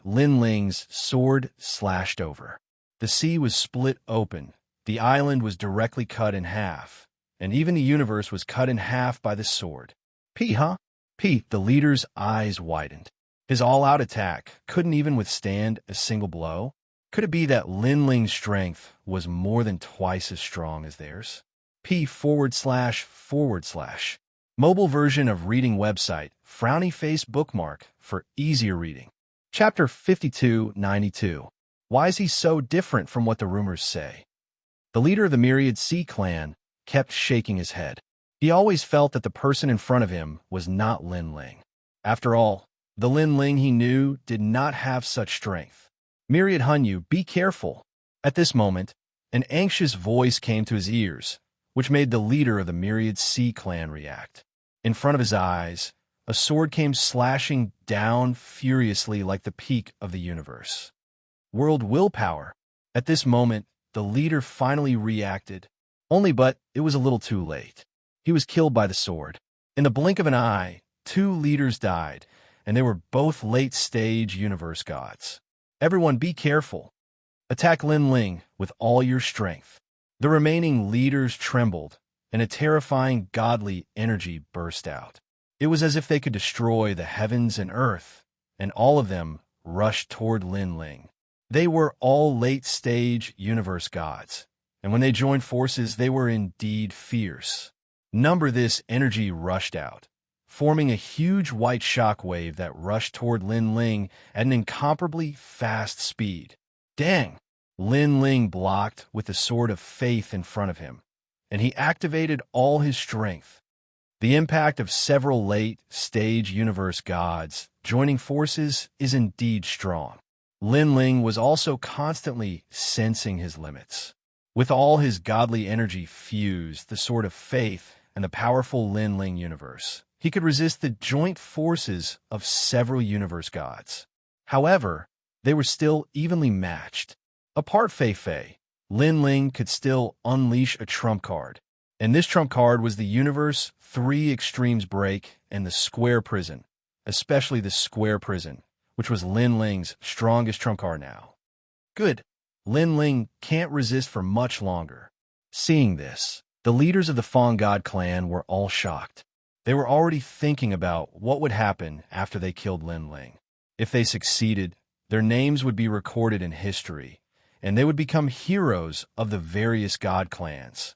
Lin Ling's sword slashed over. The sea was split open. The island was directly cut in half, and even the universe was cut in half by the sword. The leader's eyes widened. His all-out attack couldn't even withstand a single blow. Could it be that Lin Ling's strength was more than twice as strong as theirs? // Mobile version of reading website, frowny face bookmark for easier reading. Chapter 5292. Why is he so different from what the rumors say? The leader of the Myriad Sea clan kept shaking his head. He always felt that the person in front of him was not Lin Ling. After all, the Lin Ling he knew did not have such strength. Myriad Hunyu, be careful. At this moment, an anxious voice came to his ears, which made the leader of the Myriad Sea clan react. In front of his eyes, a sword came slashing down furiously like the peak of the universe. World willpower. At this moment, the leader finally reacted. But it was a little too late. He was killed by the sword. In the blink of an eye, 2 leaders died, and they were both late-stage universe gods. Everyone be careful. Attack Lin Ling with all your strength. The remaining leaders trembled, and a terrifying godly energy burst out. It was as if they could destroy the heavens and earth, and all of them rushed toward Lin Ling. They were all late-stage universe gods, and when they joined forces, they were indeed fierce. This energy rushed out, forming a huge white shock wave that rushed toward Lin Ling at an incomparably fast speed. Dang! Lin Ling blocked with the sword of faith in front of him, and he activated all his strength. The impact of several late-stage universe gods joining forces is indeed strong. Lin Ling was also constantly sensing his limits. With all his godly energy fused, the sword of faith, and the powerful Lin Ling universe, he could resist the joint forces of several universe gods. However, they were still evenly matched. Apart Fei, Lin Ling could still unleash a trump card, and this trump card was the universe 3 extremes break and the square prison, especially the square prison, which was Lin Ling's strongest trump card now. Good. Lin Ling can't resist for much longer. Seeing this, the leaders of the Fong God clan were all shocked. They were already thinking about what would happen after they killed Lin Ling. If they succeeded, their names would be recorded in history, and they would become heroes of the various god clans.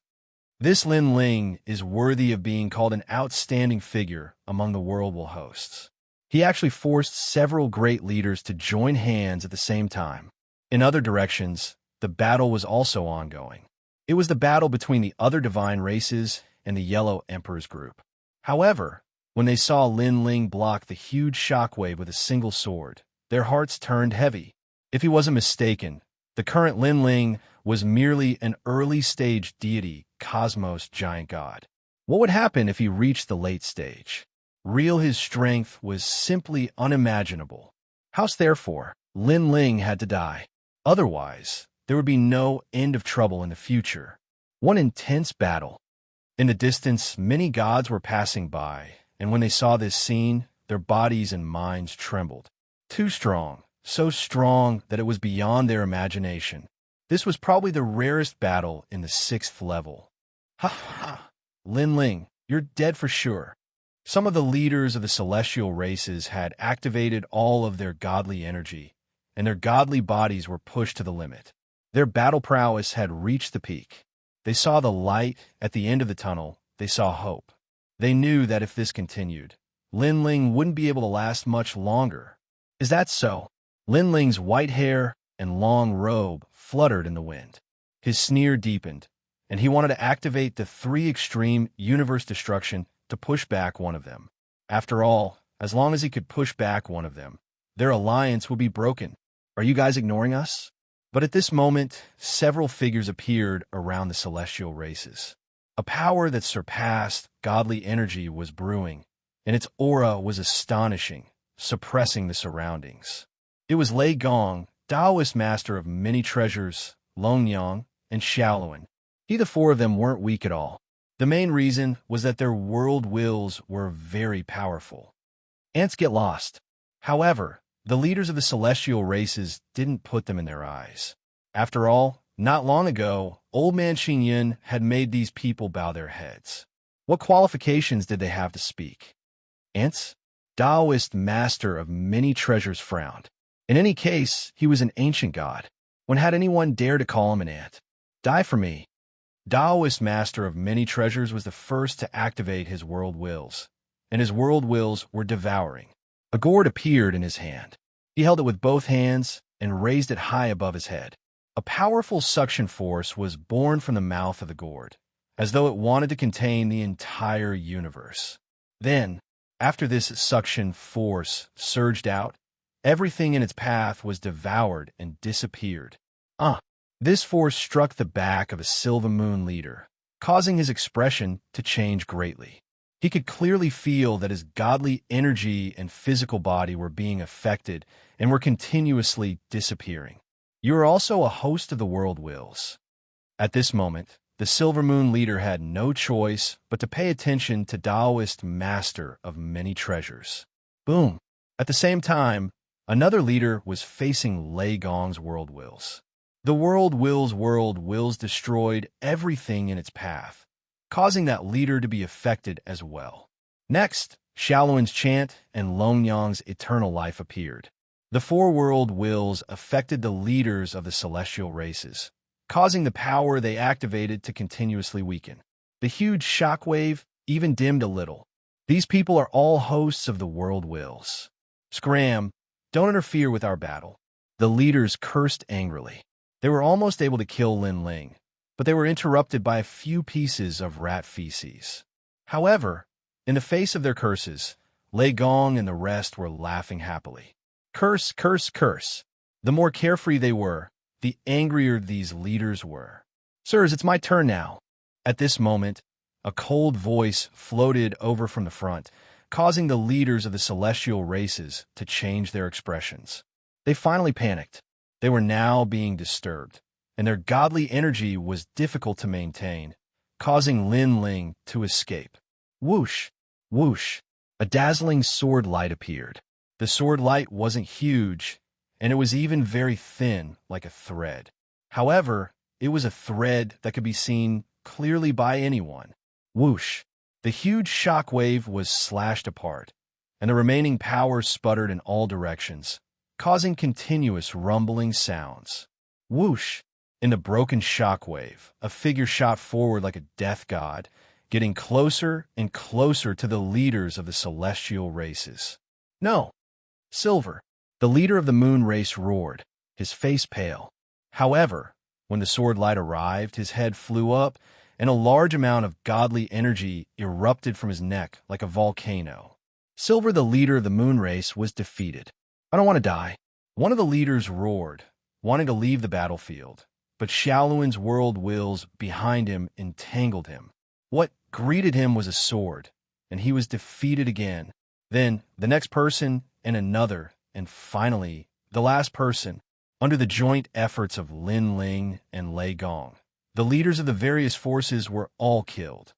This Lin Ling is worthy of being called an outstanding figure among the world will hosts. He actually forced several great leaders to join hands at the same time. In other directions, the battle was also ongoing. It was the battle between the other divine races and the Yellow Emperor's group. However, when they saw Lin Ling block the huge shockwave with a single sword, their hearts turned heavy. If he wasn't mistaken, The current Linling was merely an early-stage deity, cosmos giant god. What would happen if he reached the late stage? His strength was simply unimaginable. Therefore, Linling had to die. Otherwise, there would be no end of trouble in the future. One intense battle. In the distance, many gods were passing by, and when they saw this scene, their bodies and minds trembled. Too strong, so strong that it was beyond their imagination. This was probably the rarest battle in the 6th level. Ha ha! Linling, you're dead for sure. Some of the leaders of the celestial races had activated all of their godly energy, and their godly bodies were pushed to the limit. Their battle prowess had reached the peak. They saw the light at the end of the tunnel. They saw hope. They knew that if this continued, Linling wouldn't be able to last much longer. Is that so? Linling's white hair and long robe fluttered in the wind. His sneer deepened, and he wanted to activate the 3 extreme universe destruction to push back one of them. After all, as long as he could push back one of them, their alliance would be broken. Are you guys ignoring us? But at this moment, several figures appeared around the celestial races. A power that surpassed godly energy was brewing, and its aura was astonishing, suppressing the surroundings. It was Lei Gong, Taoist master of many treasures, Longyang, and Xiaoluan. The 4 of them weren't weak at all. The main reason was that their world wills were very powerful. Ants get lost. However, the leaders of the celestial races didn't put them in their eyes. After all, not long ago, old man Xinyan had made these people bow their heads. What qualifications did they have to speak? Ants? Taoist master of many treasures frowned. In any case, he was an ancient god. When had anyone dared to call him an ant? Die for me. Taoist master of many treasures was the first to activate his world wills, and his world wills were devouring. A gourd appeared in his hand. He held it with both hands and raised it high above his head. A powerful suction force was born from the mouth of the gourd, as though it wanted to contain the entire universe. Then, after this suction force surged out, everything in its path was devoured and disappeared. This force struck the back of a Silver Moon leader, causing his expression to change greatly. He could clearly feel that his godly energy and physical body were being affected and were continuously disappearing. You are also a host of the world wills. At this moment, the Silver Moon leader had no choice but to pay attention to Taoist master of many treasures. Boom! At the same time, another leader was facing Lei Gong's world wills. The world wills destroyed everything in its path, causing that leader to be affected as well. Next, Xiaoluan's chant and Longyang's eternal life appeared. The 4 world wills affected the leaders of the celestial races, causing the power they activated to continuously weaken. The huge shockwave even dimmed a little. These people are all hosts of the world wills. Scram! Don't interfere with our battle. The leaders cursed angrily. They were almost able to kill Linling, but they were interrupted by a few pieces of rat feces. However, in the face of their curses, Lei Gong and the rest were laughing happily. Curse, curse, curse. The more carefree they were, the angrier these leaders were. Sirs, it's my turn now. At this moment, a cold voice floated over from the front, causing the leaders of the celestial races to change their expressions. They finally panicked. They were now being disturbed, and their godly energy was difficult to maintain, causing Linling to escape. Whoosh! Whoosh! A dazzling sword light appeared. The sword light wasn't huge, and it was even very thin, like a thread. However, it was a thread that could be seen clearly by anyone. Whoosh! The huge shock wave was slashed apart, and the remaining power sputtered in all directions, causing continuous rumbling sounds. Whoosh! In the broken shock wave, a figure shot forward like a death god, getting closer and closer to the leaders of the celestial races. No! Silver! The leader of the moon race roared, his face pale. However, when the sword light arrived, his head flew up, and a large amount of godly energy erupted from his neck like a volcano. Silver, the leader of the moon race, was defeated. I don't want to die. One of the leaders roared, wanting to leave the battlefield, but Xiaoluan's world wills behind him entangled him. What greeted him was a sword, and he was defeated again. Then the next person, and another, and finally the last person, under the joint efforts of Lin Ling and Lei Gong. The leaders of the various forces were all killed.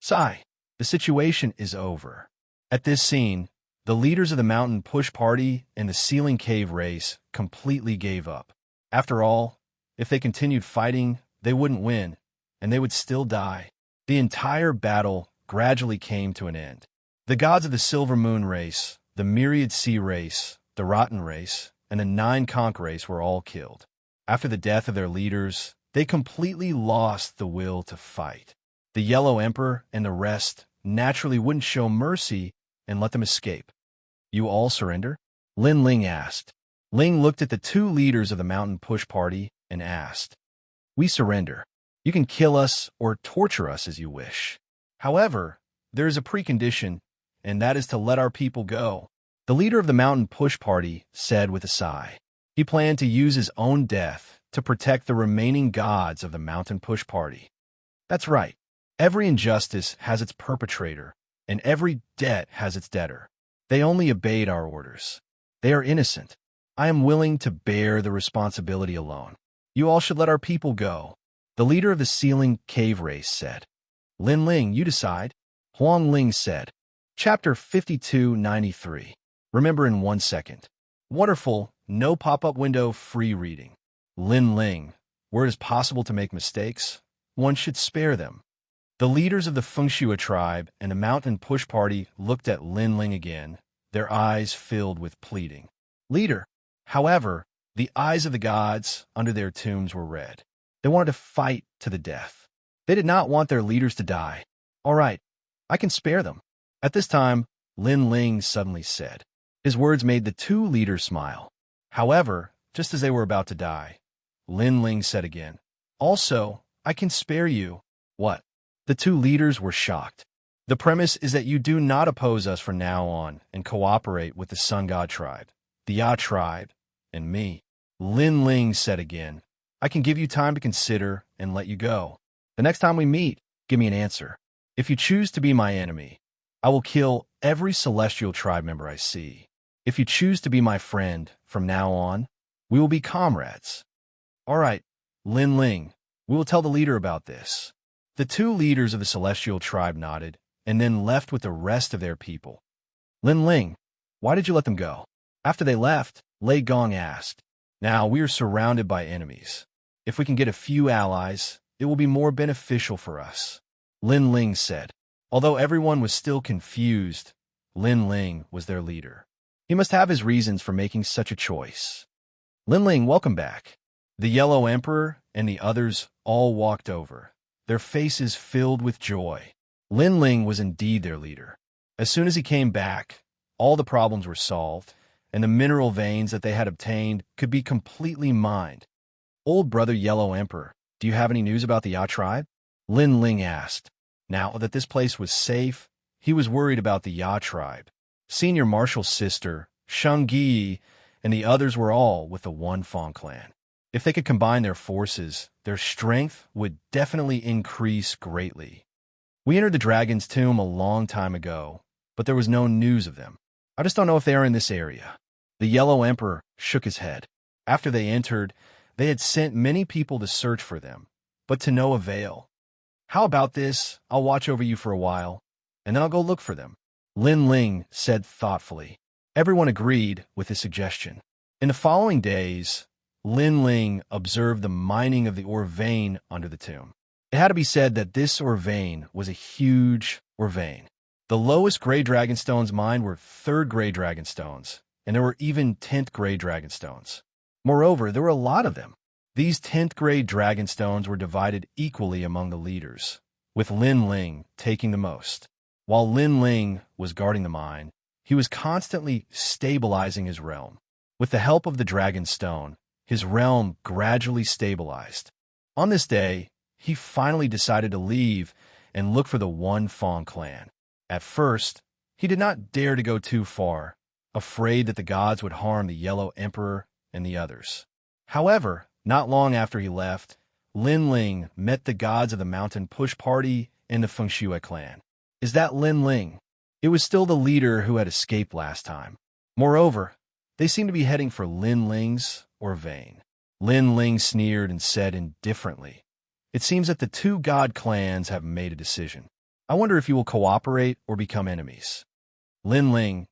Sigh, the situation is over. At this scene, the leaders of the Mountain Push Party and the Ceiling Cave race completely gave up. After all, if they continued fighting, they wouldn't win, and they would still die. The entire battle gradually came to an end. The gods of the Silver Moon race, the Myriad Sea race, the Rotten race, and the Nine Conch race were all killed. After the death of their leaders, they completely lost the will to fight. The Yellow Emperor and the rest naturally wouldn't show mercy and let them escape. You all surrender? Lin Ling asked. Ling looked at the two leaders of the Mountain Push Party and asked, "We surrender. You can kill us or torture us as you wish. However, there is a precondition, and that is to let our people go." The leader of the Mountain Push Party said with a sigh. He planned to use his own death to protect the remaining gods of the Mountain Push Party. That's right. Every injustice has its perpetrator, and every debt has its debtor. They only obeyed our orders. They are innocent. I am willing to bear the responsibility alone. You all should let our people go. The leader of the Ceiling Cave race said. Lin Ling, you decide. Huang Ling said. Chapter 5293. Remember in 1 second. Wonderful, no pop-up window, free reading. Lin Ling, where it is possible to make mistakes, one should spare them. The leaders of the Fengxua tribe and the Mountain Push Party looked at Lin Ling again, their eyes filled with pleading. Leader. However, the eyes of the gods under their tombs were red. They wanted to fight to the death. They did not want their leaders to die. All right, I can spare them. At this time, Lin Ling suddenly said. His words made the two leaders smile. However, just as they were about to die, Lin Ling said again, Also, I can spare you. What? The two leaders were shocked. The premise is that you do not oppose us from now on and cooperate with the Sun God tribe, the Ya tribe, and me. Lin Ling said again, I can give you time to consider and let you go. The next time we meet, give me an answer. If you choose to be my enemy, I will kill every celestial tribe member I see. If you choose to be my friend, from now on, we will be comrades. All right, Lin Ling, we will tell the leader about this. The two leaders of the celestial tribe nodded and then left with the rest of their people. Lin Ling, why did you let them go? After they left, Lei Gong asked, Now we are surrounded by enemies. If we can get a few allies, it will be more beneficial for us. Lin Ling said. Although everyone was still confused, Lin Ling was their leader. He must have his reasons for making such a choice. Lin Ling, welcome back. The Yellow Emperor and the others all walked over, their faces filled with joy. Lin Ling was indeed their leader. As soon as he came back, all the problems were solved, and the mineral veins that they had obtained could be completely mined. Old brother Yellow Emperor, do you have any news about the Ya tribe? Lin Ling asked. Now that this place was safe, he was worried about the Ya tribe. Senior Marshal's sister, Xianxia, and the others were all with the One Fong clan. If they could combine their forces, their strength would definitely increase greatly. We entered the dragon's tomb a long time ago, but there was no news of them. I just don't know if they are in this area. The Yellow Emperor shook his head. After they entered, they had sent many people to search for them, but to no avail. How about this? I'll watch over you for a while, and then I'll go look for them. Lin Ling said thoughtfully. Everyone agreed with his suggestion. In the following days, Lin Ling observed the mining of the ore vein under the tomb. It had to be said that this ore vein was a huge ore vein. The lowest gray dragonstones mined were 3rd gray dragonstones, and there were even 10th gray dragonstones. Moreover, there were a lot of them. These 10th grade dragonstones were divided equally among the leaders, with Lin Ling taking the most. While Lin Ling was guarding the mine, he was constantly stabilizing his realm. With the help of the dragon stone, his realm gradually stabilized. On this day, he finally decided to leave and look for the One Fong clan. At first, he did not dare to go too far, afraid that the gods would harm the Yellow Emperor and the others. However, not long after he left, Lin Ling met the gods of the mountain push party in the Fengxue clan. Is that Lin Ling? It was still the leader who had escaped last time. Moreover, they seemed to be heading for Lin Ling's or Vane. Lin Ling sneered and said indifferently, "It seems that the two god clans have made a decision. I wonder if you will cooperate or become enemies." Lin Ling,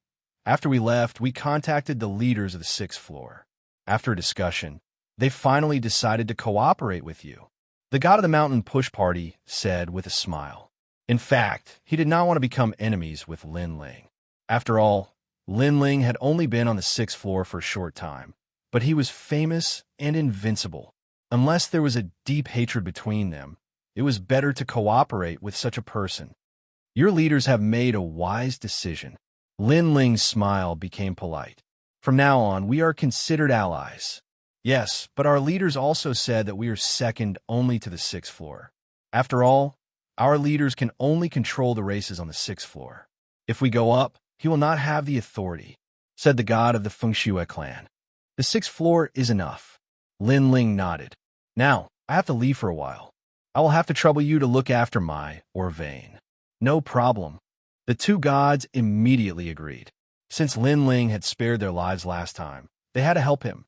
after we left, we contacted the leaders of the 6th floor. After a discussion, they finally decided to cooperate with you. The god of the mountain push party said with a smile. In fact, he did not want to become enemies with Lin Ling. After all, Lin Ling had only been on the 6th floor for a short time, but he was famous and invincible. Unless there was a deep hatred between them, it was better to cooperate with such a person. Your leaders have made a wise decision. Lin Ling's smile became polite. From now on, we are considered allies. Yes, but our leaders also said that we are second only to the 6th floor. After all, our leaders can only control the races on the 6th floor. If we go up, he will not have the authority, said the god of the Fengxue clan. The 6th floor is enough. Lin Ling nodded. Now, I have to leave for a while. I will have to trouble you to look after my or Vane. No problem. The two gods immediately agreed. Since Lin Ling had spared their lives last time, they had to help him.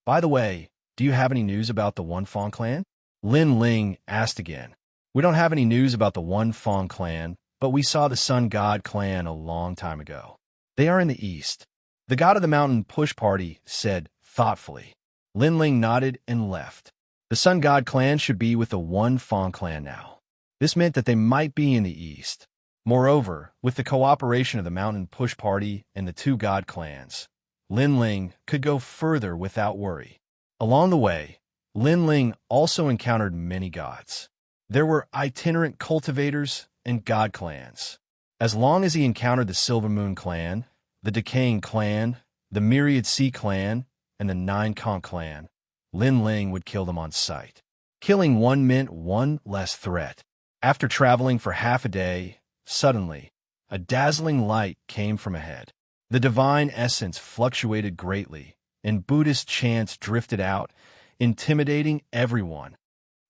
By the way, do you have any news about the One Fong clan? Lin Ling asked again. We don't have any news about the One Fong clan, but we saw the Sun God clan a long time ago. They are in the east. The god of the mountain push party said thoughtfully. Lin Ling nodded and left. The Sun God clan should be with the One Fong clan now. This meant that they might be in the east. Moreover, with the cooperation of the mountain push party and the two god clans, Lin Ling could go further without worry. Along the way, Lin Ling also encountered many gods. There were itinerant cultivators and god clans. As long as he encountered the Silver Moon clan, the Decaying clan, the Myriad Sea clan, and the Nine Conch clan, Lin Ling would kill them on sight. Killing one meant one less threat. After traveling for half a day, suddenly, a dazzling light came from ahead. The divine essence fluctuated greatly, and Buddhist chants drifted out, intimidating everyone.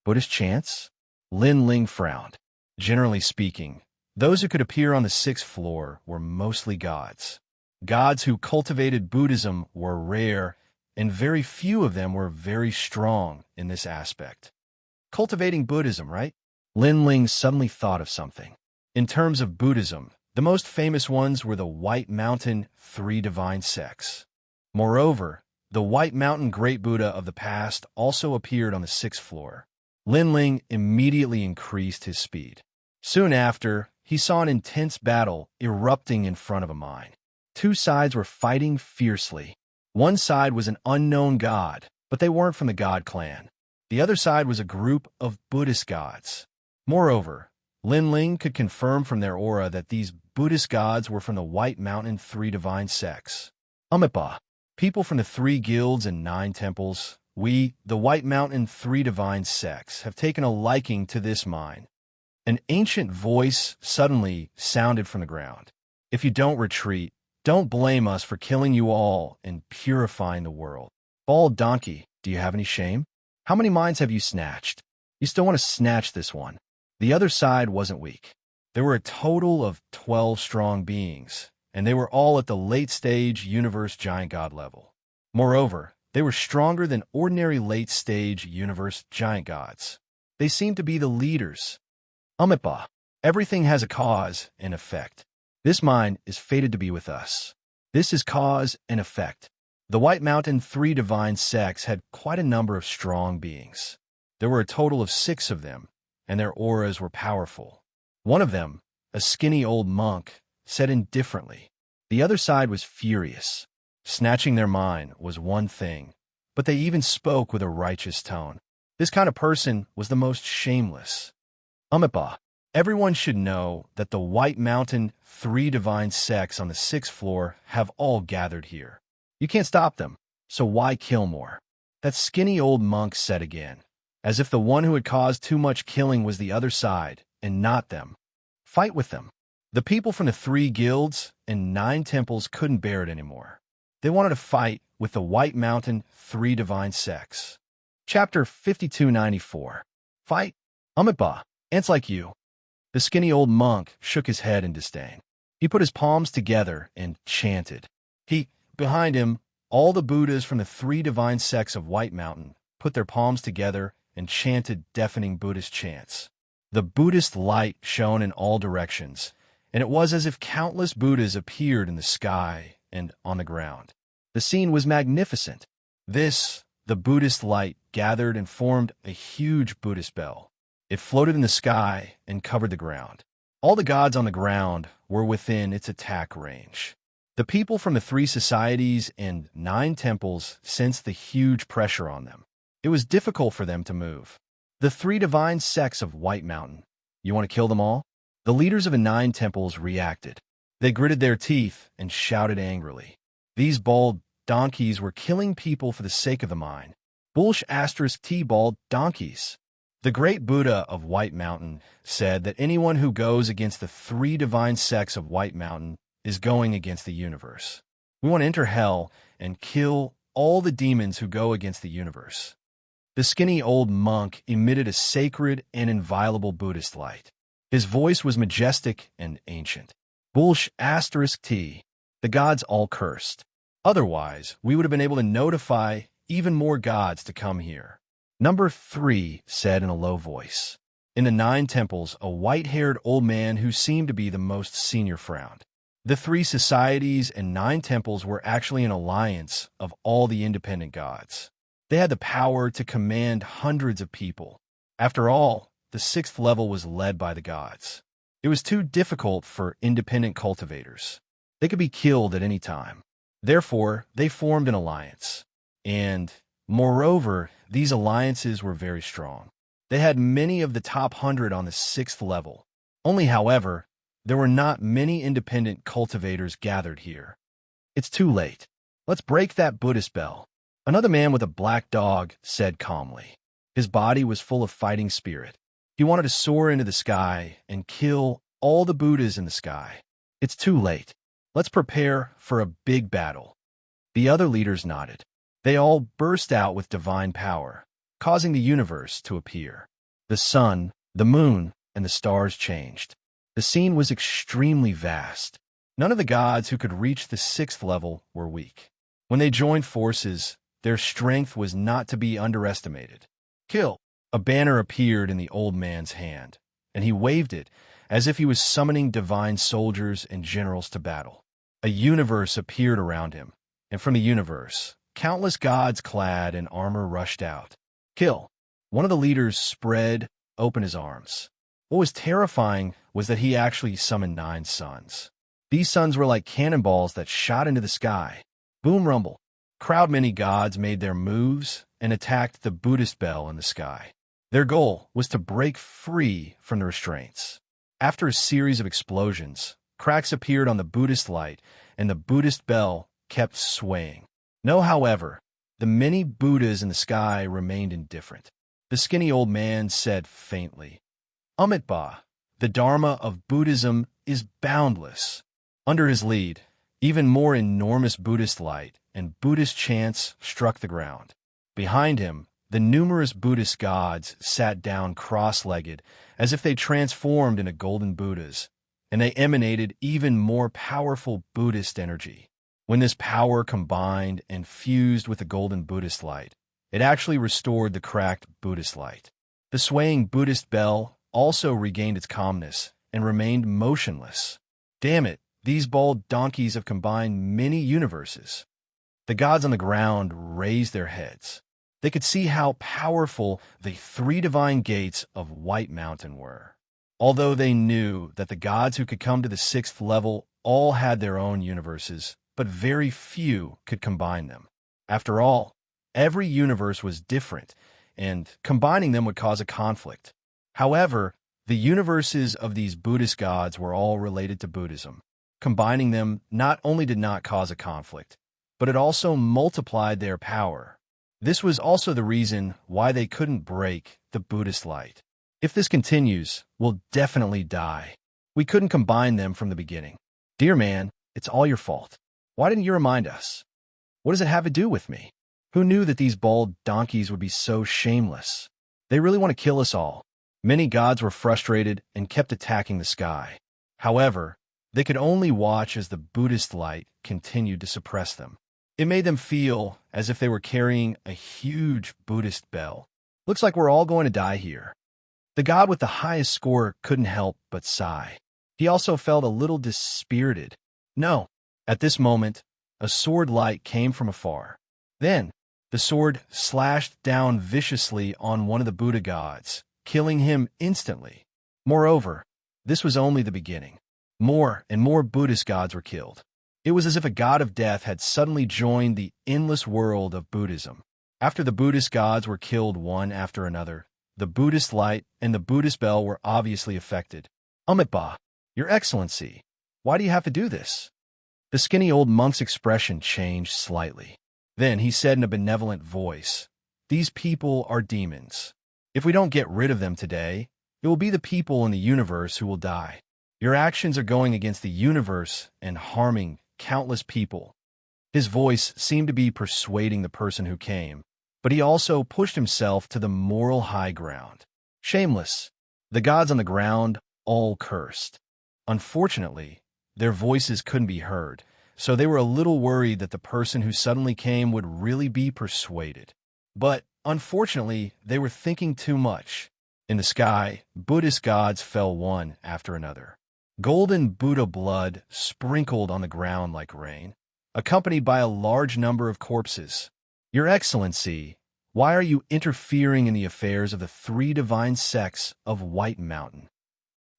Buddhist chants? Lin Ling frowned. Generally speaking, those who could appear on the 6th floor were mostly gods. Gods who cultivated Buddhism were rare, and very few of them were very strong in this aspect. Cultivating Buddhism, right? Lin Ling suddenly thought of something. In terms of Buddhism, the most famous ones were the White Mountain Three Divine Sects. Moreover, the White Mountain Great Buddha of the past also appeared on the 6th floor. Lin Ling immediately increased his speed. Soon after, he saw an intense battle erupting in front of a mine. Two sides were fighting fiercely. One side was an unknown god, but they weren't from the god clan. The other side was a group of Buddhist gods. Moreover, Lin Ling could confirm from their aura that these Buddhist gods were from the White Mountain Three Divine Sects. People from the 3 guilds and 9 temples, we, the White Mountain Three Divine Sects, have taken a liking to this mine. An ancient voice suddenly sounded from the ground. If you don't retreat, don't blame us for killing you all and purifying the world. Bald donkey, do you have any shame? How many mines have you snatched? You still want to snatch this one. The other side wasn't weak. There were a total of 12 strong beings, and they were all at the late-stage universe giant god level. Moreover, they were stronger than ordinary late-stage universe giant gods. They seemed to be the leaders. Everything has a cause and effect. This mine is fated to be with us. This is cause and effect. The White Mountain Three Divine Sects had quite a number of strong beings. There were a total of 6 of them, and their auras were powerful. One of them, a skinny old monk, said indifferently. The other side was furious. Snatching their mine was one thing, but they even spoke with a righteous tone. This kind of person was the most shameless. Everyone should know that the White Mountain Three Divine Sects on the 6th floor have all gathered here. You can't stop them, so why kill more? That skinny old monk said again, as if the one who had caused too much killing was the other side, and not them. Fight with them. The people from the 3 guilds and 9 temples couldn't bear it anymore. They wanted to fight with the White Mountain three divine sects. Chapter 5294. Fight? Umitba, ants like you. The skinny old monk shook his head in disdain. He put his palms together and chanted. Behind him, all the Buddhas from the three divine sects of White Mountain put their palms together and chanted deafening Buddhist chants. The Buddhist light shone in all directions, and it was as if countless Buddhas appeared in the sky and on the ground. The scene was magnificent. The Buddhist light gathered and formed a huge Buddhist bell. It floated in the sky and covered the ground. All the gods on the ground were within its attack range. The people from the three societies and 9 temples sensed the huge pressure on them. It was difficult for them to move. The three divine sects of White Mountain. You want to kill them all? The leaders of the 9 temples reacted. They gritted their teeth and shouted angrily. These bald donkeys were killing people for the sake of the mine. Bullsh*T bald donkeys. The great Buddha of White Mountain said that anyone who goes against the three divine sects of White Mountain is going against the universe. We want to enter hell and kill all the demons who go against the universe. The skinny old monk emitted a sacred and inviolable Buddhist light. His voice was majestic and ancient. Bullsh*T. The gods all cursed. Otherwise, we would have been able to notify even more gods to come here. Number 3 said in a low voice. In the 9 temples, a white-haired old man who seemed to be the most senior frowned. The 3 societies and 9 temples were actually an alliance of all the independent gods. They had the power to command hundreds of people. After all, the 6th level was led by the gods. It was too difficult for independent cultivators. They could be killed at any time. Therefore, they formed an alliance. And, moreover, these alliances were very strong. They had many of the top 100 on the 6th level. Only, however, there were not many independent cultivators gathered here. It's too late. Let's break that Buddhist bell. Another man with a black dog said calmly. His body was full of fighting spirit. He wanted to soar into the sky and kill all the Buddhas in the sky. It's too late. Let's prepare for a big battle. The other leaders nodded. They all burst out with divine power, causing the universe to appear. The sun, the moon, and the stars changed. The scene was extremely vast. None of the gods who could reach the 6th level were weak. When they joined forces, their strength was not to be underestimated. Kill! A banner appeared in the old man's hand, and he waved it as if he was summoning divine soldiers and generals to battle. A universe appeared around him, and from the universe, countless gods clad in armor rushed out. Kill! One of the leaders spread open his arms. What was terrifying was that he actually summoned 9 suns. These suns were like cannonballs that shot into the sky. Boom rumble. Crowd many gods made their moves and attacked the Buddhist bell in the sky. Their goal was to break free from the restraints. After a series of explosions, cracks appeared on the Buddhist light, and the Buddhist bell kept swaying. No, however, the many Buddhas in the sky remained indifferent. The skinny old man said faintly, Umitba, the Dharma of Buddhism is boundless. Under his lead, even more enormous Buddhist light and Buddhist chants struck the ground. Behind him, the numerous Buddhist gods sat down cross-legged as if they transformed into golden Buddhas, and they emanated even more powerful Buddhist energy. When this power combined and fused with the golden Buddhist light, it actually restored the cracked Buddhist light. The swaying Buddhist bell also regained its calmness and remained motionless. Damn it, these bald donkeys have combined many universes. The gods on the ground raised their heads. They could see how powerful the 3 divine gates of White Mountain were. Although they knew that the gods who could come to the 6th level all had their own universes, but very few could combine them. After all, every universe was different, and combining them would cause a conflict. However, the universes of these Buddhist gods were all related to Buddhism. Combining them not only did not cause a conflict, but it also multiplied their power. This was also the reason why they couldn't break the Buddhist light. If this continues, we'll definitely die. We couldn't combine them from the beginning. Dear man, it's all your fault. Why didn't you remind us? What does it have to do with me? Who knew that these bald donkeys would be so shameless? They really want to kill us all. Many gods were frustrated and kept attacking the sky. However, they could only watch as the Buddhist light continued to suppress them. It made them feel as if they were carrying a huge Buddhist bell. Looks like we're all going to die here. The god with the highest score couldn't help but sigh. He also felt a little dispirited. No. At this moment, a sword light came from afar. Then, the sword slashed down viciously on one of the Buddha gods, killing him instantly. Moreover, this was only the beginning. More and more Buddhist gods were killed. It was as if a god of death had suddenly joined the endless world of Buddhism. After the Buddhist gods were killed one after another, the Buddhist light and the Buddhist bell were obviously affected. Amitabha, Your Excellency, why do you have to do this? The skinny old monk's expression changed slightly. Then he said in a benevolent voice, "These people are demons. If we don't get rid of them today, it will be the people in the universe who will die. Your actions are going against the universe and harming countless people." His voice seemed to be persuading the person who came, but he also pushed himself to the moral high ground. Shameless. The gods on the ground all cursed. Unfortunately, their voices couldn't be heard, so they were a little worried that the person who suddenly came would really be persuaded. But, unfortunately, they were thinking too much. In the sky, Buddhist gods fell one after another. Golden Buddha blood sprinkled on the ground like rain, accompanied by a large number of corpses. Your Excellency, why are you interfering in the affairs of the three divine sects of White Mountain?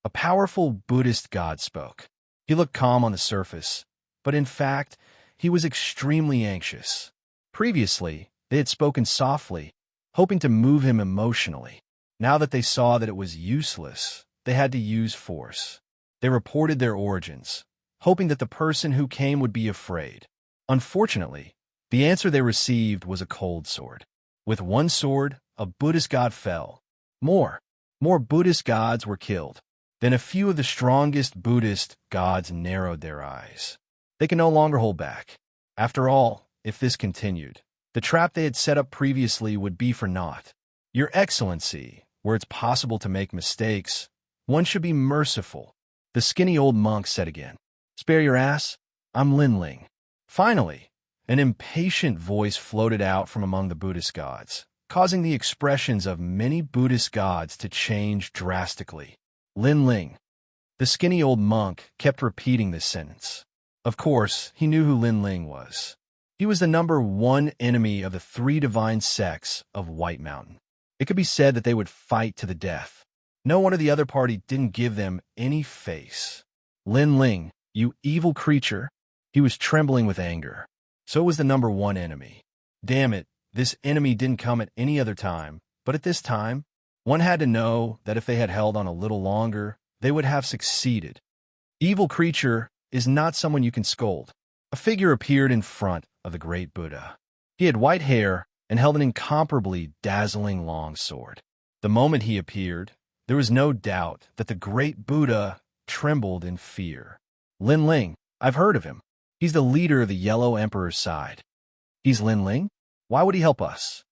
A powerful Buddhist god spoke. He looked calm on the surface, but in fact, he was extremely anxious. Previously, they had spoken softly, hoping to move him emotionally. Now that they saw that it was useless, they had to use force. They reported their origins, hoping that the person who came would be afraid. Unfortunately, the answer they received was a cold sword. With one sword, a Buddhist god fell. More Buddhist gods were killed. Then a few of the strongest Buddhist gods narrowed their eyes. They could no longer hold back. After all, if this continued, the trap they had set up previously would be for naught. Your Excellency, where it's possible to make mistakes, one should be merciful. The skinny old monk said again. Spare your ass, I'm Lin Ling. Finally, an impatient voice floated out from among the Buddhist gods, causing the expressions of many Buddhist gods to change drastically. Lin Ling. The skinny old monk kept repeating this sentence. Of course, he knew who Lin Ling was. He was the #1 enemy of the three divine sects of White Mountain. It could be said that they would fight to the death. No one of the other party didn't give them any face. Lin Ling, you evil creature. He was trembling with anger. So was the #1 enemy. Damn it, this enemy didn't come at any other time, but at this time, one had to know that if they had held on a little longer, they would have succeeded. Evil creature is not someone you can scold. A figure appeared in front of the great Buddha. He had white hair and held an incomparably dazzling long sword. The moment he appeared, there was no doubt that the great Buddha trembled in fear. Lin Ling, I've heard of him. He's the leader of the Yellow Emperor's side. He's Lin Ling? Why would he help us?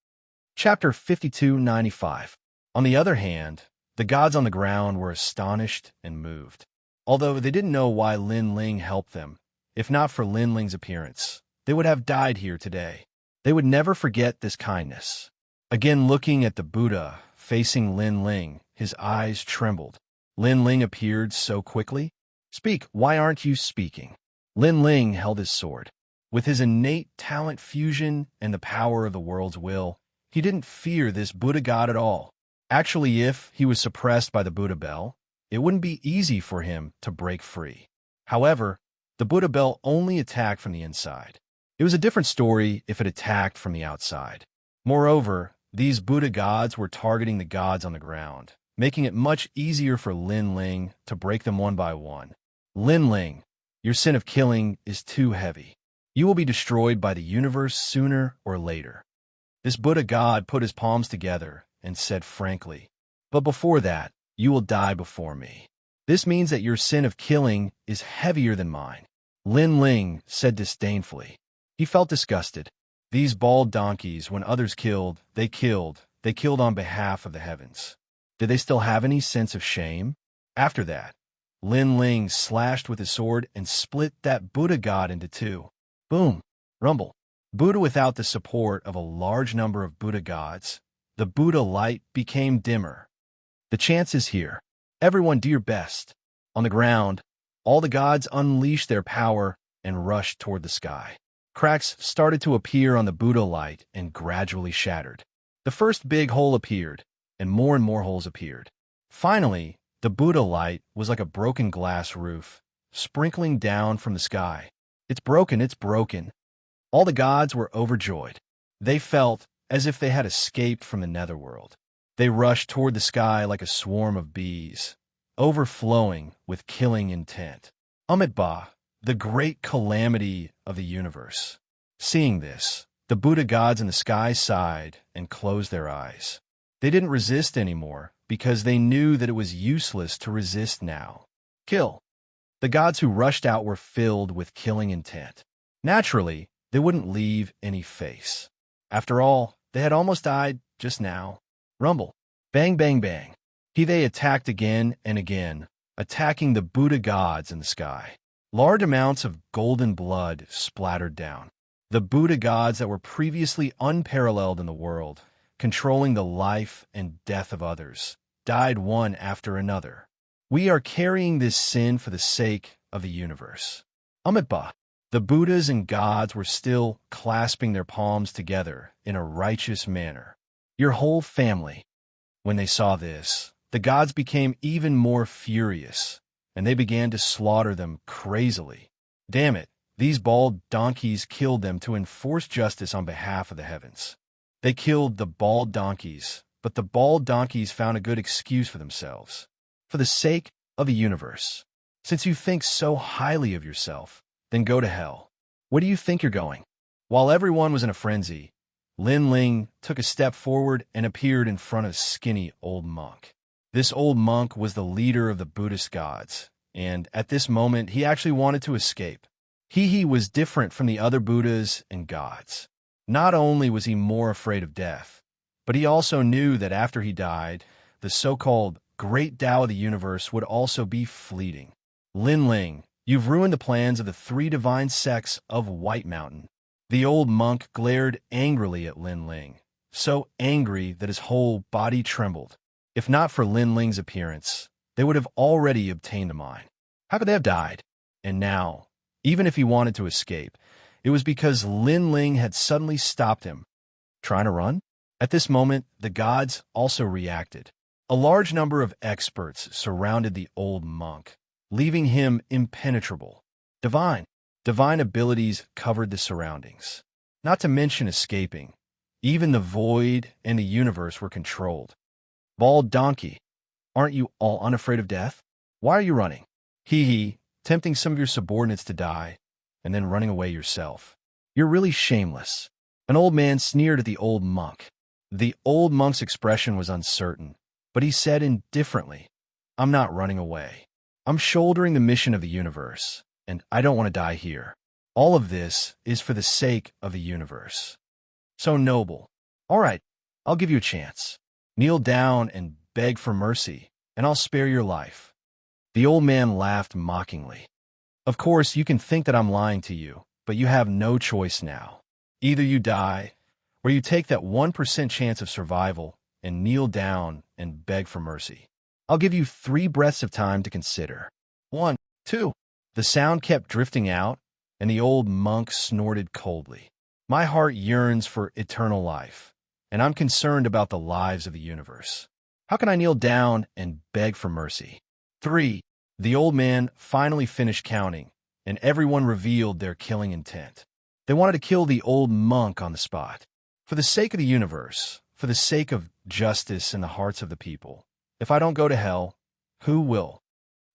Chapter 5295. On the other hand, the gods on the ground were astonished and moved. Although they didn't know why Lin Ling helped them, if not for Lin Ling's appearance, they would have died here today. They would never forget this kindness. Again looking at the Buddha, facing Lin Ling, his eyes trembled. Lin Ling appeared so quickly. Speak, why aren't you speaking? Lin Ling held his sword. With his innate talent fusion and the power of the world's will, he didn't fear this Buddha god at all. Actually, if he was suppressed by the Buddha bell, it wouldn't be easy for him to break free. However, the Buddha bell only attacked from the inside. It was a different story if it attacked from the outside. Moreover, these Buddha gods were targeting the gods on the ground, making it much easier for Lin Ling to break them one by one. Lin Ling, your sin of killing is too heavy. You will be destroyed by the universe sooner or later. This Buddha god put his palms together and said frankly, but before that, you will die before me. This means that your sin of killing is heavier than mine. Lin Ling said disdainfully. He felt disgusted. These bald donkeys, when others killed, they killed on behalf of the heavens. Did they still have any sense of shame? After that, Lin Ling slashed with his sword and split that Buddha god into two. Boom! Rumble. Buddha without the support of a large number of Buddha gods, the Buddha light became dimmer. The chance is here. Everyone do your best. On the ground, all the gods unleashed their power and rushed toward the sky. Cracks started to appear on the Buddha light and gradually shattered. The first big hole appeared, and more holes appeared. Finally, the Buddha light was like a broken glass roof, sprinkling down from the sky. It's broken, it's broken. All the gods were overjoyed. They felt as if they had escaped from the netherworld. They rushed toward the sky like a swarm of bees, overflowing with killing intent. Amitabha, the great calamity of the universe. Seeing this, the Buddha gods in the sky sighed and closed their eyes. They didn't resist anymore because they knew that it was useless to resist now. Kill. The gods who rushed out were filled with killing intent. Naturally, they wouldn't leave any face. After all, they had almost died just now. Rumble. Bang, bang, bang. They attacked again and again, attacking the Buddha gods in the sky. Large amounts of golden blood splattered down. The Buddha gods that were previously unparalleled in the world, controlling the life and death of others, died one after another. We are carrying this sin for the sake of the universe. Amitabha. The Buddhas and gods were still clasping their palms together in a righteous manner. Your whole family. When they saw this, the gods became even more furious, and they began to slaughter them crazily. Damn it, these bald donkeys killed them to enforce justice on behalf of the heavens. They killed the bald donkeys, but the bald donkeys found a good excuse for themselves. For the sake of the universe. Since you think so highly of yourself, then go to hell. Where do you think you're going? While everyone was in a frenzy, Lin Ling took a step forward and appeared in front of a skinny old monk. This old monk was the leader of the Buddhist gods, and at this moment he actually wanted to escape. He was different from the other Buddhas and gods. Not only was he more afraid of death, but he also knew that after he died, the so-called Great Tao of the universe would also be fleeting. Lin Ling, you've ruined the plans of the three divine sects of White Mountain. The old monk glared angrily at Lin Ling, so angry that his whole body trembled. If not for Lin Ling's appearance, they would have already obtained the mine. How could they have died? And now, even if he wanted to escape, it was because Lin Ling had suddenly stopped him. Trying to run? At this moment, the gods also reacted. A large number of experts surrounded the old monk, leaving him impenetrable. Divine abilities covered the surroundings. Not to mention escaping. Even the void and the universe were controlled. Bald donkey, aren't you all unafraid of death? Why are you running? Tempting some of your subordinates to die, and then running away yourself. You're really shameless. An old man sneered at the old monk. The old monk's expression was uncertain, but he said indifferently, I'm not running away. I'm shouldering the mission of the universe, and I don't want to die here. All of this is for the sake of the universe. So noble. All right, I'll give you a chance. Kneel down and beg for mercy, and I'll spare your life. The old man laughed mockingly. Of course, you can think that I'm lying to you, but you have no choice now. Either you die, or you take that 1% chance of survival and kneel down and beg for mercy. I'll give you 3 breaths of time to consider. 1, 2. The sound kept drifting out, and the old monk snorted coldly. My heart yearns for eternal life, and I'm concerned about the lives of the universe. How can I kneel down and beg for mercy? 3. The old man finally finished counting, and everyone revealed their killing intent. They wanted to kill the old monk on the spot. For the sake of the universe, for the sake of justice in the hearts of the people, if I don't go to hell, who will?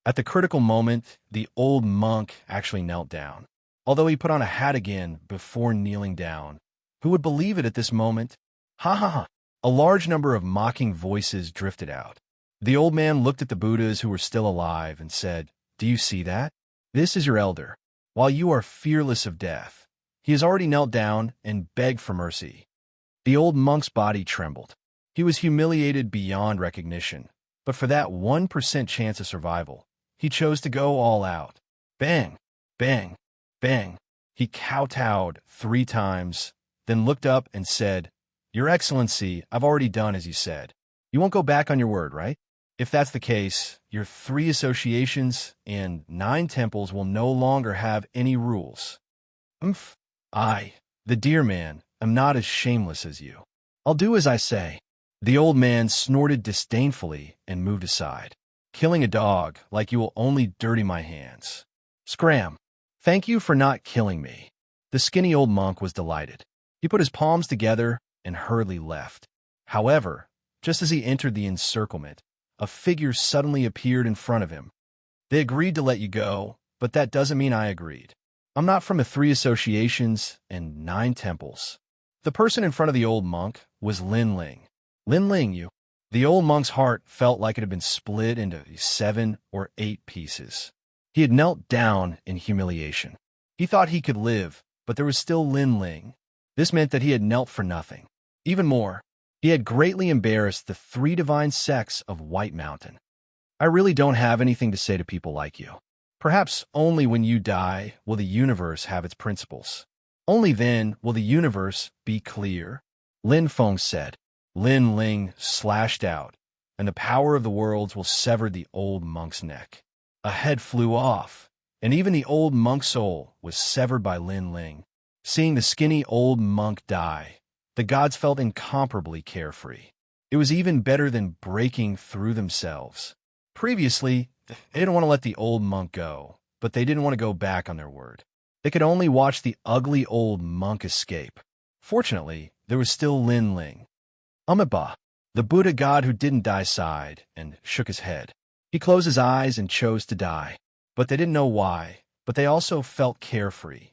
At the critical moment, the old monk actually knelt down. Although he put on a hat again before kneeling down. Who would believe it at this moment? Ha ha ha! A large number of mocking voices drifted out. The old man looked at the Buddhas who were still alive and said, Do you see that? This is your elder. While you are fearless of death, He has already knelt down and begged for mercy. The old monk's body trembled. He was humiliated beyond recognition, but for that 1% chance of survival, he chose to go all out. Bang, bang, bang. He kowtowed 3 times, then looked up and said, "Your Excellency, I've already done as you said. You won't go back on your word, right? If that's the case, your 3 associations and 9 temples will no longer have any rules." "Umph. I, the dear man, am not as shameless as you. I'll do as I say." The old man snorted disdainfully and moved aside. "Killing a dog like you will only dirty my hands." Scram. "Thank you for not killing me." The skinny old monk was delighted. He put his palms together and hurriedly left. However, just as he entered the encirclement, a figure suddenly appeared in front of him. "They agreed to let you go, but that doesn't mean I agreed. I'm not from the 3 associations and 9 temples." The person in front of the old monk was Lin Ling. "Lin Ling, you." The old monk's heart felt like it had been split into 7 or 8 pieces. He had knelt down in humiliation. He thought he could live, but there was still Lin Ling. This meant that he had knelt for nothing. Even more, he had greatly embarrassed the 3 divine sects of White Mountain. "I really don't have anything to say to people like you. Perhaps only when you die will the universe have its principles. Only then will the universe be clear," Lin Feng said. Lin Ling slashed out, and the power of the worlds will sever the old monk's neck. A head flew off, and even the old monk's soul was severed by Lin Ling. Seeing the skinny old monk die, the gods felt incomparably carefree. It was even better than breaking through themselves. Previously, they didn't want to let the old monk go, but they didn't want to go back on their word. They could only watch the ugly old monk escape. Fortunately, there was still Lin Ling. Amiba, the Buddha god who didn't die, sighed and shook his head. He closed his eyes and chose to die, but they didn't know why, but they also felt carefree.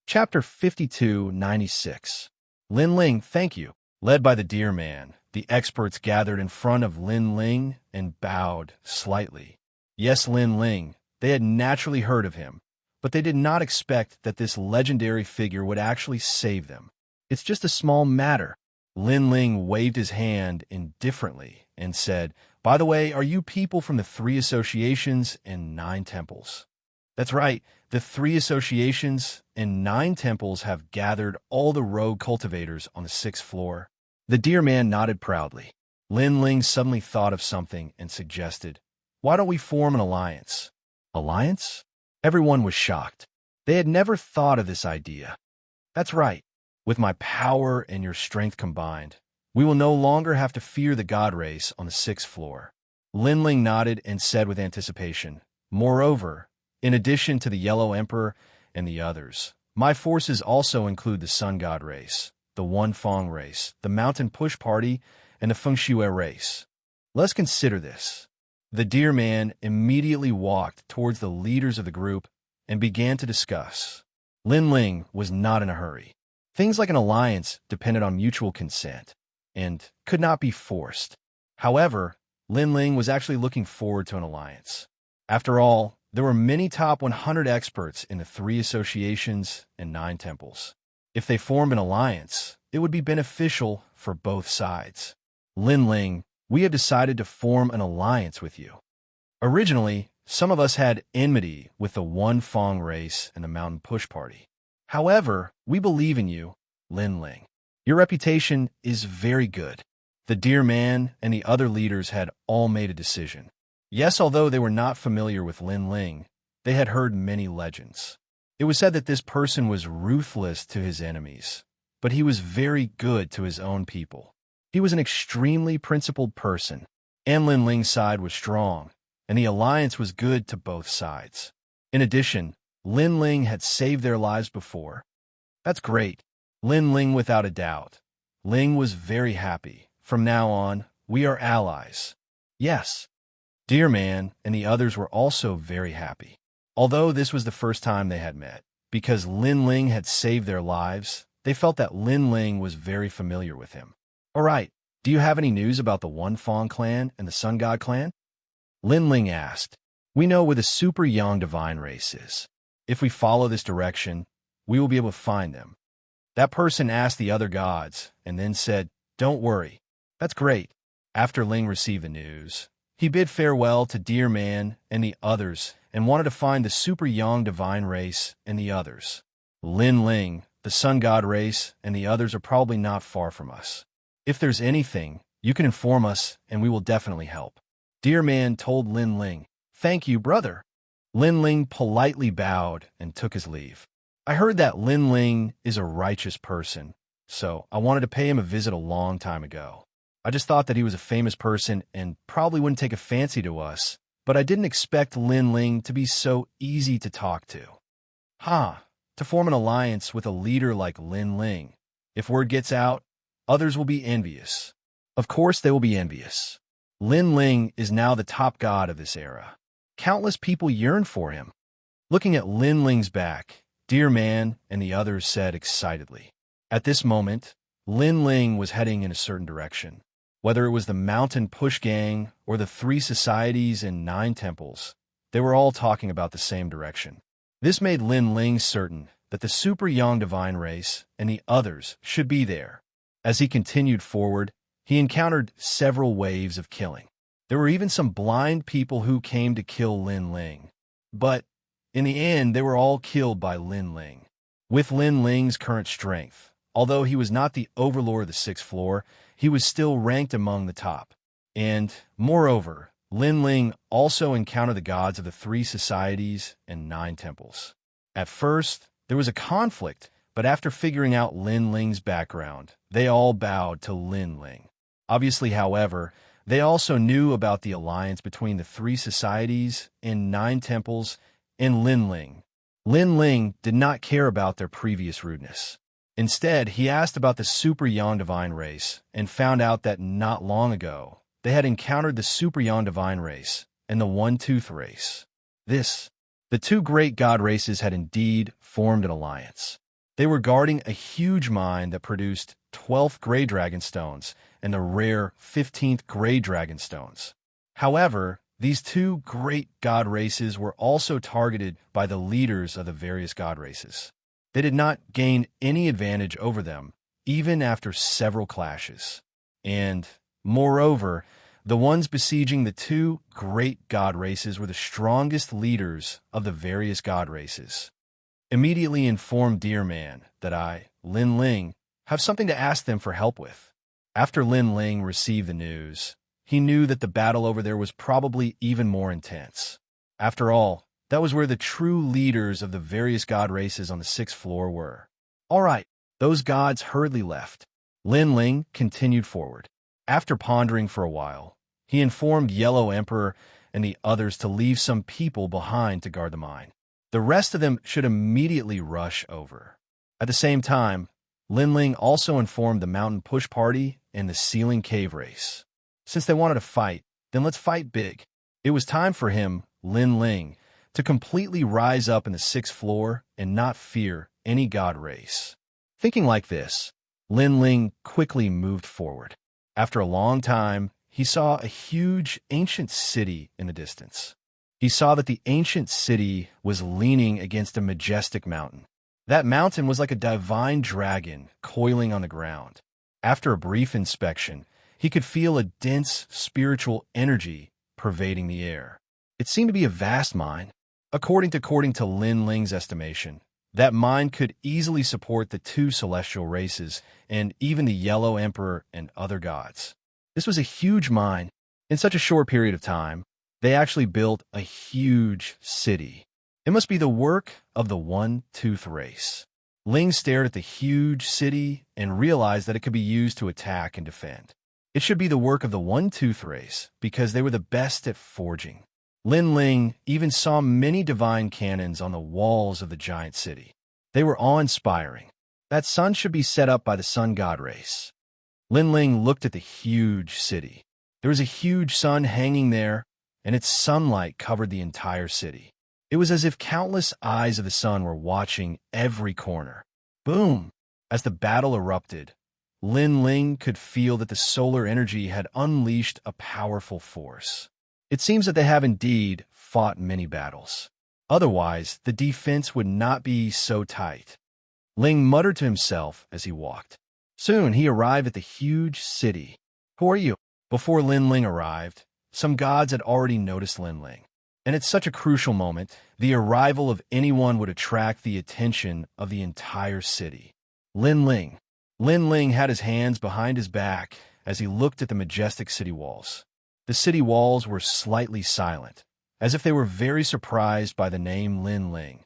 Chapter 5296. Lin Ling, thank you. Led by the deer man, the experts gathered in front of Lin Ling and bowed slightly. Yes, Lin Ling, they had naturally heard of him, but they did not expect that this legendary figure would actually save them. "It's just a small matter." Lin Ling waved his hand indifferently and said, "By the way, are you people from the 3 associations and 9 temples?" "That's right. The 3 associations and 9 temples have gathered all the rogue cultivators on the 6th floor. The deer man nodded proudly. Lin Ling suddenly thought of something and suggested, "Why don't we form an alliance?" Alliance? Everyone was shocked. They had never thought of this idea. "That's right. With my power and your strength combined, we will no longer have to fear the god race on the 6th floor." Lin Ling nodded and said with anticipation, "Moreover, in addition to the Yellow Emperor and the others, my forces also include the Sun God race, the One Fong race, the Mountain Push Party, and the Feng Shui race. Let's consider this." The deer man immediately walked towards the leaders of the group and began to discuss. Lin Ling was not in a hurry. Things like an alliance depended on mutual consent and could not be forced. However, Lin Ling was actually looking forward to an alliance. After all, there were many top 100 experts in the 3 associations and 9 temples. If they formed an alliance, it would be beneficial for both sides. "Lin Ling, we have decided to form an alliance with you. Originally, some of us had enmity with the One Fong race and the Mountain Push Party. However, we believe in you, Lin Ling. Your reputation is very good." The deer man and the other leaders had all made a decision. Yes, although they were not familiar with Lin Ling, they had heard many legends. It was said that this person was ruthless to his enemies, but he was very good to his own people. He was an extremely principled person, and Lin Ling's side was strong, and the alliance was good to both sides. In addition, Lin Ling had saved their lives before. "That's great. Lin Ling, without a doubt." Ling was very happy. "From now on, we are allies." "Yes." Deer Man and the others were also very happy. Although this was the first time they had met, because Lin Ling had saved their lives, they felt that Lin Ling was very familiar with him. "All right, do you have any news about the One Fong clan and the Sun God clan?" Lin Ling asked. "We know where the super young divine race is. If we follow this direction, we will be able to find them. That person asked the other gods and then said, "Don't worry. That's great." After Ling received the news, he bid farewell to Dear Man and the others and wanted to find the super young divine race and the others. Lin Ling, the sun god race, and the others are probably not far from us. If there's anything, you can inform us and we will definitely help. Dear Man told Lin Ling, "Thank you, brother." Lin Ling politely bowed and took his leave. I heard that Lin Ling is a righteous person, so I wanted to pay him a visit a long time ago. I just thought that he was a famous person and probably wouldn't take a fancy to us, but I didn't expect Lin Ling to be so easy to talk to. To form an alliance with a leader like Lin Ling. If word gets out, others will be envious. Of course they will be envious. Lin Ling is now the top god of this era. Countless people yearn for him. Looking at Lin Ling's back, Dear Man and the others said excitedly. At this moment, Lin Ling was heading in a certain direction. Whether it was the Mountain Push Gang or the 3 societies and 9 temples, they were all talking about the same direction. This made Lin Ling certain that the super young divine race and the others should be there. As he continued forward, he encountered several waves of killing. There were even some blind people who came to kill Lin Ling. But in the end, they were all killed by Lin Ling. With Lin Ling's current strength, although he was not the overlord of the 6th floor, he was still ranked among the top. And, moreover, Lin Ling also encountered the gods of the 3 societies and 9 temples. At first, there was a conflict, but after figuring out Lin Ling's background, they all bowed to Lin Ling. Obviously, however, they also knew about the alliance between the 3 societies and 9 temples and Lin Ling. Lin Ling did not care about their previous rudeness. Instead, he asked about the super young divine race and found out that not long ago, they had encountered the super young divine race and the one-tooth race. The 2 great god races had indeed formed an alliance. They were guarding a huge mine that produced 12th gray dragon stones and the rare 15th gray dragon stones. However, these 2 great god races were also targeted by the leaders of the various god races. They did not gain any advantage over them, even after several clashes. And, moreover, the ones besieging the 2 great god races were the strongest leaders of the various god races. Immediately informed Dear Man that I, Lin Ling, have something to ask them for help with. After Lin Ling received the news, he knew that the battle over there was probably even more intense. After all, that was where the true leaders of the various god races on the 6th floor were. All right, those gods hurriedly left. Lin Ling continued forward. After pondering for a while, he informed Yellow Emperor and the others to leave some people behind to guard the mine. The rest of them should immediately rush over. At the same time, Lin Ling also informed the Mountain Push Party and the Ceiling Cave race. Since they wanted to fight, then let's fight big. It was time for him, Lin Ling, to completely rise up in the 6th floor and not fear any god race. Thinking like this, Lin Ling quickly moved forward. After a long time, he saw a huge ancient city in the distance. He saw that the ancient city was leaning against a majestic mountain. That mountain was like a divine dragon coiling on the ground. After a brief inspection, he could feel a dense spiritual energy pervading the air. It seemed to be a vast mine. According to Lin Ling's estimation, that mine could easily support the 2 celestial races and even the Yellow Emperor and other gods. This was a huge mine. In such a short period of time, they actually built a huge city. It must be the work of the one-tooth race. Ling stared at the huge city and realized that it could be used to attack and defend. It should be the work of the one-tooth race because they were the best at forging. Lin Ling even saw many divine cannons on the walls of the giant city. They were awe-inspiring. That sun should be set up by the sun god race. Lin Ling looked at the huge city. There was a huge sun hanging there, and its sunlight covered the entire city. It was as if countless eyes of the sun were watching every corner. Boom! As the battle erupted, Lin Ling could feel that the solar energy had unleashed a powerful force. It seems that they have indeed fought many battles. Otherwise, the defense would not be so tight. Ling muttered to himself as he walked. Soon he arrived at the huge city. Who are you? Before Lin Ling arrived, some gods had already noticed Lin Ling. And at such a crucial moment, the arrival of anyone would attract the attention of the entire city. Lin Ling. Lin Ling had his hands behind his back as he looked at the majestic city walls. The city walls were slightly silent, as if they were very surprised by the name Lin Ling.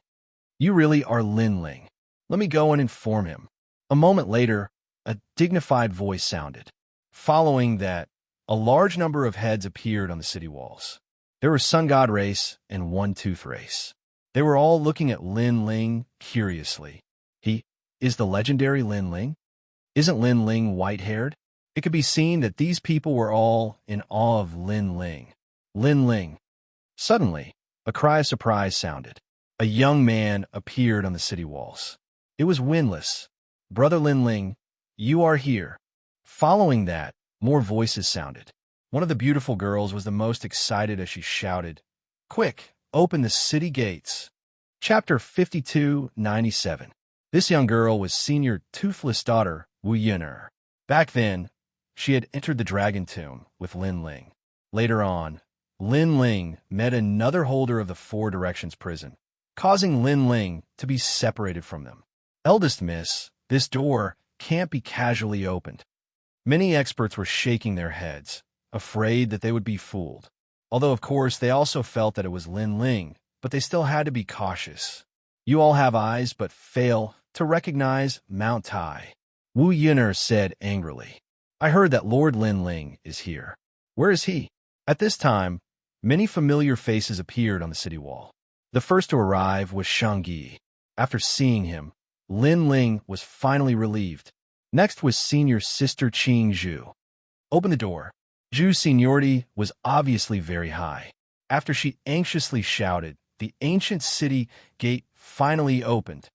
You really are Lin Ling. Let me go and inform him. A moment later, a dignified voice sounded. Following that, a large number of heads appeared on the city walls. There were Sun God race and One-Tooth race. They were all looking at Lin Ling curiously. He is the legendary Lin Ling? Isn't Lin Ling white-haired? It could be seen that these people were all in awe of Lin Ling. Lin Ling. Suddenly, a cry of surprise sounded. A young man appeared on the city walls. It was Windless. Brother Lin Ling, you are here. Following that, more voices sounded. One of the beautiful girls was the most excited as she shouted, Quick, open the city gates. Chapter 5297. This young girl was Senior Toothless' daughter, Wuxia. Back then, she had entered the Dragon Tomb with Lin Ling. Later on, Lin Ling met another holder of the Four Directions prison, causing Lin Ling to be separated from them. Eldest Miss, this door can't be casually opened. Many experts were shaking their heads, afraid that they would be fooled. Although, of course, they also felt that it was Lin Ling, but they still had to be cautious. You all have eyes, but fail to recognize Mount Tai. Wu Yin'er said angrily. I heard that Lord Lin Ling is here. Where is he? At this time, many familiar faces appeared on the city wall. The first to arrive was Xianxia. After seeing him, Lin Ling was finally relieved. Next was Senior Sister Qing Zhu. Open the door. Zhu's seniority was obviously very high. After she anxiously shouted, the ancient city gate finally opened.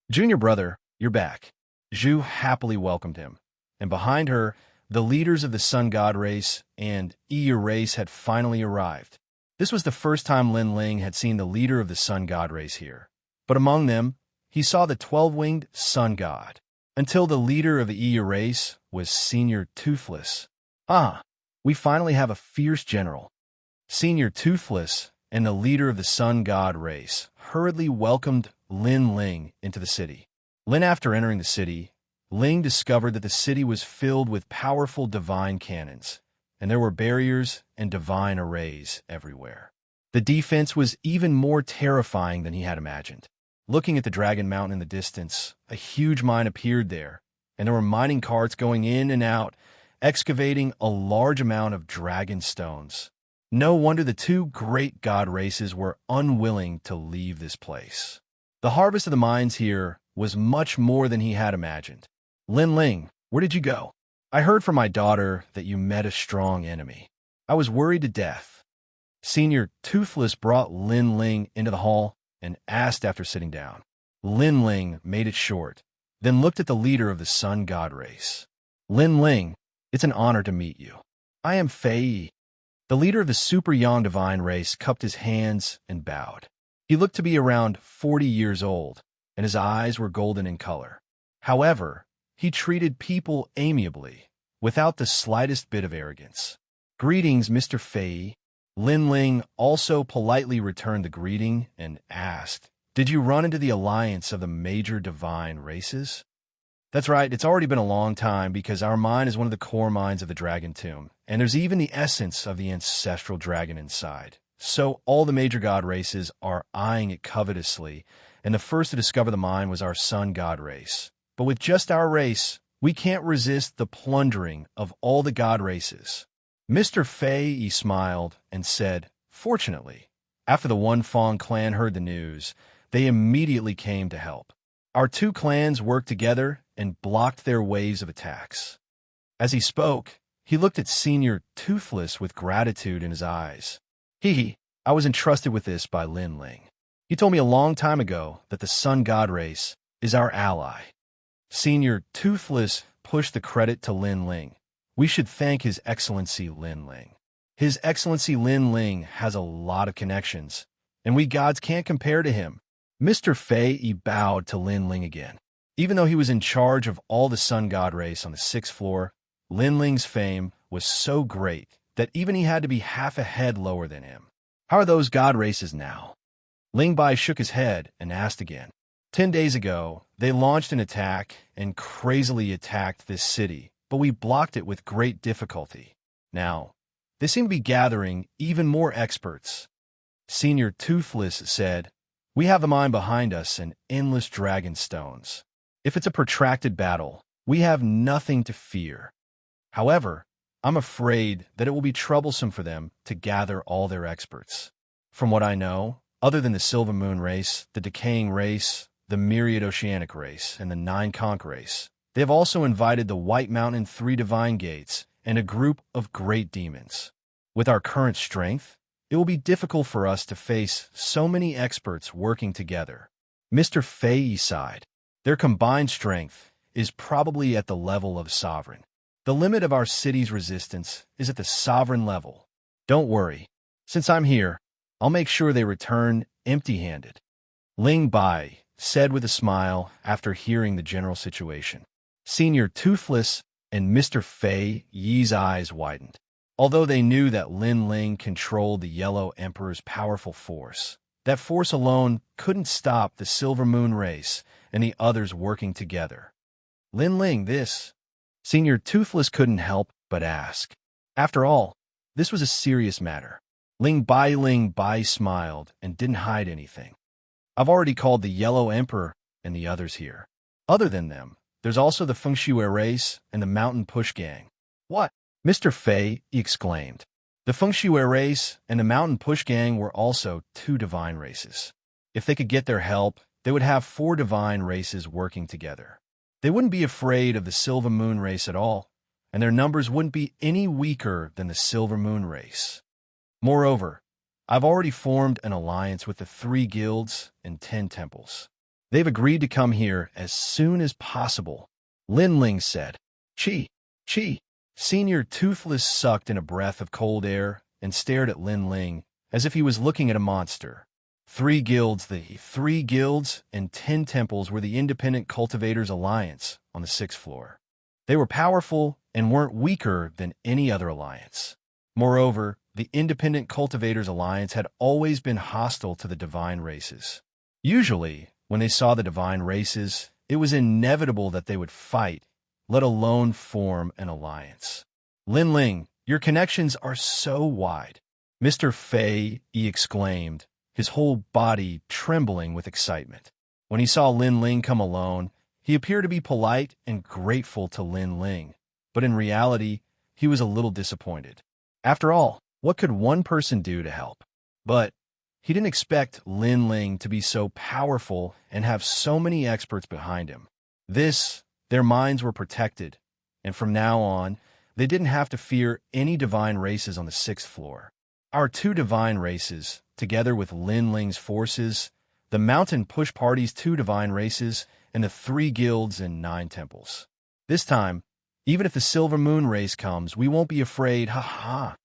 Junior brother, you're back. Zhu happily welcomed him. And behind her, the leaders of the Sun God race and Yi race had finally arrived. This was the first time Lin Ling had seen the leader of the Sun God race here. But among them, he saw the 12-winged Sun God, until the leader of the Yi race was Senior Toothless. We finally have a fierce general. Senior Toothless and the leader of the Sun God race hurriedly welcomed Lin Ling into the city. After entering the city, Ling discovered that the city was filled with powerful divine cannons, and there were barriers and divine arrays everywhere. The defense was even more terrifying than he had imagined. Looking at the Dragon Mountain in the distance, a huge mine appeared there, and there were mining carts going in and out, excavating a large amount of dragon stones. No wonder the two great god races were unwilling to leave this place. The harvest of the mines here was much more than he had imagined. Lin Ling, where did you go? I heard from my daughter that you met a strong enemy. I was worried to death. Senior Toothless brought Lin Ling into the hall and asked after sitting down. Lin Ling made it short, then looked at the leader of the Sun God race. Lin Ling, it's an honor to meet you. I am Fei. The leader of the Super Yang Divine race cupped his hands and bowed. He looked to be around 40 years old, and his eyes were golden in color. However, he treated people amiably, without the slightest bit of arrogance. Greetings, Mr. Fei. Lin Ling also politely returned the greeting and asked, Did you run into the alliance of the major divine races? That's right, it's already been a long time because our mine is one of the core mines of the Dragon Tomb, and there's even the essence of the ancestral dragon inside. So all the major god races are eyeing it covetously, and the first to discover the mine was our Sun God race. But with just our race, we can't resist the plundering of all the god races. Mr. Fei smiled and said, Fortunately, after the One Fong clan heard the news, they immediately came to help. Our two clans worked together and blocked their waves of attacks. As he spoke, he looked at Senior Toothless with gratitude in his eyes. I was entrusted with this by Lin Ling. He told me a long time ago that the Sun God race is our ally. Senior Toothless pushed the credit to Lin Ling. We should thank His Excellency Lin Ling. His Excellency Lin Ling has a lot of connections, and we gods can't compare to him. Mr. Fei bowed to Lin Ling again. Even though he was in charge of all the sun god race on the 6th floor, Lin Ling's fame was so great that even he had to be half a head lower than him. How are those god races now? Ling Bai shook his head and asked again. 10 days ago, they launched an attack and crazily attacked this city, but we blocked it with great difficulty. Now, they seem to be gathering even more experts. Senior Toothless said, "We have the mine behind us and endless dragon stones. If it's a protracted battle, we have nothing to fear. However, I'm afraid that it will be troublesome for them to gather all their experts. From what I know, other than the Silver Moon race, the Decaying race, the Myriad Oceanic race, and the Nine Conch race, they have also invited the White Mountain 3 Divine Gates and a group of great demons. With our current strength, it will be difficult for us to face so many experts working together." Mr. Fei sighed. "Their combined strength is probably at the level of sovereign. The limit of our city's resistance is at the sovereign level. Don't worry. Since I'm here, I'll make sure they return empty-handed," Ling Bai said with a smile after hearing the general situation. Senior Toothless and Mr. Fei Yi's eyes widened. Although they knew that Lin Ling controlled the Yellow Emperor's powerful force, that force alone couldn't stop the Silver Moon race and the others working together. "Lin Ling, this..." Senior Toothless couldn't help but ask. After all, this was a serious matter. Ling Bai smiled and didn't hide anything. "I've already called the Yellow Emperor and the others here. Other than them, there's also the Fengxue race and the Mountain Push Gang." "What?" Mr. Fei exclaimed. The Fengxue race and the Mountain Push Gang were also 2 divine races. If they could get their help, they would have 4 divine races working together. They wouldn't be afraid of the Silver Moon race at all, and their numbers wouldn't be any weaker than the Silver Moon race. Moreover, I've already formed an alliance with the 3 guilds and 10 temples. They've agreed to come here as soon as possible," Lin Ling said. "Chi. Senior Toothless sucked in a breath of cold air and stared at Lin Ling as if he was looking at a monster. The 3 guilds and 10 temples were the Independent Cultivators Alliance on the 6th floor. They were powerful and weren't weaker than any other alliance. Moreover, the Independent Cultivators Alliance had always been hostile to the divine races. Usually, when they saw the divine races, it was inevitable that they would fight, let alone form an alliance. "Lin Ling, your connections are so wide," Mr. Fei exclaimed, his whole body trembling with excitement. When he saw Lin Ling come alone, he appeared to be polite and grateful to Lin Ling, but in reality, he was a little disappointed. After all, what could one person do to help? But he didn't expect Lin Ling to be so powerful and have so many experts behind him. Their minds were protected, and from now on, they didn't have to fear any divine races on the 6th floor. Our 2 divine races, together with Lin Ling's forces, the Mountain Push Party's 2 divine races, and the 3 guilds and 9 temples. This time, even if the Silver Moon race comes, we won't be afraid, ha.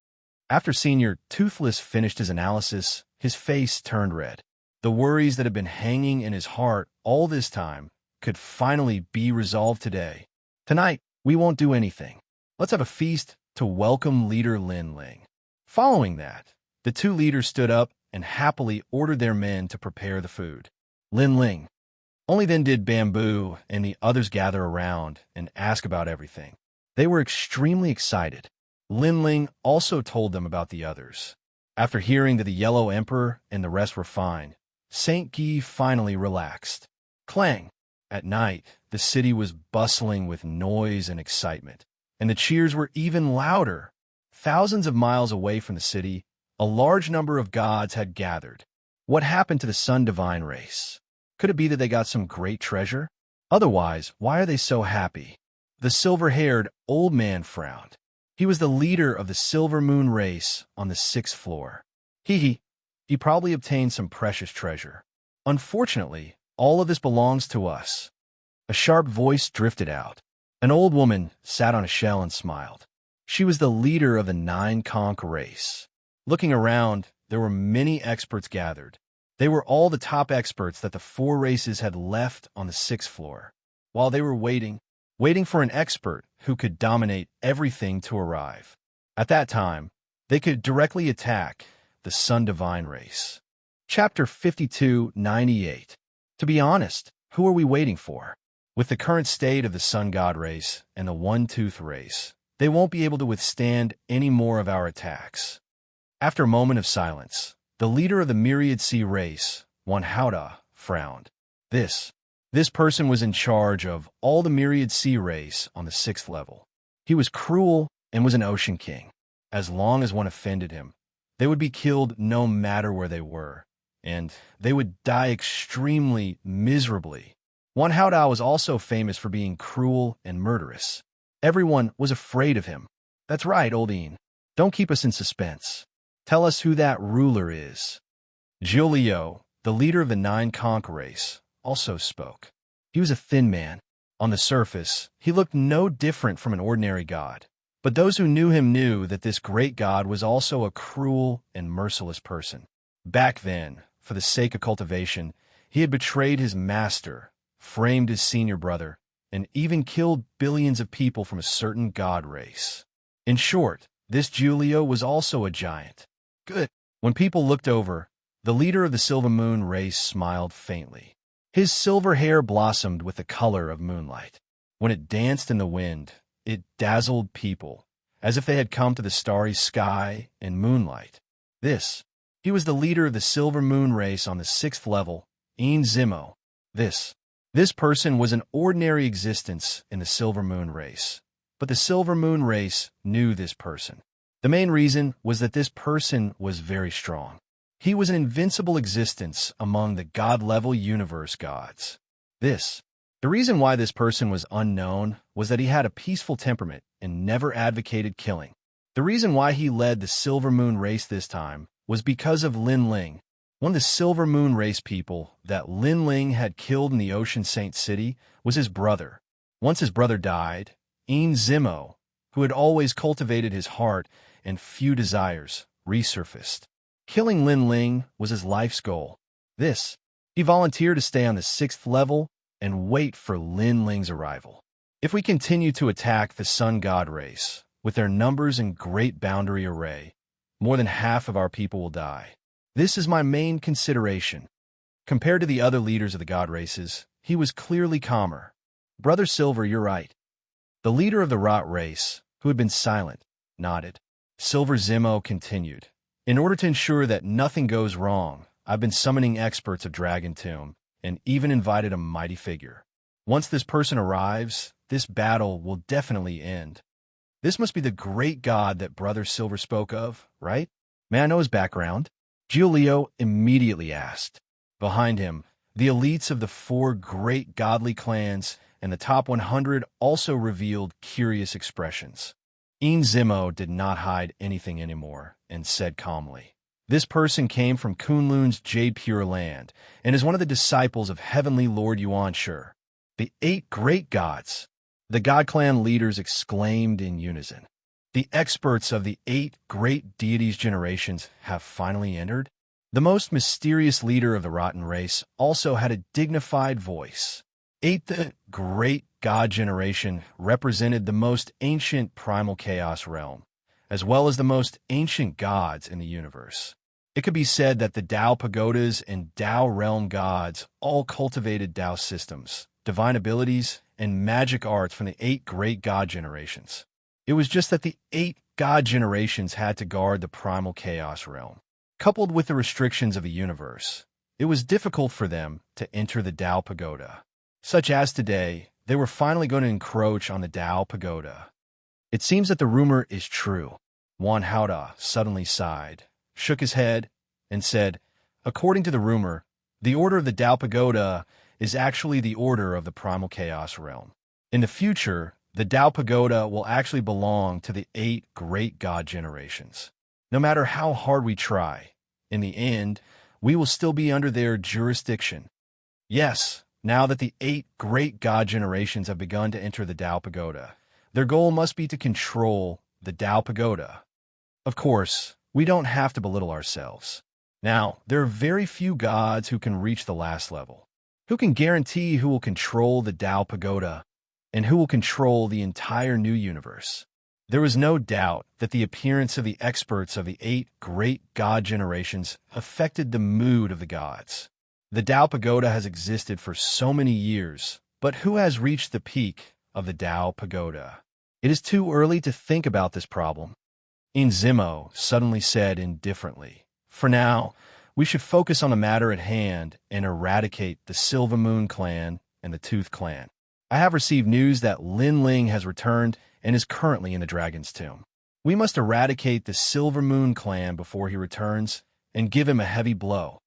After Senior Toothless finished his analysis, his face turned red. The worries that had been hanging in his heart all this time could finally be resolved today. "Tonight, we won't do anything. Let's have a feast to welcome leader Lin Ling." Following that, the 2 leaders stood up and happily ordered their men to prepare the food. Lin Ling. Only then did Bamboo and the others gather around and ask about everything. They were extremely excited. Lin Ling also told them about the others. After hearing that the Yellow Emperor and the rest were fine, Saint Guy finally relaxed. Clang! At night, the city was bustling with noise and excitement, and the cheers were even louder. Thousands of miles away from the city, a large number of gods had gathered. What happened to the Sun Divine race? Could it be that they got some great treasure? Otherwise, why are they so happy? The silver-haired old man frowned. He was the leader of the Silver Moon race on the 6th floor. He probably obtained some precious treasure. Unfortunately, all of this belongs to us. A sharp voice drifted out. An old woman sat on a shell and smiled. She was the leader of the 9 Conch race. Looking around, there were many experts gathered. They were all the top experts that the 4 races had left on the 6th floor. while they were waiting for an expert who could dominate everything to arrive. At that time, they could directly attack the Sun Divine race. Chapter 5298. To be honest, who are we waiting for? With the current state of the Sun God race and the One-Tooth race, they won't be able to withstand any more of our attacks. After a moment of silence, the leader of the Myriad Sea race, Wanhauda, frowned. This person was in charge of all the Myriad Sea race on the 6th level. He was cruel and was an ocean king. As long as one offended him, they would be killed no matter where they were, and they would die extremely miserably. Wanhauda was also famous for being cruel and murderous. Everyone was afraid of him. That's right, Oldine. Don't keep us in suspense. Tell us who that ruler is. Giulio, the leader of the 9 Conch race, also spoke. He was a thin man. On the surface, he looked no different from an ordinary god. But those who knew him knew that this great god was also a cruel and merciless person. Back then, for the sake of cultivation, he had betrayed his master, framed his senior brother, and even killed billions of people from a certain god race. In short, this Giulio was also a giant. Good. When people looked over, the leader of the Silver Moon race smiled faintly. His silver hair blossomed with the color of moonlight. When it danced in the wind, it dazzled people, as if they had come to the starry sky and moonlight. He was the leader of the Silver Moon race on the 6th level, Zimo. This person was an ordinary existence in the Silver Moon race, but the Silver Moon race knew this person. The main reason was that this person was very strong. He was an invincible existence among the god-level universe gods. The reason why this person was unknown was that he had a peaceful temperament and never advocated killing. The reason why he led the Silver Moon race this time was because of Lin Ling, one of the Silver Moon race people that Lin Ling had killed in the Ocean Saint City was his brother. Once his brother died, Zimo, who had always cultivated his heart and few desires, resurfaced. Killing Lin Ling was his life's goal. He volunteered to stay on the 6th level and wait for Lin Ling's arrival. If we continue to attack the Sun God race, with their numbers and great boundary array, more than half of our people will die. This is my main consideration. Compared to the other leaders of the god races, he was clearly calmer. Brother Silver, you're right. The leader of the Rot race, who had been silent, nodded. Silver Zimo continued. In order to ensure that nothing goes wrong, I've been summoning experts of Dragon Tomb, and even invited a mighty figure. Once this person arrives, this battle will definitely end. This must be the great god that Brother Silver spoke of, right? May I know his background? Giulio immediately asked. Behind him, the elites of the 4 great godly clans and the top 100 also revealed curious expressions. Zimo did not hide anything anymore and said calmly, "This person came from Kunlun's Jade Pure Land and is one of the disciples of Heavenly Lord Xianxia, the 8 great gods." The God Clan leaders exclaimed in unison. The experts of the 8 great deities generations have finally entered. The most mysterious leader of the Rotten race also had a dignified voice. 8th great god generation represented the most ancient primal chaos realm, as well as the most ancient gods in the universe. It could be said that the Tao Pagodas and Tao Realm gods all cultivated Tao systems, divine abilities, and magic arts from the 8 great god generations. It was just that the 8 god generations had to guard the primal chaos realm. Coupled with the restrictions of the universe, it was difficult for them to enter the Tao Pagoda. Such as today, they were finally going to encroach on the Tao Pagoda. It seems that the rumor is true. Wanhauda suddenly sighed, shook his head, and said, "According to the rumor, the order of the Tao Pagoda is actually the order of the primal chaos realm. In the future, the Tao Pagoda will actually belong to the 8 great god generations. No matter how hard we try, in the end, we will still be under their jurisdiction. Yes, now that the 8 great god generations have begun to enter the Tao Pagoda, their goal must be to control the Tao Pagoda. Of course, we don't have to belittle ourselves. Now, there are very few gods who can reach the last level. Who can guarantee who will control the Tao Pagoda and who will control the entire new universe? There was no doubt that the appearance of the experts of the 8 great god generations affected the mood of the gods. The Tao Pagoda has existed for so many years, but who has reached the peak of the Tao Pagoda? It is too early to think about this problem. Zimo suddenly said indifferently, "For now, we should focus on the matter at hand and eradicate the Silver Moon clan and the Tooth clan. I have received news that Lin Ling has returned and is currently in the Dragon's Tomb. We must eradicate the Silver Moon clan before he returns and give him a heavy blow.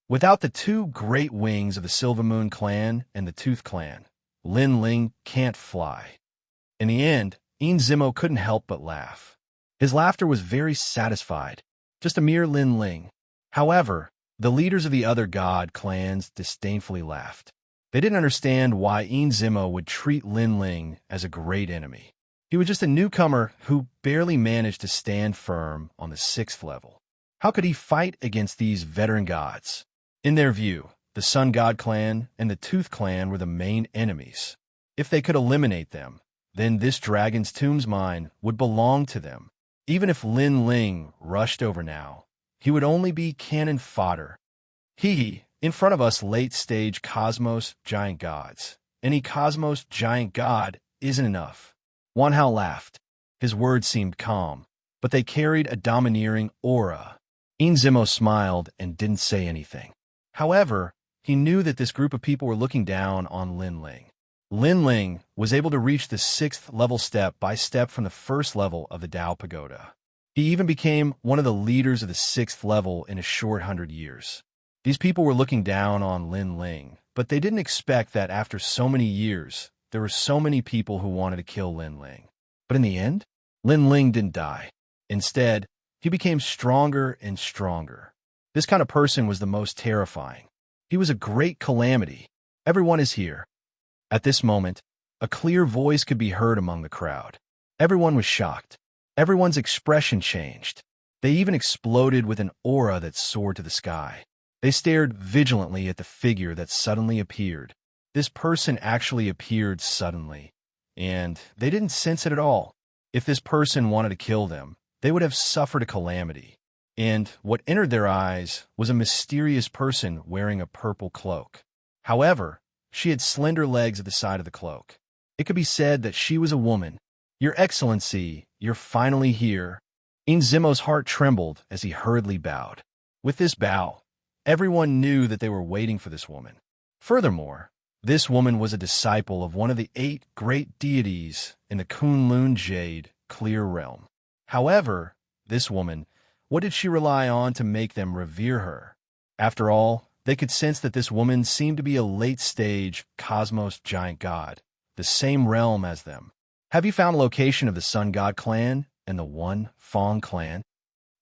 Without the 2 great wings of the Silver Moon clan and the Tooth clan, Lin Ling can't fly." In the end, Zimo couldn't help but laugh. His laughter was very satisfied, just a mere Lin Ling. However, the leaders of the other god clans disdainfully laughed. They didn't understand why Zimo would treat Lin Ling as a great enemy. He was just a newcomer who barely managed to stand firm on the 6th level. How could he fight against these veteran gods? In their view, the Sun God clan and the Tooth clan were the main enemies. If they could eliminate them, then this Dragon's Tomb's mine would belong to them. Even if Lin Ling rushed over now, he would only be cannon fodder. In front of us late-stage Cosmos giant gods. Any Cosmos giant god isn't enough. Wan Hao laughed. His words seemed calm, but they carried a domineering aura. Zimo smiled and didn't say anything. However, he knew that this group of people were looking down on Lin Ling. Lin Ling was able to reach the 6th level step by step from the 1st level of the Tao Pagoda. He even became one of the leaders of the 6th level in a short 100 years. These people were looking down on Lin Ling, but they didn't expect that after so many years, there were so many people who wanted to kill Lin Ling. But in the end, Lin Ling didn't die. Instead, he became stronger and stronger. This kind of person was the most terrifying. He was a great calamity. Everyone is here. At this moment, a clear voice could be heard among the crowd. Everyone was shocked. Everyone's expression changed. They even exploded with an aura that soared to the sky. They stared vigilantly at the figure that suddenly appeared. This person actually appeared suddenly, and they didn't sense it at all. If this person wanted to kill them, they would have suffered a calamity. And what entered their eyes was a mysterious person wearing a purple cloak. However, she had slender legs at the side of the cloak. It could be said that she was a woman. "Your Excellency, you're finally here." Zimo's heart trembled as he hurriedly bowed. With this bow, everyone knew that they were waiting for this woman. Furthermore, this woman was a disciple of one of the 8 great deities in the Kunlun Jade Clear Realm. However, this woman, what did she rely on to make them revere her? After all, they could sense that this woman seemed to be a late-stage Cosmos giant god, the same realm as them. "Have you found a location of the Sun God clan and the One Fong clan?"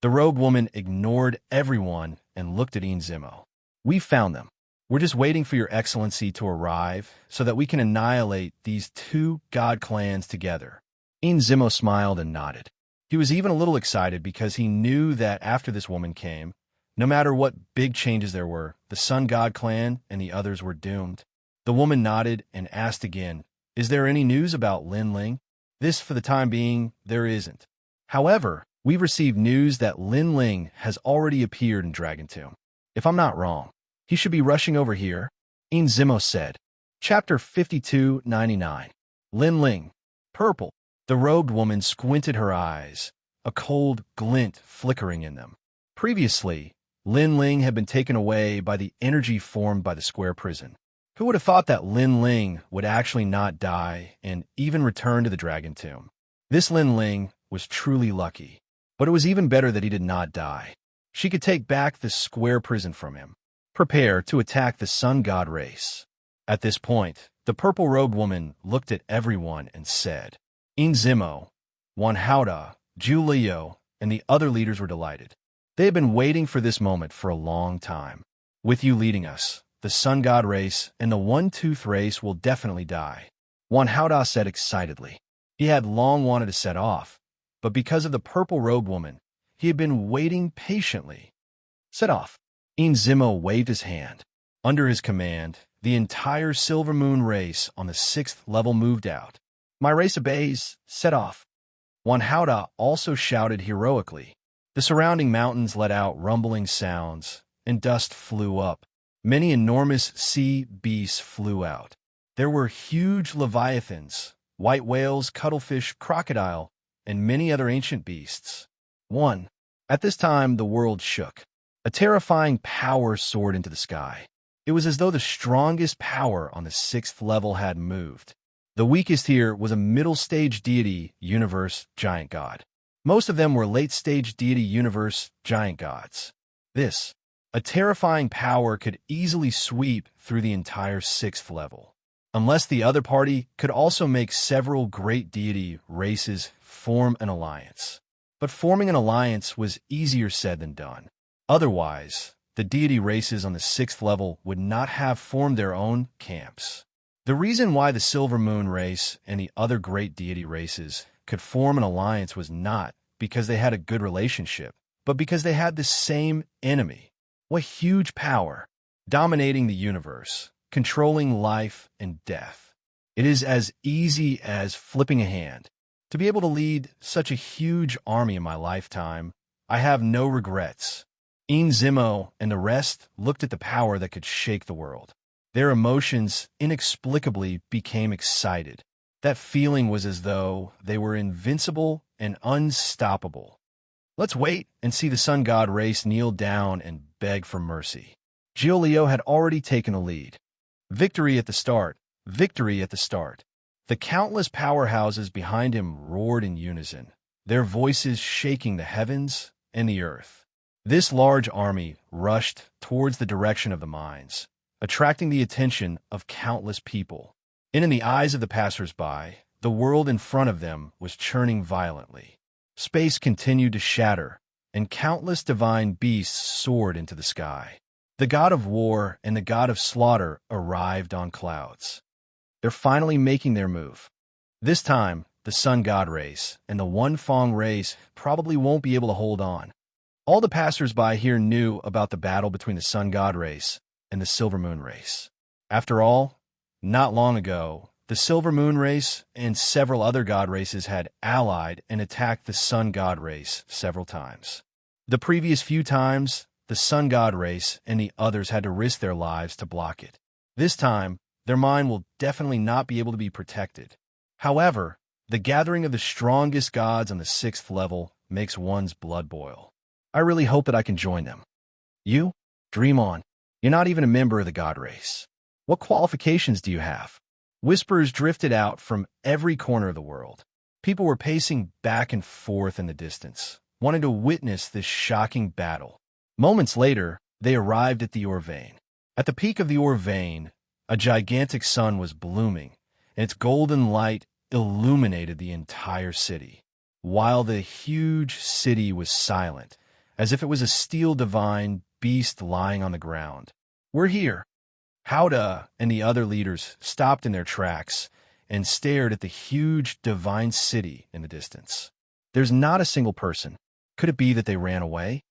The robed woman ignored everyone and looked at Zimo. "We found them. We're just waiting for your Excellency to arrive so that we can annihilate these 2 god clans together." Zimo smiled and nodded. He was even a little excited because he knew that after this woman came, no matter what big changes there were, the Sun God clan and the others were doomed. The woman nodded and asked again, "Is there any news about Lin Ling?" "This, for the time being, there isn't. However, we've received news that Lin Ling has already appeared in Dragon Tomb. If I'm not wrong, he should be rushing over here," Zimo said. Chapter 5299. Lin Ling. Purple. The robed woman squinted her eyes, a cold glint flickering in them. Previously, Lin Ling had been taken away by the energy formed by the square prison. Who would have thought that Lin Ling would actually not die and even return to the Dragon Tomb? This Lin Ling was truly lucky, but it was even better that he did not die. She could take back the square prison from him. Prepare to attack the Sun God race. At this point, the purple-robed woman looked at everyone and said, Zimo, Wan Hao, Zhu Liu, and the other leaders were delighted. They had been waiting for this moment for a long time. With you leading us, the Sun God race and the One-Tooth race will definitely die, Wan Hao said excitedly. He had long wanted to set off, but because of the purple-robed woman, he had been waiting patiently. Set off. Zimo waved his hand. Under his command, the entire Silver Moon race on the 6th level moved out. "My race obeys, set off." Wan Haoda also shouted heroically. The surrounding mountains let out rumbling sounds, and dust flew up. Many enormous sea beasts flew out. There were huge leviathans, white whales, cuttlefish, crocodile, and many other ancient beasts. 1. At this time, the world shook. A terrifying power soared into the sky. It was as though the strongest power on the 6th level had moved. The weakest here was a middle-stage deity, universe, giant god. Most of them were late-stage deity, universe, giant gods. A terrifying power could easily sweep through the entire 6th level. Unless the other party could also make several great deity races form an alliance. But forming an alliance was easier said than done. Otherwise, the deity races on the 6th level would not have formed their own camps. The reason why the Silver Moon race and the other great deity races could form an alliance was not because they had a good relationship, but because they had the same enemy. What huge power, dominating the universe, controlling life and death. It is as easy as flipping a hand. To be able to lead such a huge army in my lifetime, I have no regrets. Zimo and the rest looked at the power that could shake the world. Their emotions inexplicably became excited. That feeling was as though they were invincible and unstoppable. "Let's wait and see the sun god race kneel down and beg for mercy." Giulio had already taken the lead. Victory at the start, victory at the start. The countless powerhouses behind him roared in unison, their voices shaking the heavens and the earth. This large army rushed towards the direction of the mines, attracting the attention of countless people. In the eyes of the passers-by, the world in front of them was churning violently. Space continued to shatter, and countless divine beasts soared into the sky. The god of war and the god of slaughter arrived on clouds. They're finally making their move. This time, the sun god race and the One Fong race probably won't be able to hold on. All the passers-by here knew about the battle between the sun god race and the Silver Moon race. After all, not long ago, the Silver Moon race and several other god races had allied and attacked the sun god race several times. The previous few times, the sun god race and the others had to risk their lives to block it. This time, their mine will definitely not be able to be protected. However, the gathering of the strongest gods on the 6th level makes one's blood boil. I really hope that I can join them. You? Dream on. You're not even a member of the god race. What qualifications do you have? Whispers drifted out from every corner of the world. People were pacing back and forth in the distance, wanting to witness this shocking battle. Moments later, they arrived at the ore vein. At the peak of the ore vein, a gigantic sun was blooming, and its golden light illuminated the entire city, while the huge city was silent, as if it was a steel divine beast lying on the ground. "We're here." Hauda and the other leaders stopped in their tracks and stared at the huge divine city in the distance. "There's not a single person. Could it be that they ran away?"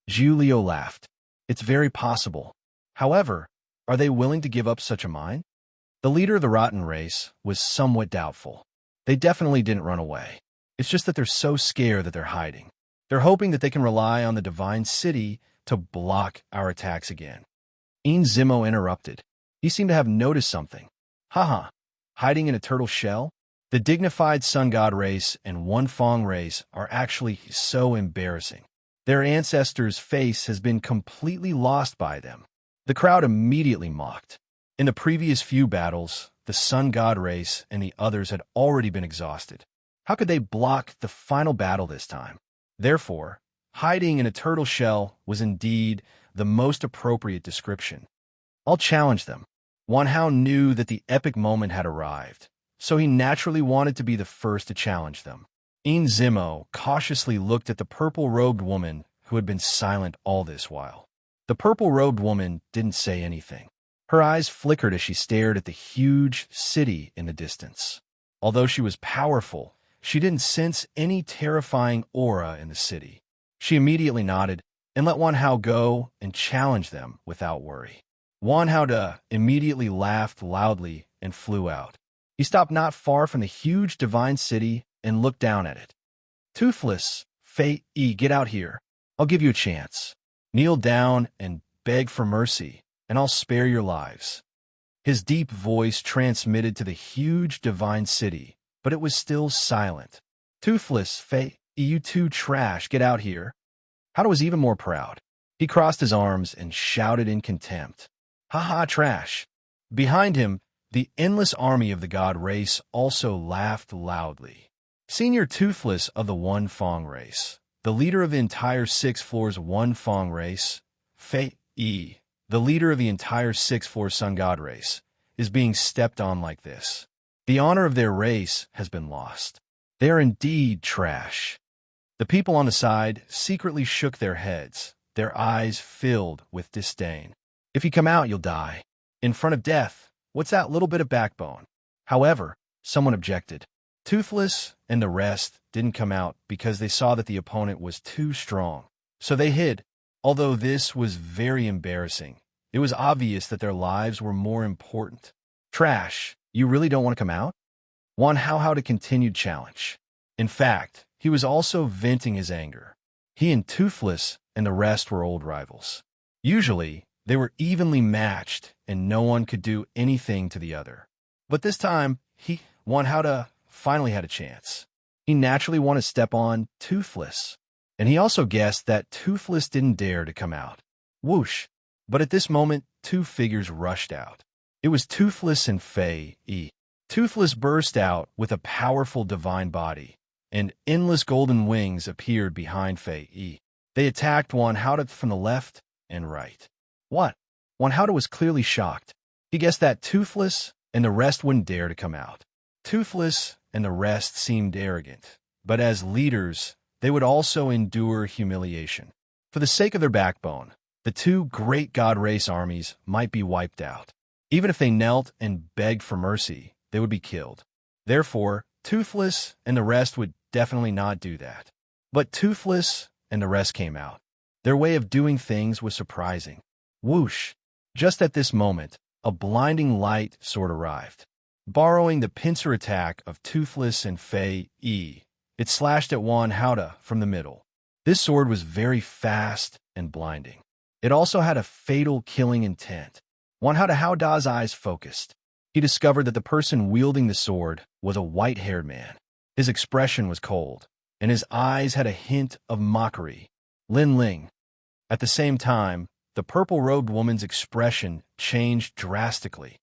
Giulio laughed. "It's very possible. However, are they willing to give up such a mine?" The leader of the rotten race was somewhat doubtful. They definitely didn't run away. It's just that they're so scared that they're hiding. They're hoping that they can rely on the divine city to block our attacks again. Zimo interrupted. He seemed to have noticed something. Haha, hiding in a turtle shell? The dignified sun god race and One Fong race are actually so embarrassing. Their ancestors' face has been completely lost by them. The crowd immediately mocked. In the previous few battles, the sun god race and the others had already been exhausted. How could they block the final battle this time? Therefore, hiding in a turtle shell was indeed the most appropriate description. I'll challenge them. Wan Hao knew that the epic moment had arrived, so he naturally wanted to be the first to challenge them. Zimo cautiously looked at the purple-robed woman who had been silent all this while. The purple-robed woman didn't say anything. Her eyes flickered as she stared at the huge city in the distance. Although she was powerful, she didn't sense any terrifying aura in the city. She immediately nodded and let Wan Hao go and challenge them without worry. Wan Hao immediately laughed loudly and flew out. He stopped not far from the huge divine city and looked down at it. Toothless, Fei Yi, get out here. I'll give you a chance. Kneel down and beg for mercy, and I'll spare your lives. His deep voice transmitted to the huge divine city, but it was still silent. Toothless, Fei Yi, you two trash, get out here. Hao was even more proud. He crossed his arms and shouted in contempt. Ha ha, trash. Behind him, the endless army of the god race also laughed loudly. Senior Toothless of the One Fong race, the leader of the entire 6 floors One Fong race, Fei Yi, the leader of the entire 6 floor Sun God race, is being stepped on like this. The honor of their race has been lost. They are indeed trash. The people on the side secretly shook their heads, their eyes filled with disdain. If you come out, you'll die. In front of death, what's that little bit of backbone? However, someone objected. Toothless and the rest didn't come out because they saw that the opponent was too strong. So they hid. Although this was very embarrassing, it was obvious that their lives were more important. Trash, you really don't want to come out? Wan Hao to continued challenge. In fact, he was also venting his anger. He and Toothless and the rest were old rivals. Usually, they were evenly matched and no one could do anything to the other. But this time, Wan Hao finally had a chance. He naturally wanted to step on Toothless. And he also guessed that Toothless didn't dare to come out. Whoosh! But at this moment, 2 figures rushed out. It was Toothless and Fei Yi. Toothless burst out with a powerful divine body, and endless golden wings appeared behind Fei Yi. They attacked Wan Hao from the left and right. What? Wan Hao was clearly shocked. He guessed that Toothless and the rest wouldn't dare to come out. Toothless and the rest seemed arrogant, but as leaders, they would also endure humiliation. For the sake of their backbone, the 2 great god race armies might be wiped out. Even if they knelt and begged for mercy, they would be killed. Therefore, Toothless and the rest would definitely not do that. But Toothless and the rest came out. Their way of doing things was surprising. Whoosh! Just at this moment, a blinding light sword arrived. Borrowing the pincer attack of Toothless and Fei Yi, it slashed at Wan Hao from the middle. This sword was very fast and blinding. It also had a fatal killing intent. Wan Hao's eyes focused. He discovered that the person wielding the sword was a white-haired man. His expression was cold, and his eyes had a hint of mockery. Lin Ling. At the same time, the purple-robed woman's expression changed drastically.